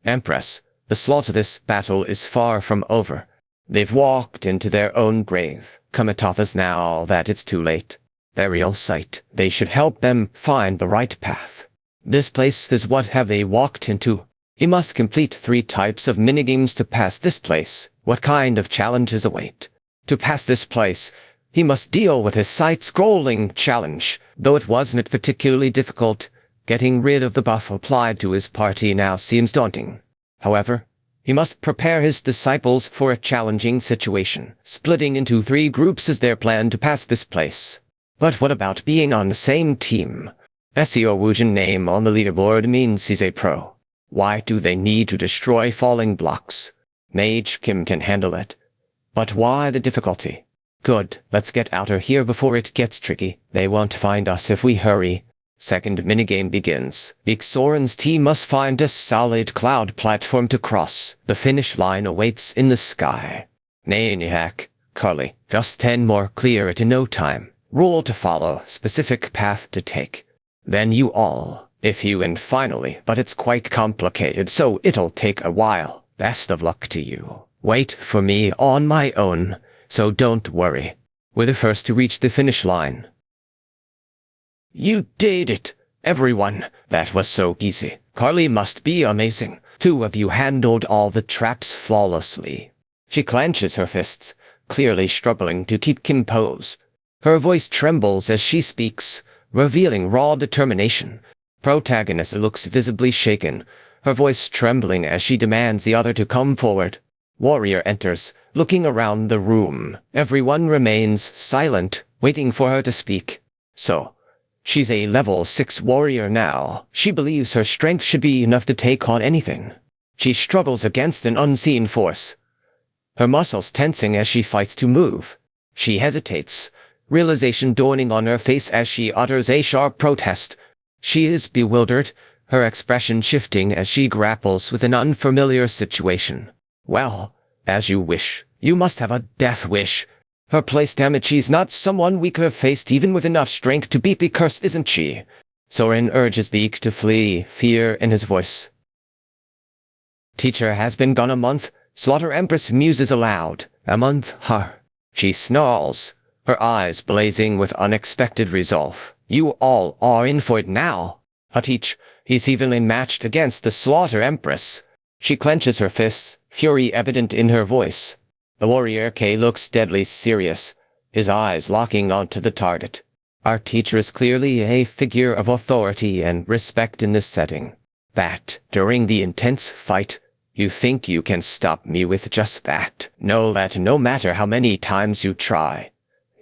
Empress, the slaughter this battle is far from over. They've walked into their own grave. Kamatothas now that it's too late. Burial site. They should help them find the right path. This place is what have they walked into? He must complete 3 types of minigames to pass this place. What kind of challenges await? To pass this place, he must deal with his side-scrolling challenge, though it wasn't particularly difficult. Getting rid of the buff applied to his party now seems daunting. However, he must prepare his disciples for a challenging situation. Splitting into 3 groups is their plan to pass this place. But what about being on the same team? SEO Wujin name on the leaderboard means he's a pro. Why do they need to destroy falling blocks? Mage Kim can handle it. But why the difficulty? Good, let's get out of here before it gets tricky. They won't find us if we hurry. Second minigame begins. Big Soren's team must find a solid cloud platform to cross. The finish line awaits in the sky. Maniac, Carly, just 10 more, clear it in no time. Rule to follow, specific path to take. Then you all, if you and finally, but it's quite complicated so it'll take a while. Best of luck to you. Wait for me on my own, so don't worry. We're the first to reach the finish line. You did it, everyone. That was so easy. Carly must be amazing. 2 of you handled all the traps flawlessly. She clenches her fists, clearly struggling to keep composed. Her voice trembles as she speaks, revealing raw determination. Protagonist looks visibly shaken, her voice trembling as she demands the other to come forward. Warrior enters, looking around the room. Everyone remains silent, waiting for her to speak. So, she's a level 6 warrior now. She believes her strength should be enough to take on anything. She struggles against an unseen force, her muscles tensing as she fights to move. She hesitates, realization dawning on her face as she utters a sharp protest. She is bewildered, her expression shifting as she grapples with an unfamiliar situation. Well, as you wish. You must have a death wish. Her place damage, she's not someone we could have faced even with enough strength to beat the curse, isn't she? Soren urges Beak to flee, fear in his voice. Teacher has been gone a month. Slaughter Empress muses aloud. A month, huh? She snarls, her eyes blazing with unexpected resolve. You all are in for it now. Teach, he's evenly matched against the Slaughter Empress. She clenches her fists, fury evident in her voice. The warrior K looks deadly serious, his eyes locking onto the target. Our teacher is clearly a figure of authority and respect in this setting. That, during the intense fight, you think you can stop me with just that. Know that no matter how many times you try,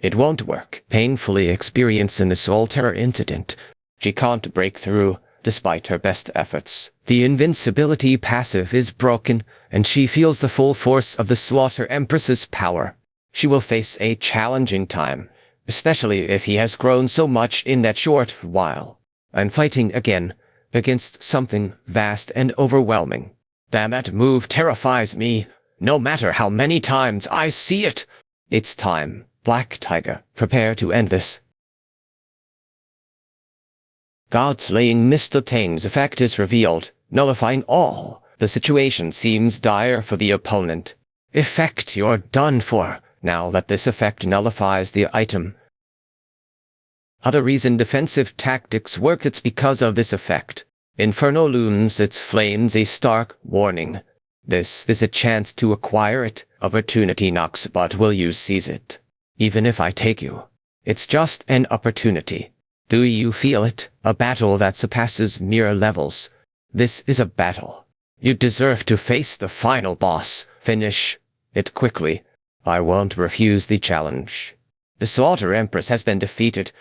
it won't work. Painfully experienced in this altar incident, she can't break through, despite her best efforts. The invincibility passive is broken, and she feels the full force of the Slaughter Empress's power. She will face a challenging time, especially if he has grown so much in that short while. I'm fighting again, against something vast and overwhelming. Damn, that move terrifies me, no matter how many times I see it. It's time, Black Tiger, prepare to end this. God-slaying Mistatane's effect is revealed, nullifying all. The situation seems dire for the opponent. Effect, you're done for. Now that this effect nullifies the item. Other reason defensive tactics work, it's because of this effect. Inferno looms its flames a stark warning. This is a chance to acquire it. Opportunity knocks, but will you seize it? Even if I take you, it's just an opportunity. Do you feel it? A battle that surpasses mere levels. This is a battle. You deserve to face the final boss. Finish it quickly. I won't refuse the challenge. The Slaughter Empress has been defeated,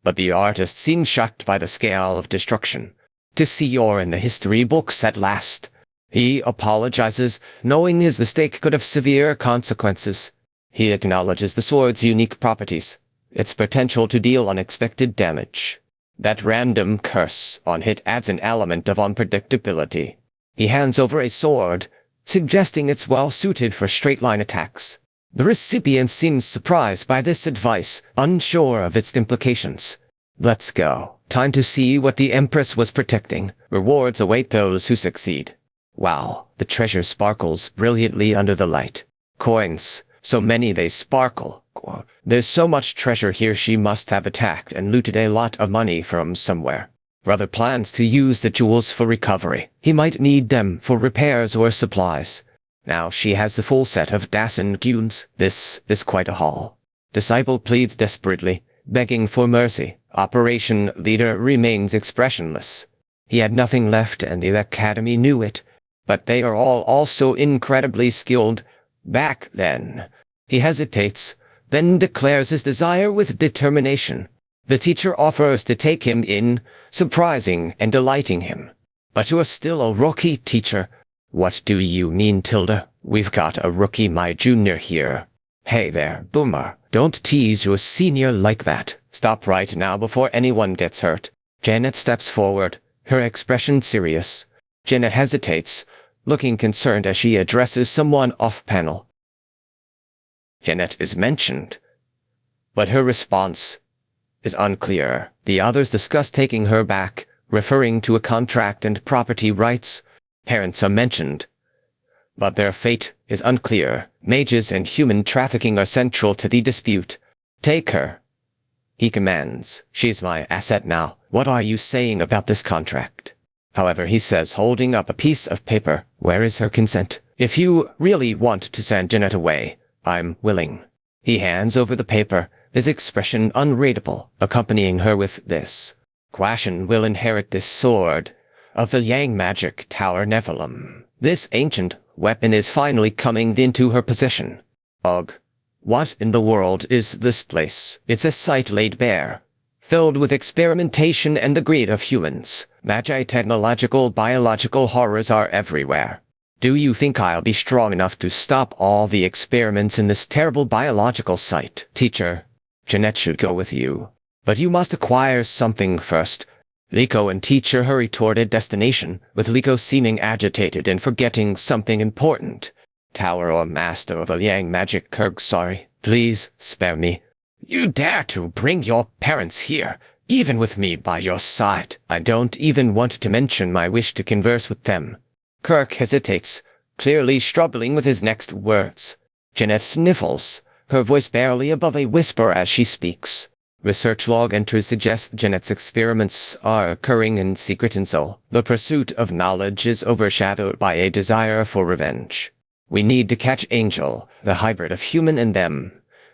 but the artist seems shocked by the scale of destruction. To see you're in the history books at last. He apologizes, knowing his mistake could have severe consequences. He acknowledges the sword's unique properties, its potential to deal unexpected damage. That random curse on hit adds an element of unpredictability. He hands over a sword, suggesting it's well suited for straight-line attacks. The recipient seems surprised by this advice, unsure of its implications. Let's go. Time to see what the Empress was protecting. Rewards await those who succeed. Wow, the treasure sparkles brilliantly under the light. Coins, so many they sparkle. There's so much treasure here, she must have attacked and looted a lot of money from somewhere. Brother plans to use the jewels for recovery. He might need them for repairs or supplies. Now she has the full set of Dasen tunes. This is quite a haul. Disciple pleads desperately, begging for mercy. Operation leader remains expressionless. He had nothing left and the Academy knew it, but they are all also incredibly skilled. Back then. He hesitates, then declares his desire with determination. The teacher offers to take him in, surprising and delighting him. But you're still a rookie, teacher. What do you mean, Tilda? We've got a rookie, my junior here. Hey there, Boomer. Don't tease your senior like that. Stop right now before anyone gets hurt. Janet steps forward, her expression serious. Janet hesitates, looking concerned as she addresses someone off-panel. Janet is mentioned, but her response is unclear. The others discuss taking her back, referring to a contract and property rights. Parents are mentioned, but their fate is unclear. Mages and human trafficking are central to the dispute. Take her, he commands. She's my asset now. What are you saying about this contract? However, he says, holding up a piece of paper, where is her consent? If you really want to send Janet away, I'm willing. He hands over the paper, his expression unreadable, accompanying her with this. Quashen will inherit this sword of the Yang Magic Tower Nephilim. This ancient weapon is finally coming into her possession. Ugh. What in the world is this place? It's a site laid bare, filled with experimentation and the greed of humans. Magi technological, biological horrors are everywhere. Do you think I'll be strong enough to stop all the experiments in this terrible biological site? Teacher, Jeanette should go with you. But you must acquire something first. Liko and teacher hurry toward a destination, with Liko seeming agitated and forgetting something important. Tower or master of a Yang magic Kurg, sorry. Please, spare me. You dare to bring your parents here, even with me by your side. I don't even want to mention my wish to converse with them. Kirk hesitates, clearly struggling with his next words. Jeanette sniffles, her voice barely above a whisper as she speaks. Research log entries suggest Jeanette's experiments are occurring in secret and so the pursuit of knowledge is overshadowed by a desire for revenge. We need to catch Angel, the hybrid of human and them.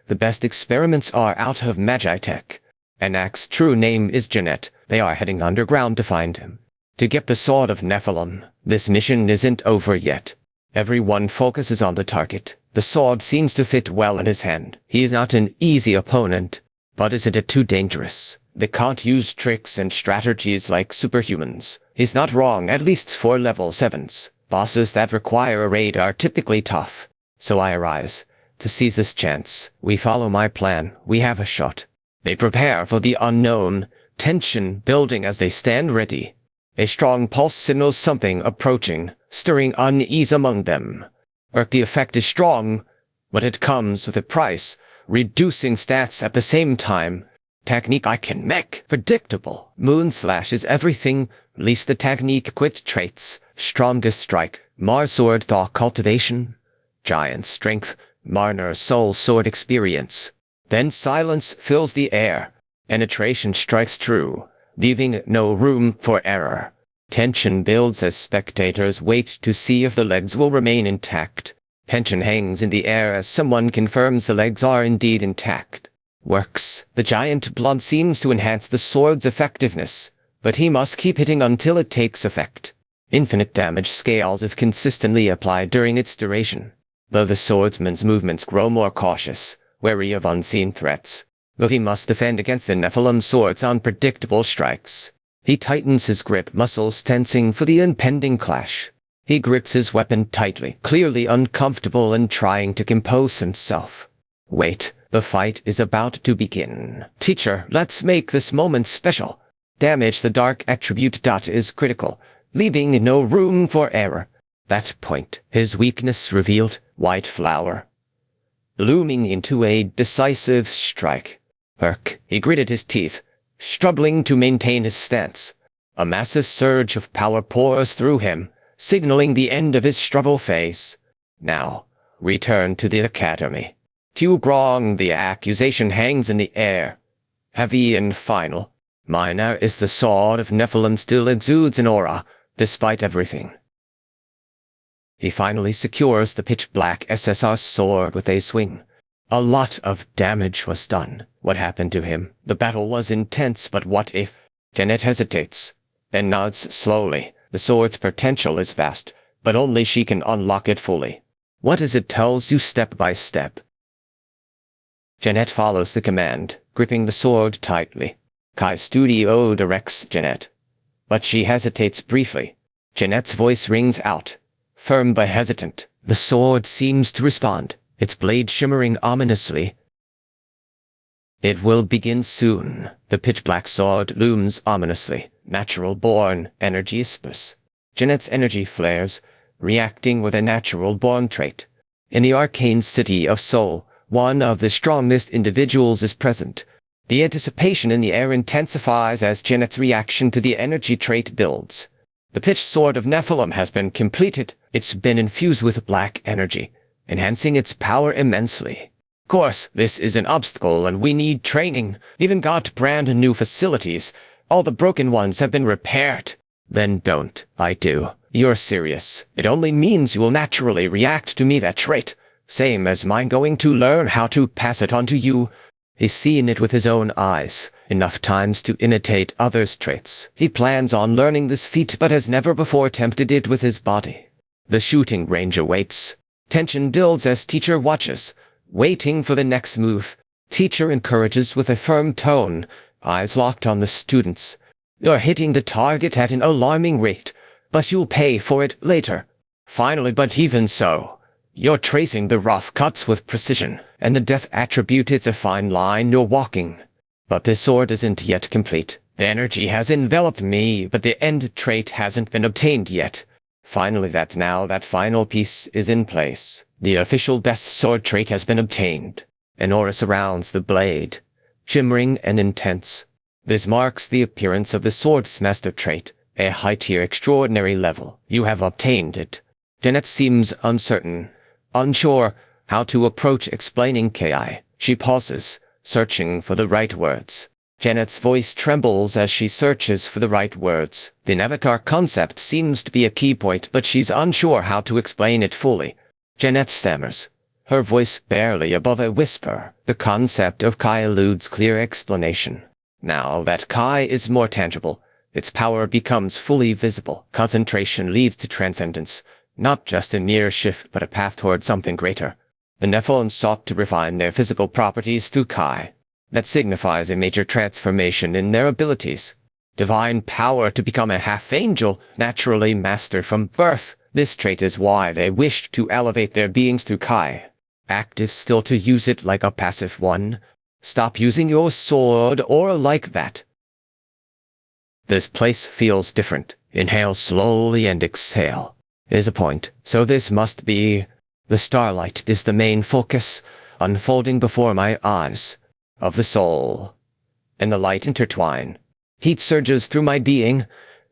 The best experiments are out of Magitech. Anak's true name is Jeanette. They are heading underground to find him. To get the Sword of Nephilim. This mission isn't over yet. Everyone focuses on the target. The sword seems to fit well in his hand. He is not an easy opponent. But isn't it too dangerous? They can't use tricks and strategies like superhumans. He's not wrong, at least for level 7s. Bosses that require a raid are typically tough. So I arise. To seize this chance, we follow my plan. We have a shot. They prepare for the unknown, tension building as they stand ready. A strong pulse signals something approaching, stirring unease among them. The effect is strong, but it comes with a price. Reducing stats at the same time. Technique I can make. Predictable. Moonslash is everything, least the technique quit traits. Strongest strike. Mars sword thought cultivation. Giant strength. Marner soul sword experience. Then silence fills the air. Penetration strikes true, leaving no room for error. Tension builds as spectators wait to see if the legs will remain intact. Tension hangs in the air as someone confirms the legs are indeed intact. Works. The giant blood seems to enhance the sword's effectiveness, but he must keep hitting until it takes effect. Infinite damage scales if consistently applied during its duration. Though the swordsman's movements grow more cautious, wary of unseen threats. Though he must defend against the Nephilim sword's unpredictable strikes. He tightens his grip, muscles tensing for the impending clash. He grips his weapon tightly, clearly uncomfortable and trying to compose himself. Wait, the fight is about to begin. Teacher, let's make this moment special. Damage the dark attribute. Is critical. leaving no room for error. That point, his weakness revealed, white flower, looming into a decisive strike. He gritted his teeth, struggling to maintain his stance. A massive surge of power pours through him, signaling the end of his struggle phase. Now, return to the academy. Too wrong, the accusation hangs in the air. Heavy and final. Minor is the sword of Nephilim still exudes an aura, despite everything. He finally secures the pitch-black SSR sword with a swing. A lot of damage was done. What happened to him? The battle was intense, but what if? Jeanette hesitates, then nods slowly. The sword's potential is vast, but only she can unlock it fully. What is it tells you step by step? Jeanette follows the command, gripping the sword tightly. Kai Studio directs Jeanette, but she hesitates briefly. Jeanette's voice rings out, firm but hesitant. The sword seems to respond, its blade shimmering ominously. It will begin soon. The pitch-black sword looms ominously. Natural-born energy spurs. Jeanette's energy flares, reacting with a natural-born trait. In the arcane city of Seoul, one of the strongest individuals is present. The anticipation in the air intensifies as Jeanette's reaction to the energy trait builds. The pitch sword of Nephilim has been completed. It's been infused with black energy, enhancing its power immensely. Of course, this is an obstacle and we need training. Even got brand new facilities. All the broken ones have been repaired. Then don't. I do. You're serious. It only means you will naturally react to me that trait. Same as mine going to learn how to pass it on to you. He's seen it with his own eyes, enough times to imitate others' traits. He plans on learning this feat but has never before attempted it with his body. The shooting range awaits. Tension builds as teacher watches, waiting for the next move. Teacher encourages with a firm tone, eyes locked on the students. You're hitting the target at an alarming rate, but you'll pay for it later. Finally, but even so, you're tracing the rough cuts with precision, and the death attribute it's a fine line you're walking. But this sword isn't yet complete. The energy has enveloped me, but the end trait hasn't been obtained yet. Finally, that final piece is in place. The official best sword trait has been obtained. An aura surrounds the blade, shimmering and intense. This marks the appearance of the sword's master trait, a high-tier extraordinary level. You have obtained it. Jeanette seems uncertain, unsure how to approach explaining Ki. She pauses, searching for the right words. Jeanette's voice trembles as she searches for the right words. The avatar concept seems to be a key point, but she's unsure how to explain it fully. Jeanette stammers, her voice barely above a whisper. The concept of Kai eludes clear explanation. Now that Kai is more tangible, its power becomes fully visible. Concentration leads to transcendence, not just a mere shift but a path toward something greater. The Nephilim sought to refine their physical properties through Kai. That signifies a major transformation in their abilities. Divine power to become a half-angel, naturally master from birth. This trait is why they wished to elevate their beings through Kai. Active still to use it like a passive one. Stop using your sword or like that. This place feels different. Inhale slowly and exhale. Is a point, so this must be. The starlight is the main focus, unfolding before my eyes, of the soul. And the light intertwine. Heat surges through my being,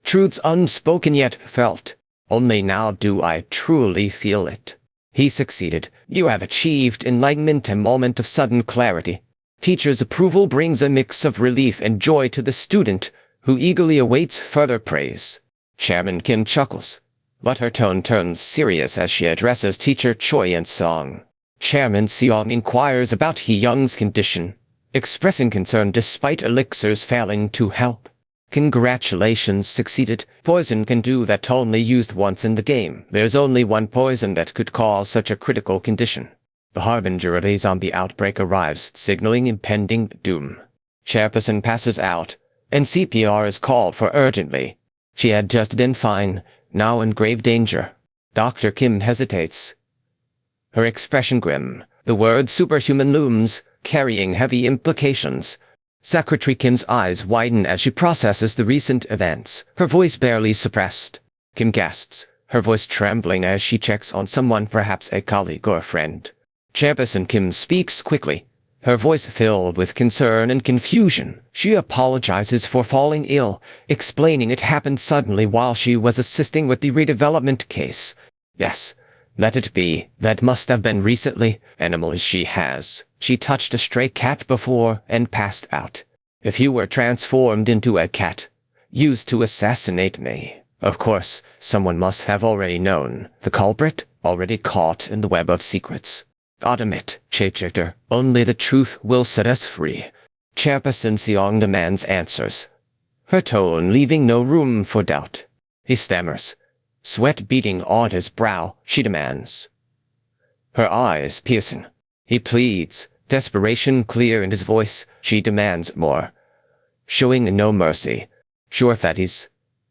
truths unspoken yet felt. Only now do I truly feel it. He succeeded. You have achieved enlightenment, a moment of sudden clarity. Teacher's approval brings a mix of relief and joy to the student, who eagerly awaits further praise. Chairman Kim chuckles, but her tone turns serious as she addresses Teacher Choi in song. Chairman Seong inquires about Hee Young's condition, expressing concern despite elixirs failing to help. Congratulations, succeeded. Poison can do that only used once in the game. There's only one poison that could cause such a critical condition. The harbinger of a zombie outbreak arrives, signaling impending doom. Chairperson passes out, and CPR is called for urgently. She had just been fine, now in grave danger. Dr. Kim hesitates, her expression grim. The word superhuman looms, carrying heavy implications. Secretary Kim's eyes widen as she processes the recent events, her voice barely suppressed. Kim gasps, her voice trembling as she checks on someone, perhaps a colleague or a friend. Chairperson Kim speaks quickly, her voice filled with concern and confusion. She apologizes for falling ill, explaining it happened suddenly while she was assisting with the redevelopment case. Yes, let it be. That must have been recently. Animal as she has. She touched a stray cat before and passed out. If you were transformed into a cat, used to assassinate me, of course, someone must have already known. The culprit, already caught in the web of secrets. Automate, shapeshifter, only the truth will set us free. Chairperson Seong demands answers, her tone leaving no room for doubt. He stammers, sweat beading on his brow. She demands, her eyes piercing. He pleads, desperation clear in his voice. She demands more, showing no mercy. Sure that is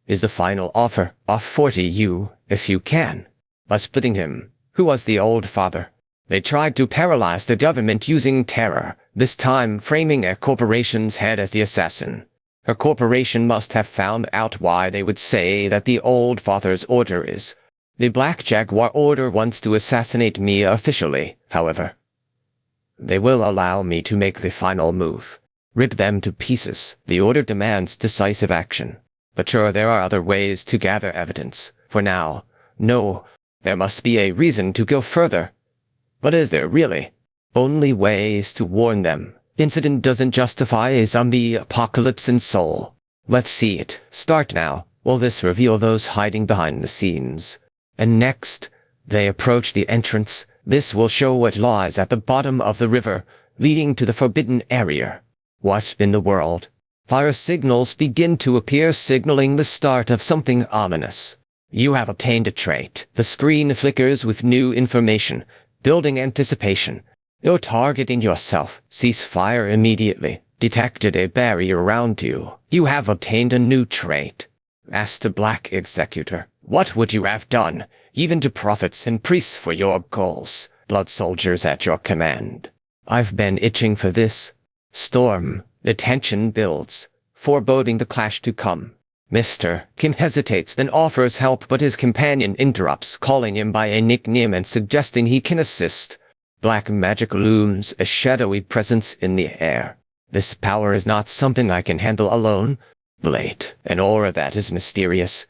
the final offer. Off 40 you, if you can. By splitting him, who was the old father. They tried to paralyze the government using terror, this time framing a corporation's head as the assassin. Her corporation must have found out why they would say that the old father's order is. The Black Jaguar Order wants to assassinate me officially, however. They will allow me to make the final move. Rip them to pieces. The order demands decisive action. But sure, there are other ways to gather evidence. For now, no, there must be a reason to go further. But is there really? Only ways to warn them. Incident doesn't justify a zombie apocalypse in Seoul. Let's see it. Start now. Will this reveal those hiding behind the scenes? And next, they approach the entrance. This will show what lies at the bottom of the river, leading to the forbidden area. What in the world? Fire signals begin to appear, signaling the start of something ominous. You have obtained a trait. The screen flickers with new information, building anticipation. You're targeting yourself. Cease fire immediately. Detected a barrier around you. You have obtained a new trait. Asked the Black Executor, what would you have done, even to prophets and priests for your goals? Blood soldiers at your command. I've been itching for this. Storm. The tension builds, foreboding the clash to come. Mr. Kim hesitates, then offers help, but his companion interrupts, calling him by a nickname and suggesting he can assist. Black magic looms, a shadowy presence in the air. This power is not something I can handle alone. Blade, an aura that is mysterious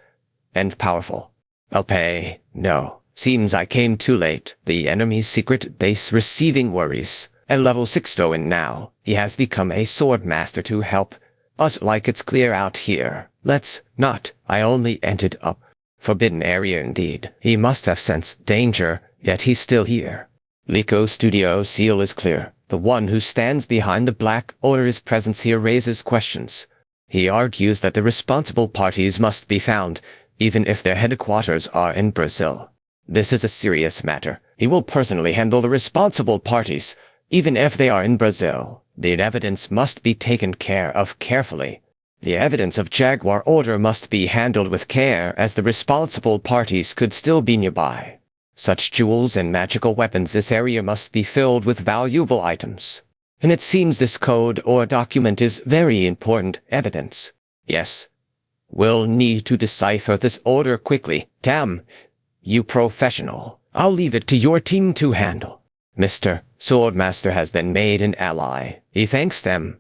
and powerful. I'll pay. No. Seems I came too late. The enemy's secret base receiving worries. At level 6 in now, he has become a sword master to help us, like it's clear out here. Let's not. I only ended up. Forbidden area indeed. He must have sensed danger, yet he's still here. Liko Studio seal is clear. The one who stands behind the Black Order's presence here raises questions. He argues that the responsible parties must be found, even if their headquarters are in Brazil. This is a serious matter. He will personally handle the responsible parties, even if they are in Brazil. The evidence must be taken care of carefully. The evidence of Jaguar Order must be handled with care, as the responsible parties could still be nearby. Such jewels and magical weapons, this area must be filled with valuable items. And it seems this code or document is very important evidence. Yes. We'll need to decipher this order quickly. Damn, you professional. I'll leave it to your team to handle. Mr. Swordmaster has been made an ally. He thanks them.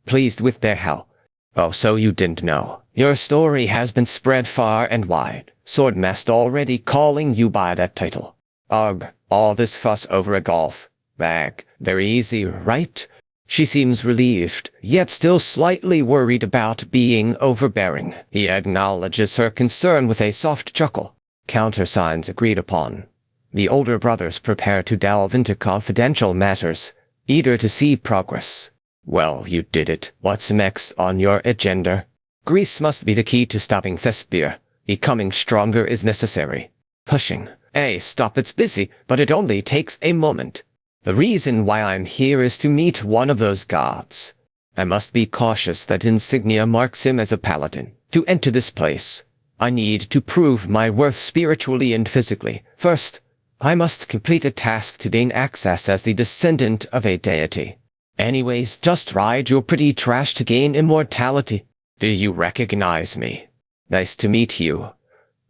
Pleased with their help. Oh, so you didn't know. Your story has been spread far and wide. Swordmaster already calling you by that title. Ugh, all this fuss over a golf bag. Very easy, right? She seems relieved, yet still slightly worried about being overbearing. He acknowledges her concern with a soft chuckle. Countersigns agreed upon. The older brothers prepare to delve into confidential matters, eager to see progress. Well, you did it. What's next on your agenda? Greece must be the key to stopping Thespia. Becoming stronger is necessary. Pushing. Hey, stop, it's busy, but it only takes a moment. The reason why I'm here is to meet one of those gods. I must be cautious that insignia marks him as a paladin. To enter this place, I need to prove my worth spiritually and physically. First, I must complete a task to gain access as the descendant of a deity. Anyways, just ride your pretty trash to gain immortality. Do you recognize me? Nice to meet you.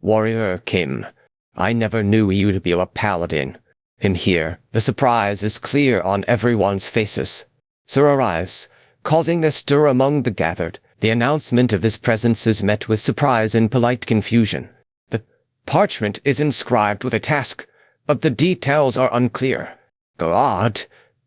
Warrior Kim, I never knew you to be a paladin. In here, the surprise is clear on everyone's faces. Surprise, causing a stir among the gathered. The announcement of his presence is met with surprise and polite confusion. The parchment is inscribed with a task, but the details are unclear. God,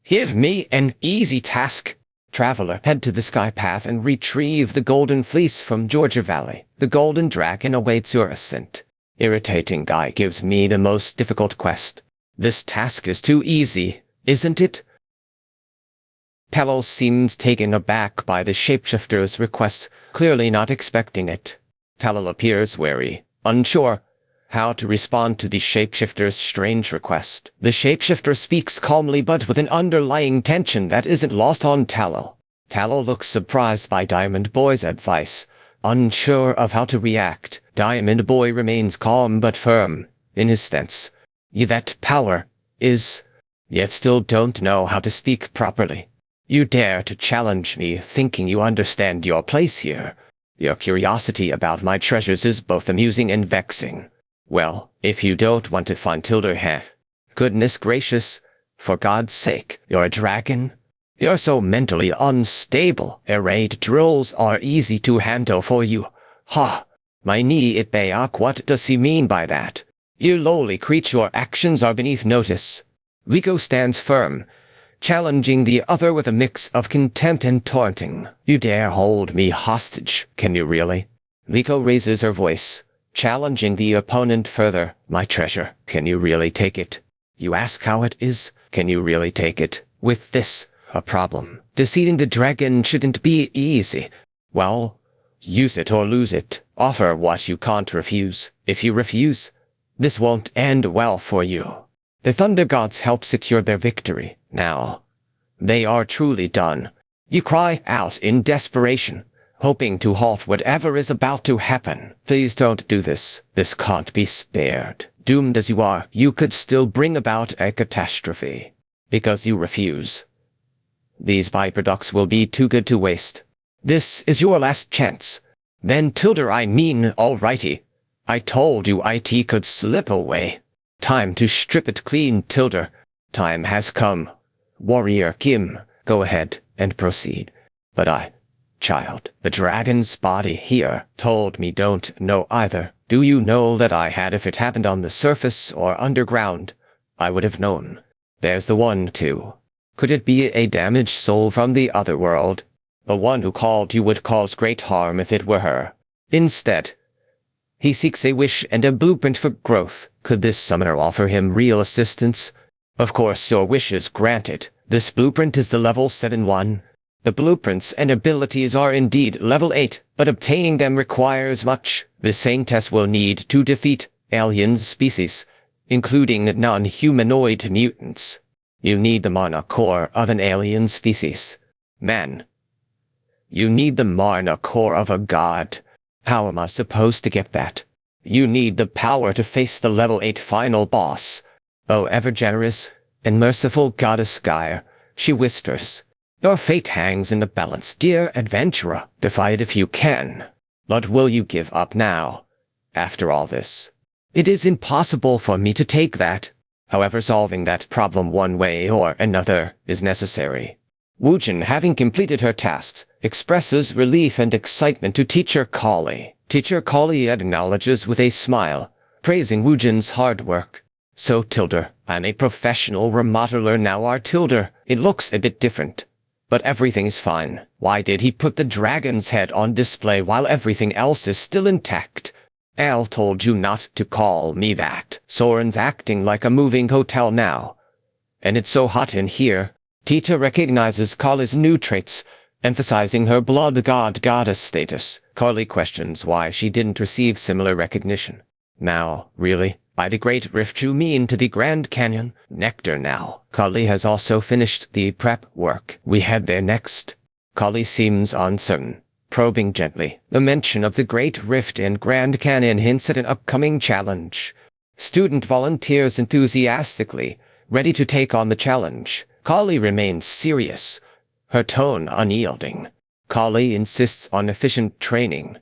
give me an easy task. Traveler, head to the sky path and retrieve the golden fleece from Georgia Valley. The golden dragon awaits your ascent. Irritating guy gives me the most difficult quest. This task is too easy, isn't it? Pavel seems taken aback by the shapeshifter's request, clearly not expecting it. Pavel appears wary, unsure how to respond to the shapeshifter's strange request. The shapeshifter speaks calmly but with an underlying tension that isn't lost on Talal. Talal looks surprised by Diamond Boy's advice, unsure of how to react. Diamond Boy remains calm but firm in his stance. That power is, yet still don't know how to speak properly. You dare to challenge me thinking you understand your place here. Your curiosity about my treasures is both amusing and vexing. Well, if you don't want to find Tilda, goodness gracious, for God's sake, you're a dragon? You're so mentally unstable. Arrayed drills are easy to handle for you. Ha! My knee it bayak, what does he mean by that? You lowly creature, your actions are beneath notice. Rico stands firm, challenging the other with a mix of contempt and taunting. You dare hold me hostage, can you really? Rico raises her voice, challenging the opponent further. My treasure, can you really take it? You ask how it is, can you really take it? With this, a problem. Defeating the dragon shouldn't be easy. Well, use it or lose it. Offer what you can't refuse. If you refuse, this won't end well for you. The Thunder Gods help secure their victory. Now, they are truly done. You cry out in desperation, hoping to halt whatever is about to happen. Please don't do this. This can't be spared. Doomed as you are, you could still bring about a catastrophe. Because you refuse. These byproducts will be too good to waste. This is your last chance. Then Tilda, I mean, alrighty. I told you IT could slip away. Time to strip it clean, Tilda. Time has come. Warrior Kim, go ahead and proceed. But child, the dragon's body here told me don't know either. Do you know that I had if it happened on the surface or underground? I would have known. There's the one, too. Could it be a damaged soul from the other world? The one who called you would cause great harm if it were her. Instead, he seeks a wish and a blueprint for growth. Could this summoner offer him real assistance? Of course, your wish is granted. This blueprint is the level 7 one. The blueprints and abilities are indeed level 8, but obtaining them requires much. The Saintess will need to defeat alien species, including non-humanoid mutants. You need the mana core of an alien species. Man. You need the mana core of a god. How am I supposed to get that? You need the power to face the level 8 final boss. Oh, ever-generous and merciful goddess Gaia, she whispers. Your fate hangs in the balance, dear adventurer. Defy it if you can. But will you give up now? After all this, it is impossible for me to take that. However, solving that problem one way or another is necessary. Woojin, having completed her tasks, expresses relief and excitement to Teacher Kali. Teacher Kali acknowledges with a smile, praising Woojin's hard work. So, Tilda, I'm a professional remodeler now. Our Tilda, it looks a bit different. But everything's fine. Why did he put the dragon's head on display while everything else is still intact? Al told you not to call me that. Soren's acting like a moving hotel now. And it's so hot in here. Tita recognizes Kali's new traits, emphasizing her blood god-goddess status. Kali questions why she didn't receive similar recognition. Now, really? By the Great Rift you mean to the Grand Canyon? Nectar now. Kali has also finished the prep work. We head there next. Kali seems uncertain, probing gently. The mention of the Great Rift and Grand Canyon hints at an upcoming challenge. Student volunteers enthusiastically, ready to take on the challenge. Kali remains serious, her tone unyielding. Kali insists on efficient training.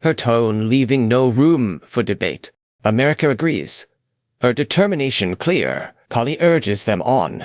her tone leaving no room for debate. America agrees. Her determination clear, Kali urges them on,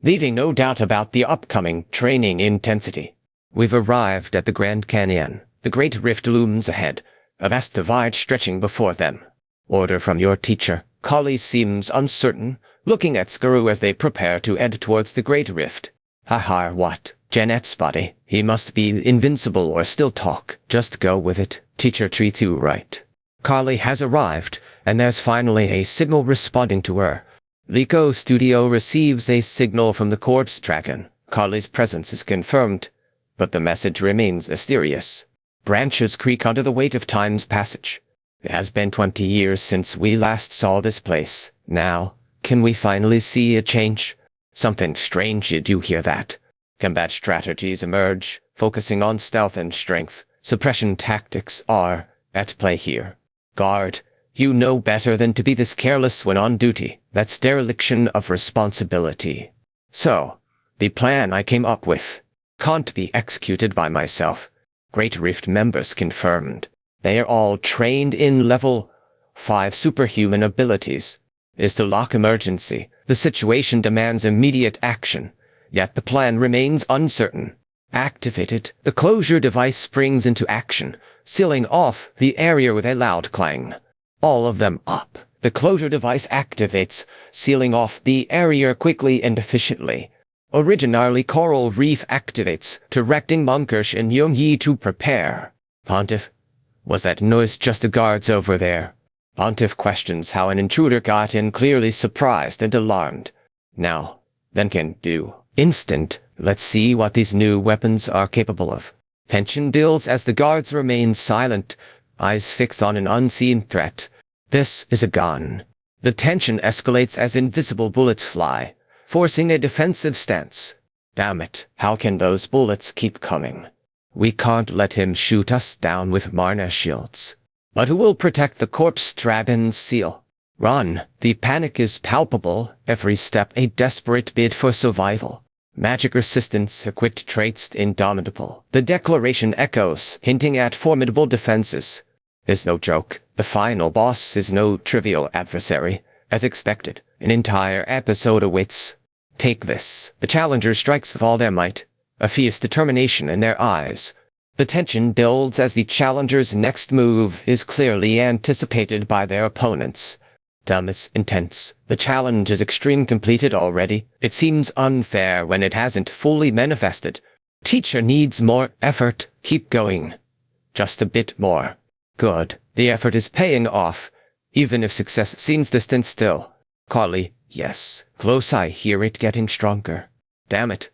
leaving no doubt about the upcoming training intensity. We've arrived at the Grand Canyon. The great rift looms ahead, a vast divide stretching before them. Order from your teacher. Kali seems uncertain, looking at Skaru as they prepare to head towards the great rift. Haha, what? Janet's body. He must be invincible or still talk. Just go with it. Teacher treats you right. Kali has arrived, and there's finally a signal responding to her. Liko Studio receives a signal from the corpse dragon. Kali's presence is confirmed, but the message remains mysterious. Branches creak under the weight of time's passage. It has been 20 years since we last saw this place. Now, can we finally see a change? Something strange, did you hear that? Combat strategies emerge, focusing on stealth and strength. Suppression tactics are at play here. Guard, you know better than to be this careless when on duty. That's dereliction of responsibility. So, the plan I came up with can't be executed by myself. Great Rift members confirmed. They are all trained in level 5 superhuman abilities. Is to lock emergency. The situation demands immediate action, yet the plan remains uncertain. Activated, the closure device springs into action, sealing off the area with a loud clang. All of them up. The closure device activates, sealing off the area quickly and efficiently. Originally Coral Reef activates, directing Monkersh and Youngyi to prepare. Pontiff, was that noise just the guards over there? Pontiff questions how an intruder got in, clearly surprised and alarmed. Now, then can do. Instant, let's see what these new weapons are capable of. Tension builds as the guards remain silent, eyes fixed on an unseen threat. This is a gun. The tension escalates as invisible bullets fly, forcing a defensive stance. Damn it, how can those bullets keep coming? We can't let him shoot us down with Marna shields. But who will protect the corpse dragon's seal? Run. The panic is palpable, every step a desperate bid for survival. Magic resistance, equipped traits indomitable. The declaration echoes, hinting at formidable defenses. Is no joke. The final boss is no trivial adversary. As expected, an entire episode awaits. Take this. The challenger strikes with all their might, a fierce determination in their eyes. The tension builds as the challenger's next move is clearly anticipated by their opponents. Dumb is intense. The challenge is extreme completed already. It seems unfair when it hasn't fully manifested. Teacher needs more effort. Keep going. Just a bit more. Good. The effort is paying off, even if success seems distant still. Kali, yes. Close, I hear it getting stronger. Damn it.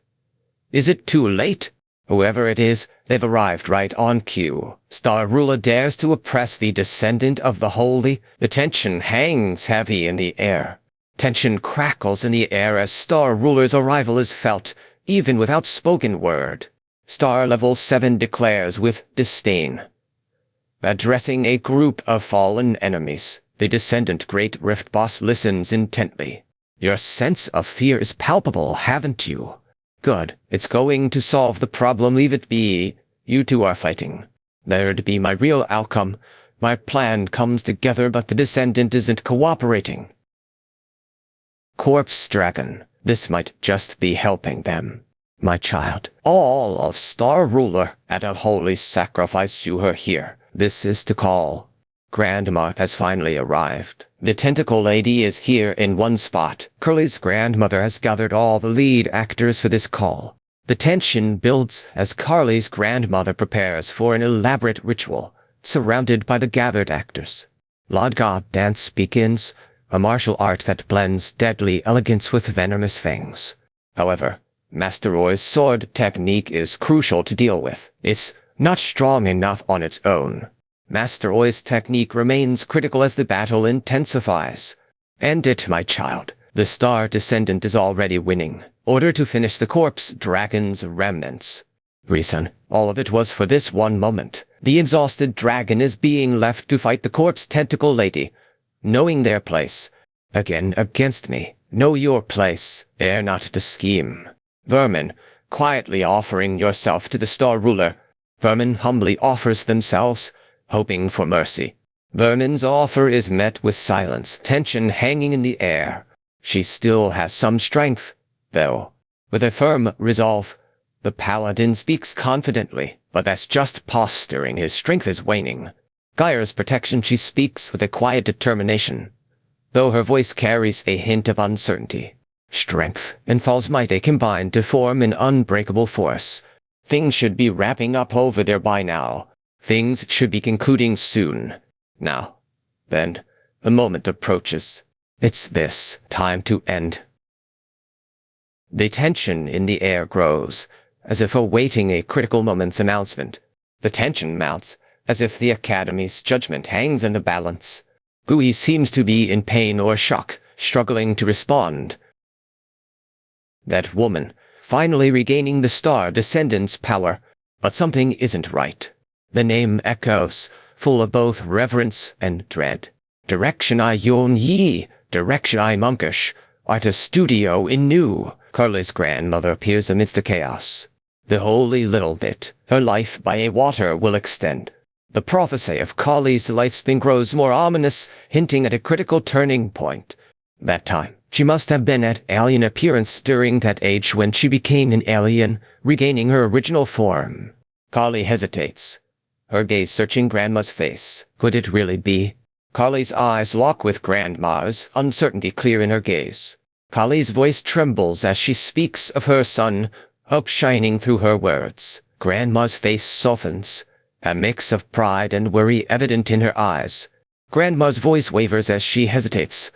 Is it too late? Whoever it is, they've arrived right on cue. Star Ruler dares to oppress the descendant of the holy. The tension hangs heavy in the air. Tension crackles in the air as Star Ruler's arrival is felt, even without spoken word. Star Level 7 declares with disdain. Addressing a group of fallen enemies, the descendant Great Rift boss listens intently. Your sense of fear is palpable, haven't you? Good. It's going to solve the problem, leave it be. You two are fighting. There'd be my real outcome. My plan comes together, but the descendant isn't cooperating. Corpse Dragon. This might just be helping them. My child. All of Star Ruler at a holy sacrifice you her here. This is to call. Grandma has finally arrived. The tentacle lady is here in one spot. Curly's grandmother has gathered all the lead actors for this call. The tension builds as Carly's grandmother prepares for an elaborate ritual, surrounded by the gathered actors. Lord God dance begins, a martial art that blends deadly elegance with venomous fangs. However, Master Roy's sword technique is crucial to deal with. It's not strong enough on its own. Master Oi's technique remains critical as the battle intensifies. End it, my child. The Star Descendant is already winning. Order to finish the corpse dragon's remnants. Reason, all of it was for this one moment. The exhausted dragon is being left to fight the corpse tentacle lady, knowing their place. Again against me. Know your place. Dare not to scheme. Vermin, quietly offering yourself to the Star Ruler. Vermin humbly offers themselves. hoping for mercy. Vernon's offer is met with silence, tension hanging in the air. She still has some strength, though. With a firm resolve, the paladin speaks confidently, but that's just posturing. His strength is waning. Gaia's protection, she speaks with a quiet determination, though her voice carries a hint of uncertainty. Strength and false might, they combine to form an unbreakable force. Things should be wrapping up over there by now. Things should be concluding soon. Now, then, the moment approaches. It's this time to end. The tension in the air grows, as if awaiting a critical moment's announcement. The tension mounts, as if the Academy's judgment hangs in the balance. Gui seems to be in pain or shock, struggling to respond. That woman, finally regaining the Star Descendant's power, but something isn't right. The name echoes, full of both reverence and dread. Direction I Yon Yi, Direction I Monkish, Art a Studio in New. Carly's grandmother appears amidst the chaos. The holy little bit, her life by a water will extend. The prophecy of Carly's lifespan grows more ominous, hinting at a critical turning point. That time, she must have been at alien appearance during that age when she became an alien, regaining her original form. Carly hesitates, her gaze searching Grandma's face. Could it really be? Carly's eyes lock with Grandma's, uncertainty clear in her gaze. Carly's voice trembles as she speaks of her son, hope shining through her words. Grandma's face softens, a mix of pride and worry evident in her eyes. Grandma's voice wavers as she hesitates,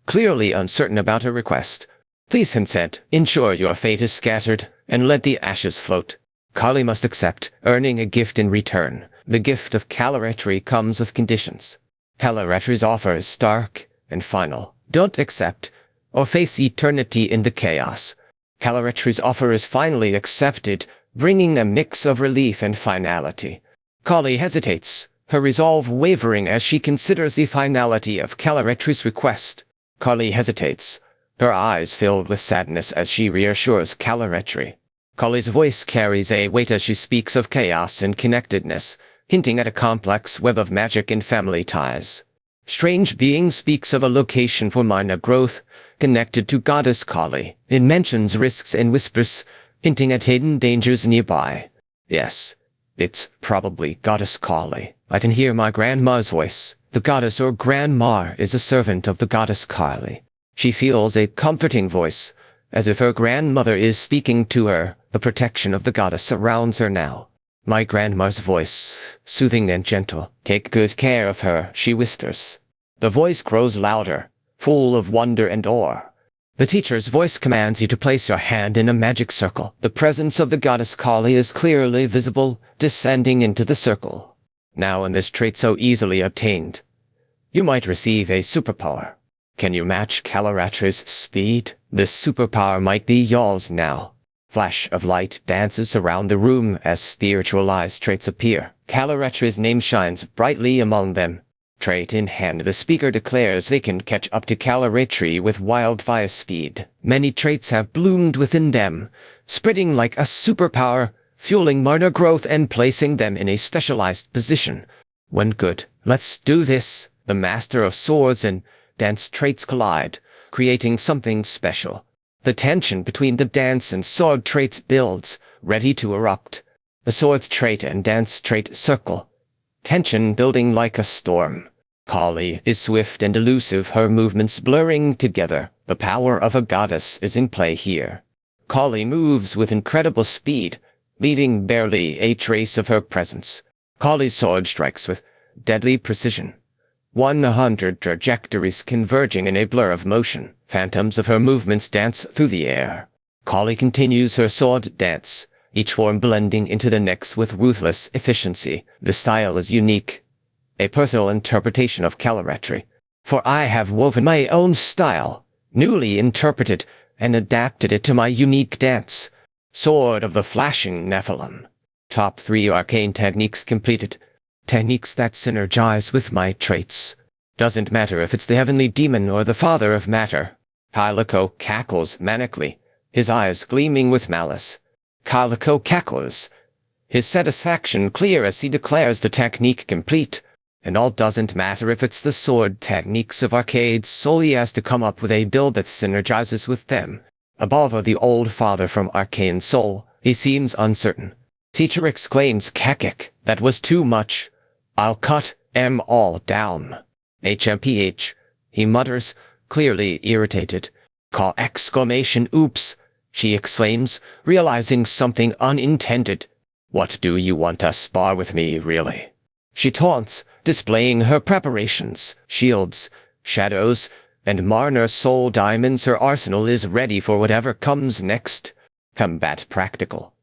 clearly uncertain about her request. Please consent, ensure your fate is scattered, and let the ashes float. Carly must accept, earning a gift in return. The gift of calorimetry comes with conditions. Calorimetry's offer is stark and final. Don't accept, or face eternity in the chaos. Calorimetry's offer is finally accepted, bringing a mix of relief and finality. Carly hesitates, her resolve wavering as she considers the finality of Calorimetry's request. Carly hesitates, her eyes filled with sadness as she reassures Calorimetry. Carly's voice carries a weight as she speaks of chaos and connectedness, hinting at a complex web of magic and family ties. Strange Being speaks of a location for minor growth, connected to Goddess Kali. It mentions risks and whispers, hinting at hidden dangers nearby. Yes, it's probably Goddess Kali. I can hear my grandma's voice. The goddess or grandma is a servant of the Goddess Kali. She feels a comforting voice, as if her grandmother is speaking to her. The protection of the goddess surrounds her now. My grandma's voice, soothing and gentle. Take good care of her, she whispers. The voice grows louder, full of wonder and awe. The teacher's voice commands you to place your hand in a magic circle. The presence of the Goddess Kali is clearly visible, descending into the circle. Now in this trait so easily obtained, you might receive a superpower. Can you match Calorimetry's speed? This superpower might be yours now. Flash of light dances around the room as spiritualized traits appear. Calorimetry's name shines brightly among them. Trait in hand, the speaker declares they can catch up to Calorimetry with wildfire speed. Many traits have bloomed within them, spreading like a superpower, fueling minor growth and placing them in a specialized position. When good, let's do this. The Master of Swords and Dance traits collide, creating something special. The tension between the dance and sword traits builds, ready to erupt. The swords trait and dance trait circle, tension building like a storm. Kali is swift and elusive, her movements blurring together. The power of a goddess is in play here. Kali moves with incredible speed, leaving barely a trace of her presence. Kali's sword strikes with deadly precision. 100 trajectories converging in a blur of motion. Phantoms of her movements dance through the air. Kali continues her sword dance, each form blending into the next with ruthless efficiency. The style is unique, a personal interpretation of Calorimetry. For I have woven my own style, newly interpreted, and adapted it to my unique dance. Sword of the Flashing Nephilim. Top 3 arcane techniques completed. Techniques that synergize with my traits. Doesn't matter if it's the heavenly demon or the father of matter. Calico cackles manically, his eyes gleaming with malice. Calico cackles. his satisfaction clear as he declares the technique complete. And all doesn't matter if it's the sword techniques of arcades, solely has to come up with a build that synergizes with them. Above the old father from Arcane Soul, he seems uncertain. Teacher exclaims, "Kekek, that was too much. I'll cut 'em all down." HMPH, he mutters, clearly irritated. Call exclamation, "Oops," she exclaims, realizing something unintended. "What do you want to spar with me, really?" She taunts, displaying her preparations, shields, shadows, and Marner soul diamonds. Her arsenal is ready for whatever comes next. Combat practical,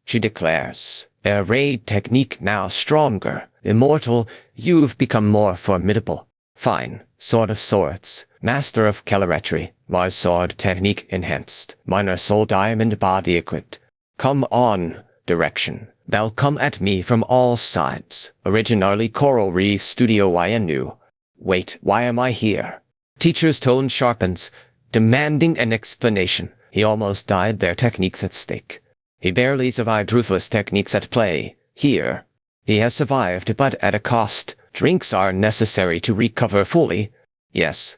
she declares. A raid technique now stronger. Immortal, you've become more formidable. Fine, sword of swords, master of calligraphy, Mars sword technique enhanced, minor soul diamond body equipped. Come on, direction. They'll come at me from all sides. Originally Coral Reef Studio YNU. Wait, why am I here? Teacher's tone sharpens, demanding an explanation. He almost died, their techniques at stake. He barely survived ruthless techniques at play. Here, he has survived, but at a cost. Drinks are necessary to recover fully. Yes.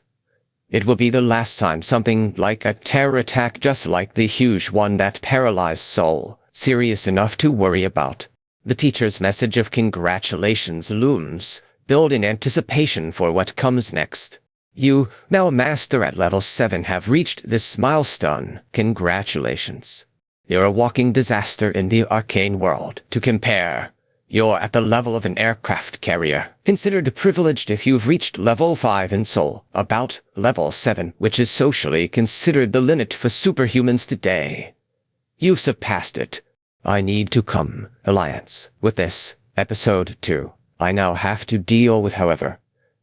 It will be the last time something like a terror attack just like the huge one that paralyzed Soul. Serious enough to worry about. The teacher's message of congratulations looms, build in anticipation for what comes next. You, now a master at level 7, have reached this milestone. Congratulations. You're a walking disaster in the arcane world. To compare, you're at the level of an aircraft carrier. Considered privileged if you've reached level 5 in Soul, about level 7, which is socially considered the limit for superhumans today. You've surpassed it. I need to come, Alliance, with this, episode 2. I now have to deal with, however.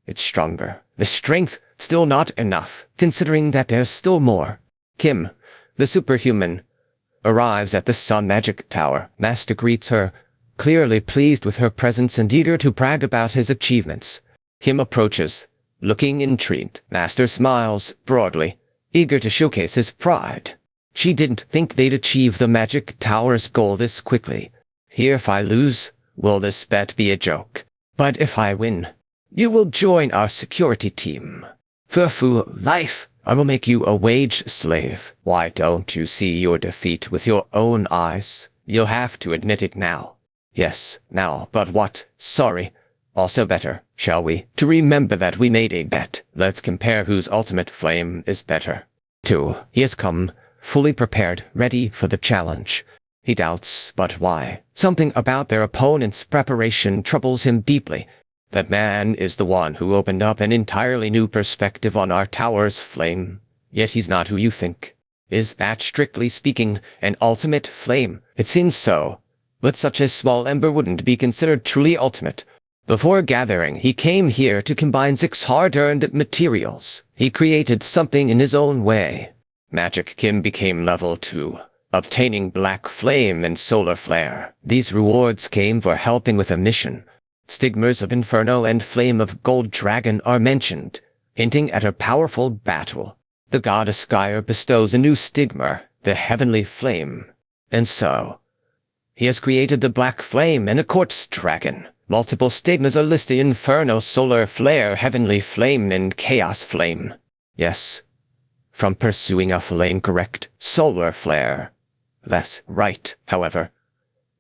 It's stronger. The strength, still not enough, considering that there's still more. Kim, the superhuman, arrives at the Sun Magic Tower. Master greets her, clearly pleased with her presence and eager to brag about his achievements. Kim approaches, looking intrigued. Master smiles broadly, eager to showcase his pride. She didn't think they'd achieve the Magic Tower's goal this quickly. Here, if I lose, will this bet be a joke? But if I win, you will join our security team. For full life, I will make you a wage slave. Why don't you see your defeat with your own eyes? You'll have to admit it now. Yes, now, but what? Sorry. Also better, shall we? To remember that we made a bet. Let's compare whose ultimate flame is better. 2. He has come, fully prepared, ready for the challenge. He doubts, but why? Something about their opponent's preparation troubles him deeply. That man is the one who opened up an entirely new perspective on our tower's flame. Yet he's not who you think. Is that, strictly speaking, an ultimate flame? It seems so. But such a small ember wouldn't be considered truly ultimate. Before gathering, he came here to combine 6 hard-earned materials. He created something in his own way. Magic Kim became level 2, obtaining Black Flame and Solar Flare. These rewards came for helping with a mission. Stigmas of Inferno and Flame of Gold Dragon are mentioned, hinting at a powerful battle. The goddess Skyer bestows a new stigma, the Heavenly Flame. And so, he has created the Black Flame and the Quartz Dragon. Multiple stigmas are listed: Inferno, Solar Flare, Heavenly Flame, and Chaos Flame. Yes. From pursuing a flame, correct? Solar Flare. That's right, however.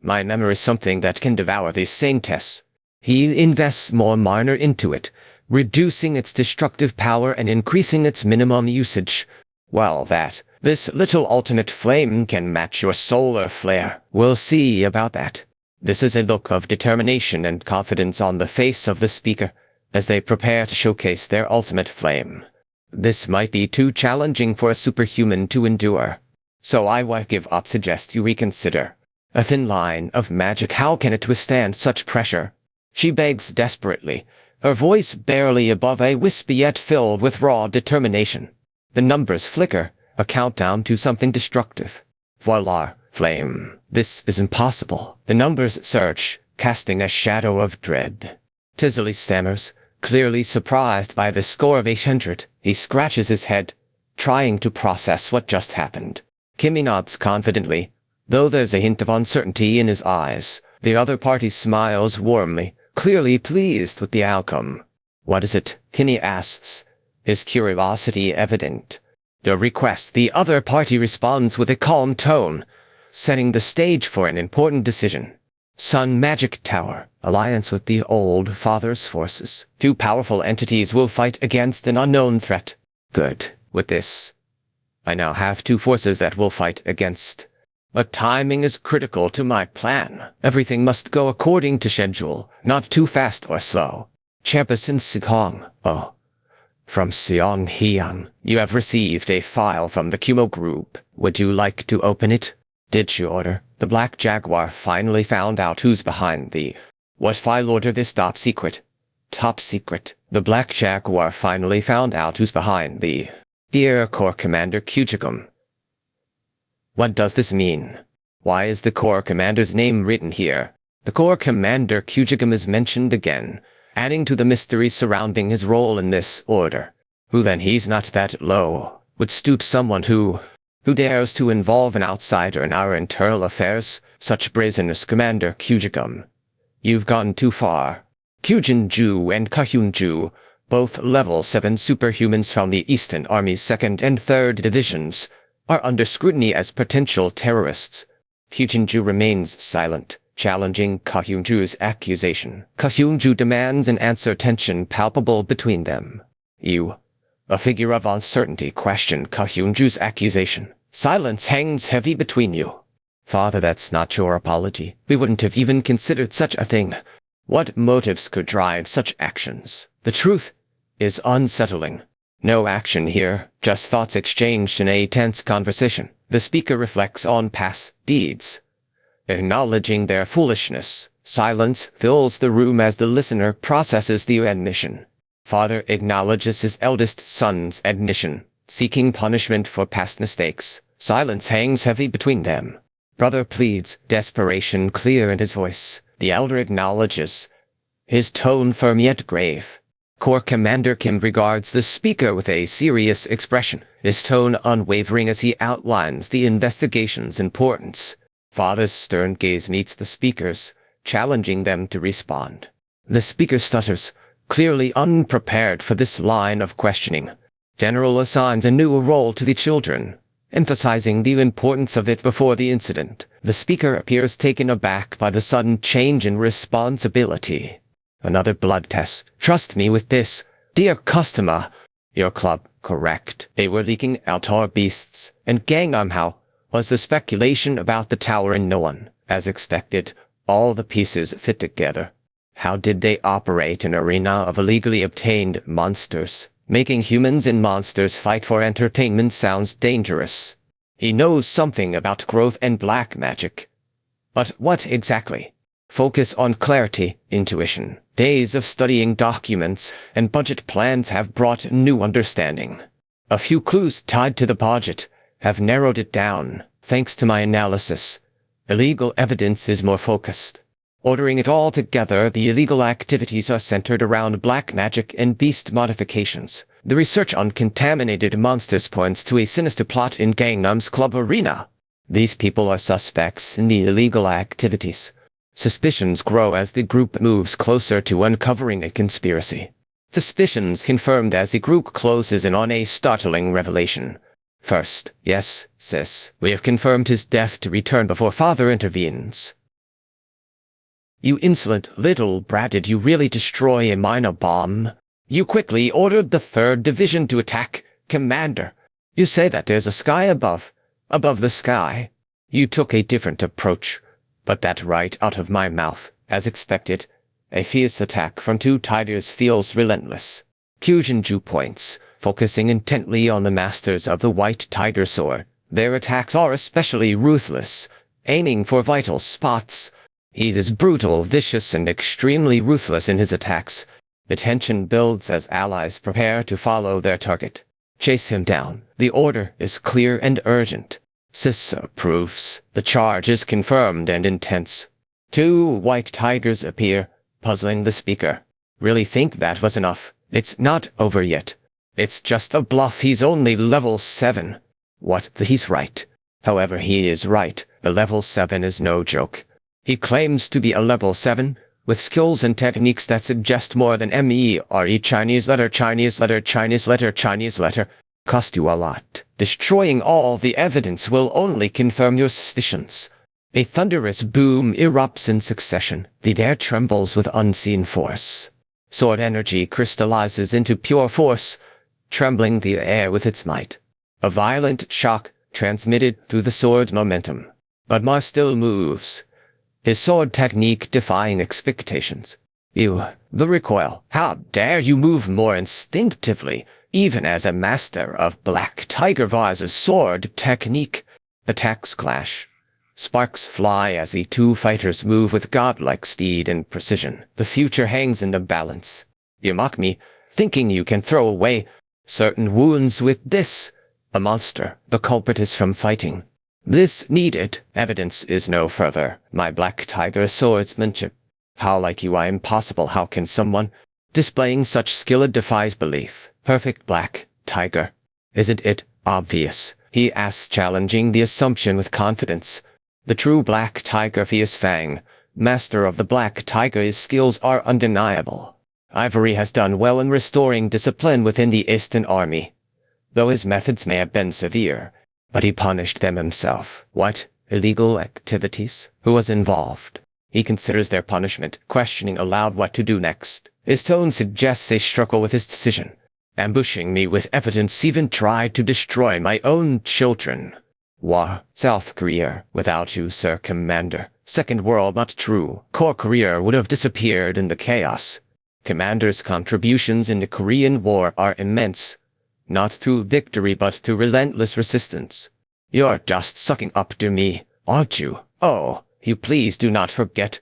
My memory is something that can devour these saints. He invests more mana into it, reducing its destructive power and increasing its minimum usage. Well, this little ultimate flame can match your Solar Flare. We'll see about that. This is a look of determination and confidence on the face of the speaker, as they prepare to showcase their ultimate flame. This might be too challenging for a superhuman to endure. So I suggest you reconsider. A thin line of magic, how can it withstand such pressure? She begs desperately, her voice barely above a whisper yet filled with raw determination. The numbers flicker, a countdown to something destructive. Voila, flame. This is impossible. The numbers surge, casting a shadow of dread. Tizzly stammers, clearly surprised by the score of 800. He scratches his head, trying to process what just happened. Kimmy nods confidently, though there's a hint of uncertainty in his eyes. The other party smiles warmly, clearly pleased with the outcome. What is it? Kinney asks, his curiosity evident. The other party responds with a calm tone, setting the stage for an important decision. Sun Magic Tower, alliance with the Old Father's forces. 2 powerful entities will fight against an unknown threat. Good. With this, I now have 2 forces that will fight against. But timing is critical to my plan. Everything must go according to schedule, not too fast or slow. Chairperson Sikong. Oh. From Seong Hyun, you have received a file from the Kumo Group. Would you like to open it? Did you order? The Black Jaguar finally found out who's behind the... What file order this top secret? Top secret. The Black Jaguar finally found out who's behind the... Dear Corps Commander Kyujigum. What does this mean? Why is the Corps Commander's name written here? The Corps Commander Kyujigum is mentioned again, adding to the mystery surrounding his role in this order. Who then? He's not that low. Would stoop someone who dares to involve an outsider in our internal affairs? Such brazenness, Commander Kyujigum. You've gone too far. Kyujin-ju and Kahyun-ju, both level 7 superhumans from the Eastern Army's 2nd and 3rd Divisions, are under scrutiny as potential terrorists. Kyujin-ju remains silent, challenging Kahyun-ju's accusation. Kahyun-ju demands an answer, tension palpable between them. You, a figure of uncertainty, question Kahyun-ju's accusation. Silence hangs heavy between you. Father, that's not your apology. We wouldn't have even considered such a thing. What motives could drive such actions? The truth is unsettling. No action here, just thoughts exchanged in a tense conversation. The speaker reflects on past deeds, acknowledging their foolishness. Silence fills the room as the listener processes the admission. Father acknowledges his eldest son's admission, seeking punishment for past mistakes. Silence hangs heavy between them. Brother pleads, desperation clear in his voice. The elder acknowledges, his tone firm yet grave. Corps Commander Kim regards the speaker with a serious expression, his tone unwavering as he outlines the investigation's importance. Father's stern gaze meets the speaker's, challenging them to respond. The speaker stutters, clearly unprepared for this line of questioning. General assigns a new role to the children, emphasizing the importance of it before the incident. The speaker appears taken aback by the sudden change in responsibility. Another blood test. Trust me with this, dear customer. Your club, correct. They were leaking out our beasts. And Gangnam, how was the speculation about the tower and no one, as expected, all the pieces fit together. How did they operate an arena of illegally obtained monsters? Making humans and monsters fight for entertainment sounds dangerous. He knows something about growth and black magic. But what exactly? Focus on clarity, intuition. Days of studying documents and budget plans have brought new understanding. A few clues tied to the budget have narrowed it down. Thanks to my analysis, illegal evidence is more focused. Ordering it all together, the illegal activities are centered around black magic and beast modifications. The research on contaminated monsters points to a sinister plot in Gangnam's club arena. These people are suspects in the illegal activities. Suspicions grow as the group moves closer to uncovering a conspiracy. Suspicions confirmed as the group closes in on a startling revelation. First, yes, sis, we have confirmed his death to return before father intervenes. You insolent little brat, did you really destroy a minor bomb? You quickly ordered the 3rd Division to attack, Commander. You say that there's a sky above the sky. You took a different approach, but that right out of my mouth, as expected. A fierce attack from 2 tigers feels relentless. Kyujin-ju points, focusing intently on the masters of the White Tiger Sword. Their attacks are especially ruthless, aiming for vital spots. He is brutal, vicious, and extremely ruthless in his attacks. The tension builds as allies prepare to follow their target. Chase him down. The order is clear and urgent. Sis approves. The charge is confirmed and intense. 2 white tigers appear, puzzling the speaker. Really think that was enough? It's not over yet. It's just a bluff. He's only level 7. What? He's right. However, he is right. The level 7 is no joke. He claims to be a level 7, with skills and techniques that suggest more than MERE Chinese letter Chinese letter Chinese letter Chinese letter. Cost you a lot. Destroying all the evidence will only confirm your suspicions. A thunderous boom erupts in succession. The air trembles with unseen force. Sword energy crystallizes into pure force, trembling the air with its might. A violent shock transmitted through the sword's momentum. But Mar still moves, his sword technique defying expectations. The recoil. How dare you move more instinctively, even as a master of Black Tiger Vase's sword technique. Attacks clash. Sparks fly as the two fighters move with godlike speed and precision. The future hangs in the balance. You mock me, thinking you can throw away certain wounds with this. A monster. The culprit is from fighting. This needed evidence is no further. My Black Tiger swordsmanship. How like you are impossible. How can someone displaying such skill defies belief? Perfect Black Tiger. Isn't it obvious? He asks, challenging the assumption with confidence. The true Black Tiger, Fierce Fang, master of the Black Tiger's skills are undeniable. Ivory has done well in restoring discipline within the Eastern Army. Though his methods may have been severe, but he punished them himself. What? Illegal activities? Who was involved? He considers their punishment, questioning aloud what to do next. His tone suggests a struggle with his decision. Ambushing me with evidence, even tried to destroy my own children. War. South Korea. Without you, Sir Commander. Second World. Not true. Core Korea would have disappeared in the chaos. Commander's contributions in the Korean War are immense. Not through victory, but through relentless resistance. You're just sucking up to me, aren't you? Oh, you please do not forget.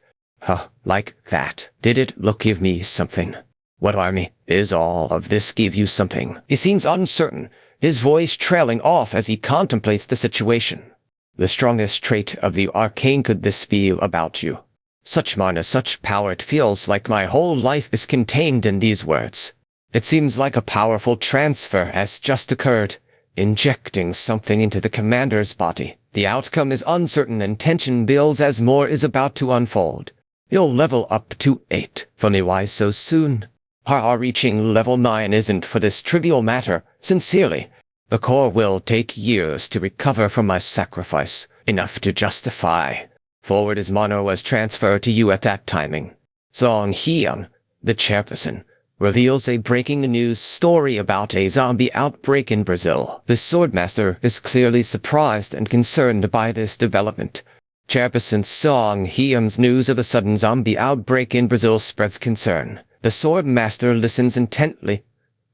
Like that. Did it give me something? What army? Is all of this give you something? He seems uncertain, his voice trailing off as he contemplates the situation. The strongest trait of the arcane. Could this be about you? Such mana, such power, it feels like my whole life is contained in these words. It seems like a powerful transfer has just occurred, injecting something into the commander's body. The outcome is uncertain and tension builds as more is about to unfold. You'll level up to 8. Funny, why so soon? Reaching level 9 isn't for this trivial matter. Sincerely, the core will take years to recover from my sacrifice, enough to justify. Forward as Mono was transferred to you at that timing. Song Hyun, the chairperson, reveals a breaking news story about a zombie outbreak in Brazil. The swordmaster is clearly surprised and concerned by this development. Chairperson Song Hyun's news of a sudden zombie outbreak in Brazil spreads concern. The swordmaster listens intently,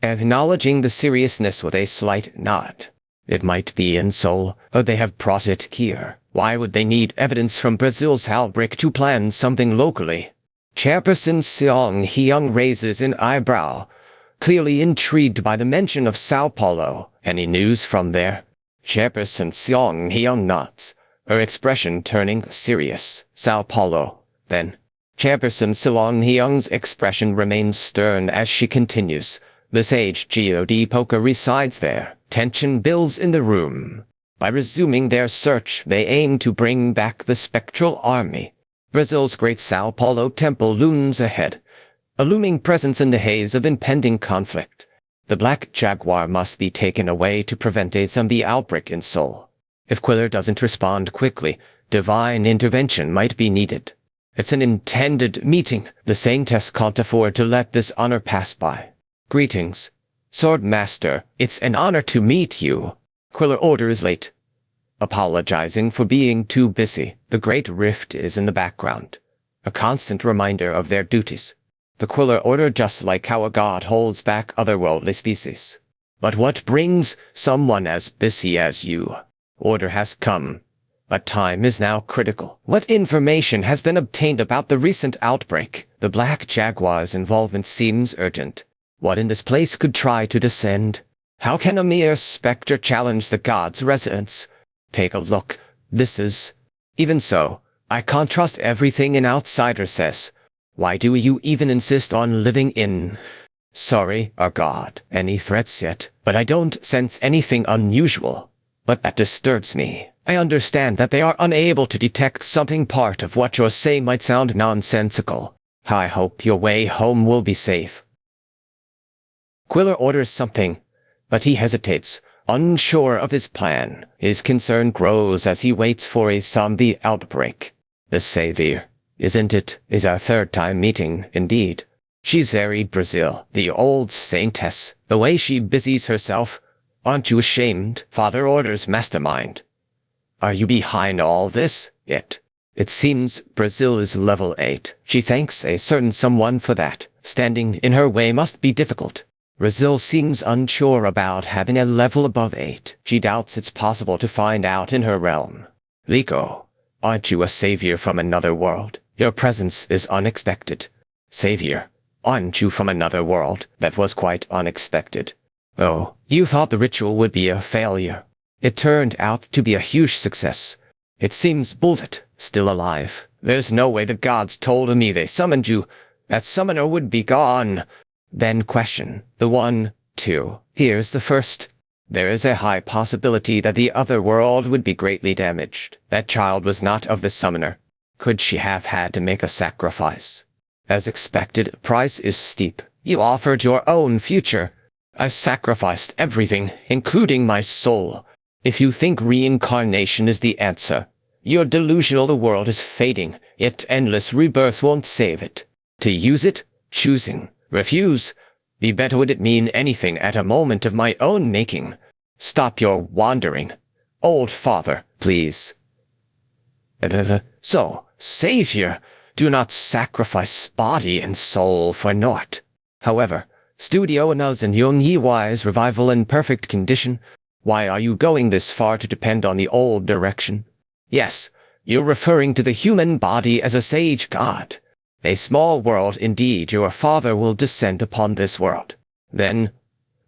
acknowledging the seriousness with a slight nod. It might be in Seoul, or they have brought it here. Why would they need evidence from Brazil's outbreak to plan something locally? Chairperson Song Hyun raises an eyebrow, clearly intrigued by the mention of Sao Paulo. Any news from there? Chairperson Song Hyun nods, her expression turning serious. Sao Paulo, then. Chairperson Song Hyun's expression remains stern as she continues. The sage God Poker resides there. Tension builds in the room. By resuming their search, they aim to bring back the spectral army. Brazil's great Sao Paulo temple looms ahead, a looming presence in the haze of impending conflict. The Black Jaguar must be taken away to prevent a zombie outbreak in Seoul. If Quiller doesn't respond quickly, divine intervention might be needed. It's an intended meeting. The Saintess can't afford to let this honor pass by. Greetings, Swordmaster. It's an honor to meet you. Quiller orders late, apologizing for being too busy. The Great Rift is in the background, a constant reminder of their duties. The Quiller order, just like how a god holds back otherworldly species. But what brings someone as busy as you? Order has come, but time is now critical. What information has been obtained about the recent outbreak? The Black Jaguar's involvement seems urgent. What in this place could try to descend? How can a mere specter challenge the god's residence? Take a look. This is... Even so, I can't trust everything an outsider says. Why do you even insist on living in... Sorry, our god. Any threats yet? But I don't sense anything unusual. But that disturbs me. I understand that they are unable to detect something part of what you're saying might sound nonsensical. I hope your way home will be safe. Quiller orders something, but he hesitates, unsure of his plan. His concern grows as he waits for a zombie outbreak. The savior, isn't it, is our third time meeting, indeed. She's very Brazil, the old saintess, the way she busies herself. Aren't you ashamed? Father orders mastermind. Are you behind all this? It seems Brazil is level 8. She thanks a certain someone for that. Standing in her way must be difficult. Brazil seems unsure about having a level above 8. She doubts it's possible to find out in her realm. Rico, aren't you a savior from another world? Your presence is unexpected. Savior, aren't you from another world? That was quite unexpected. Oh, you thought the ritual would be a failure. It turned out to be a huge success. It seems Bullet, still alive. There's no way the gods told me they summoned you. That summoner would be gone. Then question, the 1, 2. Here's the first. There is a high possibility that the other world would be greatly damaged. That child was not of the summoner. Could she have had to make a sacrifice? As expected, the price is steep. You offered your own future. I've sacrificed everything, including my soul. If you think reincarnation is the answer, you're delusional. The world is fading, yet endless rebirth won't save it. To use it, choosing, refuse, be better would it mean anything at a moment of my own making. Stop your wandering. Old father, please. So, savior, do not sacrifice body and soul for naught. However, Studio Anuz and Young Yi's revival in perfect condition. Why are you going this far to depend on the old direction? Yes, you're referring to the human body as a sage god. A small world indeed. Your father will descend upon this world. Then,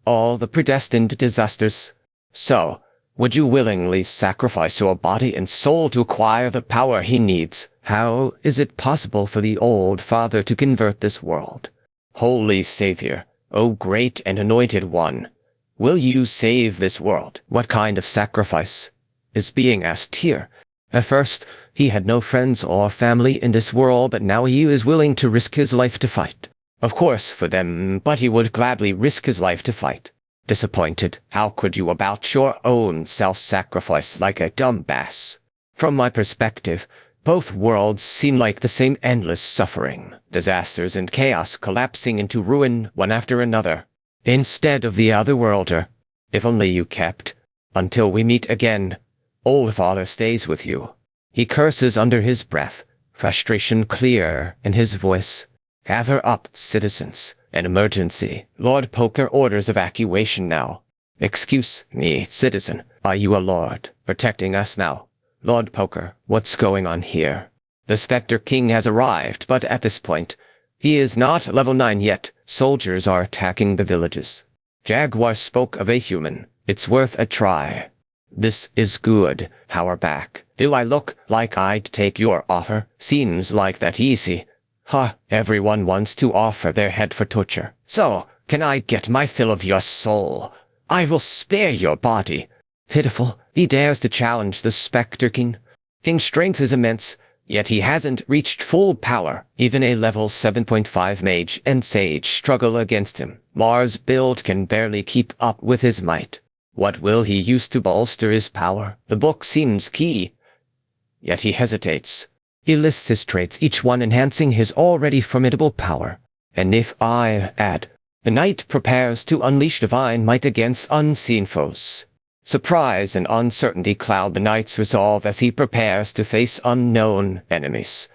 all the predestined disasters. So, would you willingly sacrifice your body and soul to acquire the power he needs? How is it possible for the old father to convert this world? Holy Savior, O great and anointed one, will you save this world? What kind of sacrifice is being asked here? At first, he had no friends or family in this world, but now he is willing to risk his life to fight. Of course, for them, but he would gladly risk his life to fight. Disappointed, how could you about your own self-sacrifice like a dumb bass? From my perspective, both worlds seem like the same endless suffering, disasters and chaos collapsing into ruin one after another. Instead of the other worlder, if only you kept, until we meet again. Old father stays with you. He curses under his breath, frustration clear in his voice. Gather up, citizens. An emergency. Lord Poker orders evacuation now. Excuse me, citizen. Are you a lord, protecting us now? Lord Poker, what's going on here? The Spectre King has arrived, but at this point, he is not level 9 yet. Soldiers are attacking the villages. Jaguar spoke of a human. It's worth a try. This is good. Power back. Do I look like I'd take your offer? Seems like that easy. Everyone wants to offer their head for torture. So, can I get my fill of your soul? I will spare your body. Pitiful, he dares to challenge the Spectre King. King's strength is immense, yet he hasn't reached full power. Even a level 7.5 mage and sage struggle against him. Mars' build can barely keep up with his might. What will he use to bolster his power? The book seems key, yet he hesitates. He lists his traits, each one enhancing his already formidable power. And if I add, the knight prepares to unleash divine might against unseen foes. Surprise and uncertainty cloud the knight's resolve as he prepares to face unknown enemies.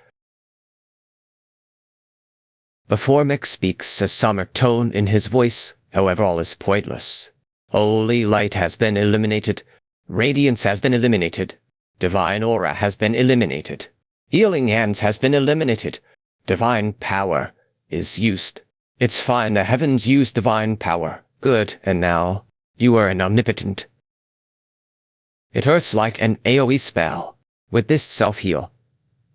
Before Mick speaks, a summer tone in his voice, however all is pointless. Holy light has been eliminated. Radiance has been eliminated. Divine aura has been eliminated. Healing hands has been eliminated. Divine power is used. It's fine, the heavens use divine power. Good, and now, you are an omnipotent. It hurts like an AoE spell. With this self-heal,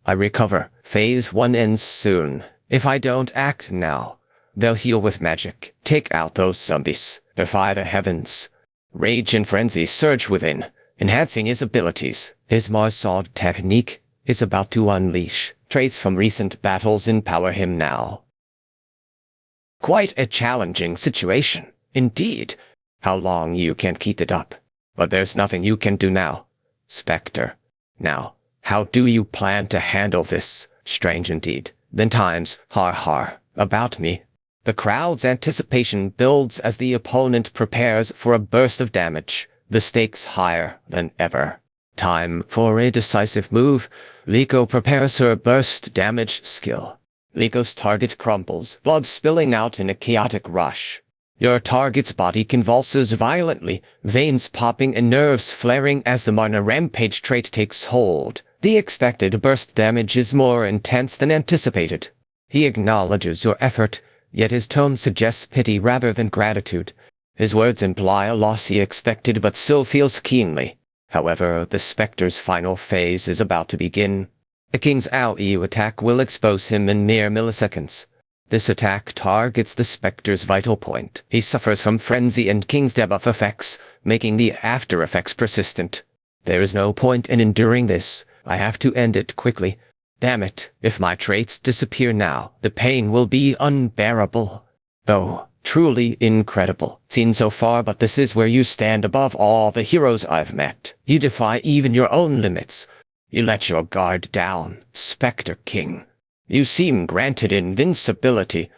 I recover. Phase 1 ends soon. If I don't act now, they'll heal with magic. Take out those zombies. Defy the heavens. Rage and frenzy surge within. enhancing his abilities. His Marsawed technique is about to unleash. Traits from recent battles empower him now. Quite a challenging situation, indeed. How long you can keep it up. But there's nothing you can do now. Spectre. Now, how do you plan to handle this? Strange indeed. Then times, about me. The crowd's anticipation builds as the opponent prepares for a burst of damage, the stakes higher than ever. Time for a decisive move. Liko prepares her burst damage skill. Liko's target crumbles, blood spilling out in a chaotic rush. Your target's body convulses violently, veins popping and nerves flaring as the Mana Rampage trait takes hold. The expected burst damage is more intense than anticipated. He acknowledges your effort, yet his tone suggests pity rather than gratitude. His words imply a loss he expected but still feels keenly. However, the Spectre's final phase is about to begin. The King's AoE attack will expose him in mere milliseconds. This attack targets the Spectre's vital point. He suffers from frenzy and King's debuff effects, making the after effects persistent. There is no point in enduring this. I have to end it quickly. Damn it, if my traits disappear now, the pain will be unbearable. Though, truly incredible. Seen so far, but this is where you stand above all the heroes I've met. You defy even your own limits. You let your guard down, Spectre King. You seem granted invincibility,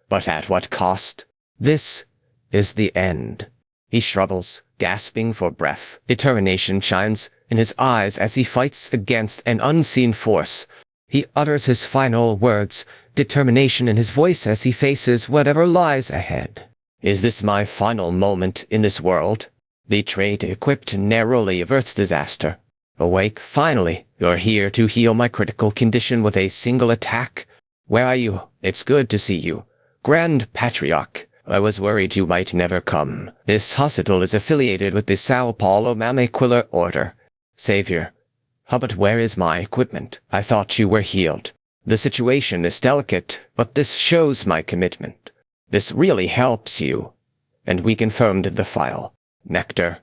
but at what cost? This is the end. He struggles, gasping for breath. Determination shines in his eyes as he fights against an unseen force. He utters his final words, determination in his voice as he faces whatever lies ahead. Is this my final moment in this world? The trait equipped narrowly averts disaster. Awake, finally. You're here to heal my critical condition with a single attack. Where are you? It's good to see you. Grand Patriarch. I was worried you might never come. This hospital is affiliated with the Sao Paulo Mamequiller Order. Savior. But where is my equipment? I thought you were healed. The situation is delicate, but this shows my commitment. This really helps you. And we confirmed the file. Nectar.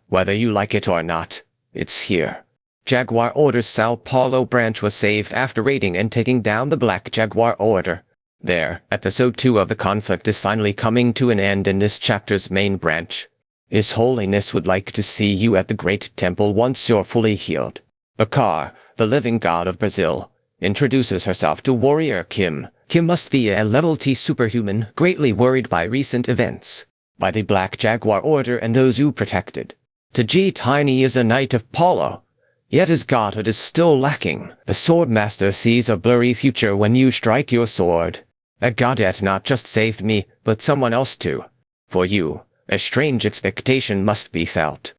Whether you like it or not, it's here. Jaguar Order's Sao Paulo branch was saved after raiding and taking down the Black Jaguar Order. There, episode 2 of the conflict is finally coming to an end in this chapter's main branch. His Holiness would like to see you at the Great Temple once you're fully healed. Bakar, the living god of Brazil, introduces herself to Warrior Kim. Kim must be a level T superhuman, greatly worried by recent events, by the Black Jaguar Order and those you protected. Taji Tiny is a knight of Paulo, yet his godhood is still lacking. The Swordmaster sees a blurry future when you strike your sword. A godet not just saved me, but someone else too. For you, a strange expectation must be felt.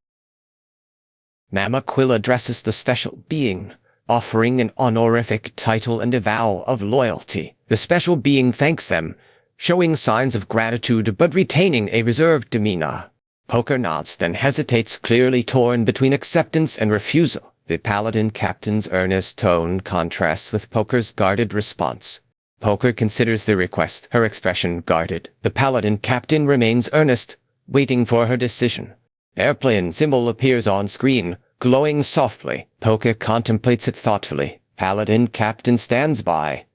Mamaquil addresses the special being, offering an honorific title and a vow of loyalty. The special being thanks them, showing signs of gratitude but retaining a reserved demeanor. Poker nods, then hesitates, clearly torn between acceptance and refusal. The Paladin Captain's earnest tone contrasts with Poker's guarded response. Poker considers the request, her expression guarded. The Paladin Captain remains earnest, waiting for her decision. Airplane symbol appears on screen, glowing softly. Poker contemplates it thoughtfully. Paladin Captain stands by,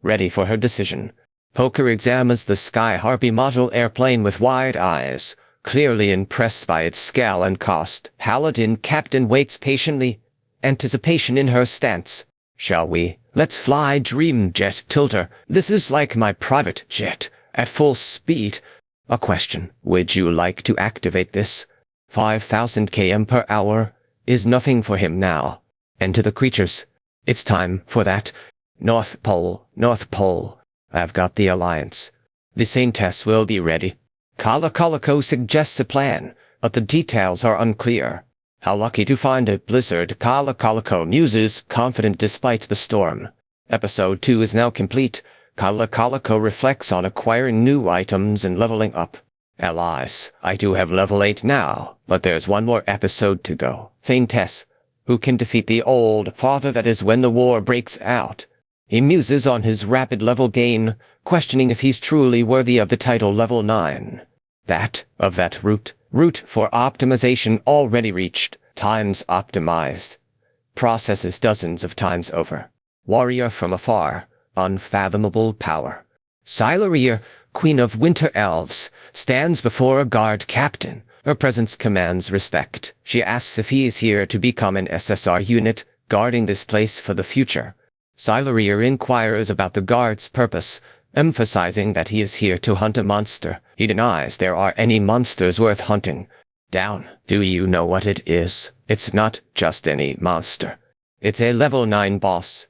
ready for her decision. Poker examines the Sky Harpy model airplane with wide eyes, clearly impressed by its scale and cost. Paladin Captain waits patiently, anticipation in her stance. Shall we? Let's fly Dream Jet Tilter. This is like my private jet, at full speed. A question. Would you like to activate this? 5,000 km per hour is nothing for him now. And to the creatures, it's time for that. North Pole, North Pole. I've got the alliance. The Saintess will be ready. Kala Calico suggests a plan, but the details are unclear. How lucky to find a blizzard, Kala Calico muses, confident despite the storm. Episode 2 is now complete. Kala Calico reflects on acquiring new items and leveling up. Allies, I do have level 8 now, but there's one more episode to go. Saintess, who can defeat the old father, that is when the war breaks out. He muses on his rapid level gain, questioning if he's truly worthy of the title level 9. Of that route. Route for optimization already reached. Times optimized. Processes dozens of times over. Warrior from afar. Unfathomable power. Sileria, Queen of Winter Elves, stands before a guard captain. Her presence commands respect. She asks if he is here to become an SSR unit, guarding this place for the future. Sileria inquires about the guard's purpose, emphasizing that he is here to hunt a monster. He denies there are any monsters worth hunting. Down. Do you know what it is? It's not just any monster. It's a level 9 boss.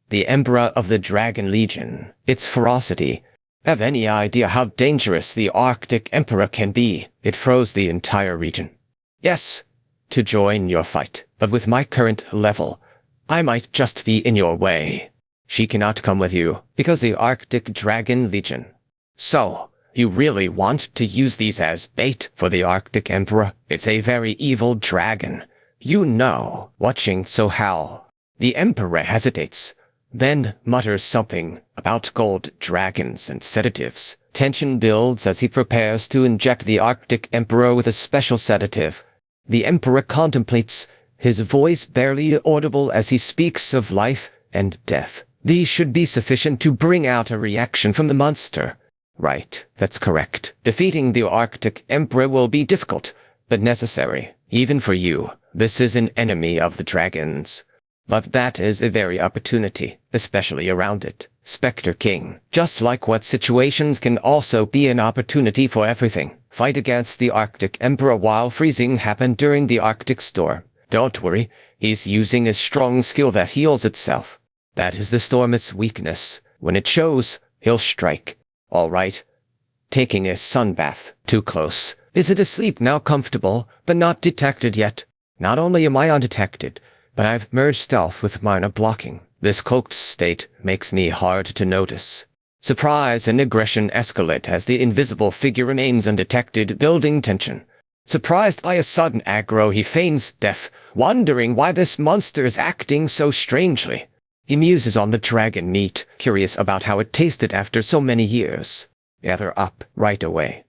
The Emperor of the Dragon Legion. Its ferocity. Have any idea how dangerous the Arctic Emperor can be? It froze the entire region. Yes, to join your fight, but with my current level, I might just be in your way. She cannot come with you, because the Arctic Dragon Legion. So, you really want to use these as bait for the Arctic Emperor? It's a very evil dragon. You know, watching so how. The Emperor hesitates, then mutters something about gold dragons and sedatives. Tension builds as he prepares to inject the Arctic Emperor with a special sedative. The Emperor contemplates, his voice barely audible as he speaks of life and death. These should be sufficient to bring out a reaction from the monster. Right, that's correct. Defeating the Arctic Emperor will be difficult, but necessary, even for you. This is an enemy of the dragons. But that is a very opportunity, especially around it. Spectre King. Just like what situations can also be an opportunity for everything. Fight against the Arctic Emperor while freezing happened during the Arctic storm. Don't worry, he's using a strong skill that heals itself. That is the storm's weakness. When it shows, he'll strike. All right. Taking a sunbath. Too close. Is it asleep now? Comfortable, but not detected yet. Not only am I undetected, but I've merged stealth with minor blocking. This cloaked state makes me hard to notice. Surprise and aggression escalate as the invisible figure remains undetected, building tension. Surprised by a sudden aggro, he feigns death, wondering why this monster is acting so strangely. He muses on the dragon meat, curious about how it tasted after so many years. Gather up right away.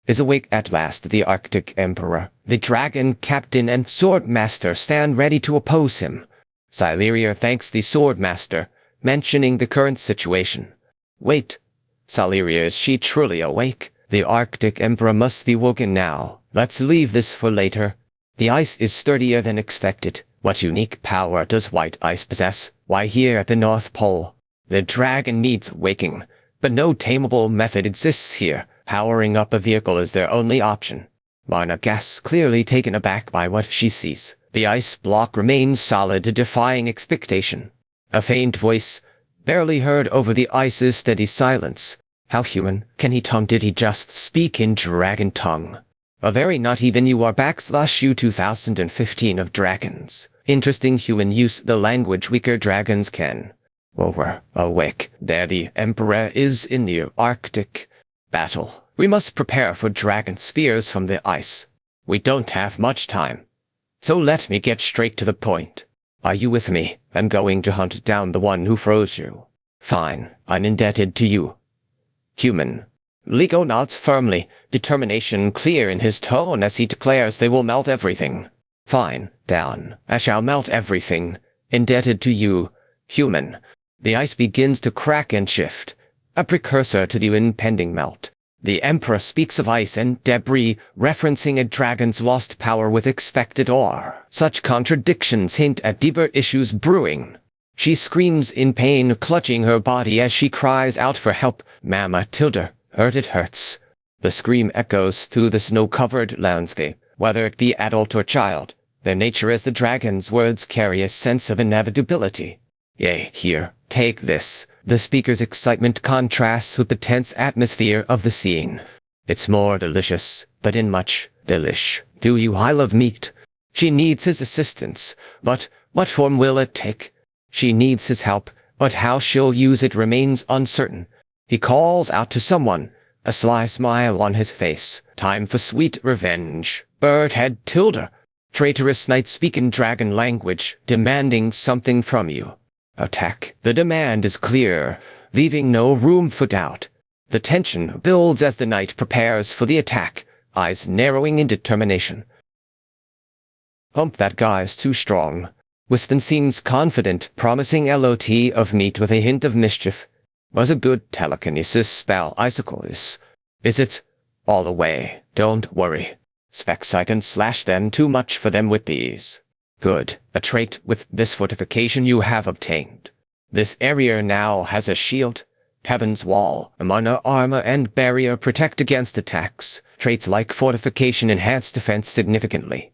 Is awake at last the Arctic Emperor. The dragon captain and sword master stand ready to oppose him. Sileria thanks the sword master, mentioning the current situation. Wait. Sileria, is she truly awake? The Arctic Emperor must be woken now. Let's leave this for later. The ice is sturdier than expected. What unique power does white ice possess? Why here at the North Pole? The dragon needs waking, but no tameable method exists here. Powering up a vehicle is their only option. Marna gasps, clearly taken aback by what she sees. The ice block remains solid, defying expectation. A faint voice, barely heard over the ice's steady silence. How human. Can he tongue? Did he just speak in dragon tongue? A very not even you are /U 2015 of dragons. Interesting human use the language weaker dragons can. Well, we're awake. There the Emperor is in the Arctic. Battle. We must prepare for dragon spears from the ice. We don't have much time. So let me get straight to the point. Are you with me? I'm going to hunt down the one who froze you. Fine. I'm indebted to you. Human. Lego nods firmly, determination clear in his tone as he declares they will melt everything. Fine. Down. I shall melt everything. Indebted to you. Human. The ice begins to crack and shift. A precursor to the impending melt. The Emperor speaks of ice and debris, referencing a dragon's lost power with expected ore. Such contradictions hint at deeper issues brewing. She screams in pain, clutching her body as she cries out for help. Mama Tilda, hurt it hurts. The scream echoes through the snow-covered landscape. Whether it be adult or child, their nature as the dragon's words carry a sense of inevitability. Yea, here, take this. The speaker's excitement contrasts with the tense atmosphere of the scene. It's more delicious, but in much delish. Do you? I love meat. She needs his assistance, but what form will it take? She needs his help, but how she'll use it remains uncertain. He calls out to someone, a sly smile on his face. Time for sweet revenge. Birdhead Tilda. Traitorous knight speak in dragon language, demanding something from you. Attack. The demand is clear, leaving no room for doubt. The tension builds as the knight prepares for the attack, eyes narrowing in determination. That guy's too strong. Winston seems confident, promising lot of meat with a hint of mischief. Was a good telekinesis spell, I suppose. Is it? All away, don't worry. Specs I can slash them too much for them with these. Good, a trait with this fortification you have obtained. This area now has a shield. Heaven's wall, mana armor and barrier protect against attacks. Traits like fortification enhance defense significantly.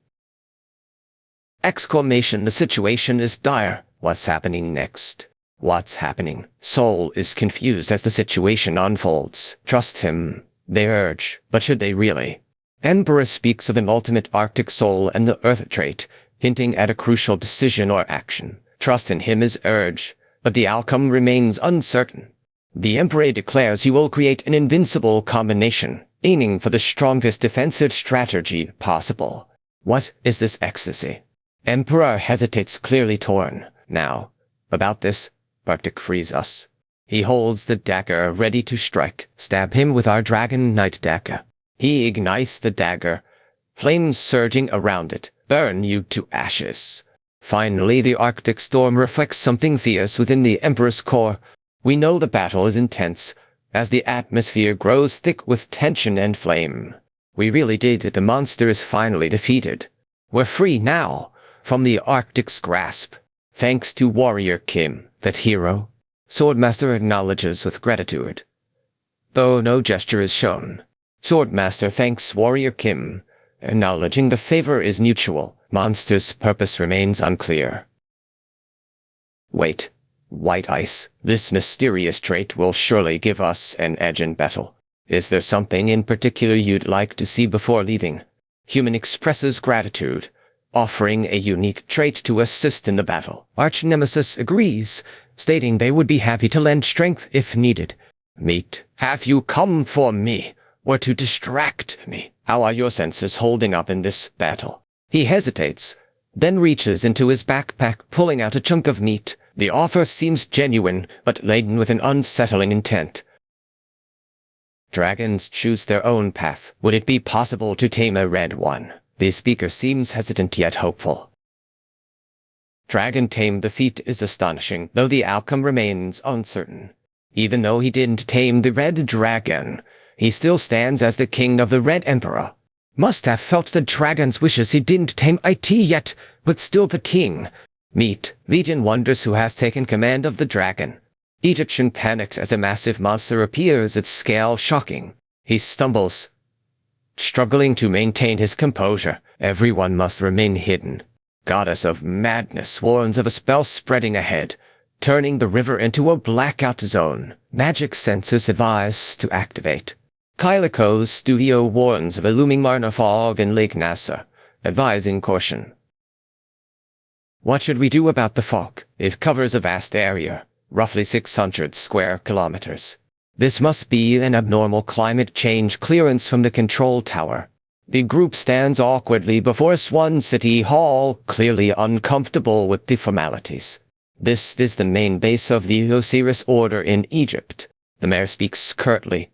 Exclamation, the situation is dire. What's happening next? What's happening? Soul is confused as the situation unfolds. Trust him, they urge, but should they really? Emperor speaks of an ultimate Arctic soul and the Earth trait, hinting at a crucial decision or action. Trust in him is urged, but the outcome remains uncertain. The Emperor declares he will create an invincible combination, aiming for the strongest defensive strategy possible. What is this ecstasy? Emperor hesitates, clearly torn. Now, about this, Arctic frees us. He holds the dagger ready to strike. Stab him with our dragon knight dagger. He ignites the dagger, flames surging around it, burn you to ashes. Finally, the Arctic storm reflects something fierce within the Emperor's core. We know the battle is intense, as the atmosphere grows thick with tension and flame. We really did it. The monster is finally defeated. We're free now, from the Arctic's grasp. Thanks to Warrior Kim, that hero. Swordmaster acknowledges with gratitude, though no gesture is shown. Swordmaster thanks Warrior Kim, acknowledging the favor is mutual. Monster's purpose remains unclear. Wait. White ice. This mysterious trait will surely give us an edge in battle. Is there something in particular you'd like to see before leaving? Human expresses gratitude, offering a unique trait to assist in the battle. Arch-nemesis agrees, stating they would be happy to lend strength if needed. Meat. Have you come for me, or to distract me? How are your senses holding up in this battle? He hesitates, then reaches into his backpack, pulling out a chunk of meat. The offer seems genuine, but laden with an unsettling intent. Dragons choose their own path. Would it be possible to tame a red one? The speaker seems hesitant yet hopeful. Dragon tame the feat is astonishing, though the outcome remains uncertain. Even though he didn't tame the red dragon, he still stands as the king of the Red Emperor. Must have felt the dragon's wishes he didn't tame it yet, but still the king. Meet. Legion wonders who has taken command of the dragon. Egyptian panics as a massive monster appears, its scale shocking. He stumbles, struggling to maintain his composure. Everyone must remain hidden. Goddess of madness warns of a spell spreading ahead, turning the river into a blackout zone. Magic sensors advise to activate. Kyleco's studio warns of a looming Marna fog in Lake Nasser, advising caution. What should we do about the fog? It covers a vast area, roughly 600 square kilometers. This must be an abnormal climate change clearance from the control tower. The group stands awkwardly before Swan City Hall, clearly uncomfortable with the formalities. This is the main base of the Osiris Order in Egypt. The mayor speaks curtly,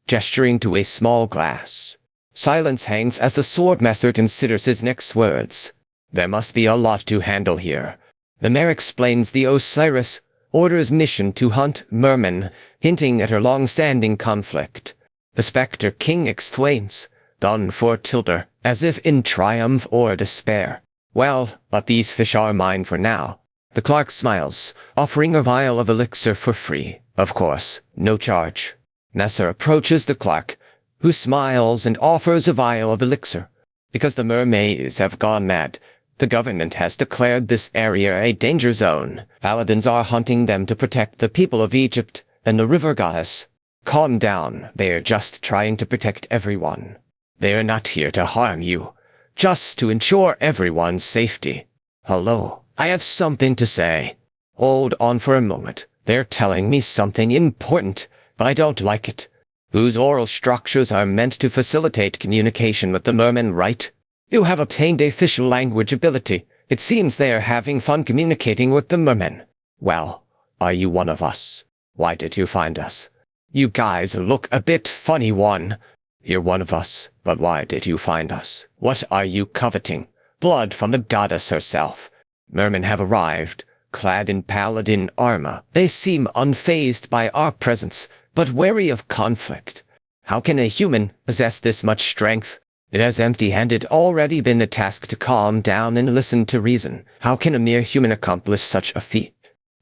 gesturing to a small glass. Silence hangs as the swordmaster considers his next words. There must be a lot to handle here. The mayor explains the Osiris Order's mission to hunt mermen, hinting at her long-standing conflict. The Spectre King exclaims, "Done for Tilder," as if in triumph or despair. Well, but these fish are mine for now. The clerk smiles, offering a vial of elixir for free. Of course, no charge. Nasser approaches the clerk, who smiles and offers a vial of elixir. Because the mermaids have gone mad, the government has declared this area a danger zone. Paladins are hunting them to protect the people of Egypt and the river goddess. Calm down, they are just trying to protect everyone. They are not here to harm you, just to ensure everyone's safety. Hello, I have something to say. Hold on for a moment. They're telling me something important, but I don't like it. Whose oral structures are meant to facilitate communication with the mermen, right? You have obtained a fish language ability. It seems they are having fun communicating with the mermen. Well, are you one of us? Why did you find us? You guys look a bit funny one. You're one of us, but why did you find us? What are you coveting? Blood from the goddess herself. Mermen have arrived, clad in paladin armor. They seem unfazed by our presence, but wary of conflict. How can a human possess this much strength? It has empty-handed already been a task to calm down and listen to reason. How can a mere human accomplish such a feat?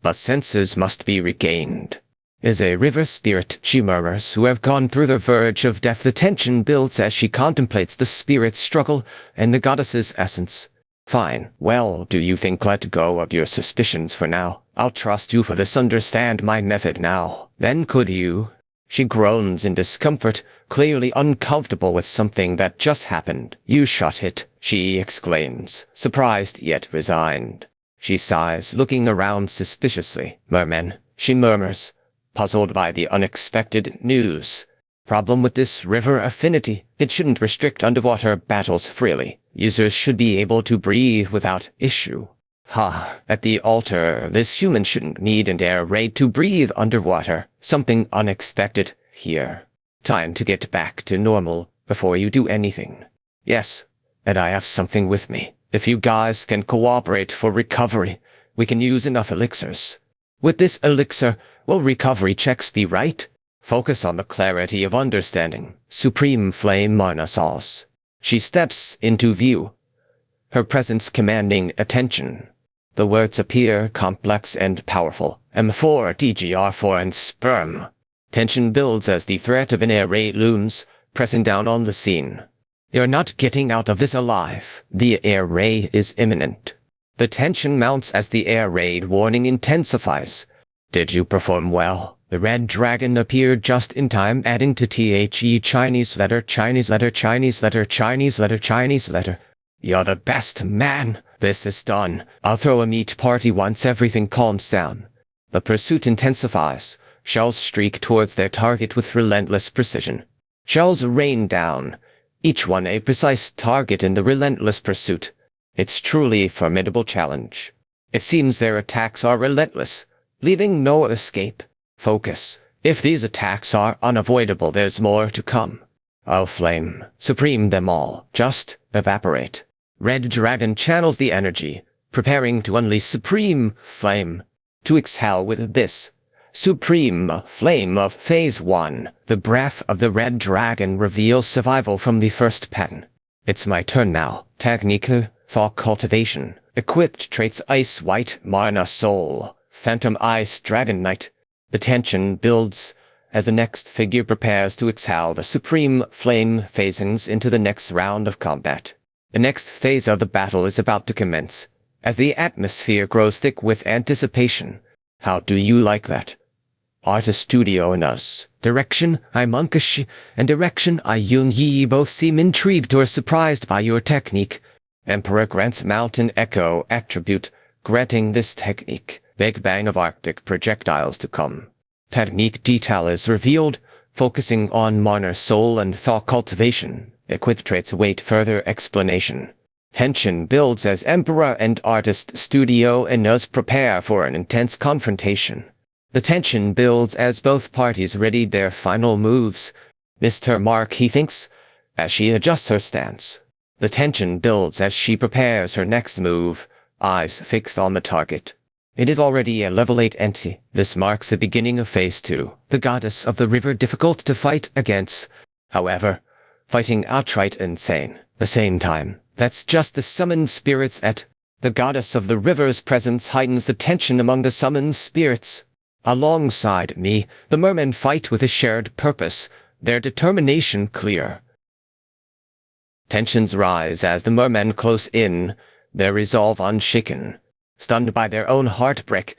But senses must be regained. Is a river spirit, she murmurs, who have gone through the verge of death. The tension builds as she contemplates the spirit's struggle and the goddess's essence. Fine. Well, do you think let go of your suspicions for now? I'll trust you for this. Understand my method now. Then could you? She groans in discomfort, clearly uncomfortable with something that just happened. You shut it, she exclaims, surprised yet resigned. She sighs, looking around suspiciously. Merman, she murmurs, puzzled by the unexpected news. Problem with this river affinity. It shouldn't restrict underwater battles freely. Users should be able to breathe without issue. At the altar, this human shouldn't need an air raid to breathe underwater. Something unexpected here. Time to get back to normal before you do anything. Yes, and I have something with me. If you guys can cooperate for recovery, we can use enough elixirs. With this elixir, will recovery checks be right? Focus on the clarity of understanding. Supreme Flame Marna Sauce. She steps into view, her presence commanding attention. The words appear complex and powerful. M4, DGR4, and sperm. Tension builds as the threat of an air raid looms, pressing down on the scene. You're not getting out of this alive. The air raid is imminent. The tension mounts as the air raid warning intensifies. Did you perform well? The red dragon appeared just in time, adding to THE Chinese letter, Chinese letter, Chinese letter, Chinese letter, Chinese letter. You're the best, man. This is done. I'll throw a meat party once everything calms down. The pursuit intensifies. Shells streak towards their target with relentless precision. Shells rain down, each one a precise target in the relentless pursuit. It's truly a formidable challenge. It seems their attacks are relentless, leaving no escape. Focus. If these attacks are unavoidable, there's more to come. I'll flame, supreme them all. Just evaporate. Red Dragon channels the energy, preparing to unleash Supreme Flame. To exhale with this Supreme Flame of Phase 1, the breath of the Red Dragon reveals survival from the first pattern. It's my turn now. Technique, Thought Cultivation. Equipped traits Ice White, Marna Soul, Phantom Ice, Dragon Knight. The tension builds as the next figure prepares to exhale the Supreme Flame phasings into the next round of combat. The next phase of the battle is about to commence, as the atmosphere grows thick with anticipation. How do you like that? Artist Studio and us. Direction, I Monkish, and direction, I Yun Yi both seem intrigued or surprised by your technique. Emperor grants Mountain Echo attribute, granting this technique. Big bang of Arctic projectiles to come. Technique detail is revealed, focusing on Marna Soul and Thought Cultivation. Equipped traits await further explanation. Tension builds as Emperor and Artist Studio and us prepare for an intense confrontation. The tension builds as both parties ready their final moves. Mr. Mark, he thinks, as she adjusts her stance. The tension builds as she prepares her next move, eyes fixed on the target. It is already a level 8 entity. This marks the beginning of Phase 2, the goddess of the river difficult to fight against. However, fighting outright insane. The same time, that's just the summoned spirits at. The goddess of the river's presence heightens the tension among the summoned spirits. Alongside me, the mermen fight with a shared purpose, their determination clear. Tensions rise as the mermen close in, their resolve unshaken. Stunned by their own heartbreak,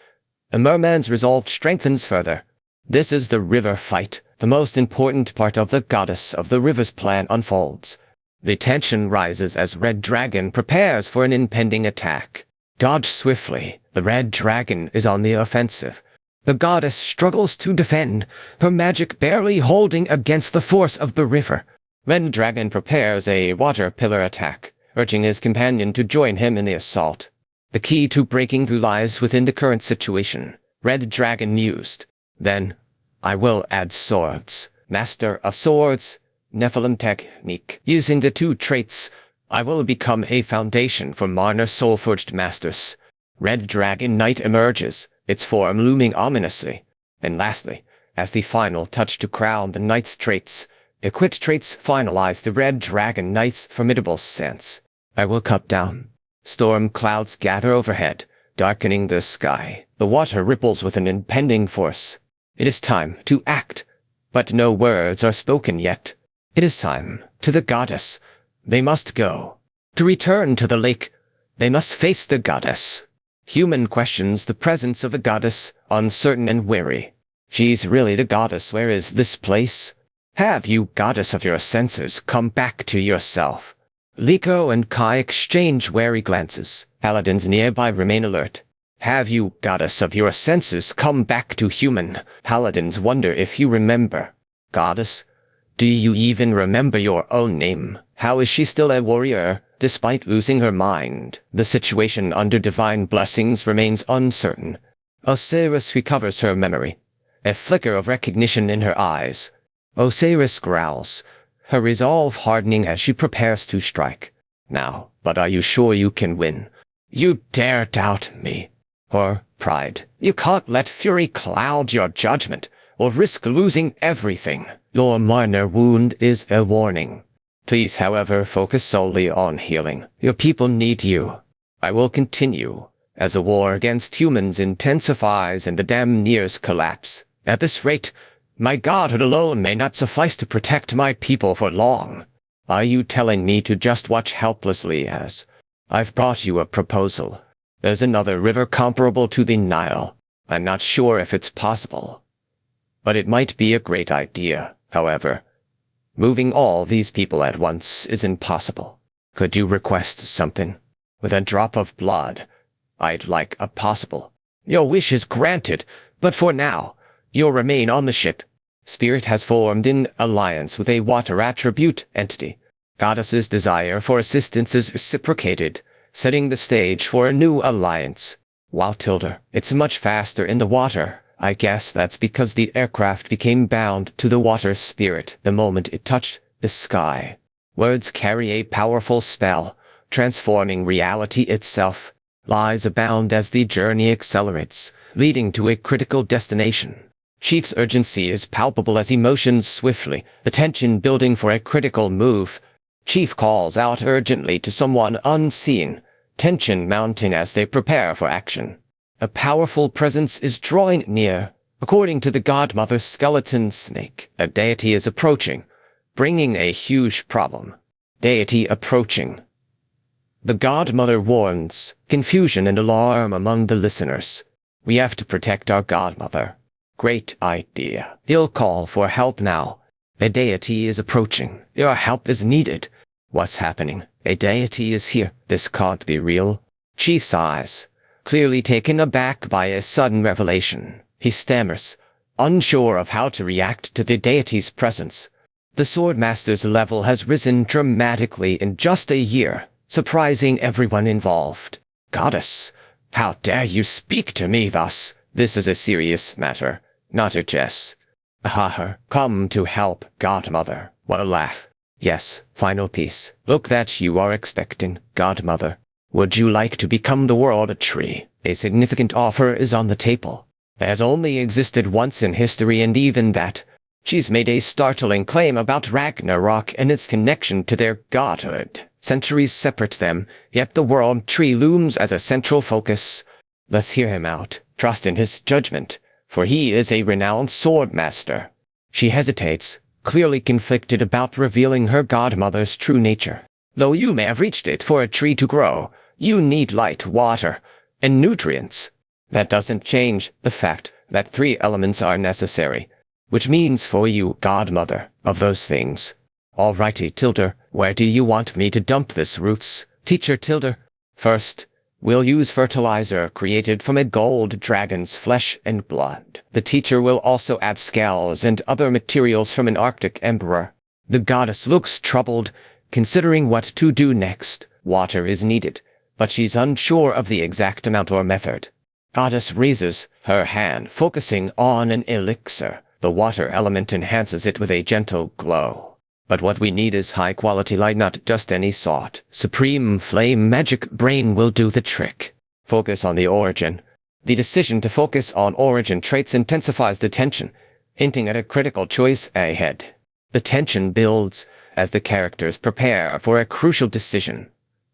the merman's resolve strengthens further. This is the river fight. The most important part of the goddess of the river's plan unfolds. The tension rises as Red Dragon prepares for an impending attack. Dodge swiftly. The Red Dragon is on the offensive. The goddess struggles to defend, her magic barely holding against the force of the river. Red Dragon prepares a water pillar attack, urging his companion to join him in the assault. The key to breaking through lies within the current situation. Red Dragon mused. Then, I will add swords. Master of Swords, Nephilim technique. Using the two traits, I will become a foundation for minor soul-forged masters. Red Dragon Knight emerges, its form looming ominously. And lastly, as the final touch to crown the Knight's traits, equipped traits finalize the Red Dragon Knight's formidable stance. I will cut down. Storm clouds gather overhead, darkening the sky. The water ripples with an impending force. It is time to act, but no words are spoken yet. It is time to the goddess. They must go. To return to the lake, they must face the goddess. Human questions the presence of the goddess, uncertain and weary. She's really the goddess. Where is this place? Have you, goddess of your senses, come back to yourself? Liko and Kai exchange wary glances. Paladins nearby remain alert. Have you, goddess of your senses, come back to human? Paladins wonder if you remember. Goddess? Do you even remember your own name? How is she still a warrior, despite losing her mind? The situation under divine blessings remains uncertain. Osiris recovers her memory. A flicker of recognition in her eyes. Osiris growls, her resolve hardening as she prepares to strike. Now, but are you sure you can win? You dare doubt me. Or pride. You can't let fury cloud your judgment, or risk losing everything. Your minor wound is a warning. Please, however, focus solely on healing. Your people need you. I will continue, as the war against humans intensifies and the dam nears collapse. At this rate, my godhood alone may not suffice to protect my people for long. Are you telling me to just watch helplessly as I've brought you a proposal? There's another river comparable to the Nile. I'm not sure if it's possible, but it might be a great idea. However, moving all these people at once is impossible. Could you request something? With a drop of blood, I'd like a possible. Your wish is granted, but for now, you'll remain on the ship. Spirit has formed in alliance with a water attribute entity. Goddess's desire for assistance is reciprocated, setting the stage for a new alliance. Wow, Tilda, it's much faster in the water. I guess that's because the aircraft became bound to the water spirit the moment it touched the sky. Words carry a powerful spell, transforming reality itself. Lies abound as the journey accelerates, leading to a critical destination. Chief's urgency is palpable as emotions swiftly, the tension building for a critical move. Chief calls out urgently to someone unseen, tension mounting as they prepare for action. A powerful presence is drawing near. According to the godmother skeleton snake, a deity is approaching, bringing a huge problem. Deity approaching. The godmother warns, confusion and alarm among the listeners. We have to protect our godmother. Great idea. He'll call for help now. A deity is approaching. Your help is needed. What's happening? A deity is here. This can't be real. Chief sighs, clearly taken aback by a sudden revelation. He stammers, unsure of how to react to the deity's presence. The Swordmaster's level has risen dramatically in just a year, surprising everyone involved. Goddess, how dare you speak to me thus? This is a serious matter, not a jest. Come to help, godmother. What a laugh. Yes, final piece. Look that you are expecting, godmother. Would you like to become the world a tree? A significant offer is on the table. It has only existed once in history, and even that. She's made a startling claim about Ragnarok and its connection to their godhood. Centuries separate them, yet the world tree looms as a central focus. Let's hear him out. Trust in his judgment, for he is a renowned swordmaster. She hesitates, clearly conflicted about revealing her godmother's true nature. Though you may have reached it, for a tree to grow, you need light, water, and nutrients. That doesn't change the fact that 3 elements are necessary, which means for you, godmother, of those things. Alrighty, Tilda, where do you want me to dump this roots? Teacher Tilda. First, we'll use fertilizer created from a gold dragon's flesh and blood. The teacher will also add scales and other materials from an Arctic emperor. The goddess looks troubled, considering what to do next. Water is needed, but she's unsure of the exact amount or method. Goddess raises her hand, focusing on an elixir. The water element enhances it with a gentle glow. But what we need is high-quality light, not just any sort. Supreme Flame Magic Brain will do the trick. Focus on the origin. The decision to focus on origin traits intensifies the tension, hinting at a critical choice ahead. The tension builds as the characters prepare for a crucial decision.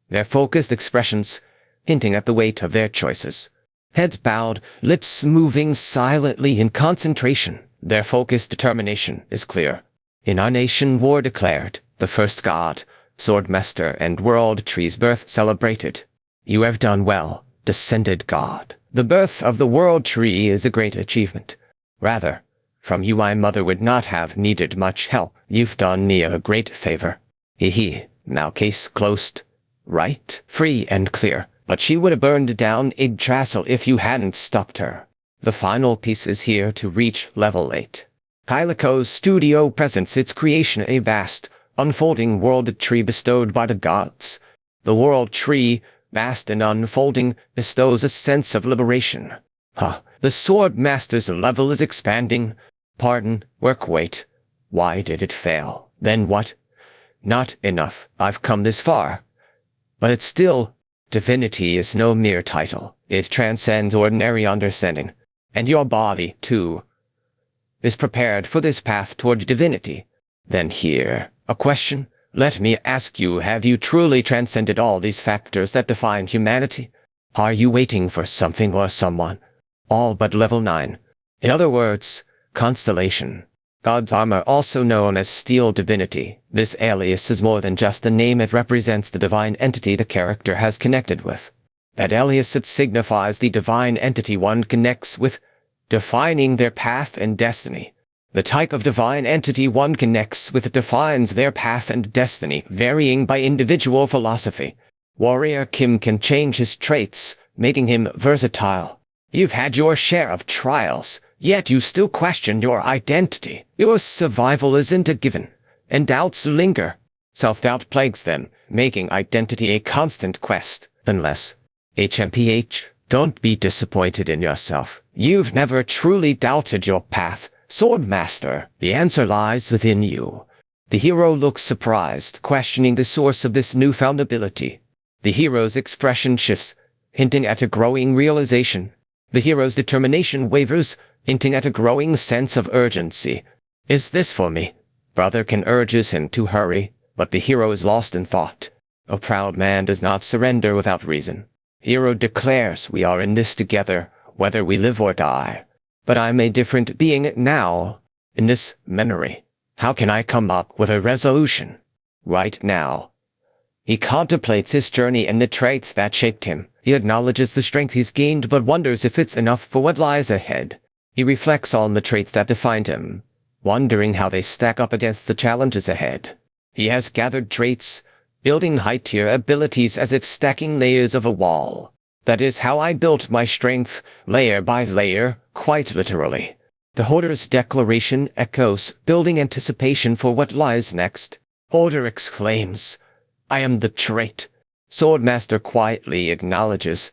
Their focused expressions, hinting at the weight of their choices. Heads bowed, lips moving silently in concentration. Their focused determination is clear. In our nation, war declared, the first god, swordmaster, and world tree's birth celebrated. You have done well, descended god. The birth of the world tree is a great achievement. Rather, from you my mother would not have needed much help. You've done me a great favor. Hee. Now case closed. Right? Free and clear. But she would have burned down Yggdrasil if you hadn't stopped her. The final piece is here to reach level 8. Kyleco's studio presents its creation, a vast, unfolding world tree bestowed by the gods. The world tree, vast and unfolding, bestows a sense of liberation. The sword master's level is expanding. Pardon, work, wait. Why did it fail? Then what? Not enough. I've come this far. But it's still, divinity is no mere title. It transcends ordinary understanding. And your body, too, is prepared for this path toward divinity. Then here, a question. Let me ask you, have you truly transcended all these factors that define humanity? Are you waiting for something or someone? All but level 9. In other words, constellation. God's armor, also known as steel divinity. This alias is more than just a name. It represents the divine entity the character has connected with. That alias, it signifies the divine entity one connects with, defining their path and destiny. The type of divine entity one connects with defines their path and destiny, varying by individual philosophy. Warrior Kim can change his traits, making him versatile. You've had your share of trials, yet you still question your identity. Your survival isn't a given, and doubts linger. Self-doubt plagues them, making identity a constant quest. Unless, HMPH, don't be disappointed in yourself. You've never truly doubted your path. Swordmaster, the answer lies within you. The hero looks surprised, questioning the source of this newfound ability. The hero's expression shifts, hinting at a growing realization. The hero's determination wavers, hinting at a growing sense of urgency. Is this for me? Brother Ken urges him to hurry, but the hero is lost in thought. A proud man does not surrender without reason. Hero declares, we are in this together, whether we live or die. But I'm a different being now, in this memory. How can I come up with a resolution? Right now. He contemplates his journey and the traits that shaped him. He acknowledges the strength he's gained but wonders if it's enough for what lies ahead. He reflects on the traits that defined him, wondering how they stack up against the challenges ahead. He has gathered traits, building high-tier abilities as if stacking layers of a wall. That is how I built my strength, layer by layer, quite literally. The hoarder's declaration echoes, building anticipation for what lies next. Hoarder exclaims, I am the trait. Swordmaster quietly acknowledges,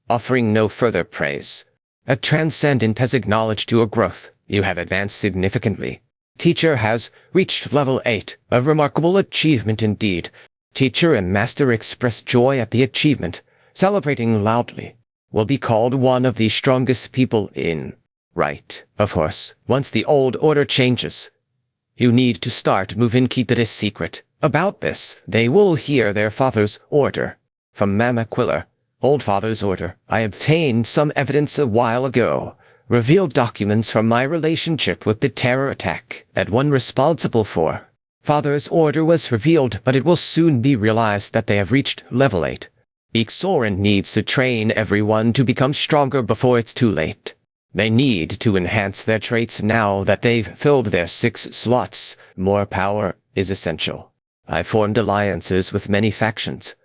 offering no further praise. A transcendent has acknowledged your growth. You have advanced significantly. Teacher has reached level 8, a remarkable achievement indeed. Teacher and master express joy at the achievement, celebrating loudly. Will be called one of the strongest people in. Right, of course, once the old order changes. You need to start moving, keep it a secret. About this, they will hear their father's order. From Mama Quiller, old father's order. I obtained some evidence a while ago. Revealed documents from my relationship with the terror attack that one responsible for. Father's order was revealed, but it will soon be realized that they have reached level 8. Soren needs to train everyone to become stronger before it's too late. They need to enhance their traits now that they've filled their 6 slots. More power is essential. I formed alliances with many factions.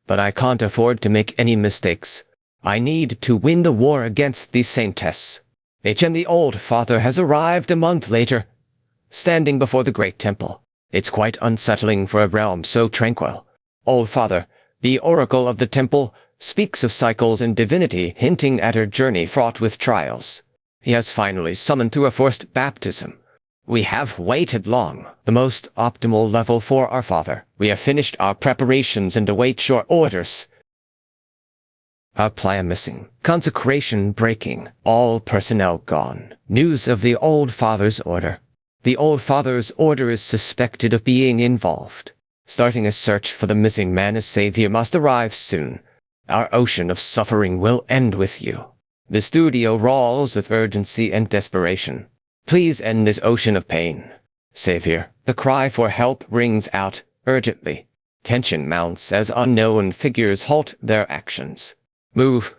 But I can't afford to make any mistakes. I need to win the war against these saintess. The old father has arrived a month later, standing before the great temple. It's quite unsettling for a realm so tranquil. Old father, the oracle of the temple, speaks of cycles and divinity, hinting at her journey fraught with trials. He has finally summoned through a forced baptism. We have waited long, the most optimal level for our father. We have finished our preparations and await your orders. Our plan missing, consecration breaking, all personnel gone. News of the Old Father's order. The Old Father's order is suspected of being involved. Starting a search for the missing man as savior must arrive soon. Our ocean of suffering will end with you. The studio rolls with urgency and desperation. Please end this ocean of pain. Savior, the cry for help rings out urgently. Tension mounts as unknown figures halt their actions. Move.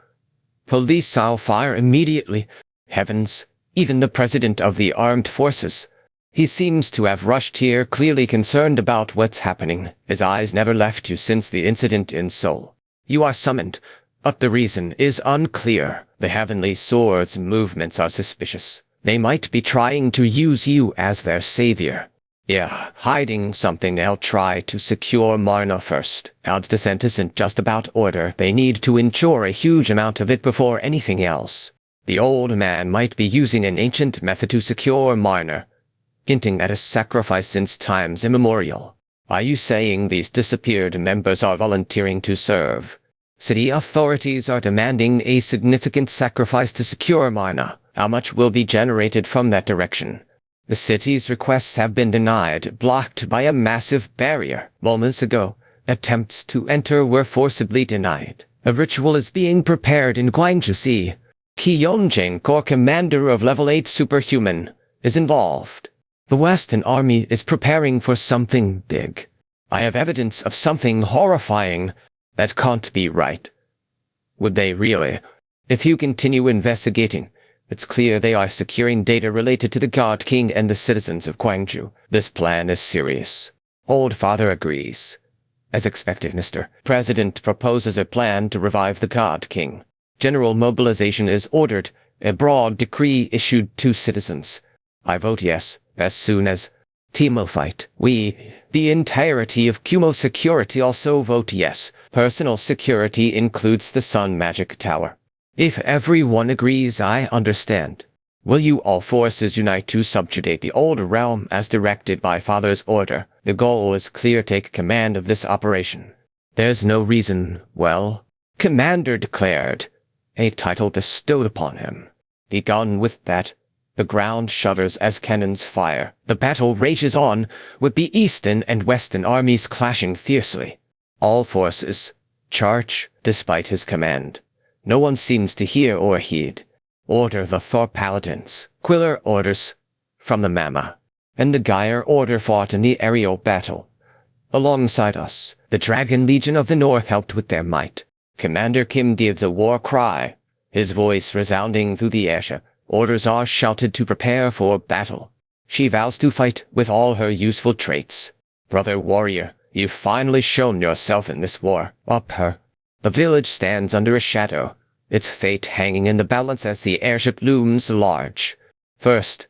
Police, I'll fire immediately. Heavens, even the President of the Armed Forces. He seems to have rushed here, clearly concerned about what's happening. His eyes never left you since the incident in Seoul. You are summoned, but the reason is unclear. The Heavenly Sword's movements are suspicious. They might be trying to use you as their savior. Yeah, hiding something. They'll try to secure Marna first. God's descent isn't just about order. They need to ensure a huge amount of it before anything else. The old man might be using an ancient method to secure Marna, hinting at a sacrifice since times immemorial. Are you saying these disappeared members are volunteering to serve? City authorities are demanding a significant sacrifice to secure Marna. How much will be generated from that direction? The city's requests have been denied, blocked by a massive barrier. Moments ago, attempts to enter were forcibly denied. A ritual is being prepared in Gwangju Sea. Ki Yonjin, Corps Commander of Level 8 Superhuman, is involved. The Western Army is preparing for something big. I have evidence of something horrifying. That can't be right. Would they really? If you continue investigating, it's clear they are securing data related to the God King and the citizens of Gwangju. This plan is serious. Old Father agrees. As expected, Mr. President proposes a plan to revive the God King. General mobilization is ordered. A broad decree issued to citizens. I vote yes, as soon as Timo fight. We, the entirety of Kumo security, also vote yes. Personal security includes the Sun Magic Tower. If everyone agrees, I understand. Will you all forces unite to subjugate the old realm as directed by Father's order? The goal is clear. Take command of this operation. There's no reason, well, Commander declared. A title bestowed upon him. Be gone with that. The ground shudders as cannons fire. The battle rages on, with the Eastern and Western armies clashing fiercely. All forces charge, despite his command. No one seems to hear or heed. Order the Thor Paladins. Quiller orders from the Mama. And the Geyer order fought in the aerial battle. Alongside us, the Dragon Legion of the North helped with their might. Commander Kim gives a war cry, his voice resounding through the airship. Orders are shouted to prepare for battle. She vows to fight with all her useful traits. Brother warrior, you've finally shown yourself in this war. Up her. The village stands under a shadow, its fate hanging in the balance as the airship looms large. First,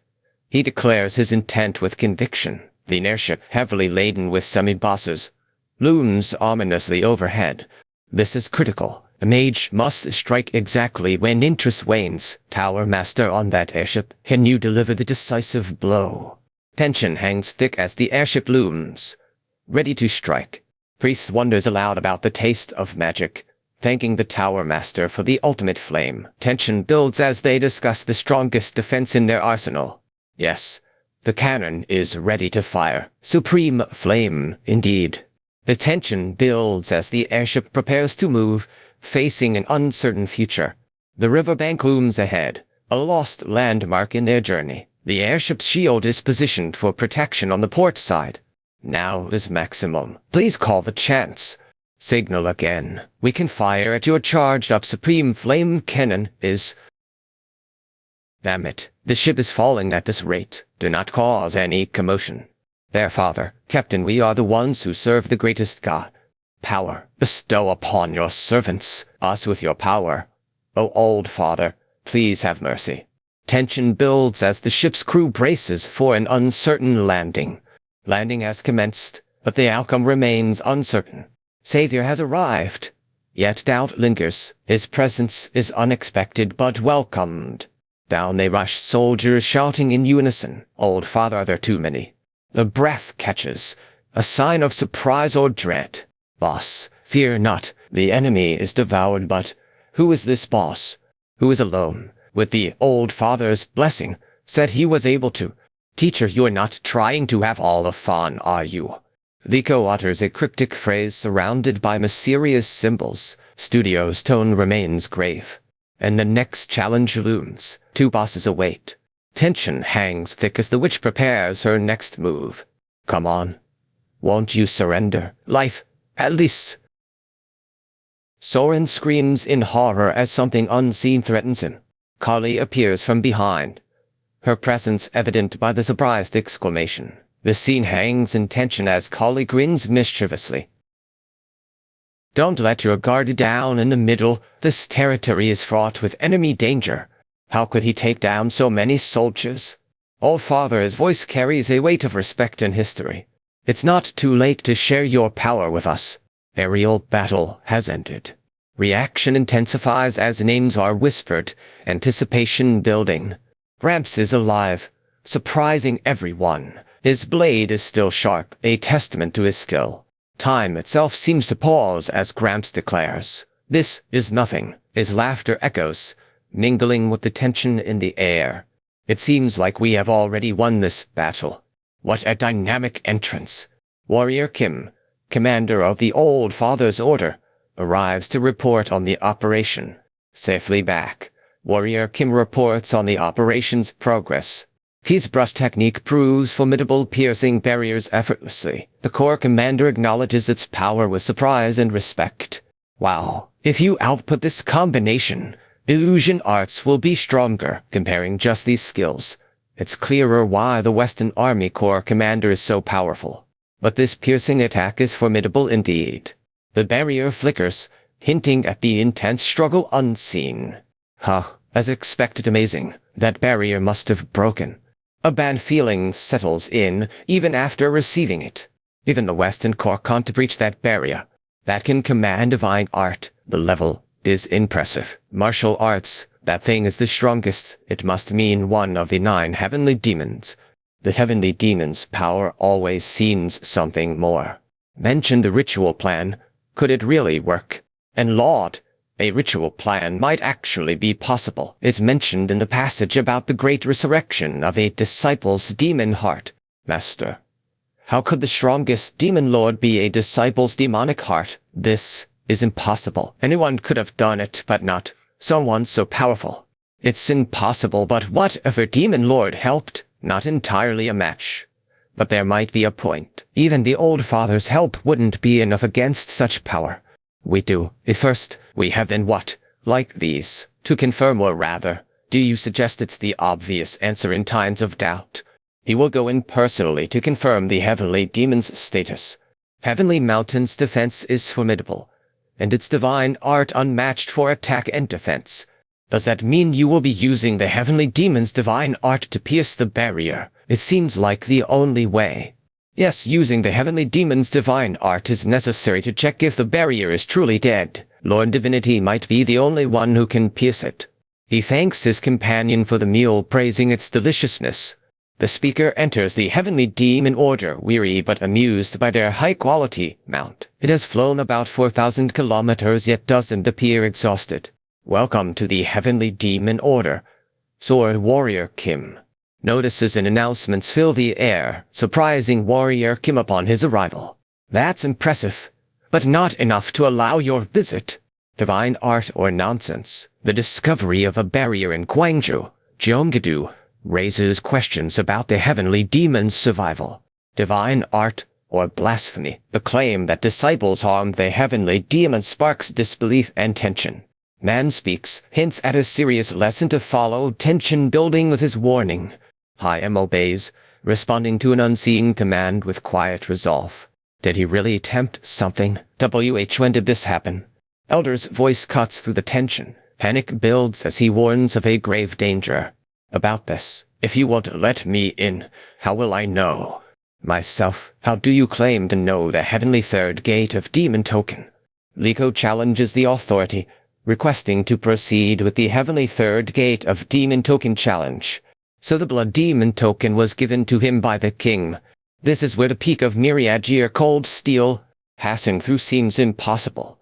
he declares his intent with conviction. The airship, heavily laden with semi-bosses, looms ominously overhead. This is critical. A mage must strike exactly when interest wanes. Tower Master on that airship, can you deliver the decisive blow? Tension hangs thick as the airship looms, ready to strike. Priest wonders aloud about the taste of magic, thanking the Tower Master for the ultimate flame. Tension builds as they discuss the strongest defense in their arsenal. Yes, the cannon is ready to fire. Supreme flame, indeed. The tension builds as the airship prepares to move, facing an uncertain future. The riverbank looms ahead, a lost landmark in their journey. The airship's shield is positioned for protection on the port side. Now is maximum. Please call the chance. Signal again. We can fire at your charged-up Supreme Flame cannon is... Damn it. The ship is falling at this rate. Do not cause any commotion. There, Father, Captain, we are the ones who serve the greatest God. Power, bestow upon your servants, us with your power. O old Father, please have mercy. Tension builds as the ship's crew braces for an uncertain landing. Landing has commenced, but the outcome remains uncertain. Savior has arrived, yet doubt lingers. His presence is unexpected but welcomed. Down they rush, soldiers shouting in unison. Old father, are there too many? The breath catches, a sign of surprise or dread. Boss, fear not, the enemy is devoured, but who is this boss? Who is alone, with the old father's blessing, said he was able to. Teacher, you're not trying to have all the fun, are you? Liko utters a cryptic phrase surrounded by mysterious symbols. Studio's tone remains grave. And the next challenge looms. 2 bosses await. Tension hangs thick as the witch prepares her next move. Come on. Won't you surrender? Life, at least. Soren screams in horror as something unseen threatens him. Kali appears from behind, her presence evident by the surprised exclamation. The scene hangs in tension as Kali grins mischievously. Don't let your guard down in the middle. This territory is fraught with enemy danger. How could he take down so many soldiers? Old father's voice carries a weight of respect and history. It's not too late to share your power with us. Aerial battle has ended. Reaction intensifies as names are whispered, anticipation building. Gramps is alive, surprising everyone. His blade is still sharp, a testament to his skill. Time itself seems to pause as Gramps declares, "This is nothing." His laughter echoes, mingling with the tension in the air. It seems like we have already won this battle. What a dynamic entrance. Warrior Kim, commander of the Old Father's Order, arrives to report on the operation. Safely back, Warrior Kim reports on the operation's progress. His brush technique proves formidable, piercing barriers effortlessly. The Corps commander acknowledges its power with surprise and respect. Wow, if you output this combination, illusion arts will be stronger. Comparing just these skills, it's clearer why the Western Army Corps commander is so powerful. But this piercing attack is formidable indeed. The barrier flickers, hinting at the intense struggle unseen. As expected, amazing. That barrier must have broken. A bad feeling settles in, even after receiving it. Even the Western Corps can't breach that barrier. That can command divine art. The level is impressive. Martial arts, that thing is the strongest. It must mean one of the 9 heavenly demons. The heavenly demon's power always seems something more. Mention the ritual plan. Could it really work? And Lord, a ritual plan might actually be possible. It's mentioned in the passage about the great resurrection of a disciple's demon heart. Master, how could the strongest demon lord be a disciple's demonic heart? This is impossible. Anyone could have done it, but not someone so powerful. It's impossible, but what if a demon lord helped? Not entirely a match. But there might be a point. Even the Old Father's help wouldn't be enough against such power. We do. If first, we have then what? Like these. To confirm, or rather, do you suggest it's the obvious answer in times of doubt? He will go in personally to confirm the heavenly demon's status. Heavenly Mountain's defense is formidable, and its divine art unmatched for attack and defense. Does that mean you will be using the heavenly demon's divine art to pierce the barrier? It seems like the only way. Yes, using the heavenly demon's divine art is necessary to check if the barrier is truly dead. Lord Divinity might be the only one who can pierce it. He thanks his companion for the meal, praising its deliciousness. The speaker enters the heavenly demon order, weary but amused by their high-quality mount. It has flown about 4,000 kilometers, yet doesn't appear exhausted. Welcome to the heavenly demon order. Sword Warrior Kim. Notices and announcements fill the air, surprising Warrior Kim upon his arrival. That's impressive, but not enough to allow your visit. Divine art or nonsense. The discovery of a barrier in Gwangju, Jeonggi-do, raises questions about the heavenly demon's survival. Divine art or blasphemy. The claim that disciples harmed the heavenly demon sparks disbelief and tension. Man speaks, hints at a serious lesson to follow, tension building with his warning. Hyam obeys, responding to an unseen command with quiet resolve. Did he really attempt something? When did this happen? Elder's voice cuts through the tension. Panic builds as he warns of a grave danger. About this, if you won't let me in, how will I know? Myself, how do you claim to know the heavenly third gate of demon token? Liko challenges the authority. requesting to proceed with the heavenly third gate of Demon Token Challenge. So the Blood Demon Token was given to him by the king. This is where the peak of Myriad cold steel, passing through seems impossible.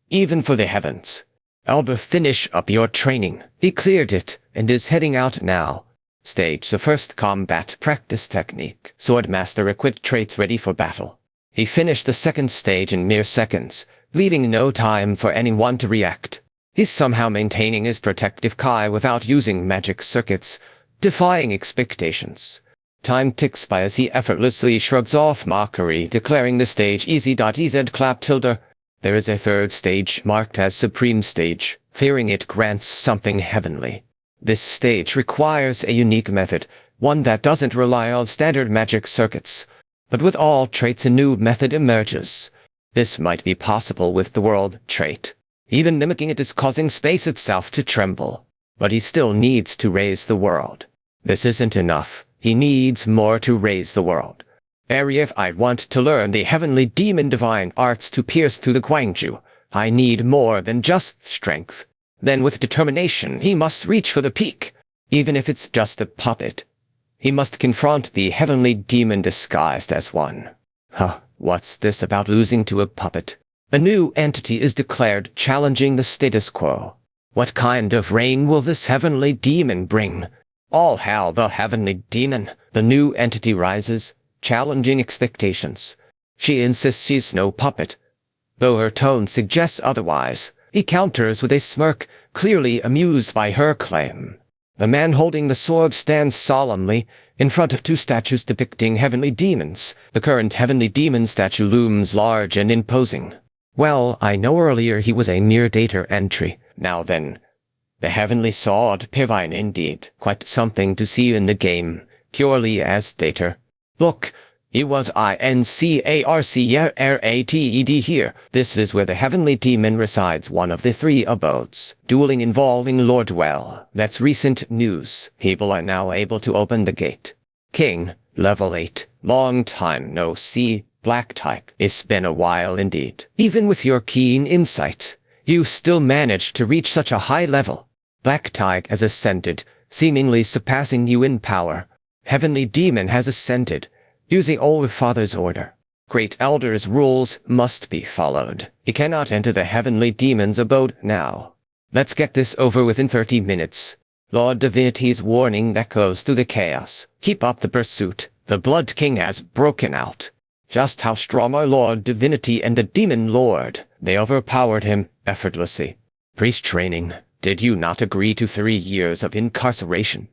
Even for the heavens. Elder, finish up your training. He cleared it, and is heading out now. Stage the first combat practice technique. Swordmaster equipped traits ready for battle. He finished the second stage in mere seconds, leaving no time for anyone to react. He's somehow maintaining his protective Kai without using magic circuits, defying expectations. Time ticks by as he effortlessly shrugs off mockery, declaring the stage easy.ez clap tilde. There is a third stage marked as Supreme Stage, fearing it grants something heavenly. This stage requires a unique method, one that doesn't rely on standard magic circuits. But with all traits a new method emerges. This might be possible with the world trait. Even mimicking it is causing space itself to tremble. But he still needs to raise the world. This isn't enough. He needs more to raise the world. If I want to learn the heavenly demon divine arts to pierce through the Guangzhou, I need more than just strength. Then with determination he must reach for the peak, even if it's just a puppet. He must confront the heavenly demon disguised as one. What's this about losing to a puppet? A new entity is declared, challenging the status quo. What kind of reign will this heavenly demon bring? All hail the heavenly demon. The new entity rises, challenging expectations. She insists she's no puppet. Though her tone suggests otherwise, he counters with a smirk, clearly amused by her claim. The man holding the sword stands solemnly in front of two statues depicting heavenly demons. The current heavenly demon statue looms large and imposing. Well, I know earlier he was a mere data entry. Now then, the heavenly sword pivine indeed. Quite something to see in the game, purely as data. Look, he was INCARCRATED here. This is where the heavenly demon resides, one of the three abodes. Dueling involving Lord Well. That's recent news. People are now able to open the gate. King, level 8. Long time no see. Black type. It's been a while indeed. Even with your keen insight, you still managed to reach such a high level. Black type has ascended, seemingly surpassing you in power. Heavenly demon has ascended, using Old Father's order. Great Elder's rules must be followed. He cannot enter the heavenly demon's abode now. Let's get this over within 30 minutes. Lord Divinity's warning echoes through the chaos. Keep up the pursuit. The Blood King has broken out. Just how strong are Lord Divinity and the Demon Lord? They overpowered him effortlessly. Priest training. Did you not agree to 3 years of incarceration?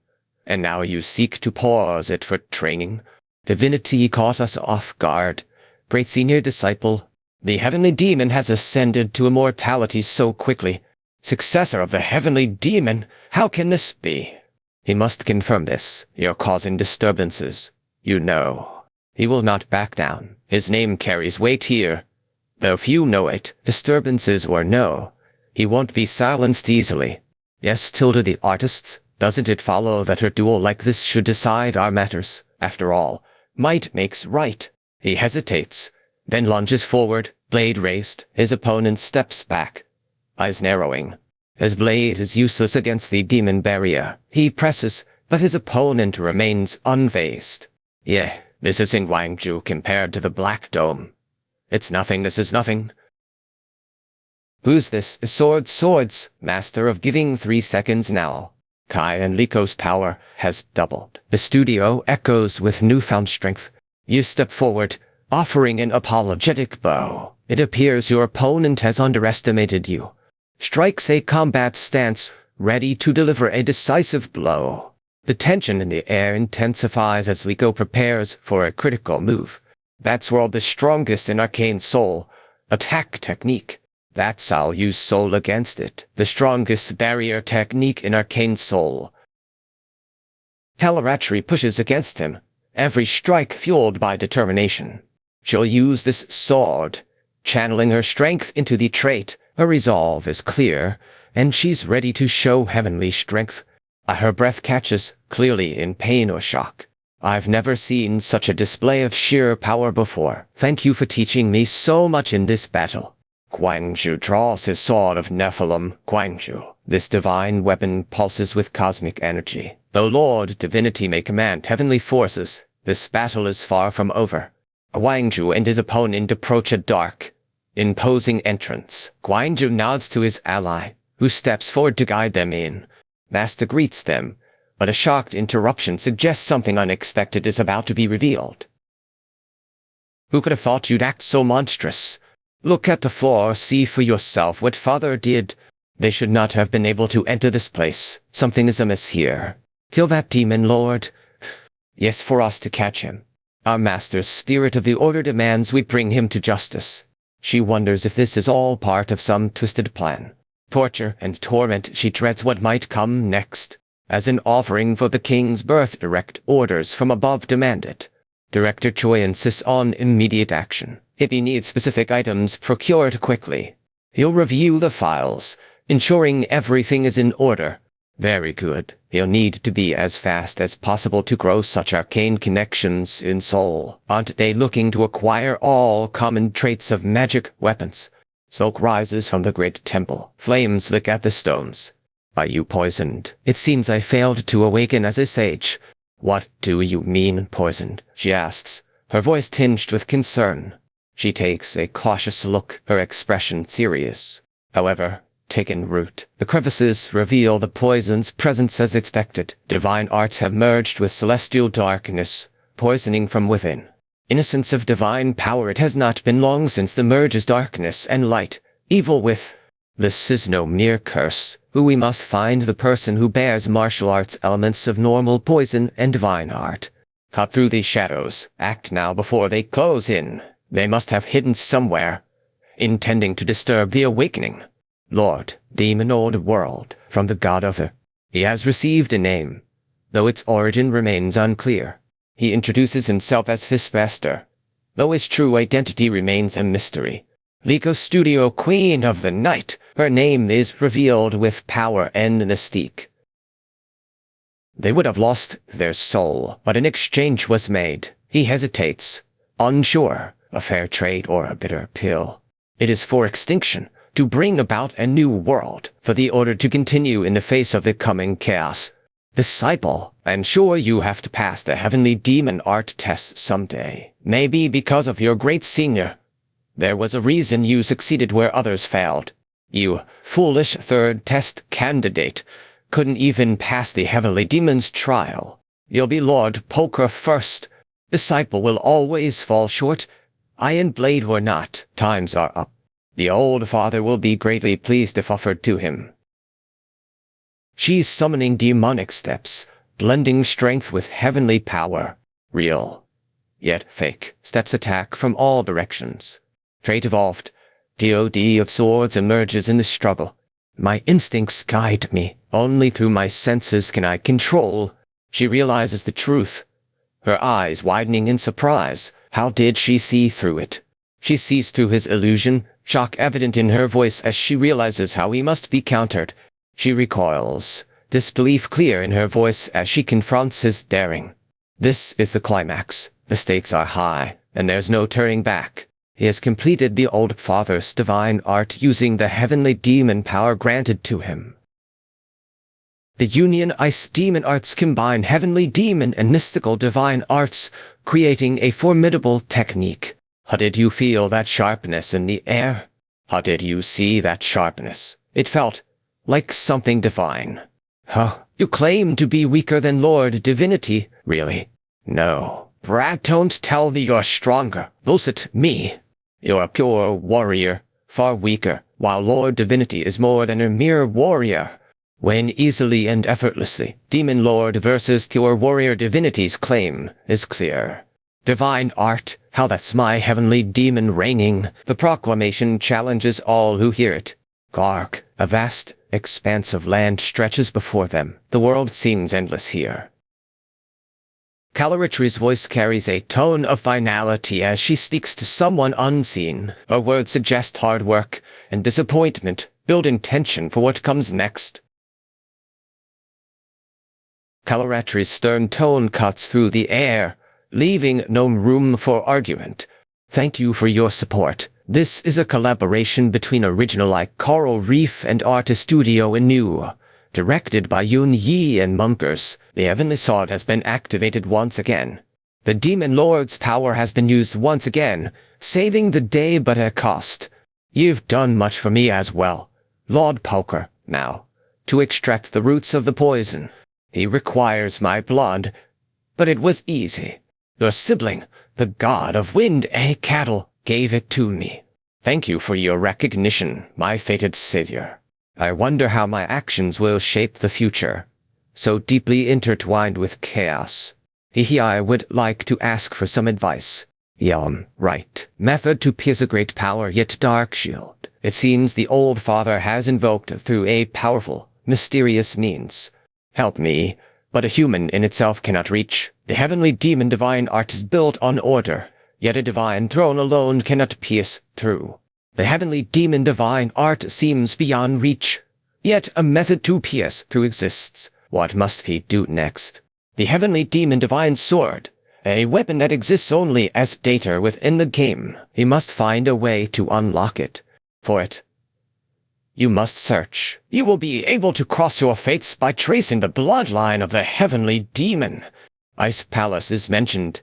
And now you seek to pause it for training? Divinity caught us off guard. Great senior disciple, the heavenly demon has ascended to immortality so quickly. Successor of the heavenly demon, how can this be? He must confirm this. You're causing disturbances. You know. He will not back down. His name carries weight here. Though few know it, disturbances or no, he won't be silenced easily. Yes, tilde the artists, doesn't it follow that her duel like this should decide our matters? After all, might makes right. He hesitates, then lunges forward, blade raised. His opponent steps back, eyes narrowing. His blade is useless against the demon barrier. He presses, but his opponent remains unfazed. Yeah, this is in Guangzhou compared to the Black Dome. It's nothing, this is nothing. Who's this? Swords, master of giving 3 seconds now. Kai and Liko's power has doubled. The studio echoes with newfound strength. You step forward, offering an apologetic bow. It appears your opponent has underestimated you. Strikes a combat stance, ready to deliver a decisive blow. The tension in the air intensifies as Liko prepares for a critical move. That's world the strongest in Arcane Soul. Attack technique. That's I'll use soul against it. The strongest barrier technique in Arcane Soul. Helaratri pushes against him. Every strike fueled by determination. She'll use this sword, channeling her strength into the trait. Her resolve is clear, and she's ready to show heavenly strength. Her breath catches, clearly in pain or shock. I've never seen such a display of sheer power before. Thank you for teaching me so much in this battle. Guangzhou draws his sword of Nephilim. Guangzhou. This divine weapon pulses with cosmic energy. Though Lord Divinity may command heavenly forces, this battle is far from over. Guangzhou and his opponent approach a dark, imposing entrance. Guangzhou nods to his ally, who steps forward to guide them in. Master greets them, but a shocked interruption suggests something unexpected is about to be revealed. Who could have thought you'd act so monstrous? Look at the floor, see for yourself what father did. They should not have been able to enter this place. Something is amiss here. Kill that demon, Lord. Yes, for us to catch him. Our master's spirit of the order demands we bring him to justice. She wonders if this is all part of some twisted plan. Torture and torment, she dreads what might come next. As an offering for the king's birth, direct orders from above demand it. Director Choi insists on immediate action. Hippie needs specific items procured quickly. He'll review the files, ensuring everything is in order. Very good. He'll need to be as fast as possible to grow such arcane connections in Seoul. Aren't they looking to acquire all common traits of magic weapons? Smoke rises from the great temple. Flames lick at the stones. Are you poisoned? It seems I failed to awaken as a sage. What do you mean, poisoned? She asks, her voice tinged with concern. She takes a cautious look, her expression serious. However, taken root. The crevices reveal the poison's presence as expected. Divine arts have merged with celestial darkness, poisoning from within. Innocence of divine power, it has not been long since the merge is darkness and light, evil with. This is no mere curse. We must find the person who bears martial arts elements of normal poison and divine art. Cut through these shadows. Act now before they close in. They must have hidden somewhere, intending to disturb the awakening. Lord, demon old world, from the god of the. He has received a name, though its origin remains unclear. He introduces himself as Fistmaster, though his true identity remains a mystery. Liko Studio, Queen of the Night, her name is revealed with power and mystique. They would have lost their soul, but an exchange was made. He hesitates, unsure. A fair trade or a bitter pill. It is for extinction, to bring about a new world, for the order to continue in the face of the coming chaos. Disciple, I'm sure you have to pass the heavenly demon art test someday. Maybe because of your great senior. There was a reason you succeeded where others failed. You, foolish third test candidate, couldn't even pass the heavenly demon's trial. You'll be Lord Poker first. Disciple will always fall short. Iron blade or not, times are up. The old father will be greatly pleased if offered to him. She's summoning demonic steps, blending strength with heavenly power. Real, yet fake, steps attack from all directions. Trait evolved. DOD of swords emerges in the struggle. My instincts guide me. Only through my senses can I control. She realizes the truth. Her eyes widening in surprise. How did she see through it? She sees through his illusion, shock evident in her voice as she realizes how he must be countered. She recoils, disbelief clear in her voice as she confronts his daring. This is the climax. The stakes are high, and there's no turning back. He has completed the old father's divine art using the heavenly demon power granted to him. The Union Ice Demon Arts combine heavenly demon and mystical divine arts, creating a formidable technique. How did you feel that sharpness in the air? How did you see that sharpness? It felt like something divine. Huh? You claim to be weaker than Lord Divinity, really? No. Brad, don't tell me you're stronger. Lucid me. You're a pure warrior, far weaker, while Lord Divinity is more than a mere warrior. When easily and effortlessly, Demon Lord versus Pure Warrior Divinity's claim is clear. Divine art, how that's my heavenly demon reigning. The proclamation challenges all who hear it. Garg, a vast expanse of land stretches before them. The world seems endless here. Caloritri's voice carries a tone of finality as she speaks to someone unseen. Her words suggest hard work and disappointment, building tension for what comes next. Caloritri's stern tone cuts through the air, leaving no room for argument. Thank you for your support. This is a collaboration between Original like Coral Reef and Artist Studio in New. Directed by Yoon Yi and Munkers, the Heavenly Sword has been activated once again. The Demon Lord's power has been used once again, saving the day but at cost. You've done much for me as well, Lord Poker, now. To extract the roots of the poison, he requires my blood, but it was easy. Your sibling, the god of wind, cattle, gave it to me. Thank you for your recognition, my fated savior. I wonder how my actions will shape the future, so deeply intertwined with chaos. I would like to ask for some advice. Right. Method to pierce a great power yet dark shield. It seems the old father has invoked through a powerful, mysterious means. Help me, but a human in itself cannot reach. The heavenly demon divine art is built on order, yet a divine throne alone cannot pierce through. The heavenly demon divine art seems beyond reach, yet a method to pierce through exists. What must he do next? The heavenly demon divine sword, a weapon that exists only as data within the game. He must find a way to unlock it. For it, you must search. You will be able to cross your fates by tracing the bloodline of the heavenly demon. Ice Palace is mentioned,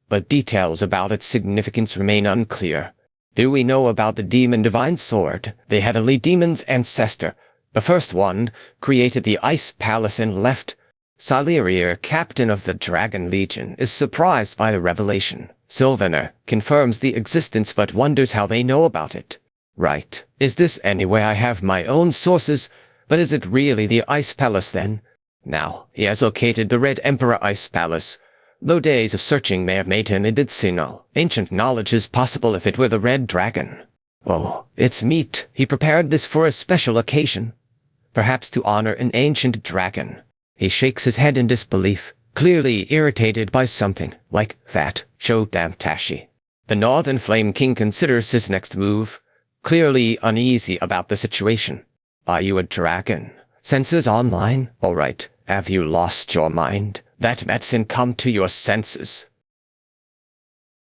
but details about its significance remain unclear. Do we know about the demon divine sword, the heavenly demon's ancestor? The first one created the Ice Palace and left. Silurier, captain of the Dragon Legion, is surprised by the revelation. Sylvaner confirms the existence but wonders how they know about it. Right. Is this anyway? I have my own sources, but is it really the Ice Palace then? Now, he has located the Red Emperor Ice Palace. Though days of searching may have made him medicinal, ancient knowledge is possible if it were the Red Dragon. Oh, it's meat. He prepared this for a special occasion. Perhaps to honor an ancient dragon. He shakes his head in disbelief, clearly irritated by something like that. Shodam Tashi. The Northern Flame King considers his next move, clearly uneasy about the situation. Are you a dragon? Senses online? All right. Have you lost your mind? That medicine, come to your senses.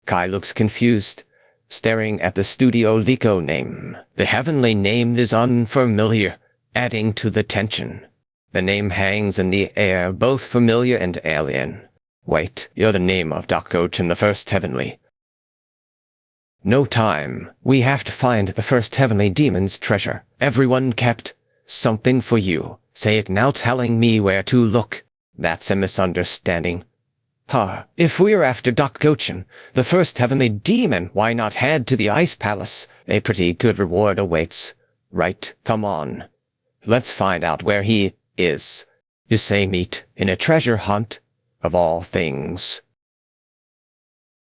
Kai looks confused, staring at the Studio Lico name. The heavenly name is unfamiliar, adding to the tension. The name hangs in the air, both familiar and alien. Wait, you're the name of Dokochin, the first heavenly. No time. We have to find the first heavenly demon's treasure. Everyone kept something for you. Say it now, telling me where to look. That's a misunderstanding. If we're after Dokochin, the first heavenly demon, why not head to the Ice Palace? A pretty good reward awaits. Right, come on. Let's find out where he is. You say meet in a treasure hunt? Of all things.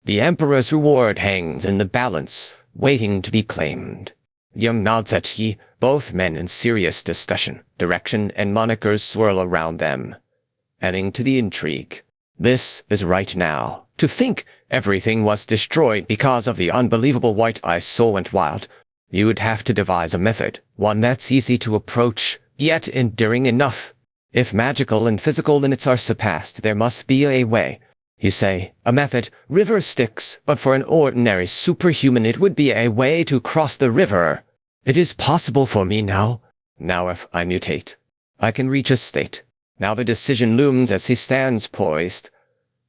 The Emperor's reward hangs in the balance, waiting to be claimed. Young nods at Yi, both men in serious discussion. Direction and monikers swirl around them, adding to the intrigue. This is right now. To think everything was destroyed because of the unbelievable white ice so went wild. You would have to devise a method, one that's easy to approach, yet enduring enough. If magical and physical limits are surpassed, there must be a way. You say, a method, river Styx, but for an ordinary superhuman it would be a way to cross the river. It is possible for me now. Now if I mutate, I can reach a state. Now the decision looms as he stands poised.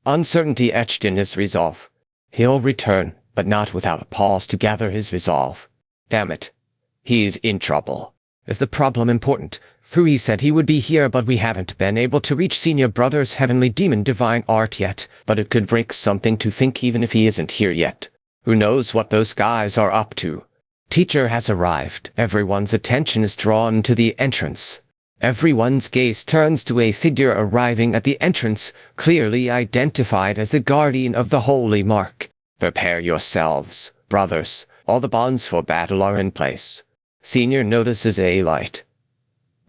Uncertainty etched in his resolve. He'll return, but not without a pause to gather his resolve. Damn it. He's in trouble. Is the problem important? Fui said he would be here, but we haven't been able to reach Senior Brother's heavenly demon divine art yet. But it could break something to think even if he isn't here yet. Who knows what those guys are up to? Teacher has arrived. Everyone's attention is drawn to the entrance. Everyone's gaze turns to a figure arriving at the entrance, clearly identified as the guardian of the holy mark. Prepare yourselves, brothers. All the bonds for battle are in place. Senior notices a light.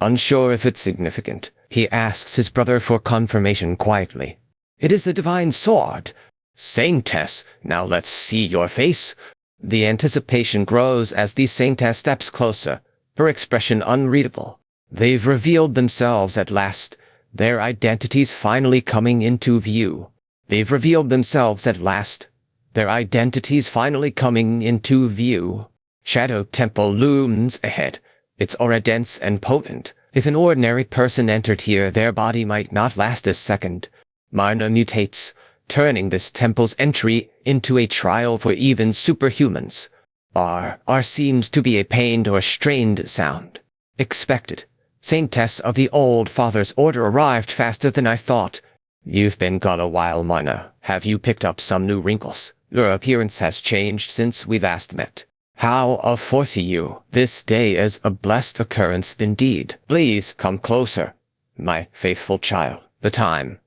Unsure if it's significant, he asks his brother for confirmation quietly. It is the divine sword. Saintess, now let's see your face. The anticipation grows as the Saintess steps closer, her expression unreadable. They've revealed themselves at last, their identities finally coming into view. They've revealed themselves at last, their identities finally coming into view. Shadow Temple looms ahead, its aura dense and potent. If an ordinary person entered here, their body might not last a second. Mana mutates, turning this temple's entry into a trial for even superhumans. R seems to be a pained or strained sound. Expected. Saintess of the Old Father's Order arrived faster than I thought. You've been gone a while, Mana. Have you picked up some new wrinkles? Your appearance has changed since we last met. How aforety you. This day is a blessed occurrence indeed. Please come closer, my faithful child. The time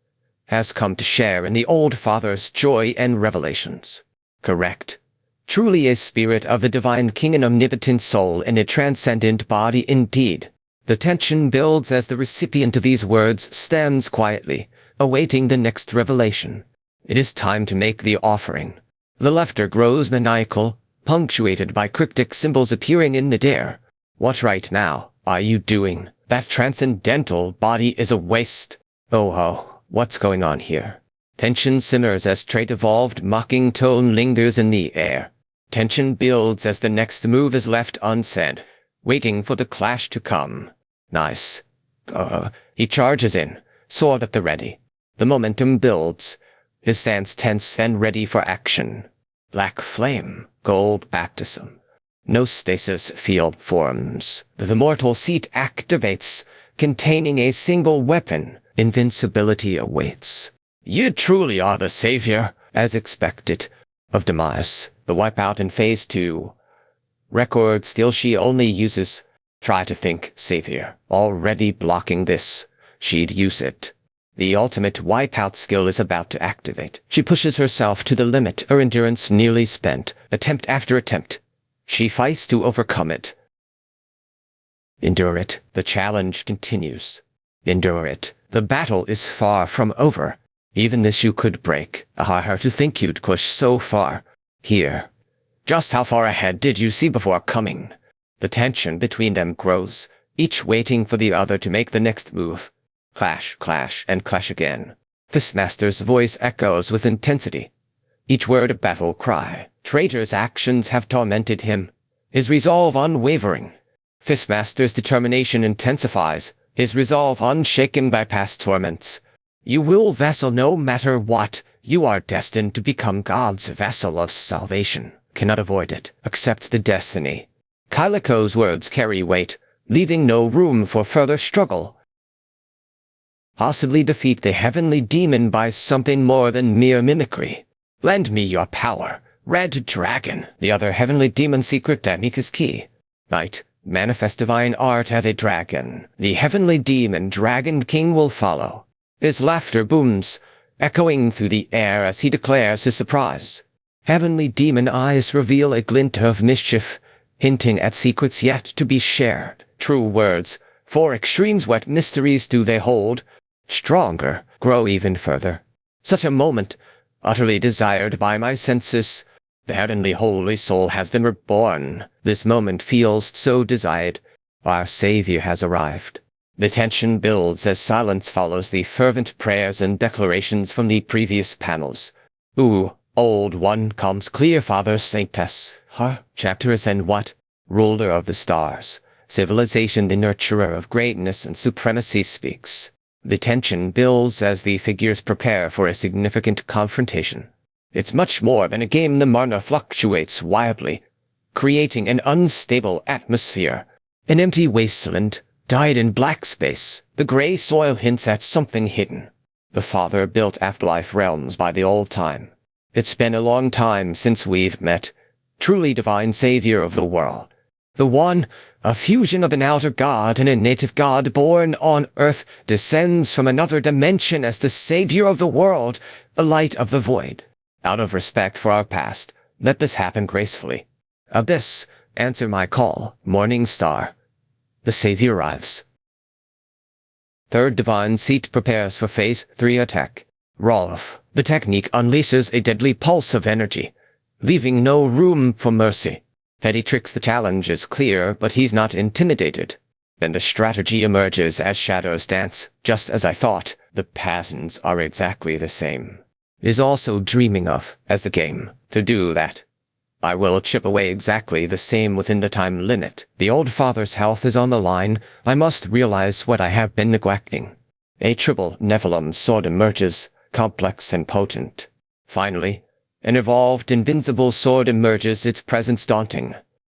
has come to share in the Old Father's joy and revelations. Correct. Truly a spirit of the divine king, an omnipotent soul, and a transcendent body indeed. The tension builds as the recipient of these words stands quietly, awaiting the next revelation. It is time to make the offering. The laughter grows maniacal, punctuated by cryptic symbols appearing in midair. What right now are you doing? That transcendental body is a waste. Oh, what's going on here? Tension simmers as trait-evolved mocking tone lingers in the air. Tension builds as the next move is left unsaid, waiting for the clash to come. Nice. He charges in, sword at the ready. The momentum builds, his stance tense and ready for action. Black flame, gold baptism. No stasis field forms. The mortal seat activates, containing a single weapon. Invincibility awaits. You truly are the savior, as expected, of Demise. The wipeout in Phase 2. Record skill she only uses. Try to think, savior. Already blocking this. She'd use it. The ultimate wipeout skill is about to activate. She pushes herself to the limit, her endurance nearly spent. Attempt after attempt. She fights to overcome it. Endure it. The challenge continues. Endure it. The battle is far from over. Even this you could break. Hard to think you'd push so far. Here. Just how far ahead did you see before coming? The tension between them grows, each waiting for the other to make the next move. Clash, clash, and clash again. Fistmaster's voice echoes with intensity. Each word a battle cry. Traitor's actions have tormented him. His resolve unwavering. Fistmaster's determination intensifies, his resolve unshaken by past torments. You will vessel no matter what. You are destined to become God's vessel of salvation. Cannot avoid it. Accept the destiny. Kailiko's words carry weight, leaving no room for further struggle. Possibly defeat the heavenly demon by something more than mere mimicry. Lend me your power, Red Dragon. The other heavenly demon secret technique is key. Night, manifest divine art as a dragon. The heavenly demon Dragon King will follow. His laughter booms, echoing through the air as he declares his surprise. Heavenly demon eyes reveal a glint of mischief, hinting at secrets yet to be shared. True words, for extremes what mysteries do they hold? Stronger, grow even further. Such a moment, utterly desired by my senses. The heavenly holy soul has been reborn. This moment feels so desired. Our Savior has arrived. The tension builds as silence follows the fervent prayers and declarations from the previous panels. Ooh, old one comes clear, Father Saintess. Her chapter is in what? Ruler of the stars. Civilization, the nurturer of greatness and supremacy speaks. The tension builds as the figures prepare for a significant confrontation. It's much more than a game. The mana fluctuates wildly, creating an unstable atmosphere. An empty wasteland, dyed in black space. The gray soil hints at something hidden. The Father built afterlife realms by the old time. It's been a long time since we've met. Truly divine savior of the world. The One, a fusion of an outer god and a native god born on earth, descends from another dimension as the savior of the world, the light of the void. Out of respect for our past, let this happen gracefully. Abyss, answer my call. Morning star. The savior arrives. Third divine seat prepares for Phase 3 attack. Rolf. The technique unleashes a deadly pulse of energy, leaving no room for mercy. Petty tricks. The challenge is clear, but he's not intimidated. Then the strategy emerges as shadows dance. Just as I thought, the patterns are exactly the same. Is also dreaming of, as the game, to do that. I will chip away exactly the same within the time limit. The old father's health is on the line. I must realize what I have been neglecting. A triple Nephilim sword emerges, complex and potent. Finally, an evolved invincible sword emerges, its presence daunting.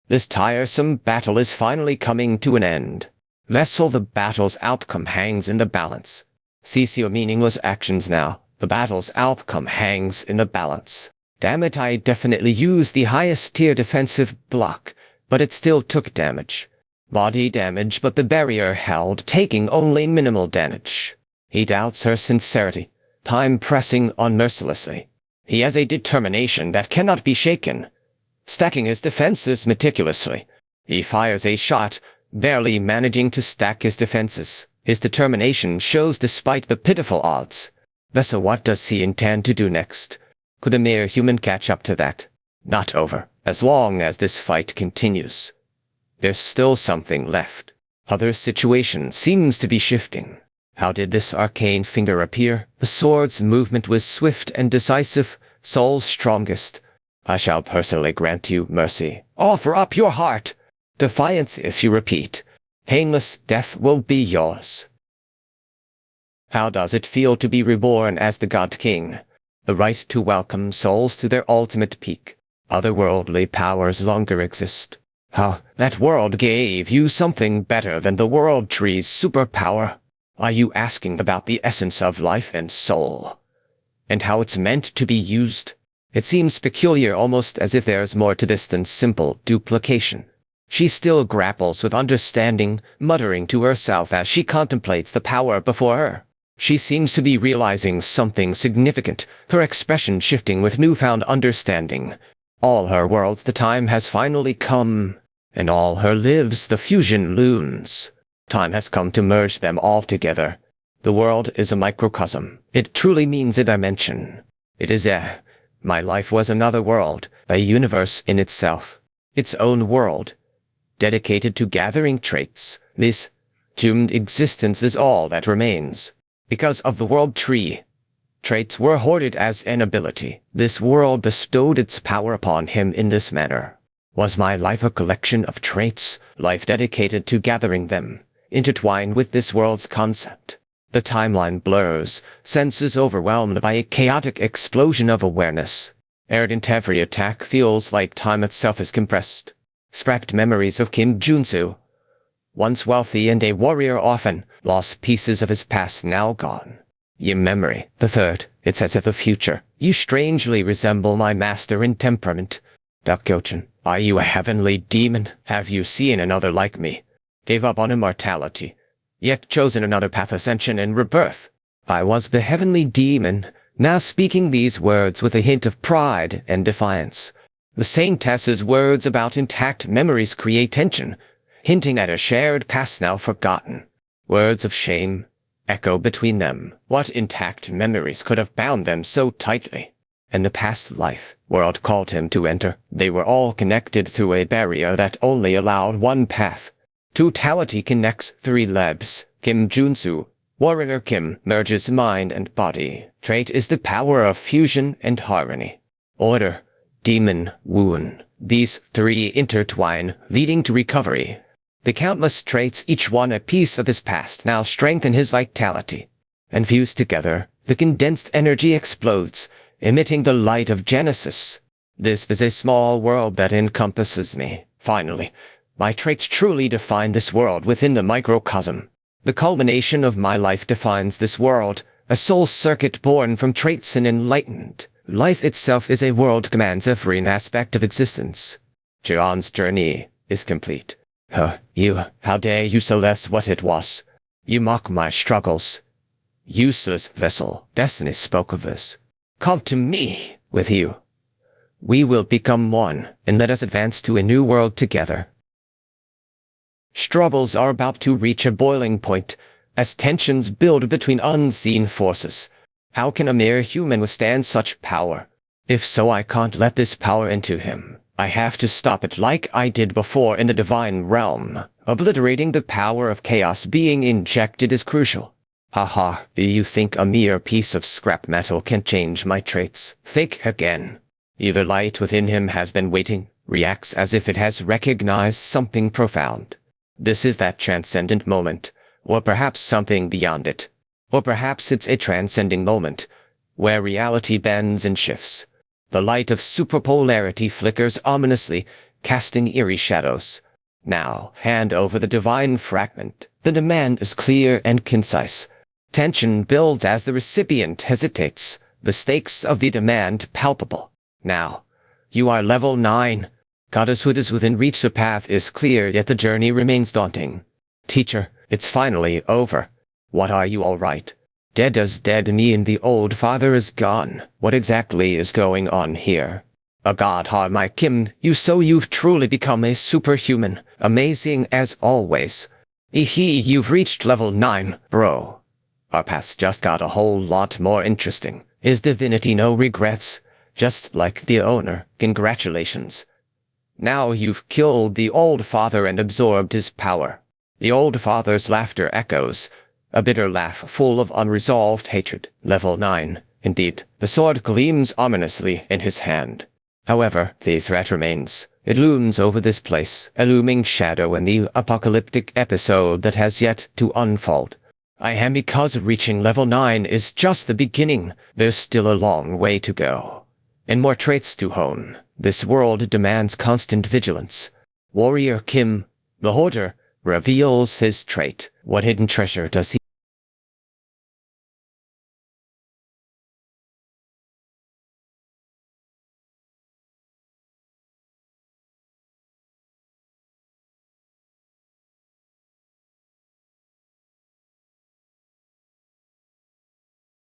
This tiresome battle is finally coming to an end. Vessel, the battle's outcome hangs in the balance. Cease your meaningless actions now. The battle's outcome hangs in the balance. Damn it, I definitely used the highest tier defensive block, but it still took damage. Body damage, but the barrier held, taking only minimal damage. He doubts her sincerity, time pressing on mercilessly. He has a determination that cannot be shaken. Stacking his defenses meticulously, he fires a shot, barely managing to stack his defenses. His determination shows despite the pitiful odds. Vessel, what does he intend to do next? Could a mere human catch up to that? Not over, as long as this fight continues. There's still something left. Other situation seems to be shifting. How did this arcane finger appear? The sword's movement was swift and decisive, soul's strongest. I shall personally grant you mercy. Offer up your heart. Defiance if you repeat. Painless death will be yours. How does it feel to be reborn as the God King? The right to welcome souls to their ultimate peak. Otherworldly powers longer exist. How that world gave you something better than the world tree's superpower. Are you asking about the essence of life and soul? And how it's meant to be used? It seems peculiar, almost as if there's more to this than simple duplication. She still grapples with understanding, muttering to herself as she contemplates the power before her. She seems to be realizing something significant, her expression shifting with newfound understanding. All her worlds the time has finally come, and all her lives the fusion looms. Time has come to merge them all together. The world is a microcosm. It truly means a dimension. It is my life was another world, a universe in itself. Its own world, dedicated to gathering traits. This doomed existence is all that remains. Because of the world tree, traits were hoarded as an ability. This world bestowed its power upon him in this manner. Was my life a collection of traits, life dedicated to gathering them, intertwined with this world's concept? The timeline blurs, senses overwhelmed by a chaotic explosion of awareness. Arrogant, every attack feels like time itself is compressed. Scrapped memories of Kim Junsu. Once wealthy and a warrior, often lost pieces of his past now gone. Your memory, the third, it's as if the future. You strangely resemble my master in temperament. Dakkyochin, are you a heavenly demon? Have you seen another like me? Gave up on immortality, yet chosen another path, ascension and rebirth. I was the heavenly demon, now speaking these words with a hint of pride and defiance. The saintess's words about intact memories create tension, hinting at a shared past now forgotten. Words of shame echo between them. What intact memories could have bound them so tightly? And the past life world called him to enter. They were all connected through a barrier that only allowed one path. Totality connects three labs. Kim Junsu, Warrior Kim, merges mind and body. Trait is the power of fusion and harmony. Order, demon, wound. These three intertwine, leading to recovery. The countless traits, each one a piece of his past, now strengthen his vitality. And fused together, the condensed energy explodes, emitting the light of Genesis. This is a small world that encompasses me. Finally, my traits truly define this world within the microcosm. The culmination of my life defines this world, a soul circuit born from traits and enlightenment. Life itself is a world, commands every aspect of existence. Jiran's journey is complete. How dare you celeste what it was? You mock my struggles. Useless vessel, destiny spoke of this. Come to me with you. We will become one, and let us advance to a new world together. Struggles are about to reach a boiling point, as tensions build between unseen forces. How can a mere human withstand such power? If so, I can't let this power into him. I have to stop it like I did before in the divine realm. Obliterating the power of chaos being injected is crucial. Haha, do you think a mere piece of scrap metal can change my traits? Think again. Either light within him has been waiting, reacts as if it has recognized something profound. This is that transcendent moment, or perhaps something beyond it. Or perhaps it's a transcending moment, where reality bends and shifts. The light of superpolarity flickers ominously, casting eerie shadows. Now, hand over the divine fragment. The demand is clear and concise. Tension builds as the recipient hesitates, the stakes of the demand palpable. Now, you are level 9. Goddesshood is within reach. The path is clear, yet the journey remains daunting. Teacher, it's finally over. What are you all right? Dead as dead me and the old father is gone. What exactly is going on here? A god, my Kim, you've truly become a superhuman. Amazing as always. You've reached level 9, bro. Our paths just got a whole lot more interesting. Is divinity no regrets? Just like the owner, congratulations. Now you've killed the old father and absorbed his power. The old father's laughter echoes, a bitter laugh full of unresolved hatred. Level 9, indeed. The sword gleams ominously in his hand. However, the threat remains. It looms over this place, a looming shadow in the apocalyptic episode that has yet to unfold. Because reaching level 9 is just the beginning. There's still a long way to go. And more traits to hone. This world demands constant vigilance. Warrior Kim, the hoarder, reveals his trait. What hidden treasure does he